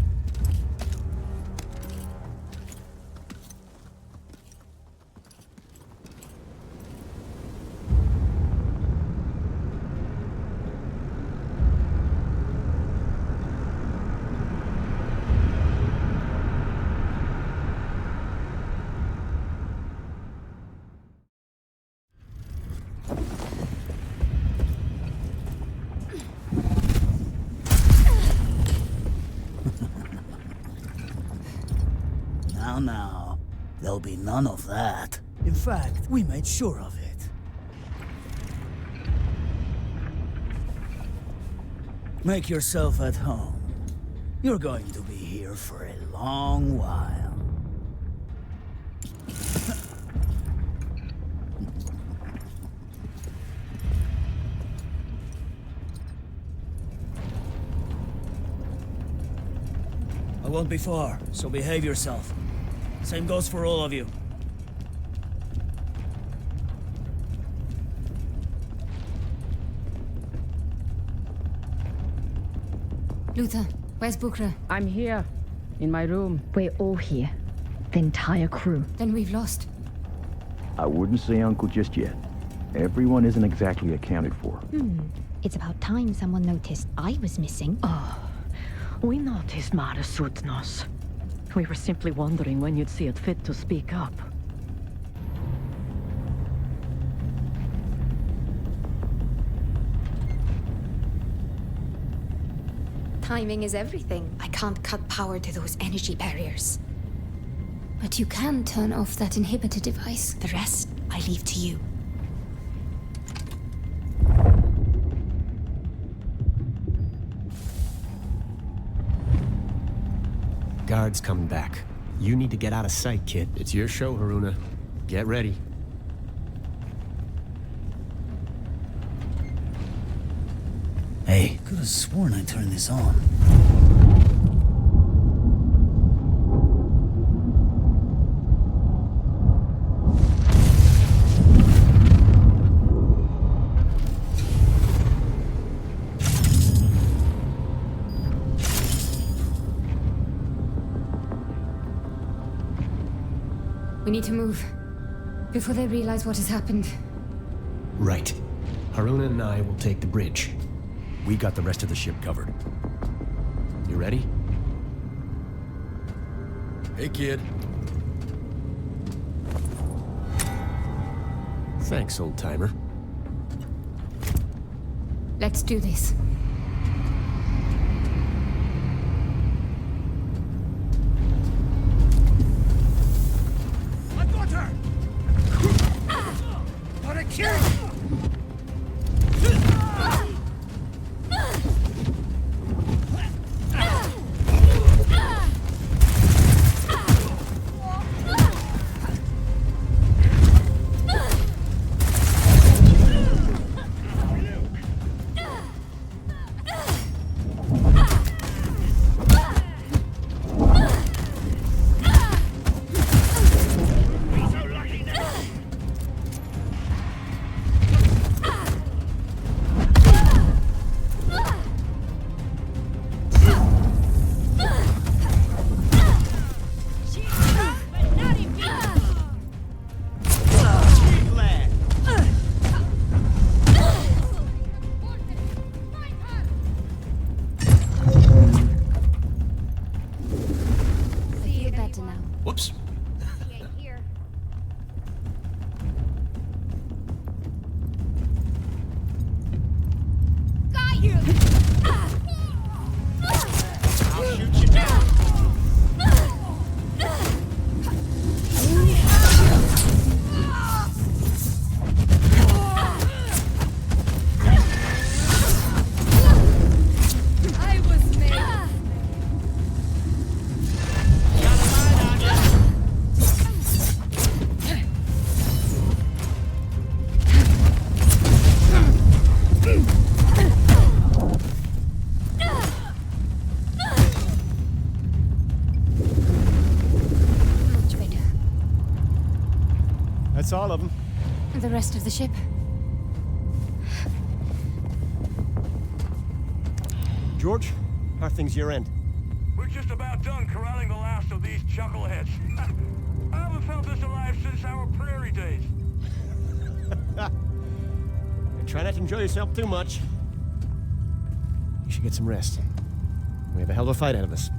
Now, there'll be none of that. In fact, we made sure of it. Make yourself at home. You're going to be here for a long while. I won't be far, so behave yourself. Same goes for all of you. Luther, where's Bukra? I'm here, in my room. We're all here. The entire crew. Then we've lost. I wouldn't say uncle just yet. Everyone isn't exactly accounted for. It's about time someone noticed I was missing. Oh, we noticed Mara Sutnos. We were simply wondering when you'd see it fit to speak up. Timing is everything. I can't cut power to those energy barriers. But you can turn off that inhibitor device. The rest, I leave to you. Guard's coming back. You need to get out of sight, kid. It's your show, Haroona. Get ready. Hey, could have sworn I turned this on. We need to move. Before they realize what has happened. Right. Haroona and I will take the bridge. We got the rest of the ship covered. You ready? Hey, kid. Thanks, old-timer. Let's do this. I got her! Got a kill! That's all of them. And the rest of the ship? George, how are things your end? We're just about done corralling the last of these chuckleheads. I haven't felt this alive since our prairie days. Try not to enjoy yourself too much. You should get some rest. We have a hell of a fight ahead of us.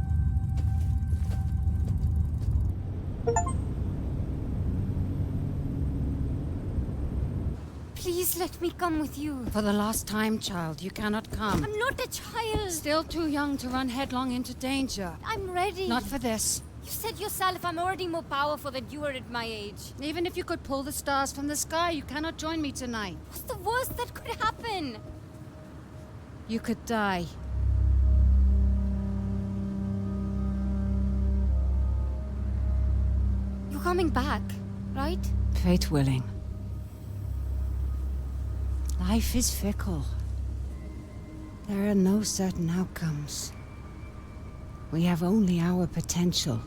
Please let me come with you. For the last time, child, you cannot come. I'm not a child. Still too young to run headlong into danger. I'm ready. Not for this. You said yourself I'm already more powerful than you are at my age. Even if you could pull the stars from the sky, you cannot join me tonight. What's the worst that could happen? You could die. You're coming back, right? Fate willing. Life is fickle. There are no certain outcomes. We have only our potential.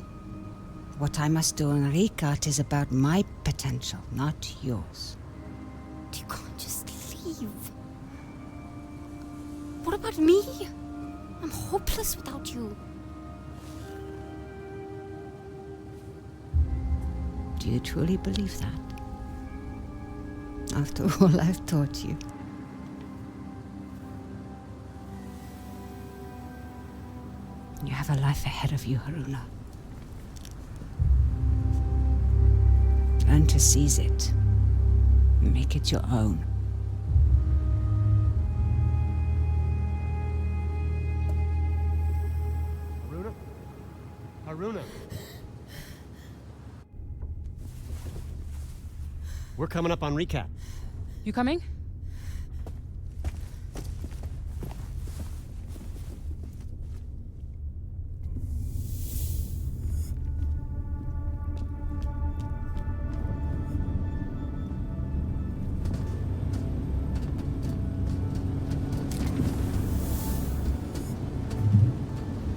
What I must do in Rikat is about my potential, not yours. You can't just leave. What about me? I'm hopeless without you. Do you truly believe that? After all I've taught you. You have a life ahead of you, Haroona. Learn to seize it. Make it your own. Haroona? Haroona? We're coming up on recap. You coming?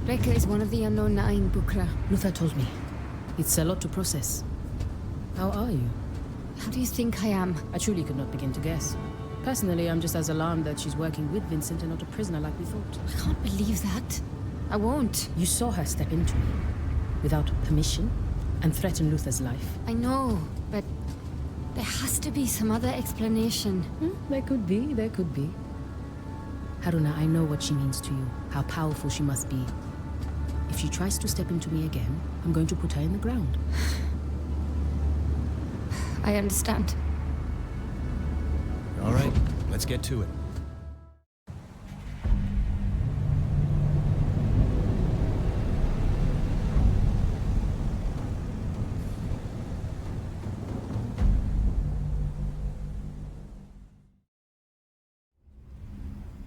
Reka is one of the unknown Nine, Bukra. Luther told me. It's a lot to process. How are you? How do you think I am? I truly could not begin to guess. Personally, I'm just as alarmed that she's working with Vincent and not a prisoner like we thought. I can't believe that. I won't. You saw her step into me, without permission, and threaten Luther's life. I know, but there has to be some other explanation. There could be, there could be. Haroona, I know what she means to you, how powerful she must be. If she tries to step into me again, I'm going to put her in the ground. I understand. All right, let's get to it.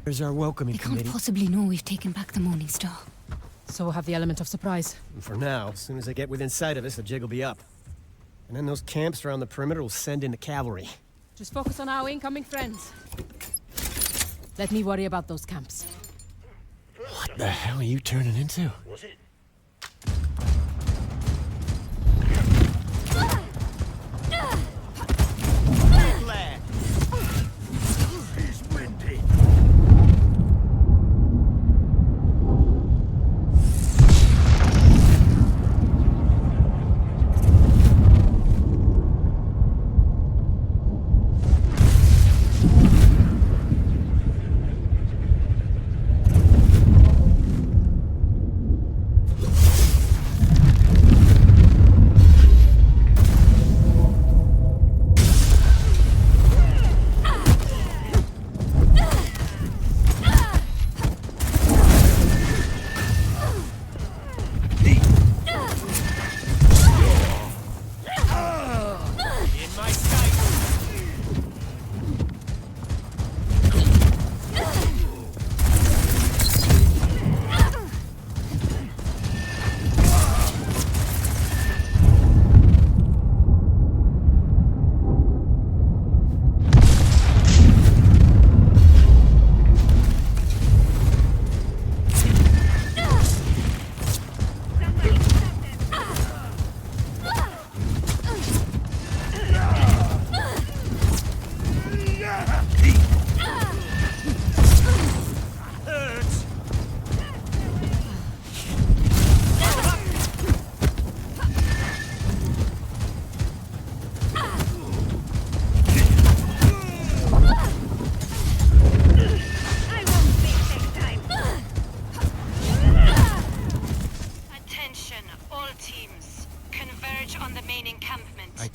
Here's our welcoming They committee. can't possibly know we've taken back the Morning Star. So we'll have the element of surprise. And for now, as soon as they get within sight of us, the jig will be up. And then those camps around the perimeter will send in the cavalry. Just focus on our incoming friends. Let me worry about those camps. What the hell are you turning into? Was it? He's windy.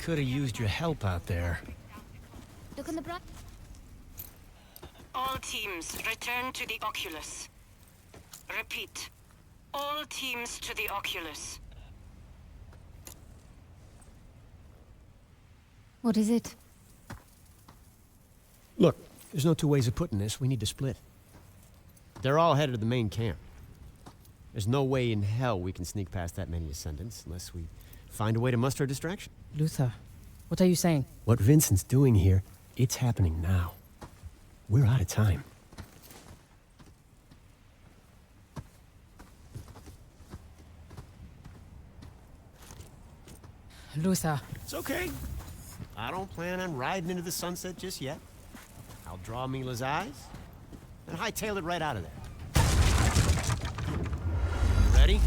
could have used your help out there. Look on the bright. All teams, return to the Oculus. Repeat. All teams to the Oculus. What is it? Look, there's no two ways of putting this. We need to split. They're all headed to the main camp. There's no way in hell we can sneak past that many ascendants unless we find a way to muster a distraction. Luther, what are you saying? What Vincent's doing here, it's happening now. We're out of time. Luther. It's okay. I don't plan on riding into the sunset just yet. I'll draw Mila's eyes and hightail it right out of there. You ready?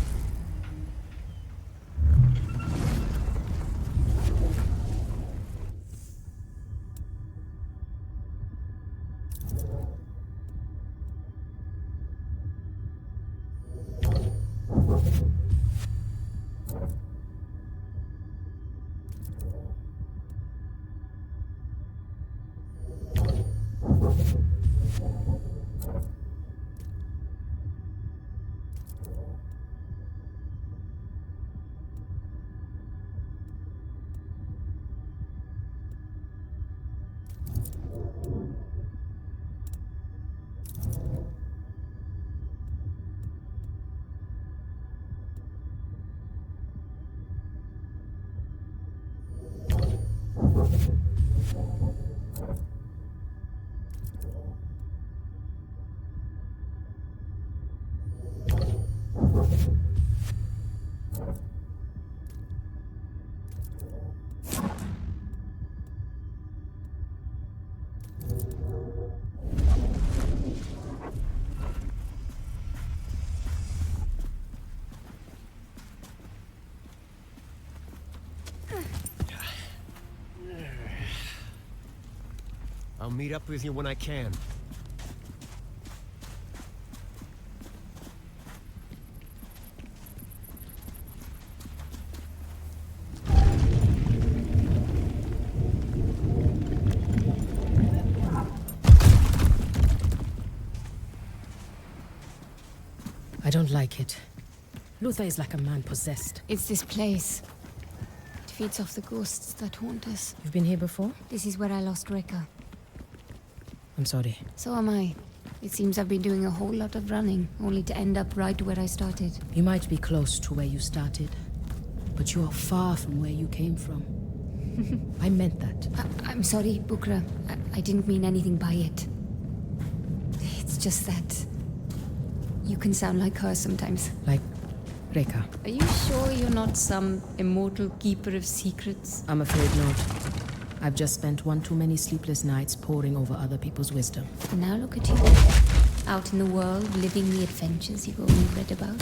I'll meet up with you when I can. I don't like it. Luther is like a man possessed. It's this place. It feeds off the ghosts that haunt us. You've been here before? This is where I lost Reka. I'm sorry. So am I. It seems I've been doing a whole lot of running, only to end up right where I started. You might be close to where you started, but you are far from where you came from. I meant that. I'm sorry, Bukra. I didn't mean anything by it. It's just that you can sound like her sometimes. Like Reka. Are you sure you're not some immortal keeper of secrets? I'm afraid not. I've just spent one too many sleepless nights poring over other people's wisdom. And now look at you. Out in the world, living the adventures you've only read about.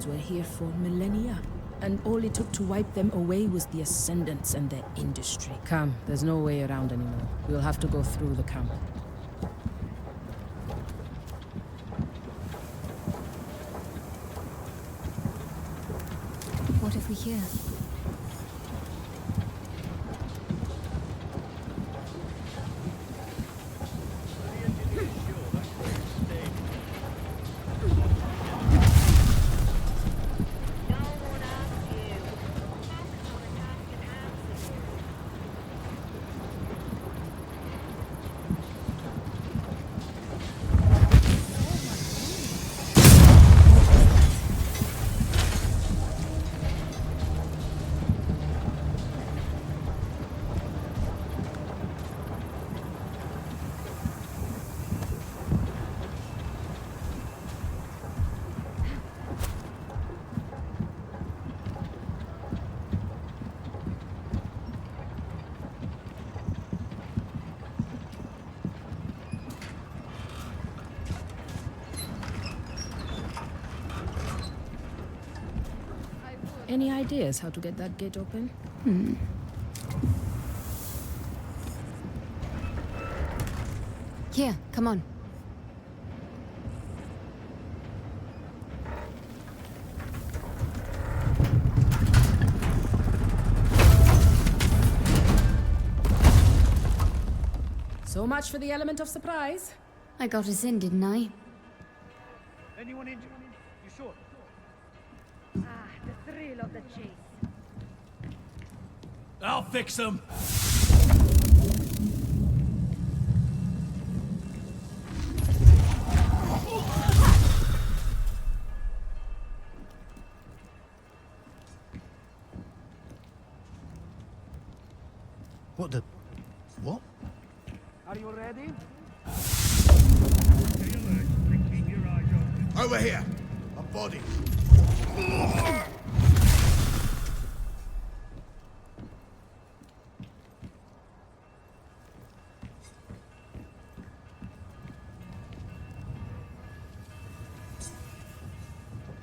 Were here for millennia, and all it took to wipe them away was the Ascendants and their industry. Come, there's no way around anymore. We'll have to go through the camp. What have we here? Any ideas how to get that gate open? Here, come on. So much for the element of surprise. I got us in, didn't I? Anyone injured? You sure? Ah, the thrill of the chase. I'll fix them. What the... What? Are you ready? Over here! A body!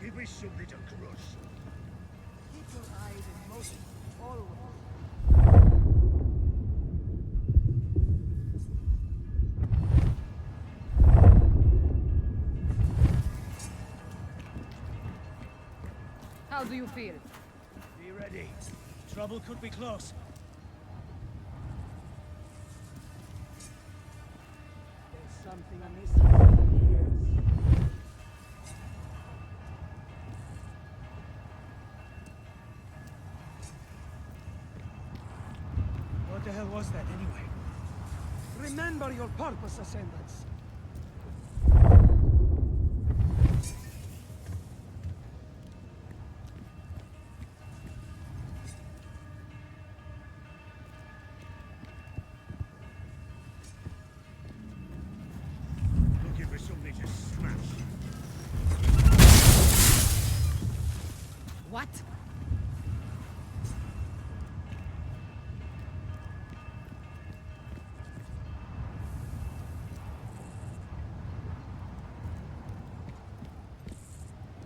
Give me something to crush. Keep your eyes in motion. Always. How do you feel? Be ready. Trouble could be close. There's something amiss. What the hell was that anyway? Remember your purpose, Ascendants. Looking for something to smash. What?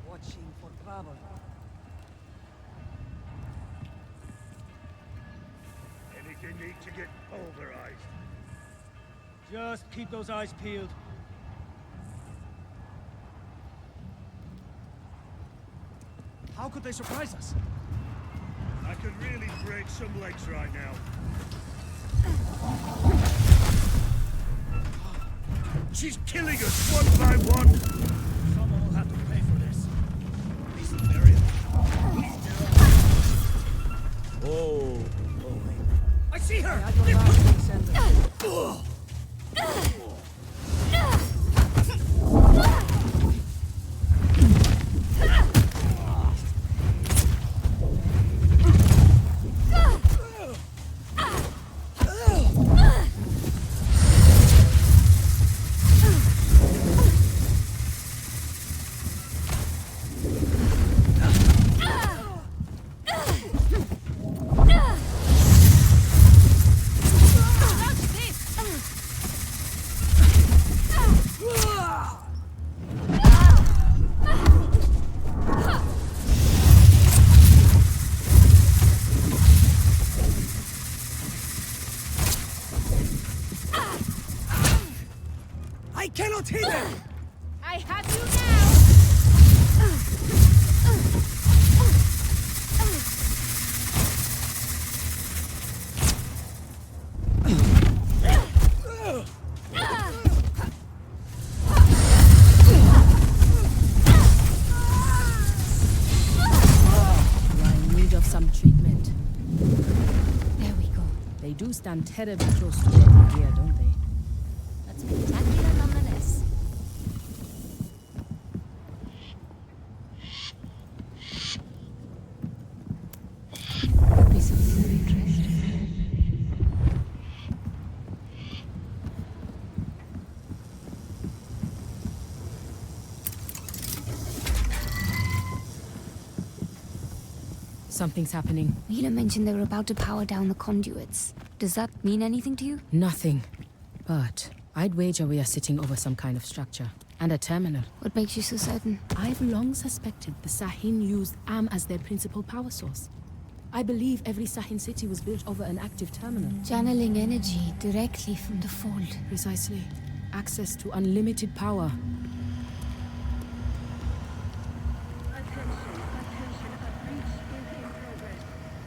Watching for trouble. Anything need to get pulverized. Just keep those eyes peeled. How could they surprise us? I could really break some legs right now. She's killing us one by one! Someone will have to pay for this. Peace and burial. Oh, I see her! I cannot hit them! I have you now! Some treatment. There we go. They do stand terribly close to deadly gear, don't they? That's spectacular nonetheless. Could be something of interest. Something's happening. Mila mentioned they were about to power down the conduits. Does that mean anything to you? Nothing. But I'd wager we are sitting over some kind of structure. And a terminal. What makes you so certain? I've long suspected the Sahin used Am as their principal power source. I believe every Sahin city was built over an active terminal. Channeling energy directly from the fold. Precisely. Access to unlimited power. Attention, a breach is in progress.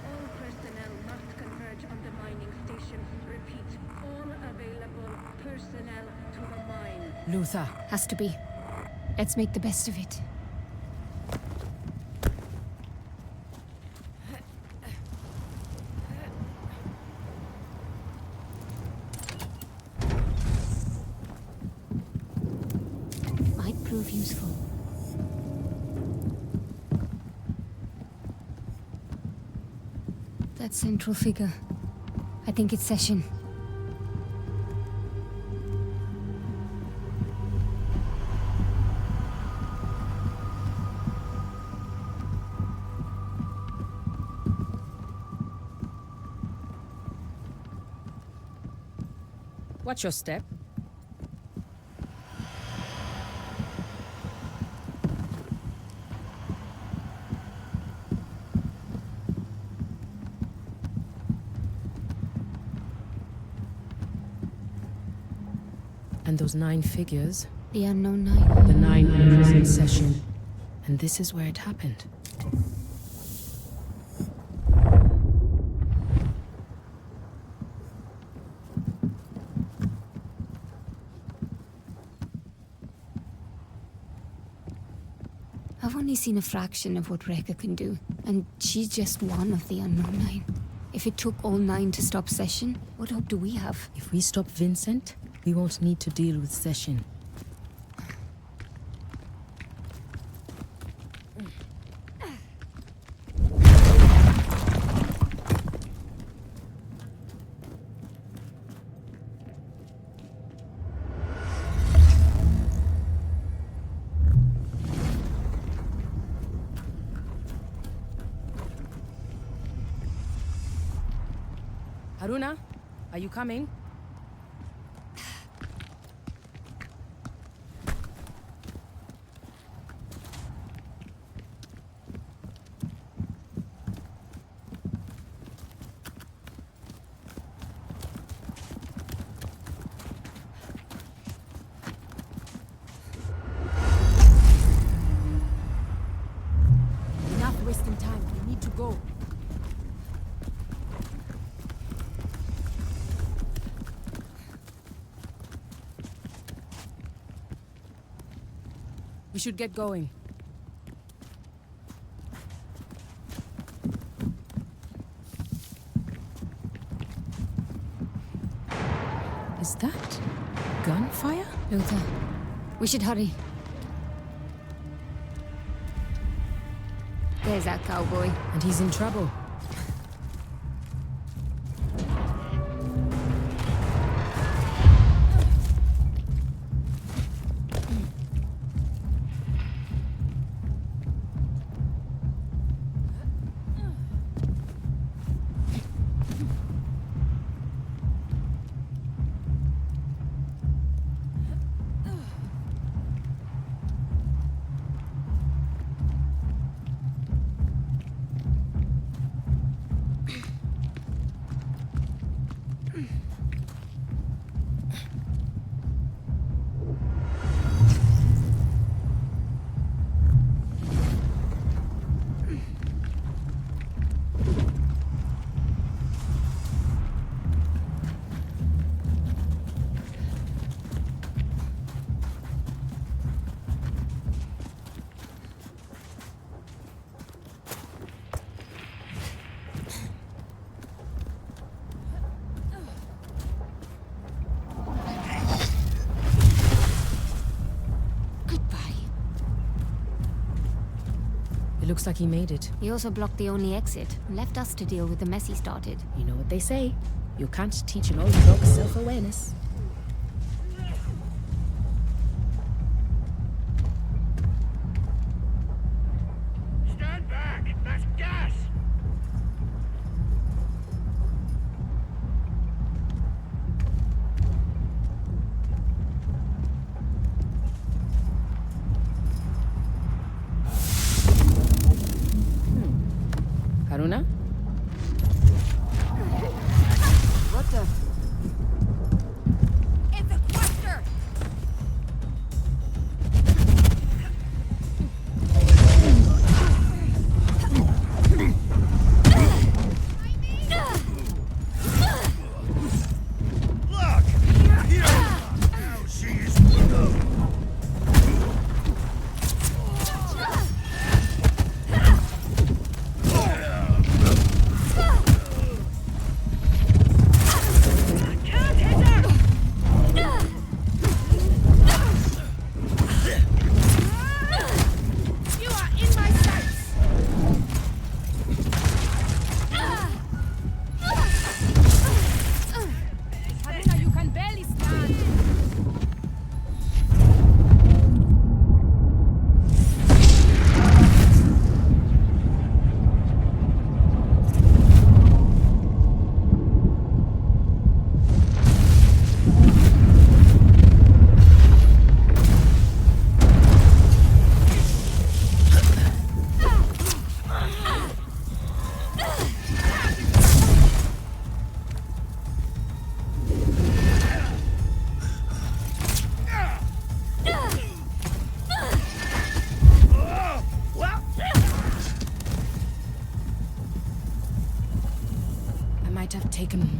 All personnel must converge on the mining station. Repeat, all available personnel to the mine. Luther. Has to be. Let's make the best of it. Might prove useful. That central figure. I think it's Session. Watch your step. And those 9 figures. The unknown 9. The 9 imprisoned Session. And this is where it happened. I've only seen a fraction of what Rekka can do, and she's just one of the unknown 9. If it took all 9 to stop Session, what hope do we have? If we stop Vincent, we won't need to deal with Session. Haroona, are you coming? Enough wasting time. We need to go. We should get going. Is that gunfire? Luther, we should hurry. There's that cowboy. And he's in trouble. Looks like he made it. He also blocked the only exit and left us to deal with the mess he started. You know what they say. You can't teach an old dog self-awareness. Stand back! That's gas!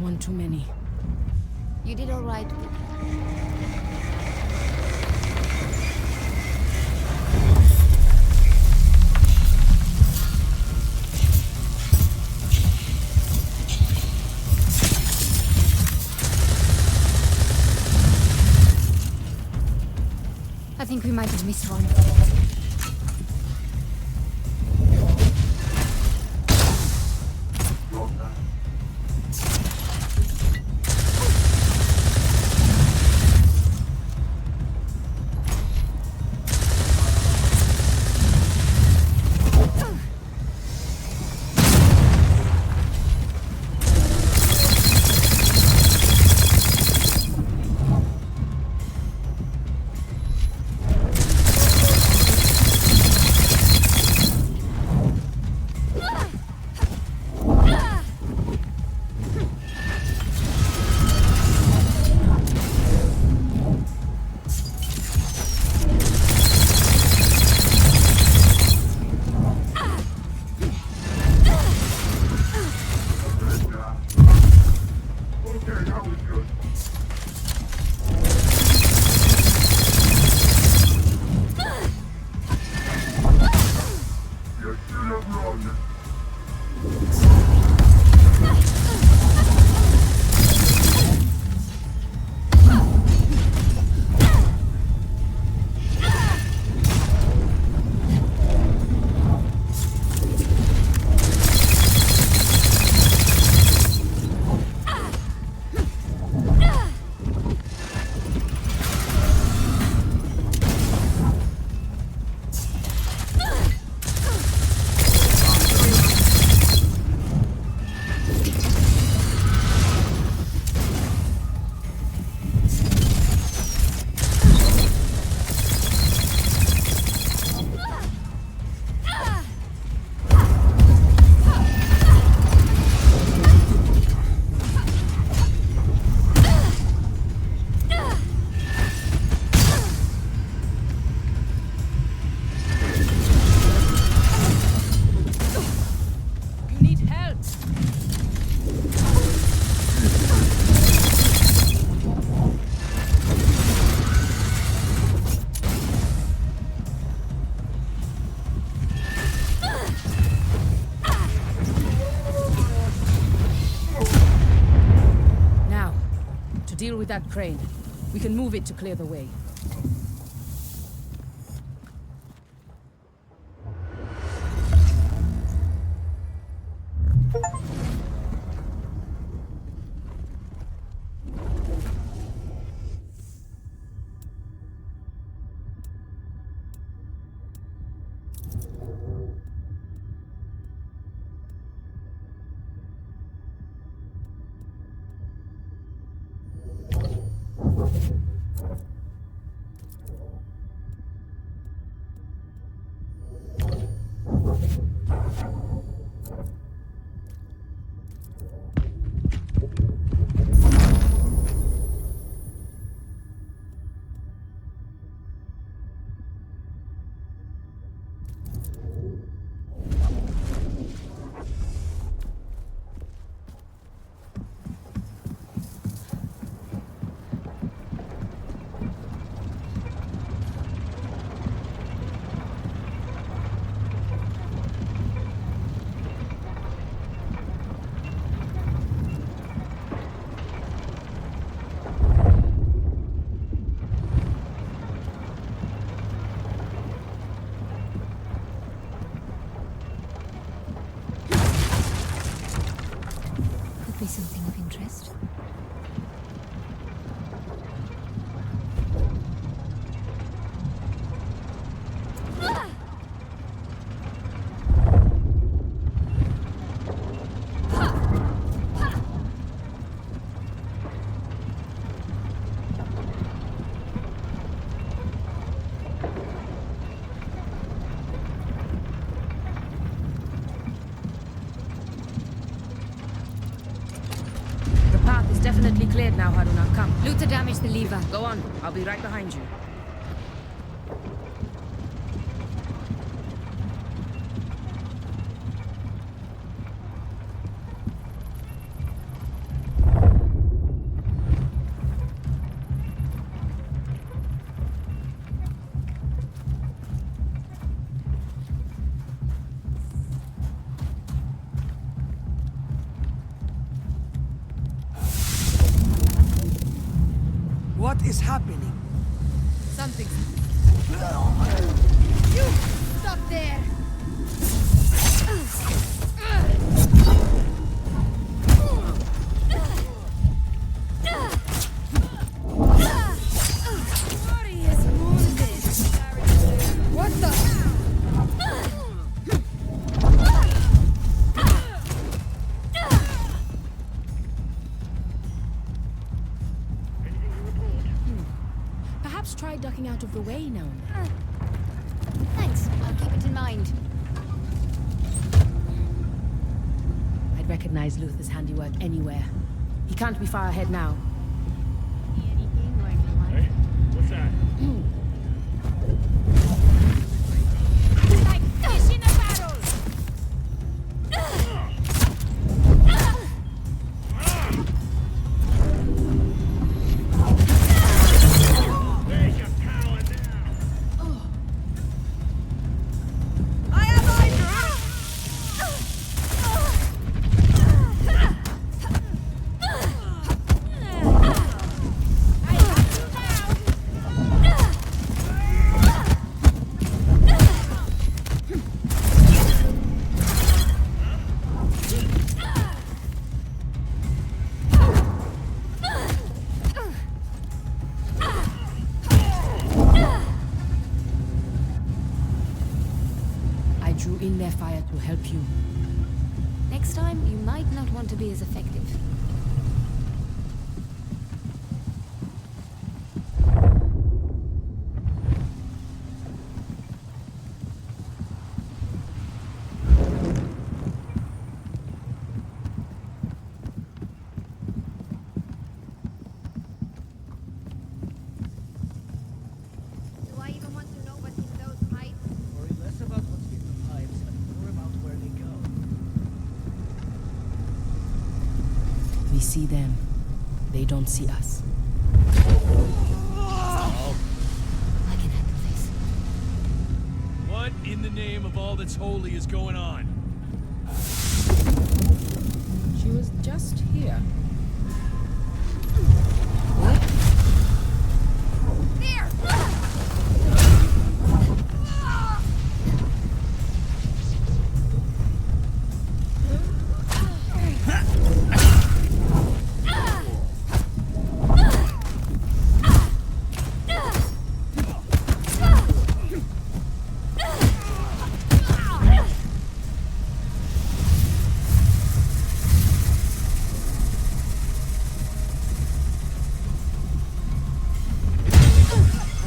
one too many. You did all right. I think we might have missed one. Deal with that crane. We can move it to clear the way. Be something of interest. Definitely cleared now, Haroona. Come. Luther damaged the lever. Go on. I'll be right behind you. What is happening? Something. You! Stop there! What the? Perhaps try ducking out of the way now and then. Thanks, I'll keep it in mind. I'd recognize Luther's handiwork anywhere. He can't be far ahead now. Hey, what's that? Like fish in a barrel! There's your power now! I have eyes! I drew in their fire to help you. Next time, you might not want to be as effective. Do I even want to know what's in those pipes? Worry less about what's in the pipes and more about where they go. We see them. They don't see us. I can handle this. What in the name of all that's holy is going on? She was just here. There!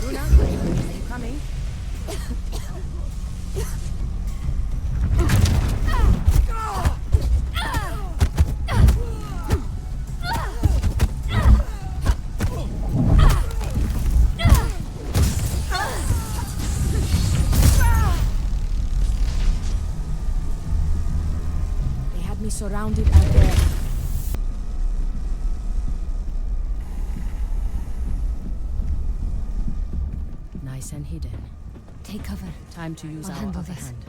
Haroona, are you coming? They had me surrounded out there. Nice and hidden. Take cover. Time to use I'll our handle upper this. hand.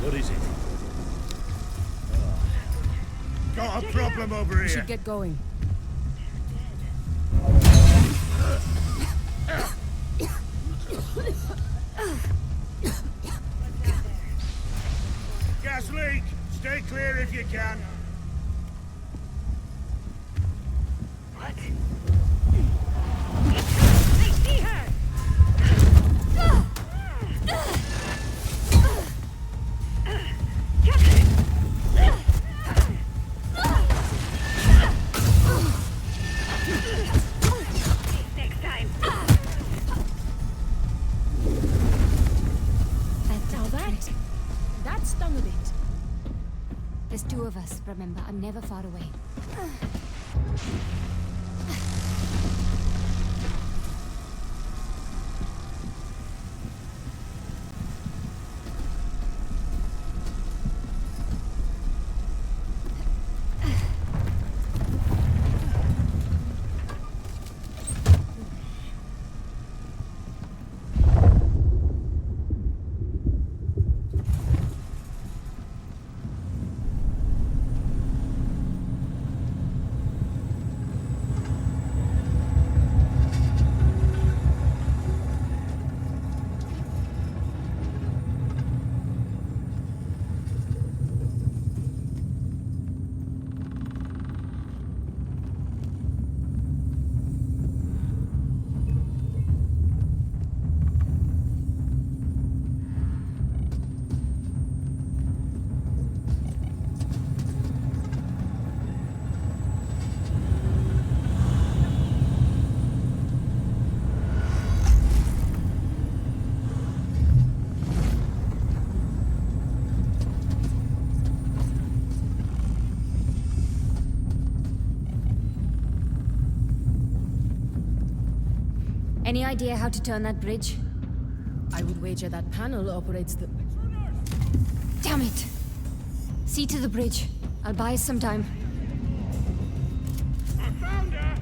What is it? Got a problem over We here. should get going. Gas leak. Stay clear if you can. What? I see her! Next time. Now That stung a bit. There's two of us, remember. I'm never far away. Any idea how to turn that bridge? I would wager that panel operates the... Damn it! See to the bridge. I'll buy us some time. I found her!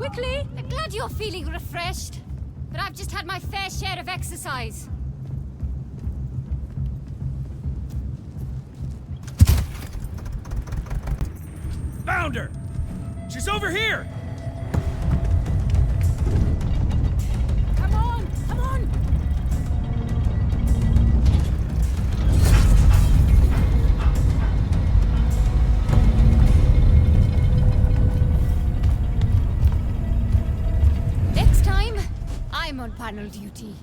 quickly! I'm glad you're feeling refreshed. But I've just had my fair share of exercise. Found her! She's over here! Come on! Come on! Next time, I'm on panel duty.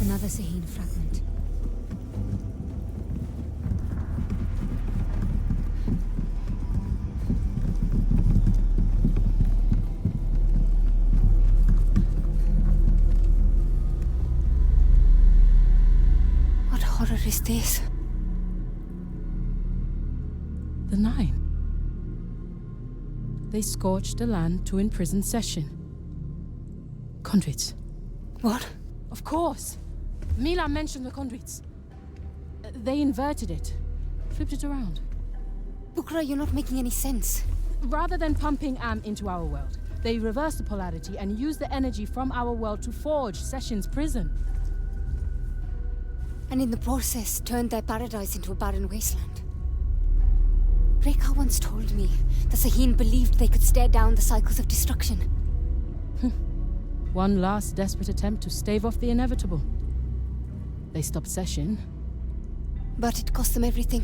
Another Saheen fragment. What horror is this? The Nine. They scorched the land to imprison Session. Conduits. What? Of course! Mila mentioned the conduits. They inverted it. Flipped it around. Bukra, you're not making any sense. Rather than pumping Am into our world, they reversed the polarity and used the energy from our world to forge Session's prison. And in the process, turned their paradise into a barren wasteland. Rekha once told me the Saheen believed they could stare down the cycles of destruction. One last desperate attempt to stave off the inevitable. They stopped Session. But it cost them everything.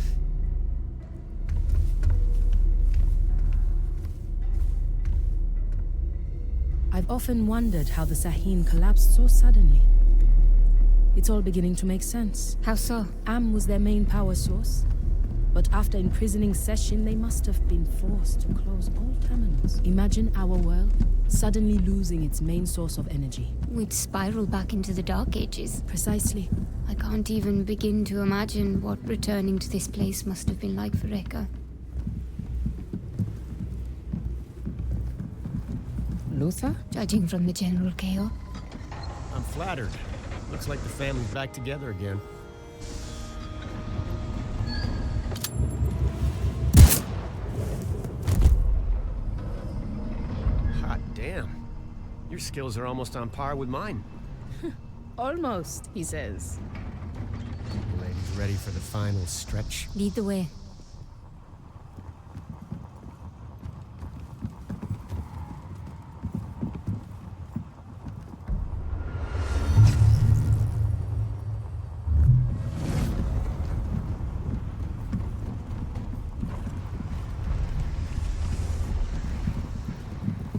I've often wondered how the Saheen collapsed so suddenly. It's all beginning to make sense. How so? Am was their main power source. But after imprisoning Session, they must have been forced to close all terminals. Imagine our world suddenly losing its main source of energy. We'd spiral back into the Dark Ages. Precisely. I can't even begin to imagine what returning to this place must have been like for Rekha. Luther? Judging from the general chaos. I'm flattered. Looks like the family's back together again. Hot damn. Your skills are almost on par with mine. Almost, he says. You ladies ready for the final stretch? Lead the way.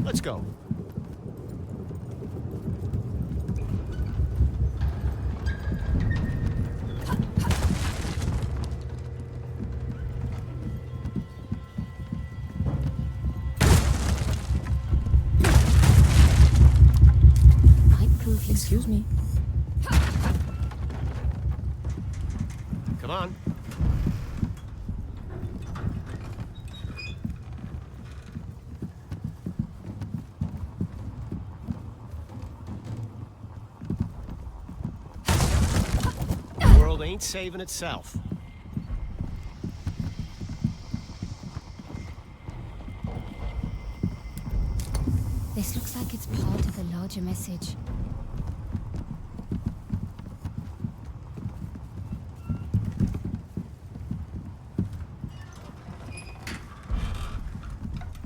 Let's go. Excuse me. Come on. The world ain't saving itself. This looks like it's part of a larger message.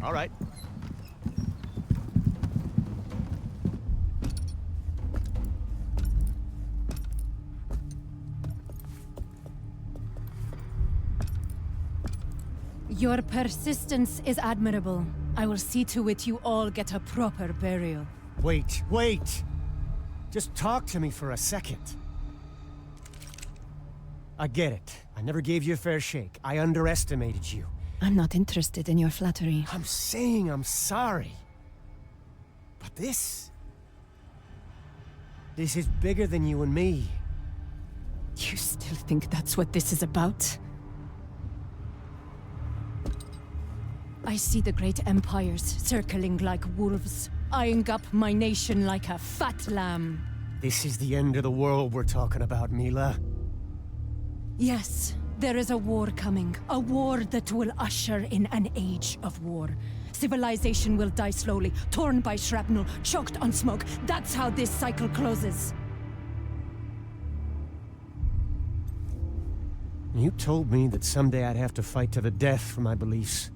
All right. Your persistence is admirable. I will see to it you all get a proper burial. Wait. Just talk to me for a second. I get it. I never gave you a fair shake. I underestimated you. I'm not interested in your flattery. I'm saying I'm sorry. But this is bigger than you and me. You still think that's what this is about? I see the great empires circling like wolves, eyeing up my nation like a fat lamb. This is the end of the world we're talking about, Mila. Yes, there is a war coming. A war that will usher in an age of war. Civilization will die slowly, torn by shrapnel, choked on smoke. That's how this cycle closes. You told me that someday I'd have to fight to the death for my beliefs.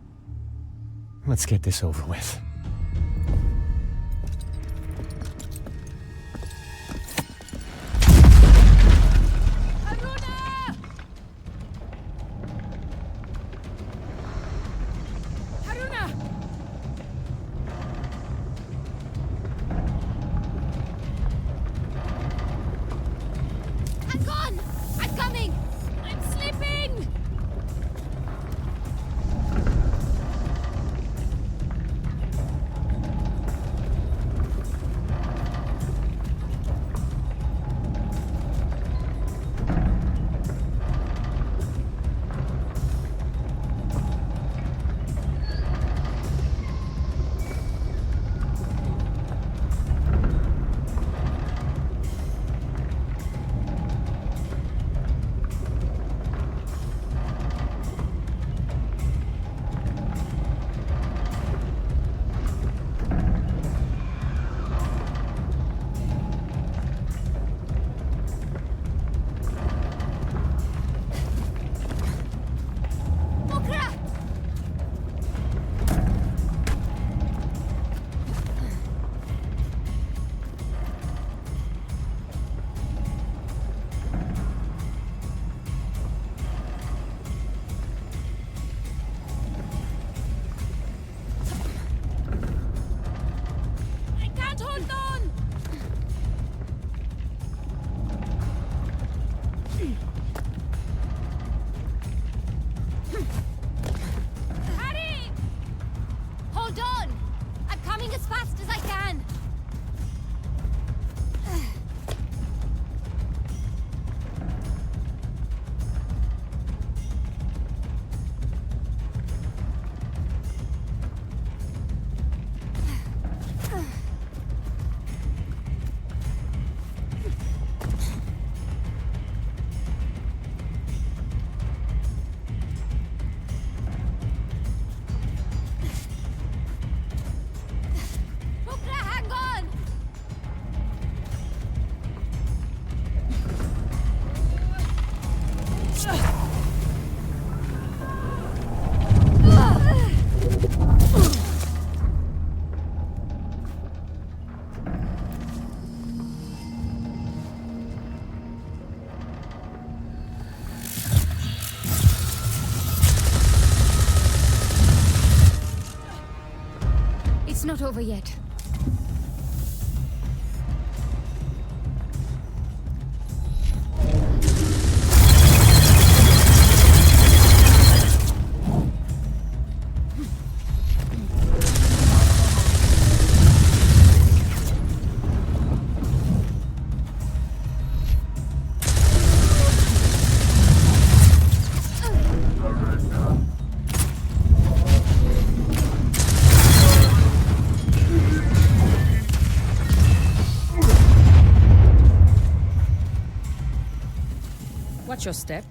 Let's get this over with. Haroona! Haroona! I'm gone! I'm coming! I'm slipping! Not over yet. Watch your step.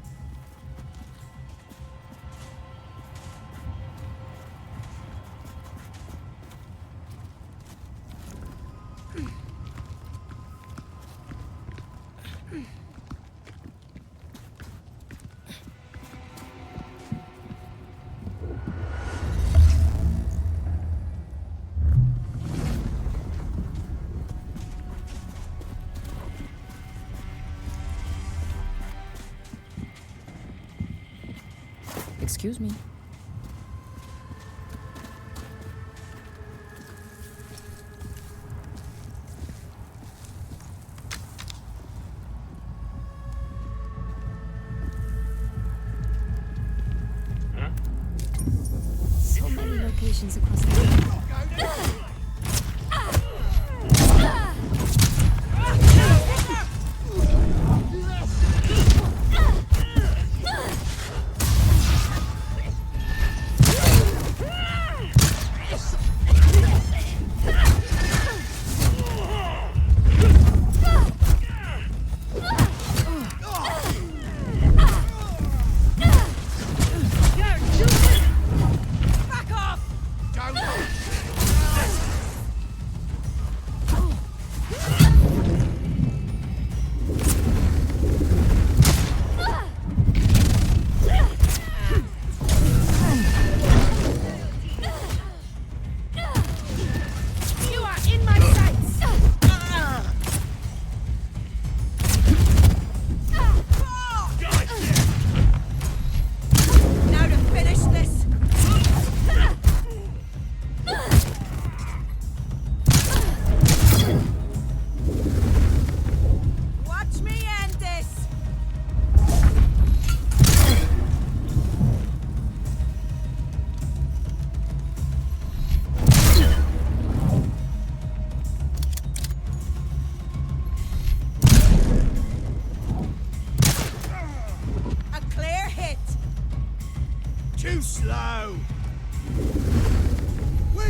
Excuse me. So many locations across the world.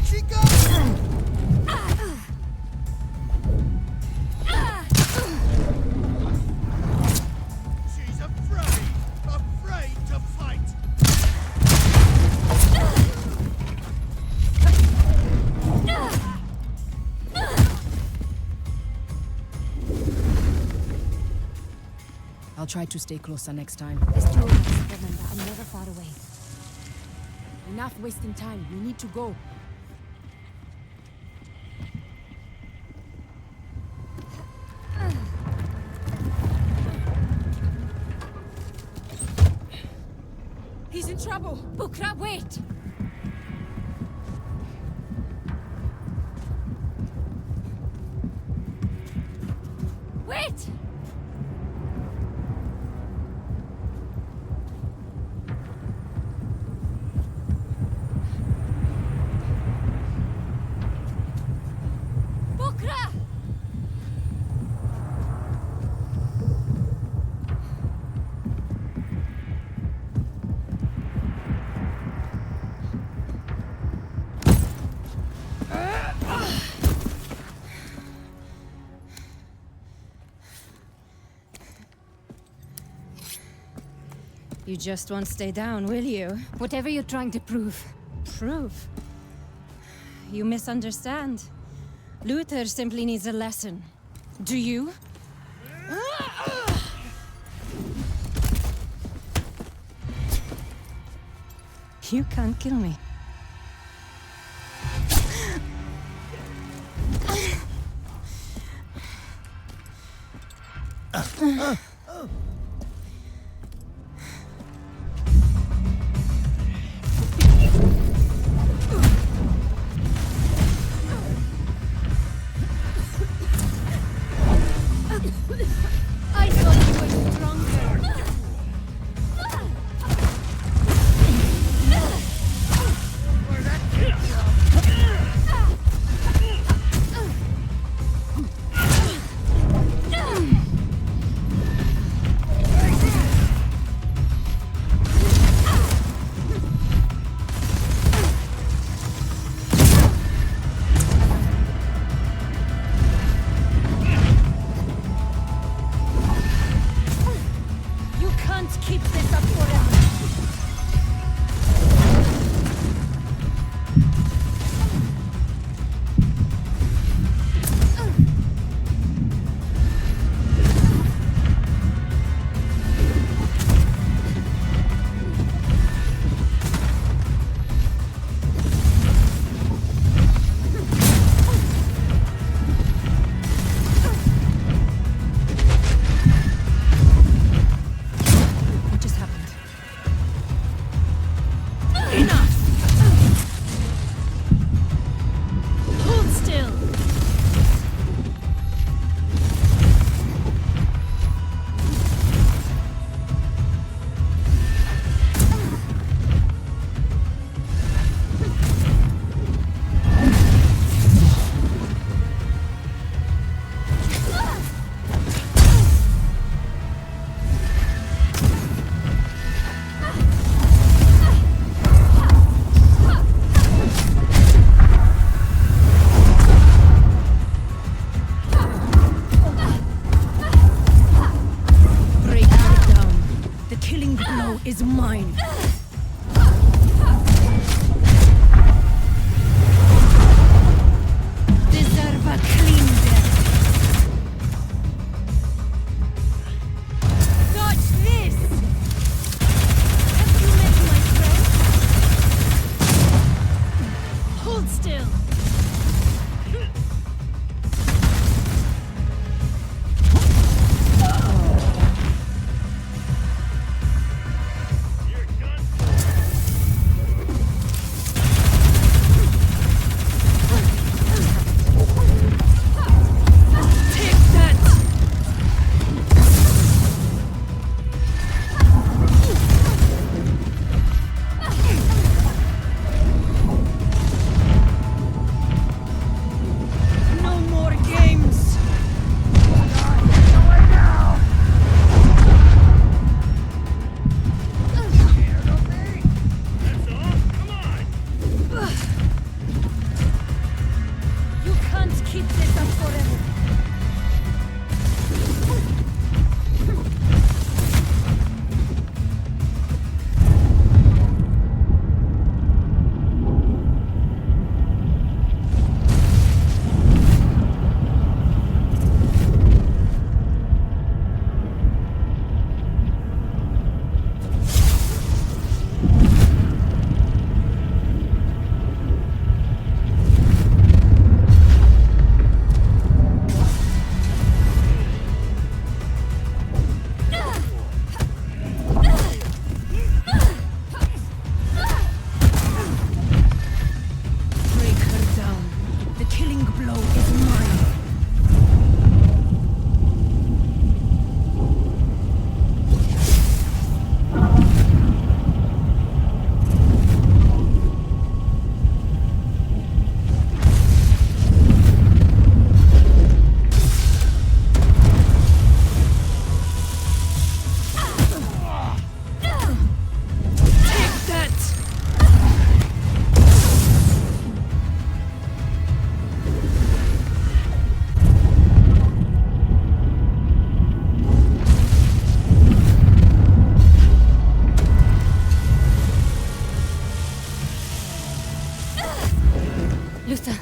she go? She's afraid to fight. I'll try to stay closer next time. There's two of us, remember, I'm never far away. Enough wasting time. We need to go. He's in trouble! Bukra, wait! Wait! Bukra! You just won't stay down, will you? Whatever you're trying to prove. Prove? You misunderstand. Luther simply needs a lesson. Do you? You can't kill me. I thought you were stronger. You can't keep this up forever. What just happened? Enough! Hold still! Break her down. The killing blow is mine. Deserve a clean death. Dodge this! Have you met my friend? Hold still. Take that! killing blow is mine. Luther.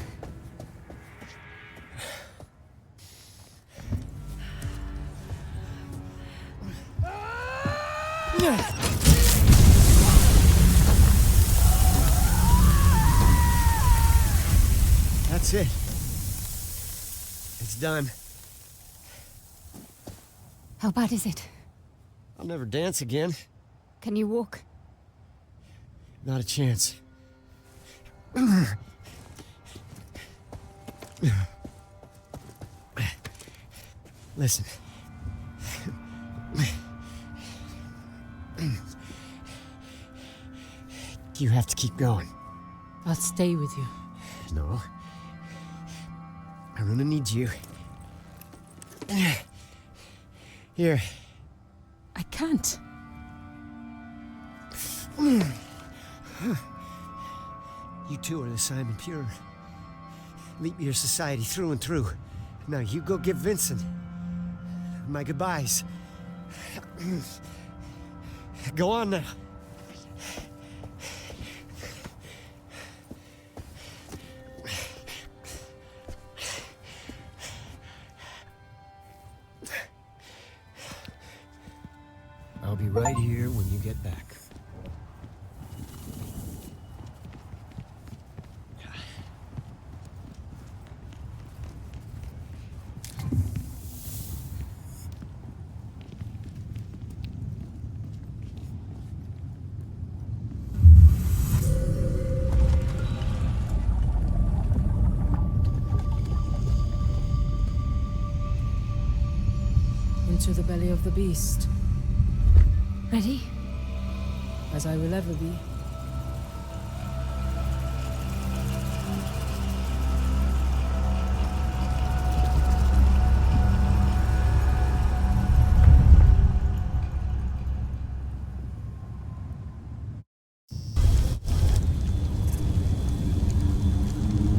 That's it. It's done. How bad is it? I'll never dance again. Can you walk? Not a chance. Listen. You have to keep going. I'll stay with you. No. Haroona needs you. Here. I can't. You two are the Simon Pure. Leap Year Society through and through. Now you go give Vincent my goodbyes. Go on now. I'll be right here when you get back. Into the belly of the beast. Ready? As I will ever be.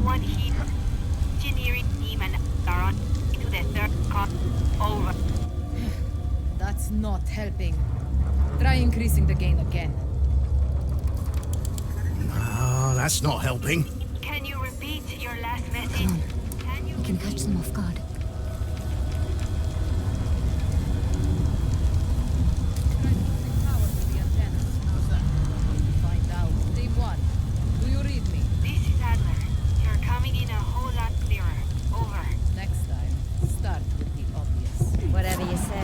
One heat. Engineering team and are on to the third con. Over. That's not helping. Try increasing the gain again. Ah, that's not helping. Can you repeat your last message? We can catch them off guard. Find out. Team 1. Do you read me? This is Adler. You're coming in a whole lot clearer. Over. Next time, start with the obvious. Whatever you say.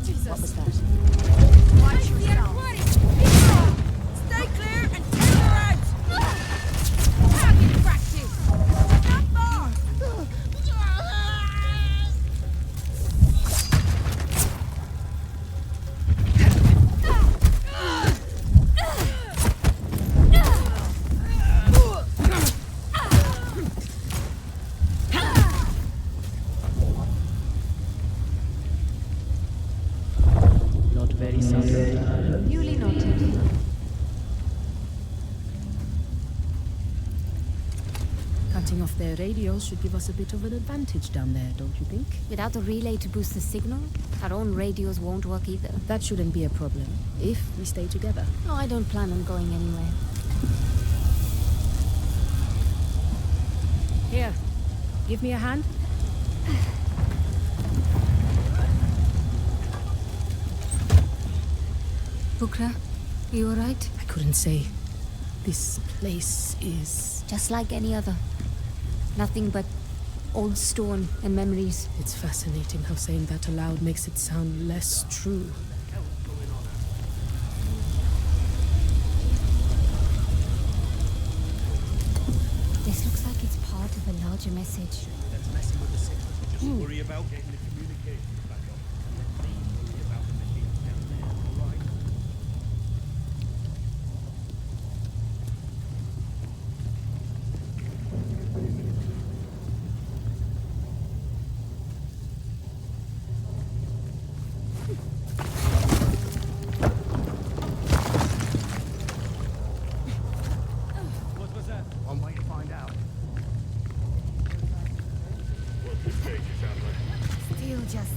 Jesus. What was that? Watch yourself. Stay clear and take her out. Target practice. Not far. Not very subtle. Duly noted. Cutting off their radios should give us a bit of an advantage down there, don't you think? Without a relay to boost the signal, our own radios won't work either. That shouldn't be a problem, if we stay together. No, I don't plan on going anywhere. Here, give me a hand. Bukra, you alright? I couldn't say. This place is... Just like any other. Nothing but old stone and memories. It's fascinating how saying that aloud makes it sound less true. This looks like it's part of a larger message. That's messing with the signal. Just worry about getting the communications back up. And let me worry about the machines down there, alright? What was that? One way to find out. What's this stage you sound like? Still just... Just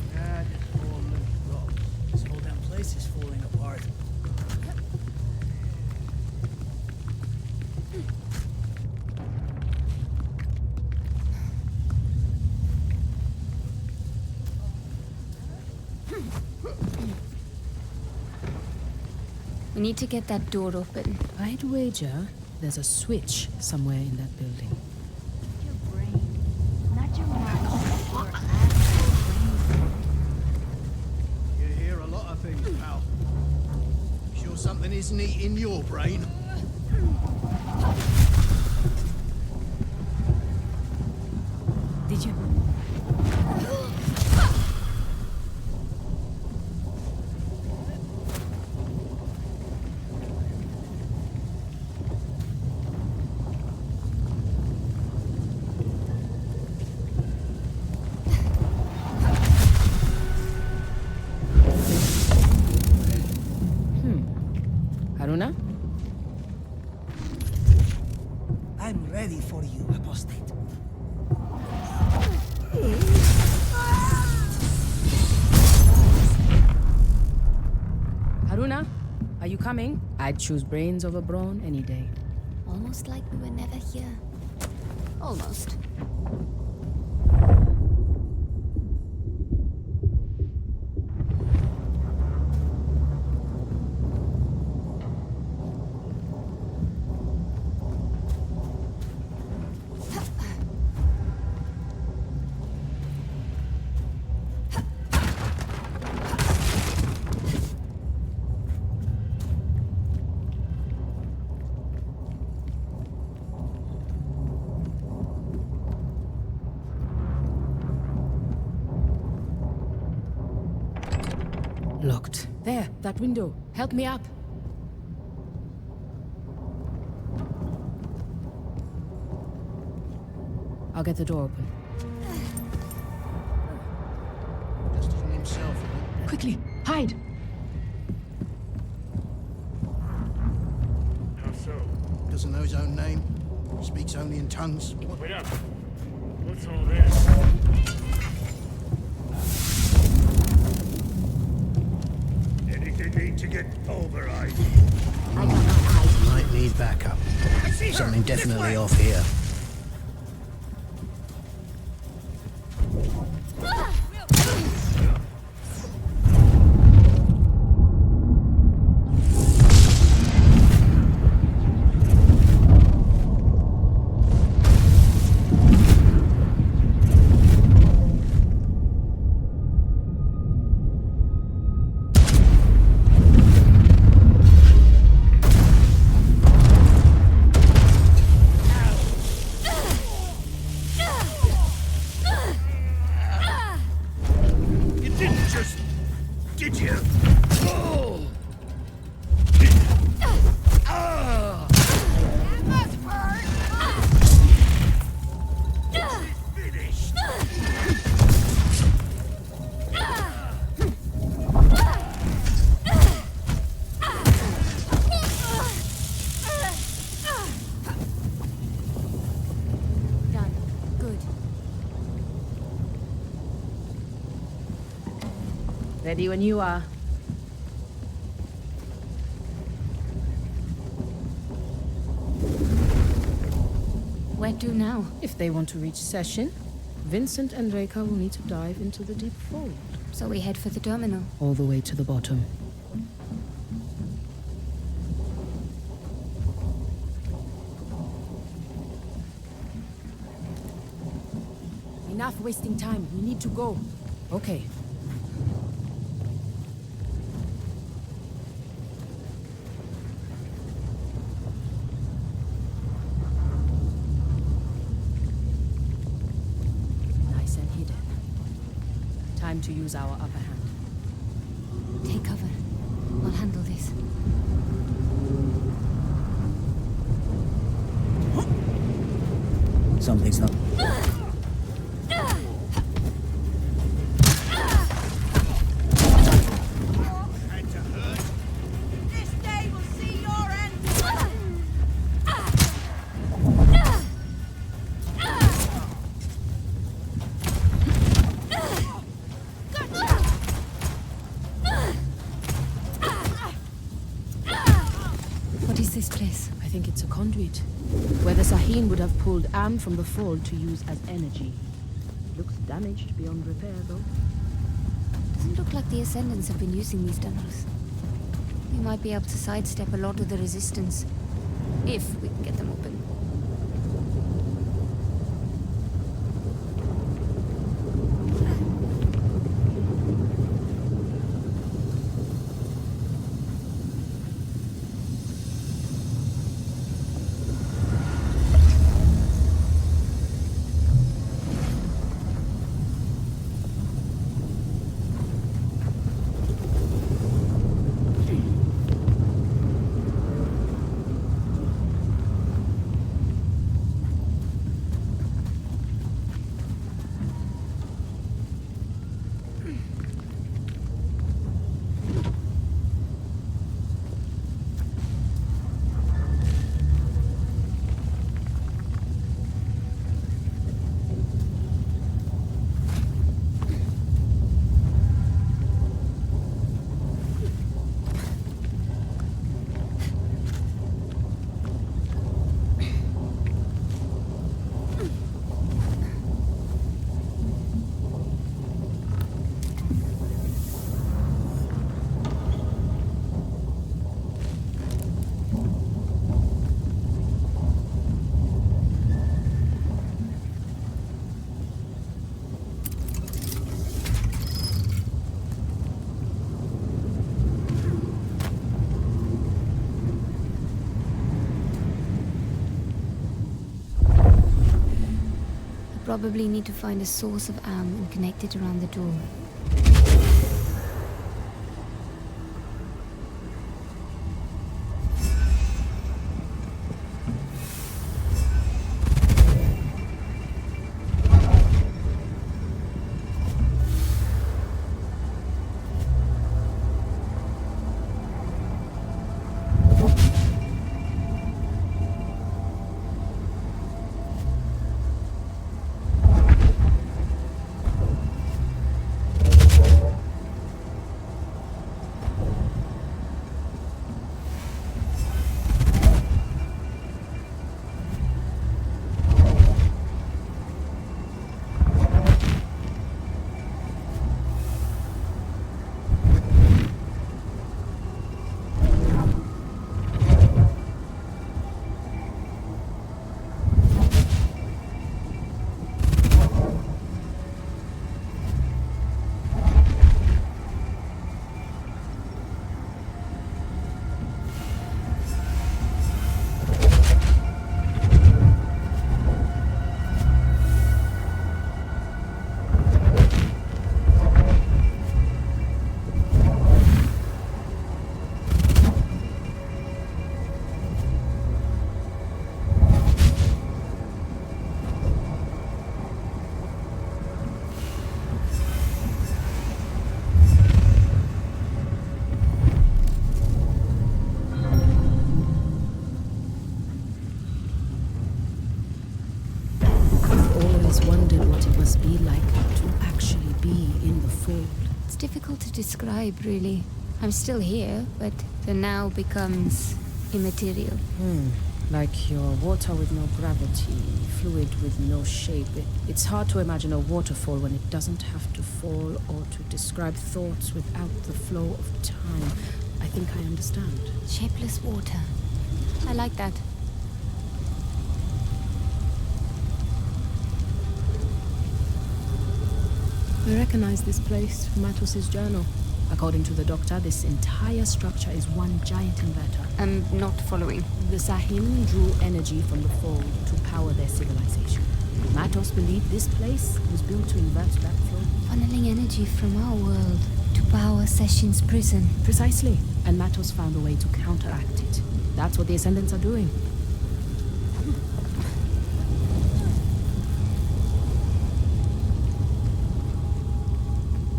more loose rocks. This whole damn place is falling apart. We need to get that door open. I'd wager there's a switch somewhere in that building. Your brain, not your mind. You hear a lot of things, pal. Sure something isn't eating your brain? Did you? Haroona? I'm ready for you, apostate. Haroona, are you coming? I'd choose brains over brawn any day. Almost like we were never here. Almost. Locked. There, that window. Help me up. I'll get the door open. Just isn't himself, you know? Quickly, hide! How so? Doesn't know his own name. Speaks only in tongues. Wait up. What's all this? Anything need to get override? Might need backup. Something definitely off here. Ready when you are. Where to now? If they want to reach Session, Vincent and Reka will need to dive into the deep fold. So we head for the terminal. All the way to the bottom. Enough wasting time. We need to go. Okay. Time to use our upper hand. Take cover. I'll handle this. Something's not... This day will see your end. What is this place? I think it's a conduit, where the Sahin would have pulled Am from the fold to use as energy. Looks damaged beyond repair, though. Doesn't look like the Ascendants have been using these tunnels. We might be able to sidestep a lot of the resistance, if we can get them open. Probably need to find a source of Am and connect it around the door. Be like to actually be in the fold. It's difficult to describe, really. I'm still here, but the now becomes immaterial. Like your water with no gravity, fluid with no shape. It's hard to imagine a waterfall when it doesn't have to fall or to describe thoughts without the flow of time. I think I understand. Shapeless water. I like that. I recognize this place from Atos's journal. According to the doctor, this entire structure is one giant inverter. I'm not following. The Sahin drew energy from the fold to power their civilization. Matos believed this place was built to invert that flow. Funneling energy from our world to power Session's prison. Precisely. And Matos found a way to counteract it. That's what the Ascendants are doing.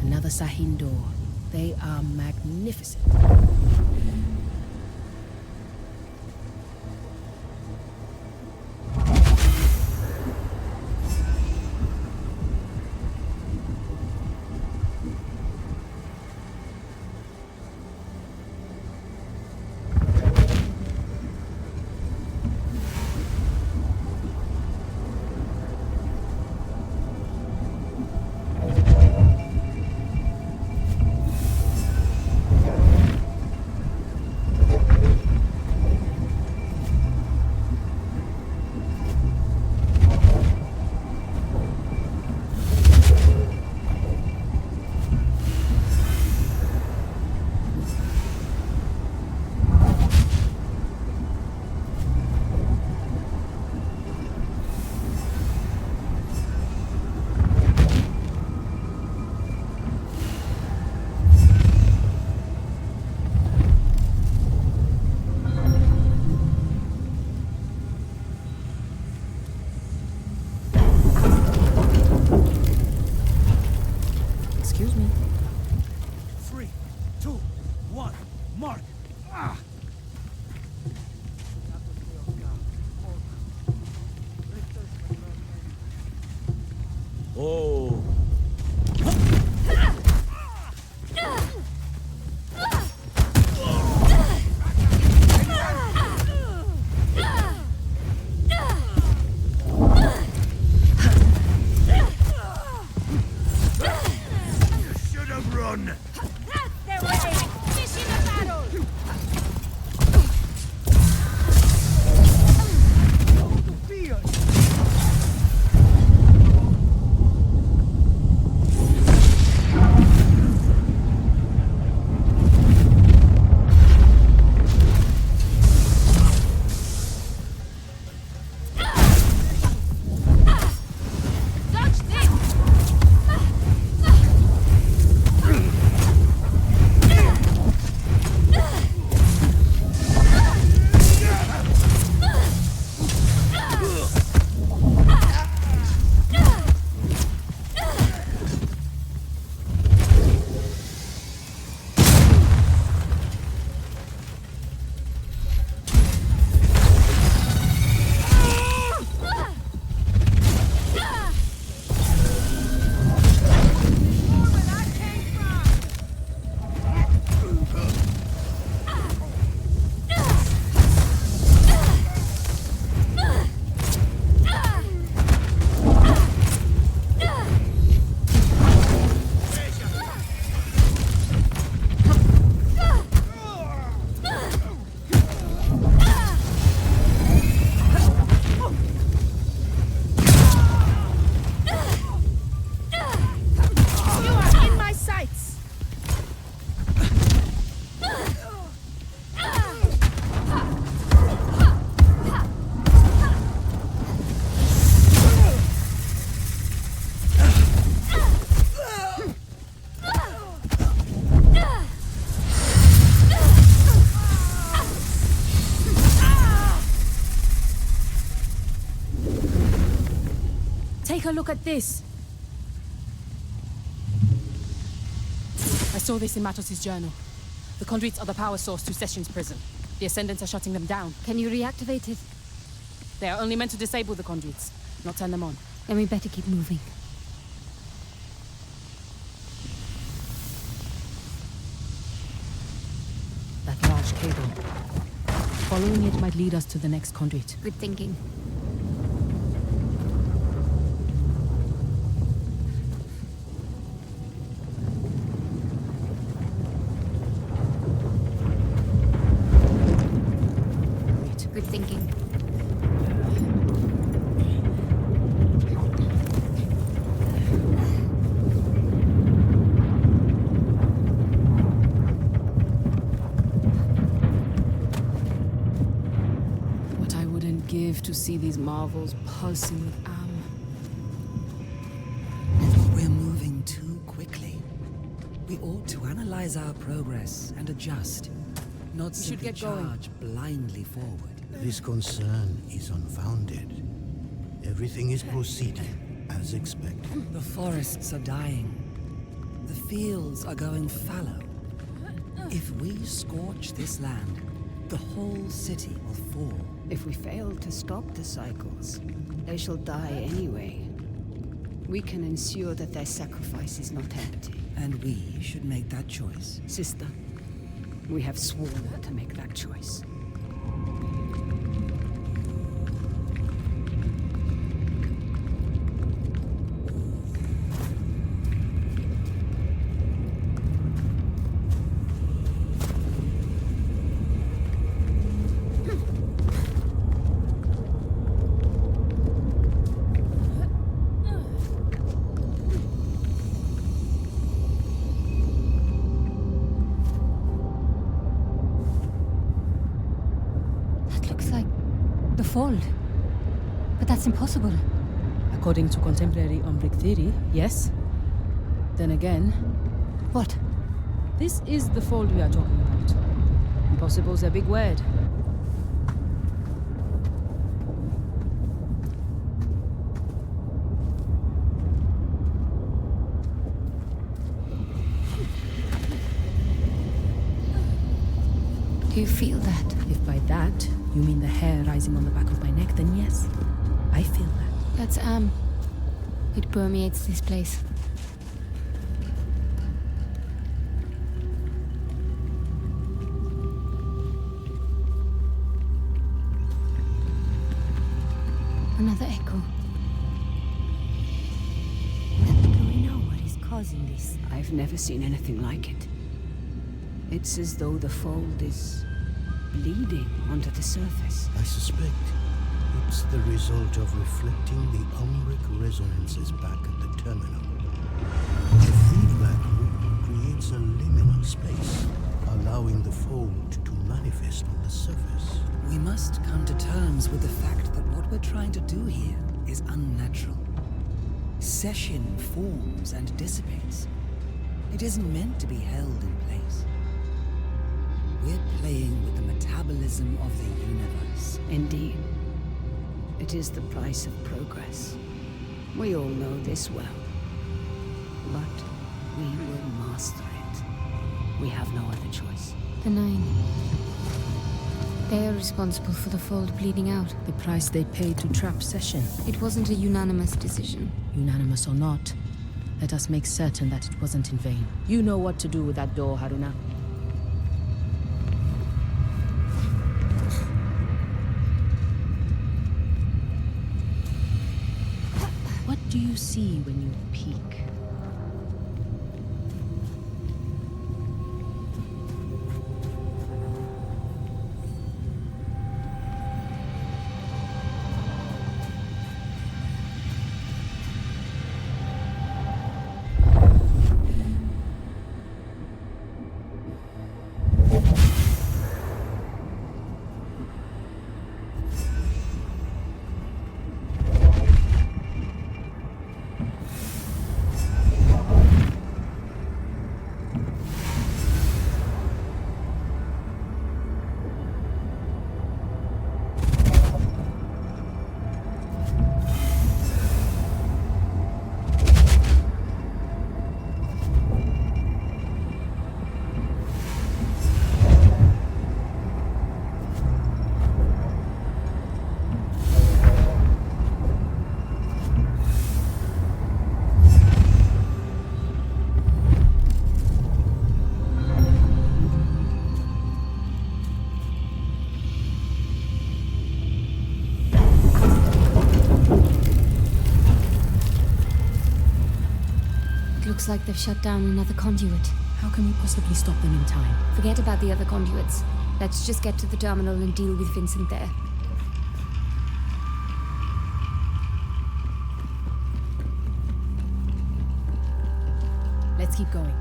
Another Sahin door. They are magnificent. Excuse me. 3, 2, 1, mark! Ah! Oh. Should have run! That's the way! Finish in the battle! Dodge this! You are in my sights! Take a look at this. I saw this in Matos' journal. The conduits are the power source to Session's prison. The Ascendants are shutting them down. Can you reactivate it? They are only meant to disable the conduits, not turn them on. Then we better keep moving. That large cable. Following it might lead us to the next conduit. Good thinking. Good thinking. What I wouldn't give to see these marvels pulsing with Am. We ought to analyze our progress and adjust, not We should simply get going. charge blindly forward. This concern is unfounded. Everything is proceeding as expected. The forests are dying. The fields are going fallow. If we scorch this land, the whole city will fall. If we fail to stop the cycles, they shall die anyway. We can ensure that their sacrifice is not empty. And we should make that choice. Sister, we have sworn to make that choice. Fold. But that's impossible. According to contemporary Umbric theory, yes. Then again... What? This is the fold we are talking about. Impossible's a big word. Do you feel that? If by that you mean the hair rising on the back of my neck, then yes, I feel that. That's it permeates this place. Another echo. Do we know what is causing this? I've never seen anything like it. It's as though the fold is bleeding onto the surface. I suspect it's the result of reflecting the umbric resonances back at the terminal. The feedback loop creates a liminal space, allowing the fold to manifest on the surface. We must come to terms with the fact that what we're trying to do here is unnatural. Session forms and dissipates. It isn't meant to be held in place. We're playing with the metabolism of the universe. Indeed. It is the price of progress. We all know this well. But we will master it. We have no other choice. The Nine. They are responsible for the fold bleeding out. The price they paid to trap Session. It wasn't a unanimous decision. Unanimous or not, let us make certain that it wasn't in vain. You know what to do with that door, Haroona. What do you see when you peek? Looks like they've shut down another conduit. How can we possibly stop them in time? Forget about the other conduits. Let's just get to the terminal and deal with Vincent there. Let's keep going.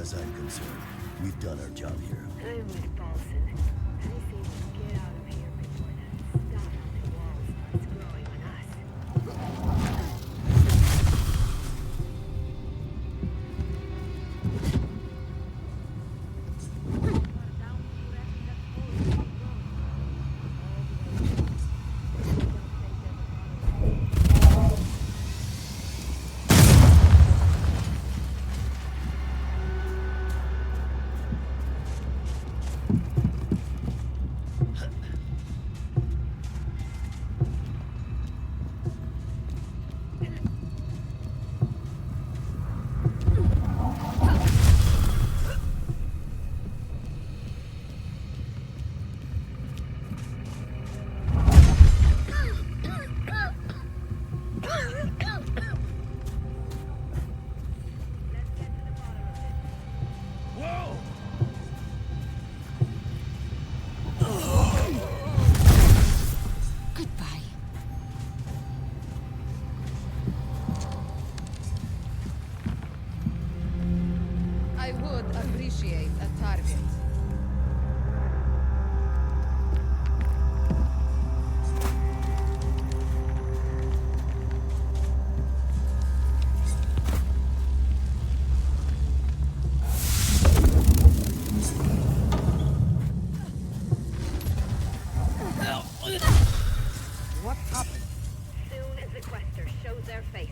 as I'm concerned, we've done our job here. I'm with Paulson. I say we get out of here before that stuff on the wall starts growing on us. I would appreciate a target. What happened? Soon as the Quaestor shows their face.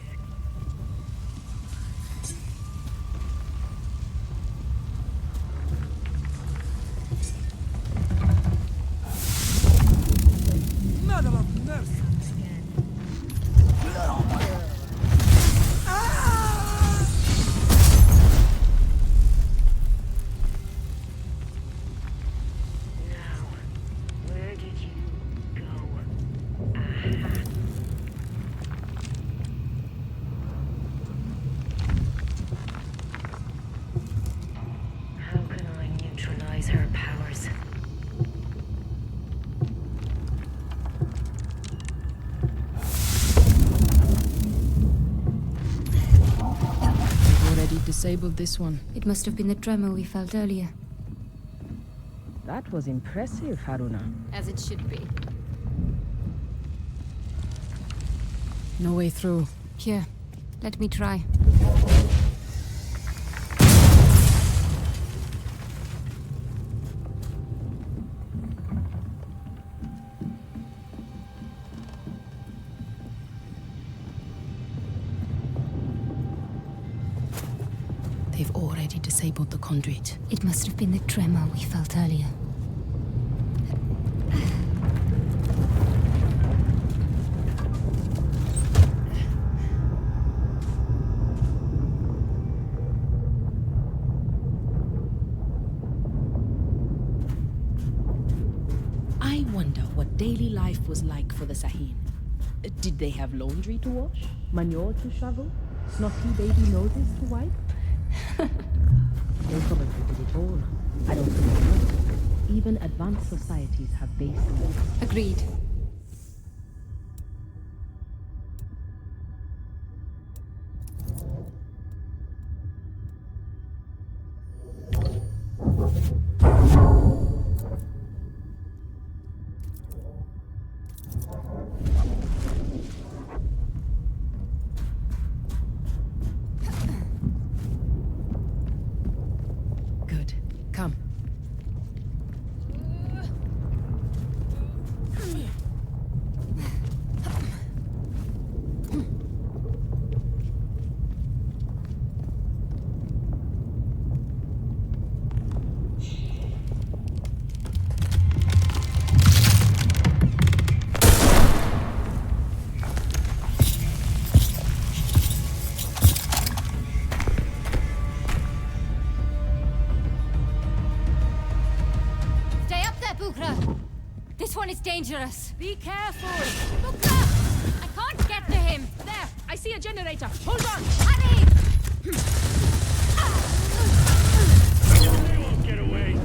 Mother of mercy! Where did you go? How can I neutralize her powers? They've already disabled this one. It must have been the tremor we felt earlier. That was impressive, Haroona. As it should be. No way through. Here, let me try. They've already disabled the conduit. It must have been the tremor we felt earlier. I wonder what daily life was like for the Sahin. Did they have laundry to wash? Manure to shovel? Snotty baby noses to wipe? They probably did it all. I don't think they know. Even advanced societies have basins. Agreed. Good. Come. Stay up there, Bukra! This one is dangerous. Be careful! Bukra! I can't get to him! There! I see a generator! Hold on! Hurry! They won't get away.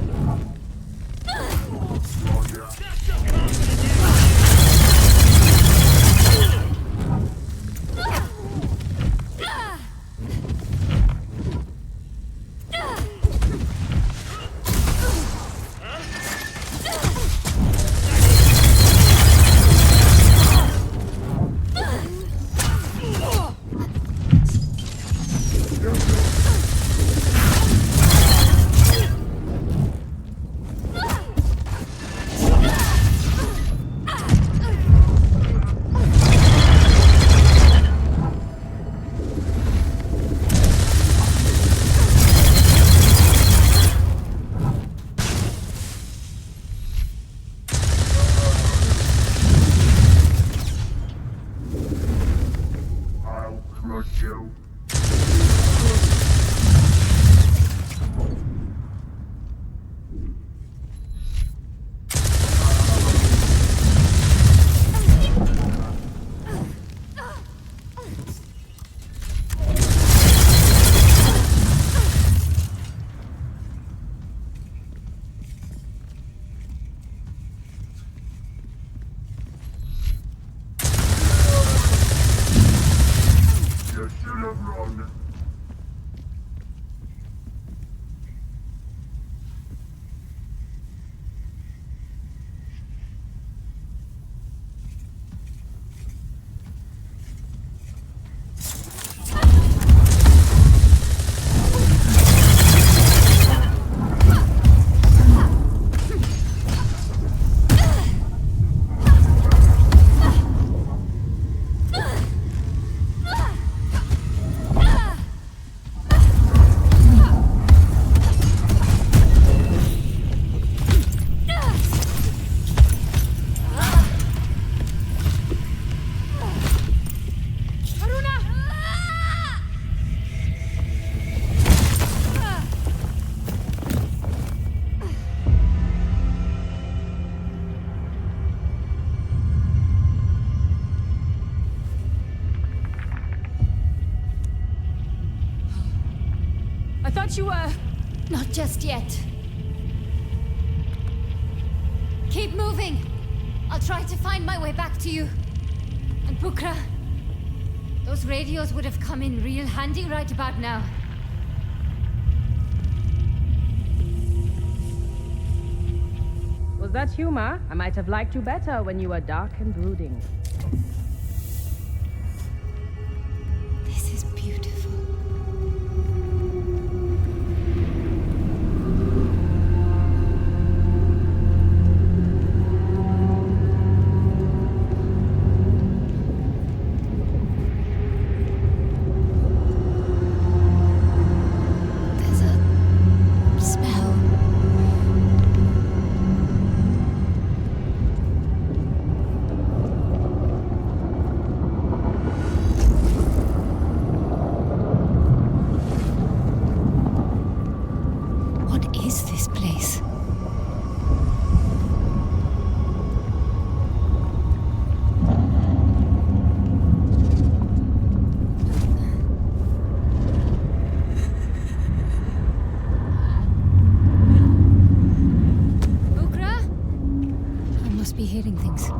thought you were... Not just yet. Keep moving. I'll try to find my way back to you. And Bukra, those radios would have come in real handy right about now. Was that humor? I might have liked you better when you were dark and brooding. This is beautiful. There's a smell. What is this place? Bukra? I must be hearing things.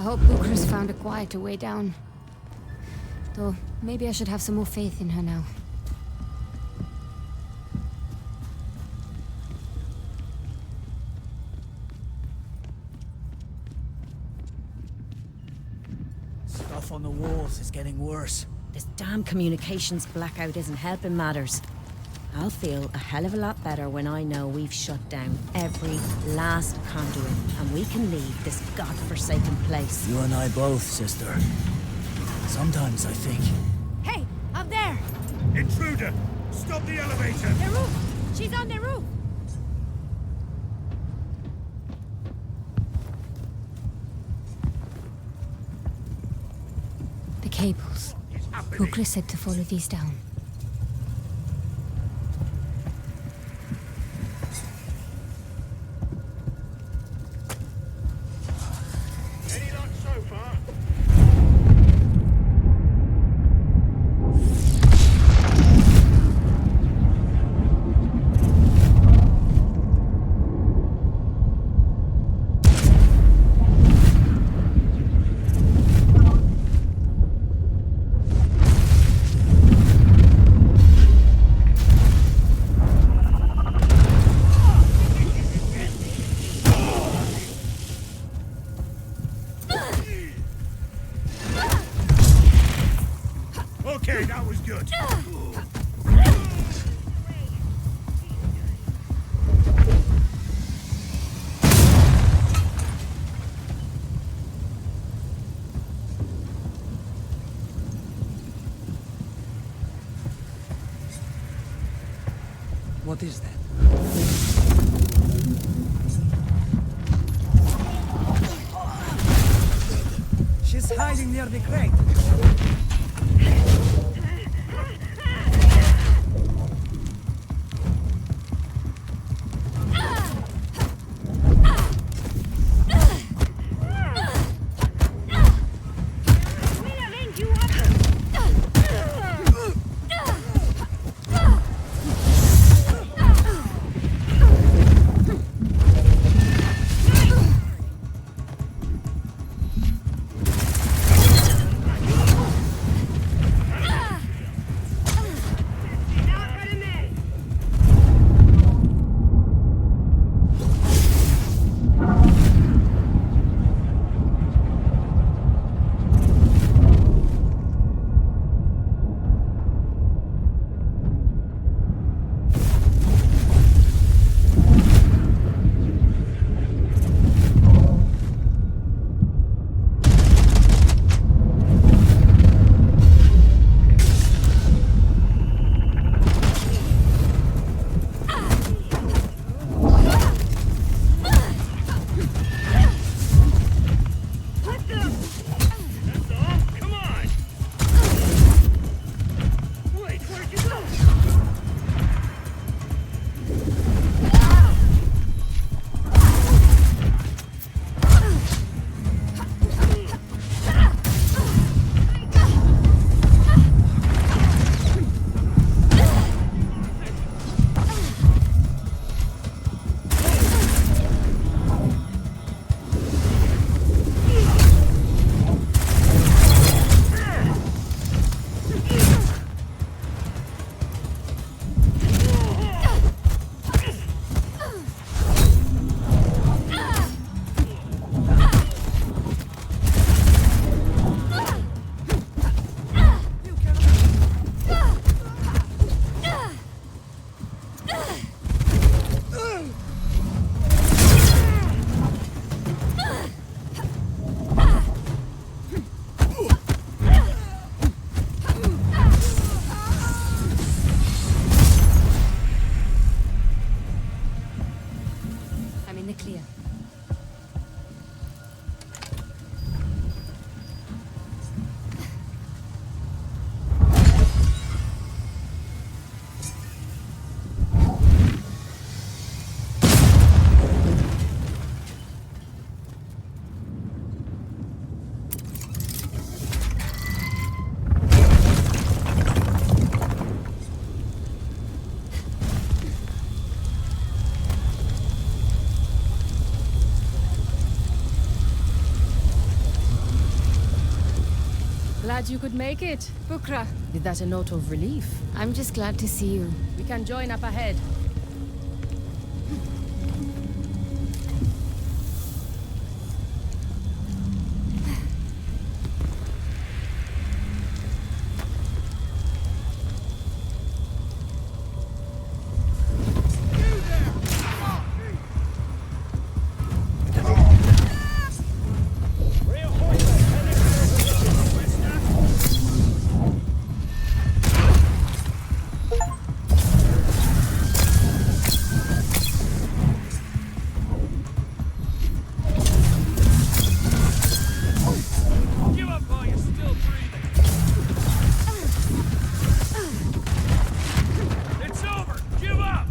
hope Bucra's found a quieter way down. Though, maybe I should have some more faith in her now. Stuff on the walls is getting worse. This damn communications blackout isn't helping matters. I'll feel a hell of a lot better when I know we've shut down every last conduit and we can leave this godforsaken place. You and I both, sister. Sometimes I think... Hey, up there! Intruder! Stop the elevator! The roof! She's on the roof! The cables. Bucra said to follow these down. Any luck so far? Okay, that was good. What is that? She's hiding near the crate. glad you could make it. Bukra, Is that a note of relief? I'm just glad to see you. We can join up ahead. Give up while you're still breathing. It's over. Give up.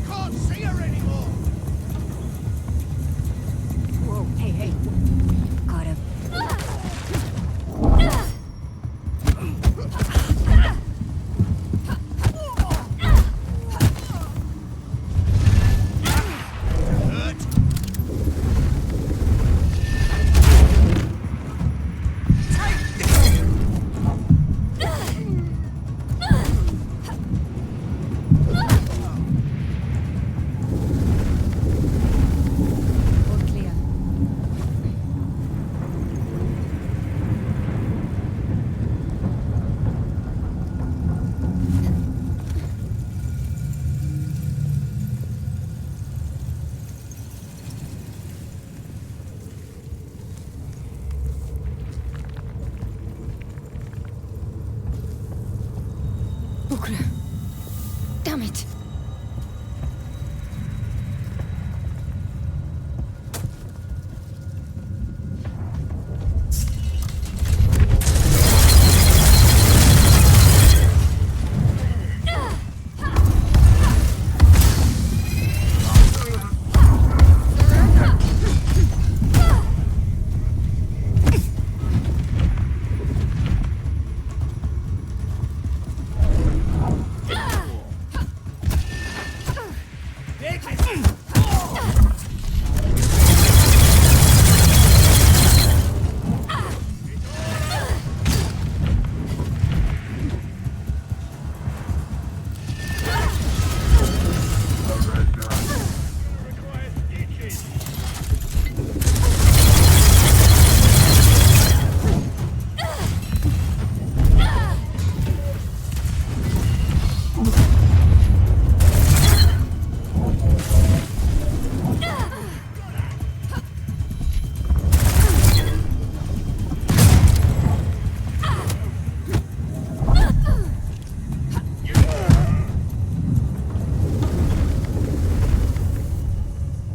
Can't see her anymore. Whoa, hey. Got him. All clear. Bukra. Damn it.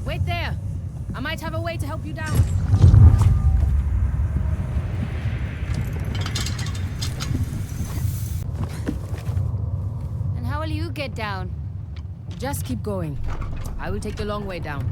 Wait there. I might have a way to help you down. And how will you get down? Just keep going. I will take the long way down.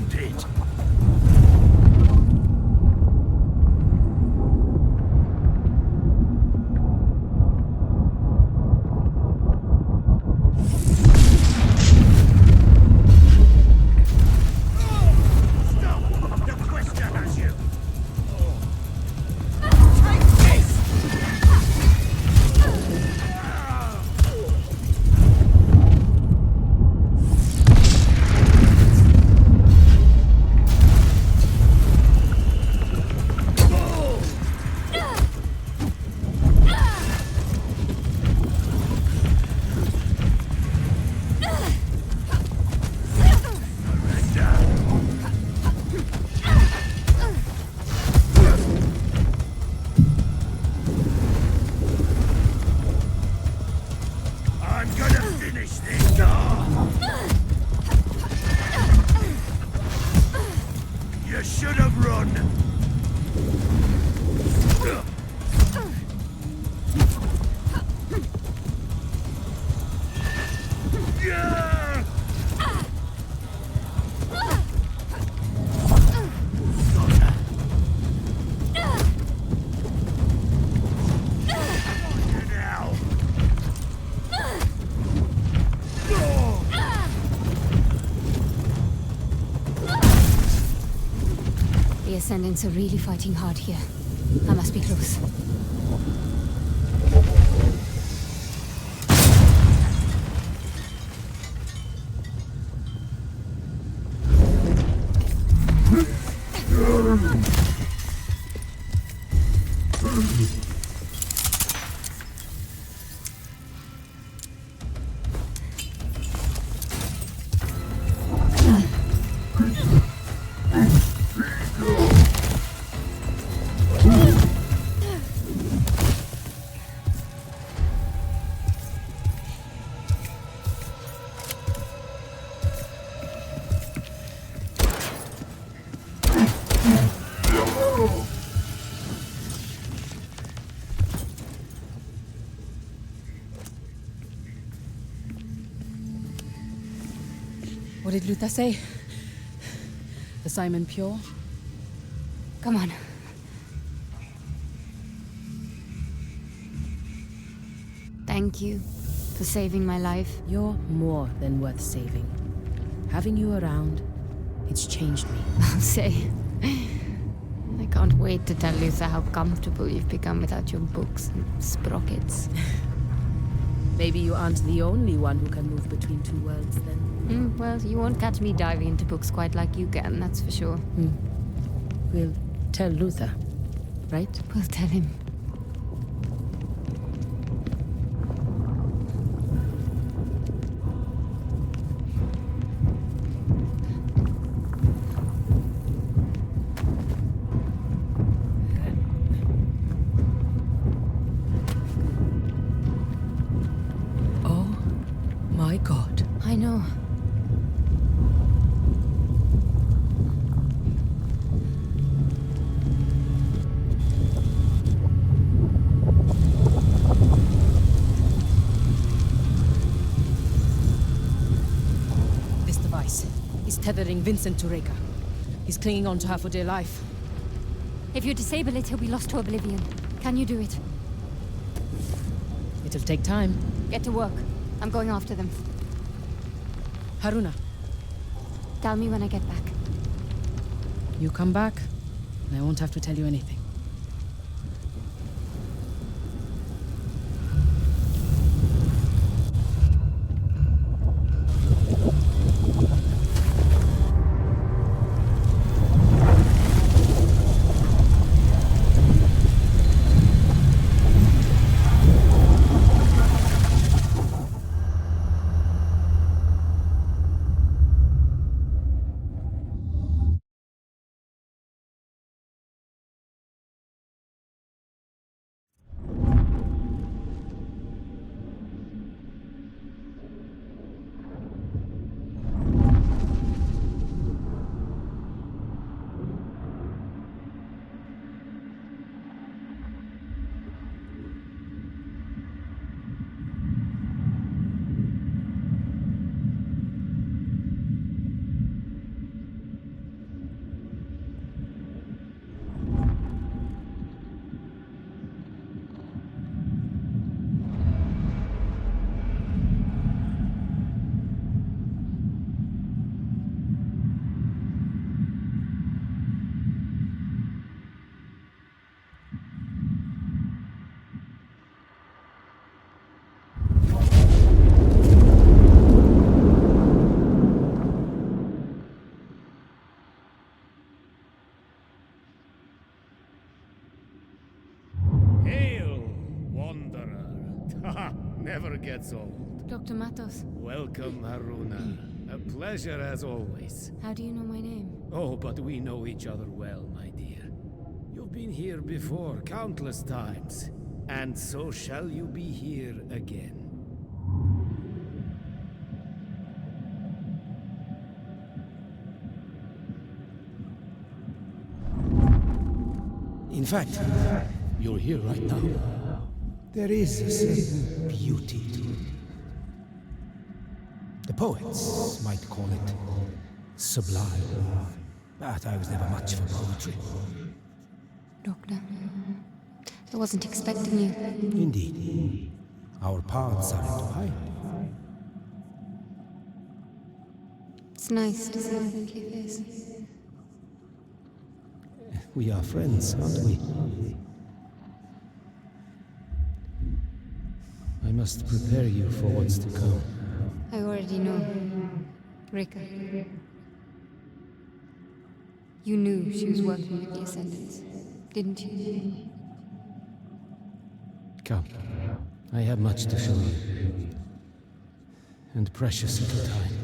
isn't it? Stop! The Quaestor has you! I'm gonna finish this! You should have run! Yeah! Now! The Ascendants are really fighting hard here. I must be close. What did Luther say? The Simon Pure? Come on. Thank you for saving my life. You're more than worth saving. Having you around, it's changed me. I'll say. I can't wait to tell Luther how comfortable you've become without your books and sprockets. Maybe you aren't the only one who can move between two worlds, then. Well, you won't catch me diving into books quite like you can, that's for sure. We'll tell Luther, right? We'll tell him. Oh my God. I know. This device is tethering Vincent to Reka. He's clinging on to her for dear life. If you disable it, he'll be lost to oblivion. Can you do it? It'll take time. Get to work. I'm going after them. Haroona, Tell me when I get back. you come back, and I won't have to tell you anything. Never gets old. Dr. Matos, Welcome, Haroona. A pleasure as always. how do you know my name? Oh, but we know each other well, my dear. You've been here before countless times, and so shall you be here again. In fact, you're here right now. There is a certain beauty to it. The poets might call it sublime, but I was never much for poetry. Doctor, I wasn't expecting you. Indeed. Our paths are entwined. It's nice to see a friendly face. We are friends, aren't we? I must prepare you for what's to come. I already know. Rika. You knew she was working with the Ascendants, didn't you? Come. I have much to show you. And precious little time.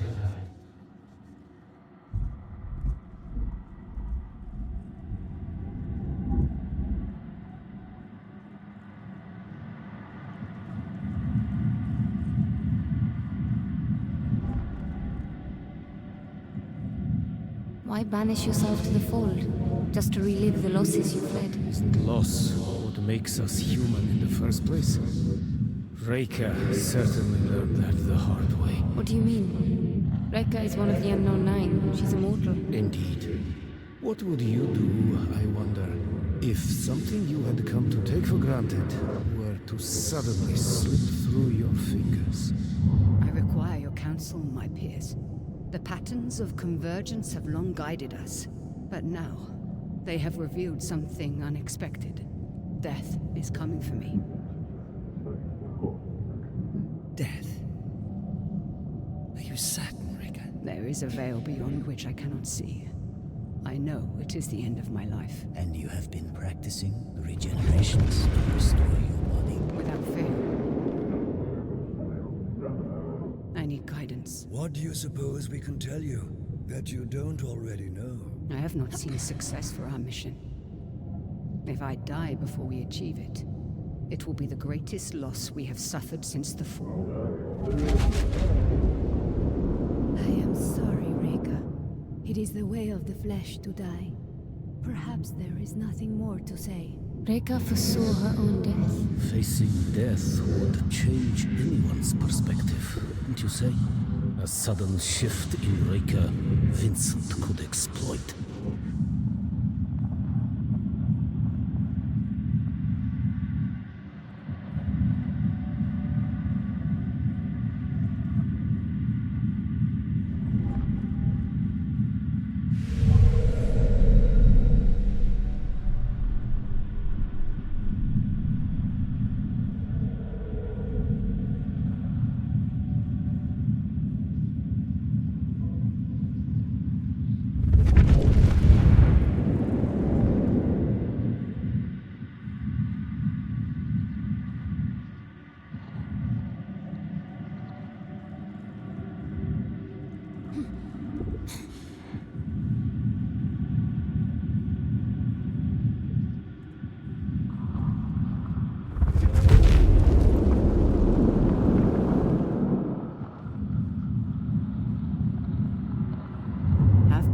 Why banish yourself to the fold? Just to relive the losses you fled? Isn't loss what makes us human in the first place? Reika certainly learned that the hard way. What do you mean? Reka is one of the Unknown Nine. She's immortal. Indeed. What would you do, I wonder, if something you had come to take for granted were to suddenly slip through your fingers? I require your counsel, my peers. The patterns of convergence have long guided us, but now they have revealed something unexpected. Death is coming for me. Death? Are you certain, Rika? There is a veil beyond which I cannot see. I know it is the end of my life. And you have been practicing regenerations to restore your body? Without fail. I need guidance. What do you suppose we can tell you that you don't already know? I have not seen success for our mission. If I die before we achieve it, it will be the greatest loss we have suffered since the fall. I am sorry, Reka. It is the way of the flesh to die. Perhaps there is nothing more to say. Reka foresaw her own death. Facing death would change anyone's perspective, wouldn't you say? A sudden shift in Reika, Vincent could exploit.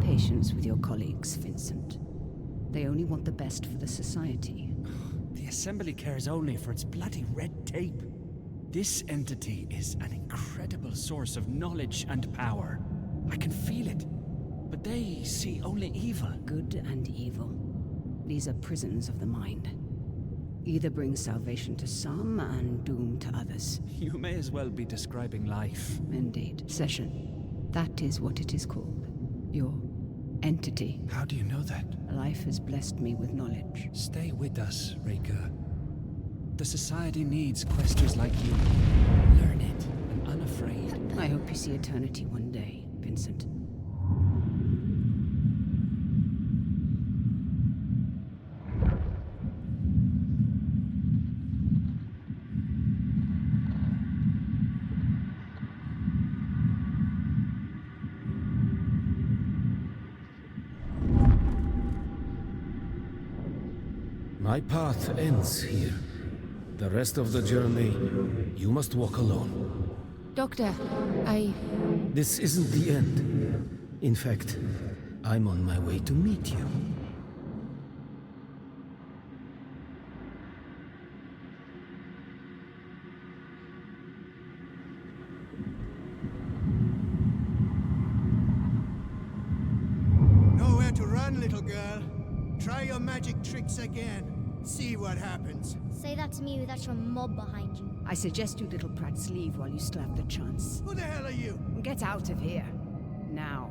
Patience with your colleagues, Vincent. They only want the best for the society. The Assembly cares only for its bloody red tape. This entity is an incredible source of knowledge and power. I can feel it. But they see only evil. Good and evil. These are prisons of the mind. Either bring salvation to some and doom to others. You may as well be describing life. Indeed. Session. That is what it is called. Your entity. How do you know that? Life has blessed me with knowledge. Stay with us, Reika. The society needs questers like you. Learn it, and unafraid. I hope you see eternity one day, Vincent. My path ends here. The rest of the journey, you must walk alone. Doctor, This isn't the end. In fact, I'm on my way to meet you. Nowhere to run, little girl. Try your magic tricks again. See what happens. Say that to me without your mob behind you. I suggest you little prats leave while you still have the chance. Who the hell are you? Get out of here. Now.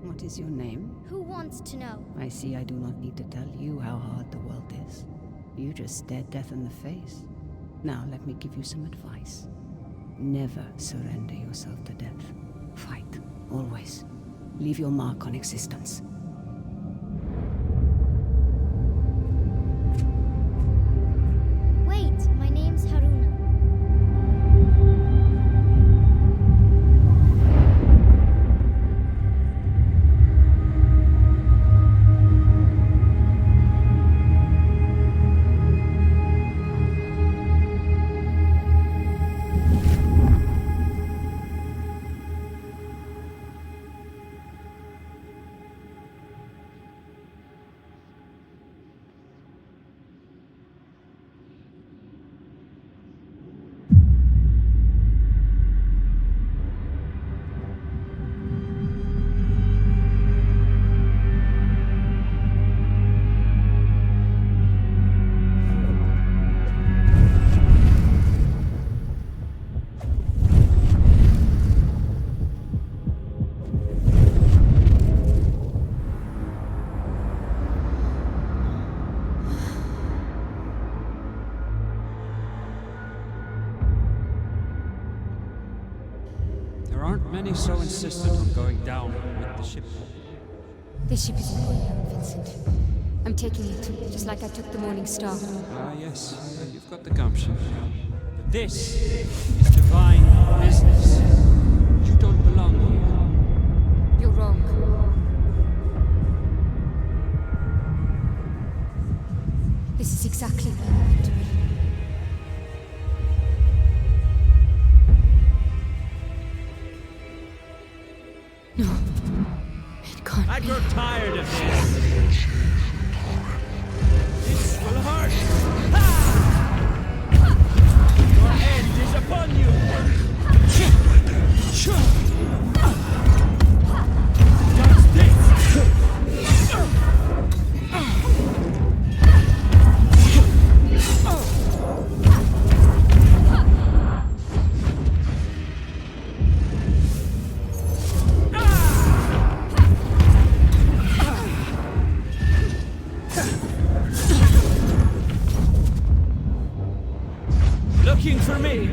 What is your name? Who wants to know? I see I do not need to tell you how hard the world is. You just stared death in the face. Now let me give you some advice. Never surrender yourself to death. Fight, always. Leave your mark on existence. Wait, my name's Haroona. There aren't many so insistent on going down with the ship. This ship isn't going down, Vincent. I'm taking it, just like I took the Morning Star. Ah, yes, you've got the gumption. But this is divine business. You don't belong here. You're wrong. This is exactly where I want to be. No. It can't be. I grow tired of this. This will hurt. Your end is upon you. Does this. Looking for me?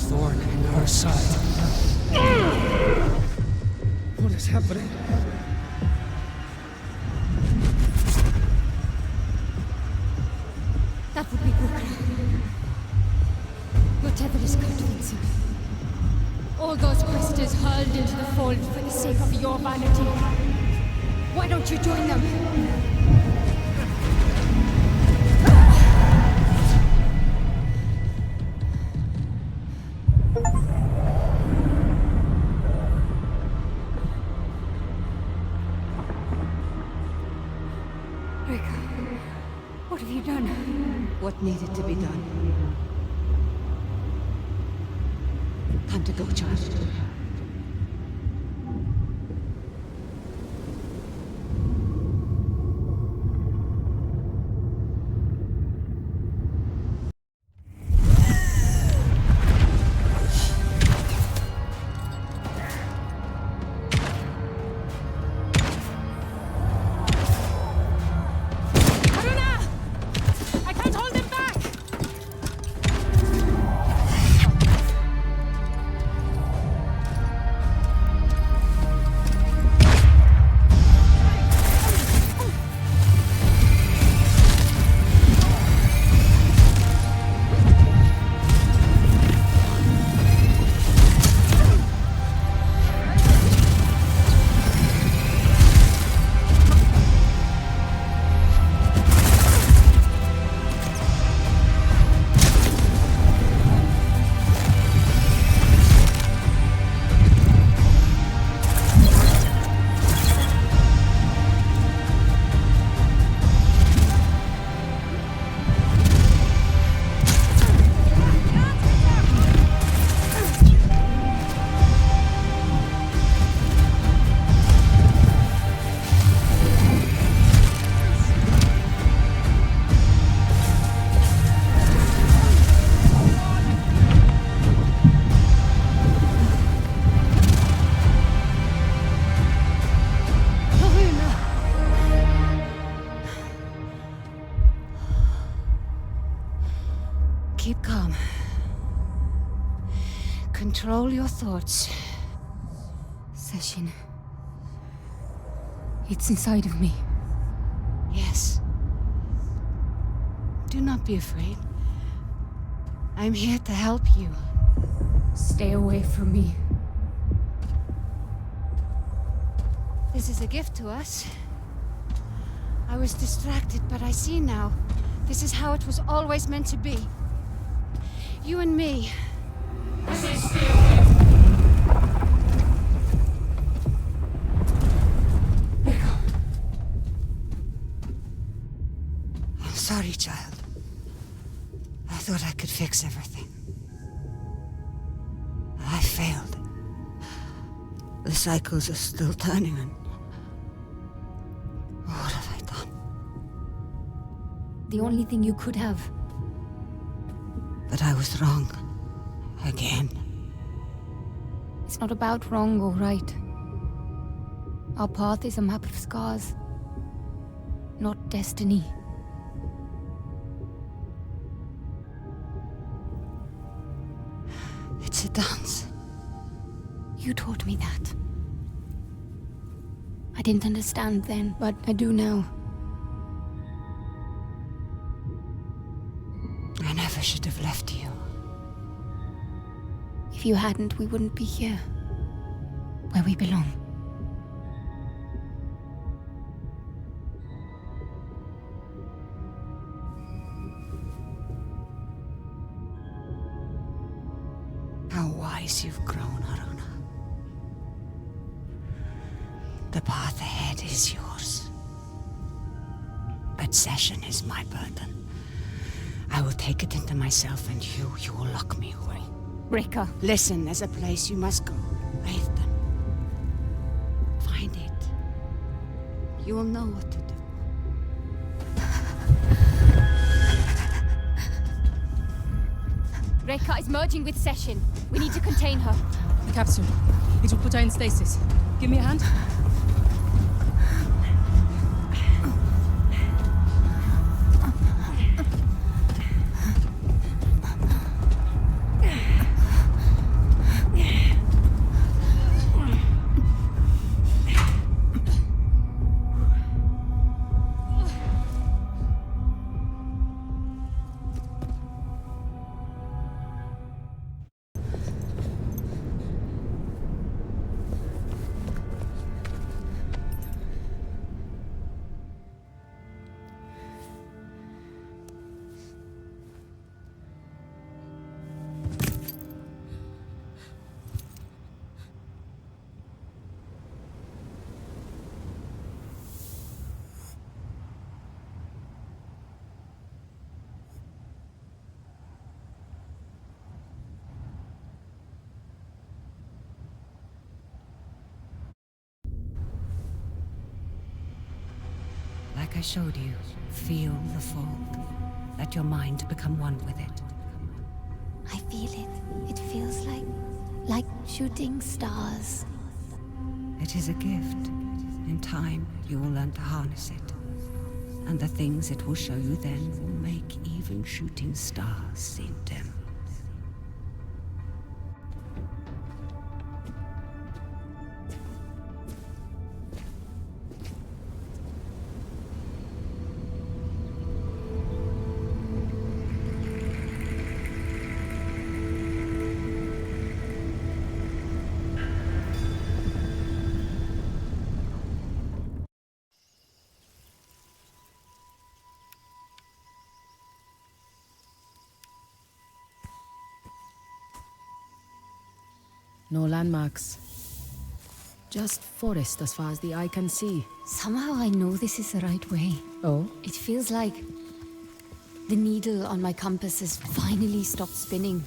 thorn in her side. What is happening? That would be Brooklyn. Your tether is cut, Vincent. All those Quaestors hurled into the fold for the sake of your vanity. Why don't you join them? Rika, what have you done? What needed to be done? Time to go, child. Haroona! I can't hold him back! Keep calm. Control your thoughts. Session. It's inside of me. Yes. Do not be afraid. I'm here to help you. Stay away from me. This is a gift to us. I was distracted, but I see now. This is how it was always meant to be. You and me. I'm sorry, child. I thought I could fix everything. I failed. The cycles are still turning, and what have I done? The only thing you could have. But I was wrong. Again. It's not about wrong or right. Our path is a map of scars, not destiny. It's a dance. You taught me that. I didn't understand then, but I do now. I never should have left you. If you hadn't, we wouldn't be here. Where we belong. How wise you've grown, Haroona. The path ahead is yours. But Session is my burden. I will take it into myself, and you will lock me away. Rika. Listen, there's a place you must go. Raithden. Find it. You will know what to do. Rika is merging with Session. We need to contain her. The capsule. It will put her in stasis. Give me a hand. I showed you. Feel the fold. Let your mind become one with it. I feel it. It feels like shooting stars. It is a gift. In time, you will learn to harness it. And the things it will show you then will make even shooting stars seem dim. No landmarks. Just forest as far as the eye can see. Somehow I know this is the right way. Oh? It feels like the needle on my compass has finally stopped spinning.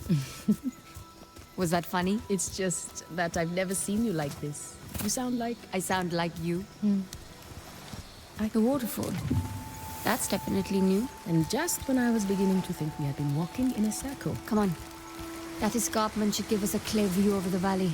Was that funny? It's just that I've never seen you like this. You sound like... I sound like you. Like the waterfall. That's definitely new. And just when I was beginning to think we had been walking in a circle. Come on. That escarpment should give us a clear view over the valley.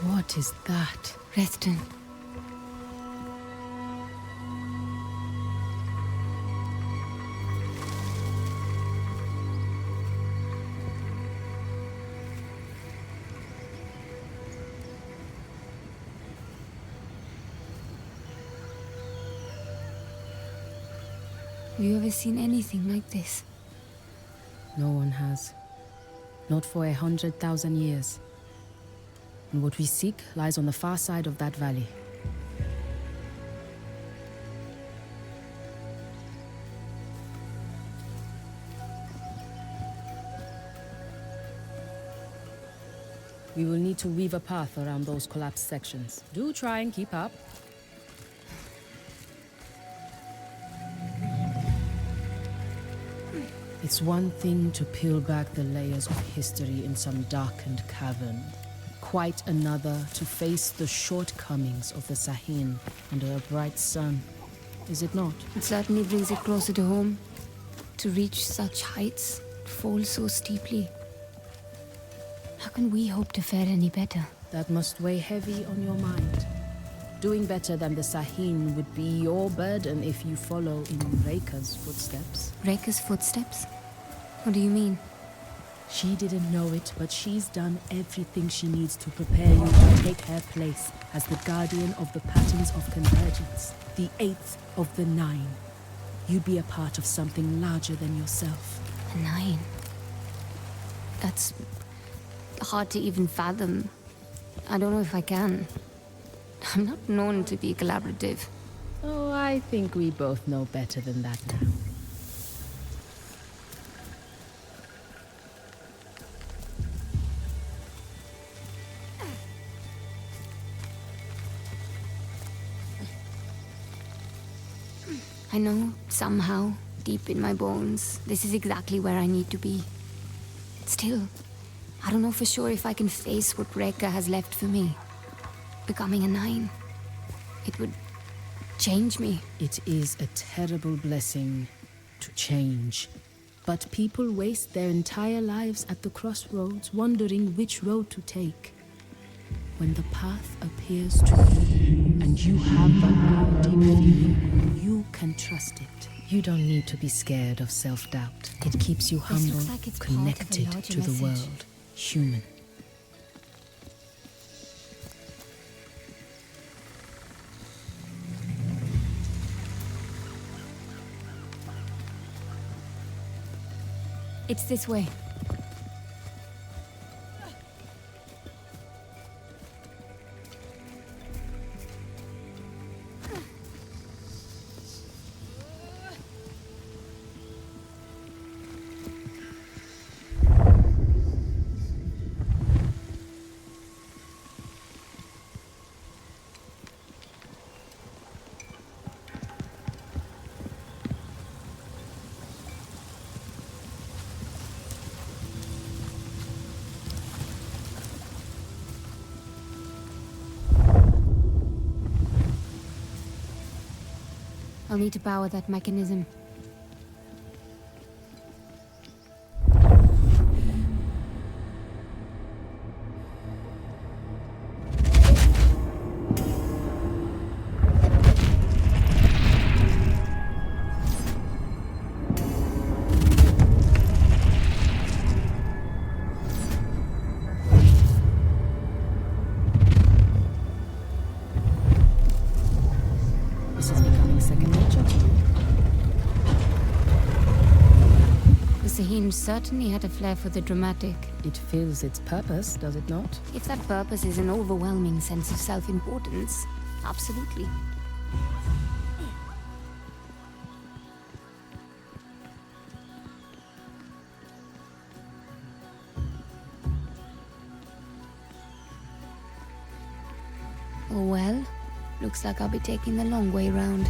What is that? Reston. Have you ever seen anything like this? No one has. Not for 100,000 years. And what we seek lies on the far side of that valley. We will need to weave a path around those collapsed sections. Do try and keep up. It's one thing to peel back the layers of history in some darkened cavern. Quite another to face the shortcomings of the Sahin under a bright sun. Is it not? It certainly brings it closer to home. To reach such heights, to fall so steeply. How can we hope to fare any better? That must weigh heavy on your mind. Doing better than the Sahin would be your burden if you follow in Reika's footsteps. Reika's footsteps? What do you mean? She didn't know it, but she's done everything she needs to prepare you to take her place as the guardian of the patterns of convergence, the 8th of the 9. You'd be a part of something larger than yourself. A 9? That's hard to even fathom. I don't know if I can. I'm not known to be collaborative. Oh, I think we both know better than that now. I know, somehow, deep in my bones, this is exactly where I need to be. Still, I don't know for sure if I can face what Reika has left for me. Becoming a 9. It would change me. It is a terrible blessing to change. But people waste their entire lives at the crossroads, wondering which road to take. When the path appears to you, and you have that deep feeling, you can trust it. You don't need to be scared of self-doubt. It keeps you humble, looks like it's part of a connected larger to the message. world, human. It's this way. I'll need to power that mechanism. This is becoming second nature to you. The Saheen certainly had a flair for the dramatic. It fills its purpose, does it not? If that purpose is an overwhelming sense of self-importance, absolutely. Oh well, looks like I'll be taking the long way round.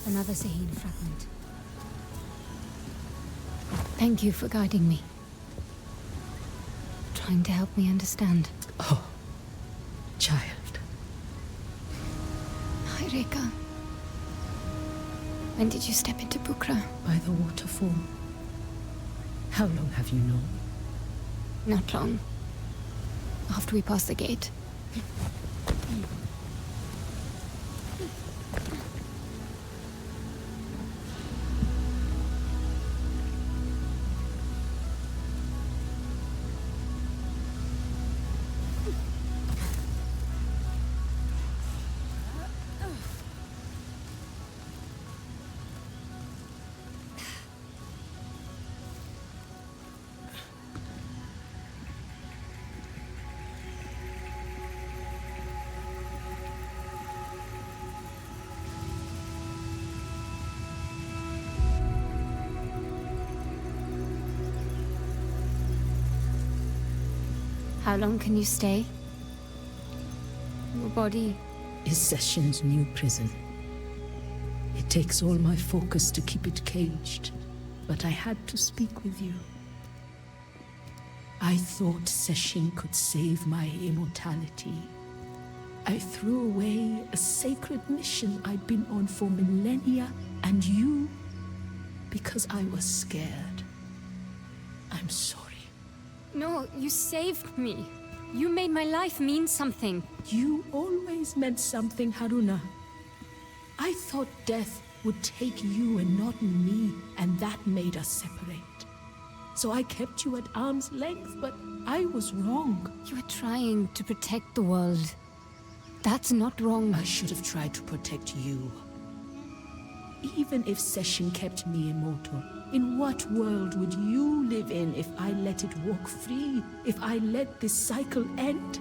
Another Saheen fragment. Thank you for guiding me. Trying to help me understand. Oh, child. Hi, Reka. When did you step into Bukra? By the waterfall. How long have you known? Not long. After we passed the gate. How long can you stay? Your body Is Session's new prison. It takes all my focus to keep it caged, but I had to speak with you. I thought Session could save my immortality. I threw away a sacred mission I'd been on for millennia, and you, because I was scared. I'm sorry. No, you saved me. You made my life mean something. You always meant something, Haroona. I thought death would take you and not me, and that made us separate. So I kept you at arm's length, but I was wrong. You were trying to protect the world. That's not wrong. I should have tried to protect you. Even if Session kept me immortal, in what world would you live in if I let it walk free? If I let this cycle end?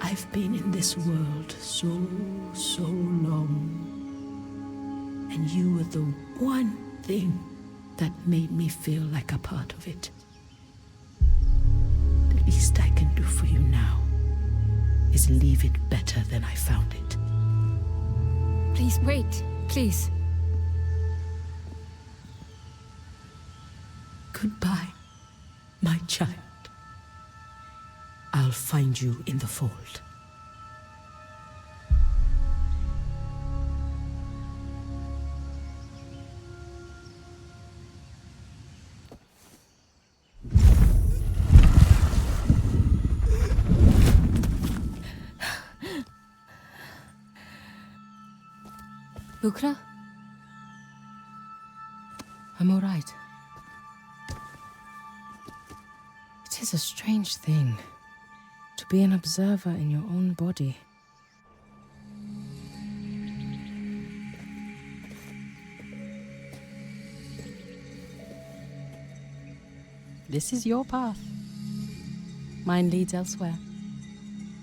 I've been in this world so long. And you were the one thing that made me feel like a part of it. The least I can do for you now is leave it better than I found it. Please wait, please. Goodbye, my child. I'll find you in the fold. Bukra? I'm all right. It is a strange thing to be an observer in your own body. This is your path. Mine leads elsewhere.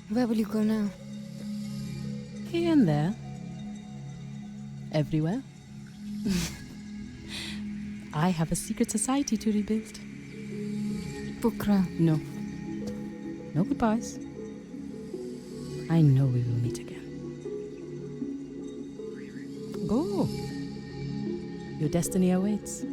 Where will you go now? Here and there. Everywhere. I have a secret society to rebuild. Bukra. No. No goodbyes. I know we will meet again. Go. Your destiny awaits.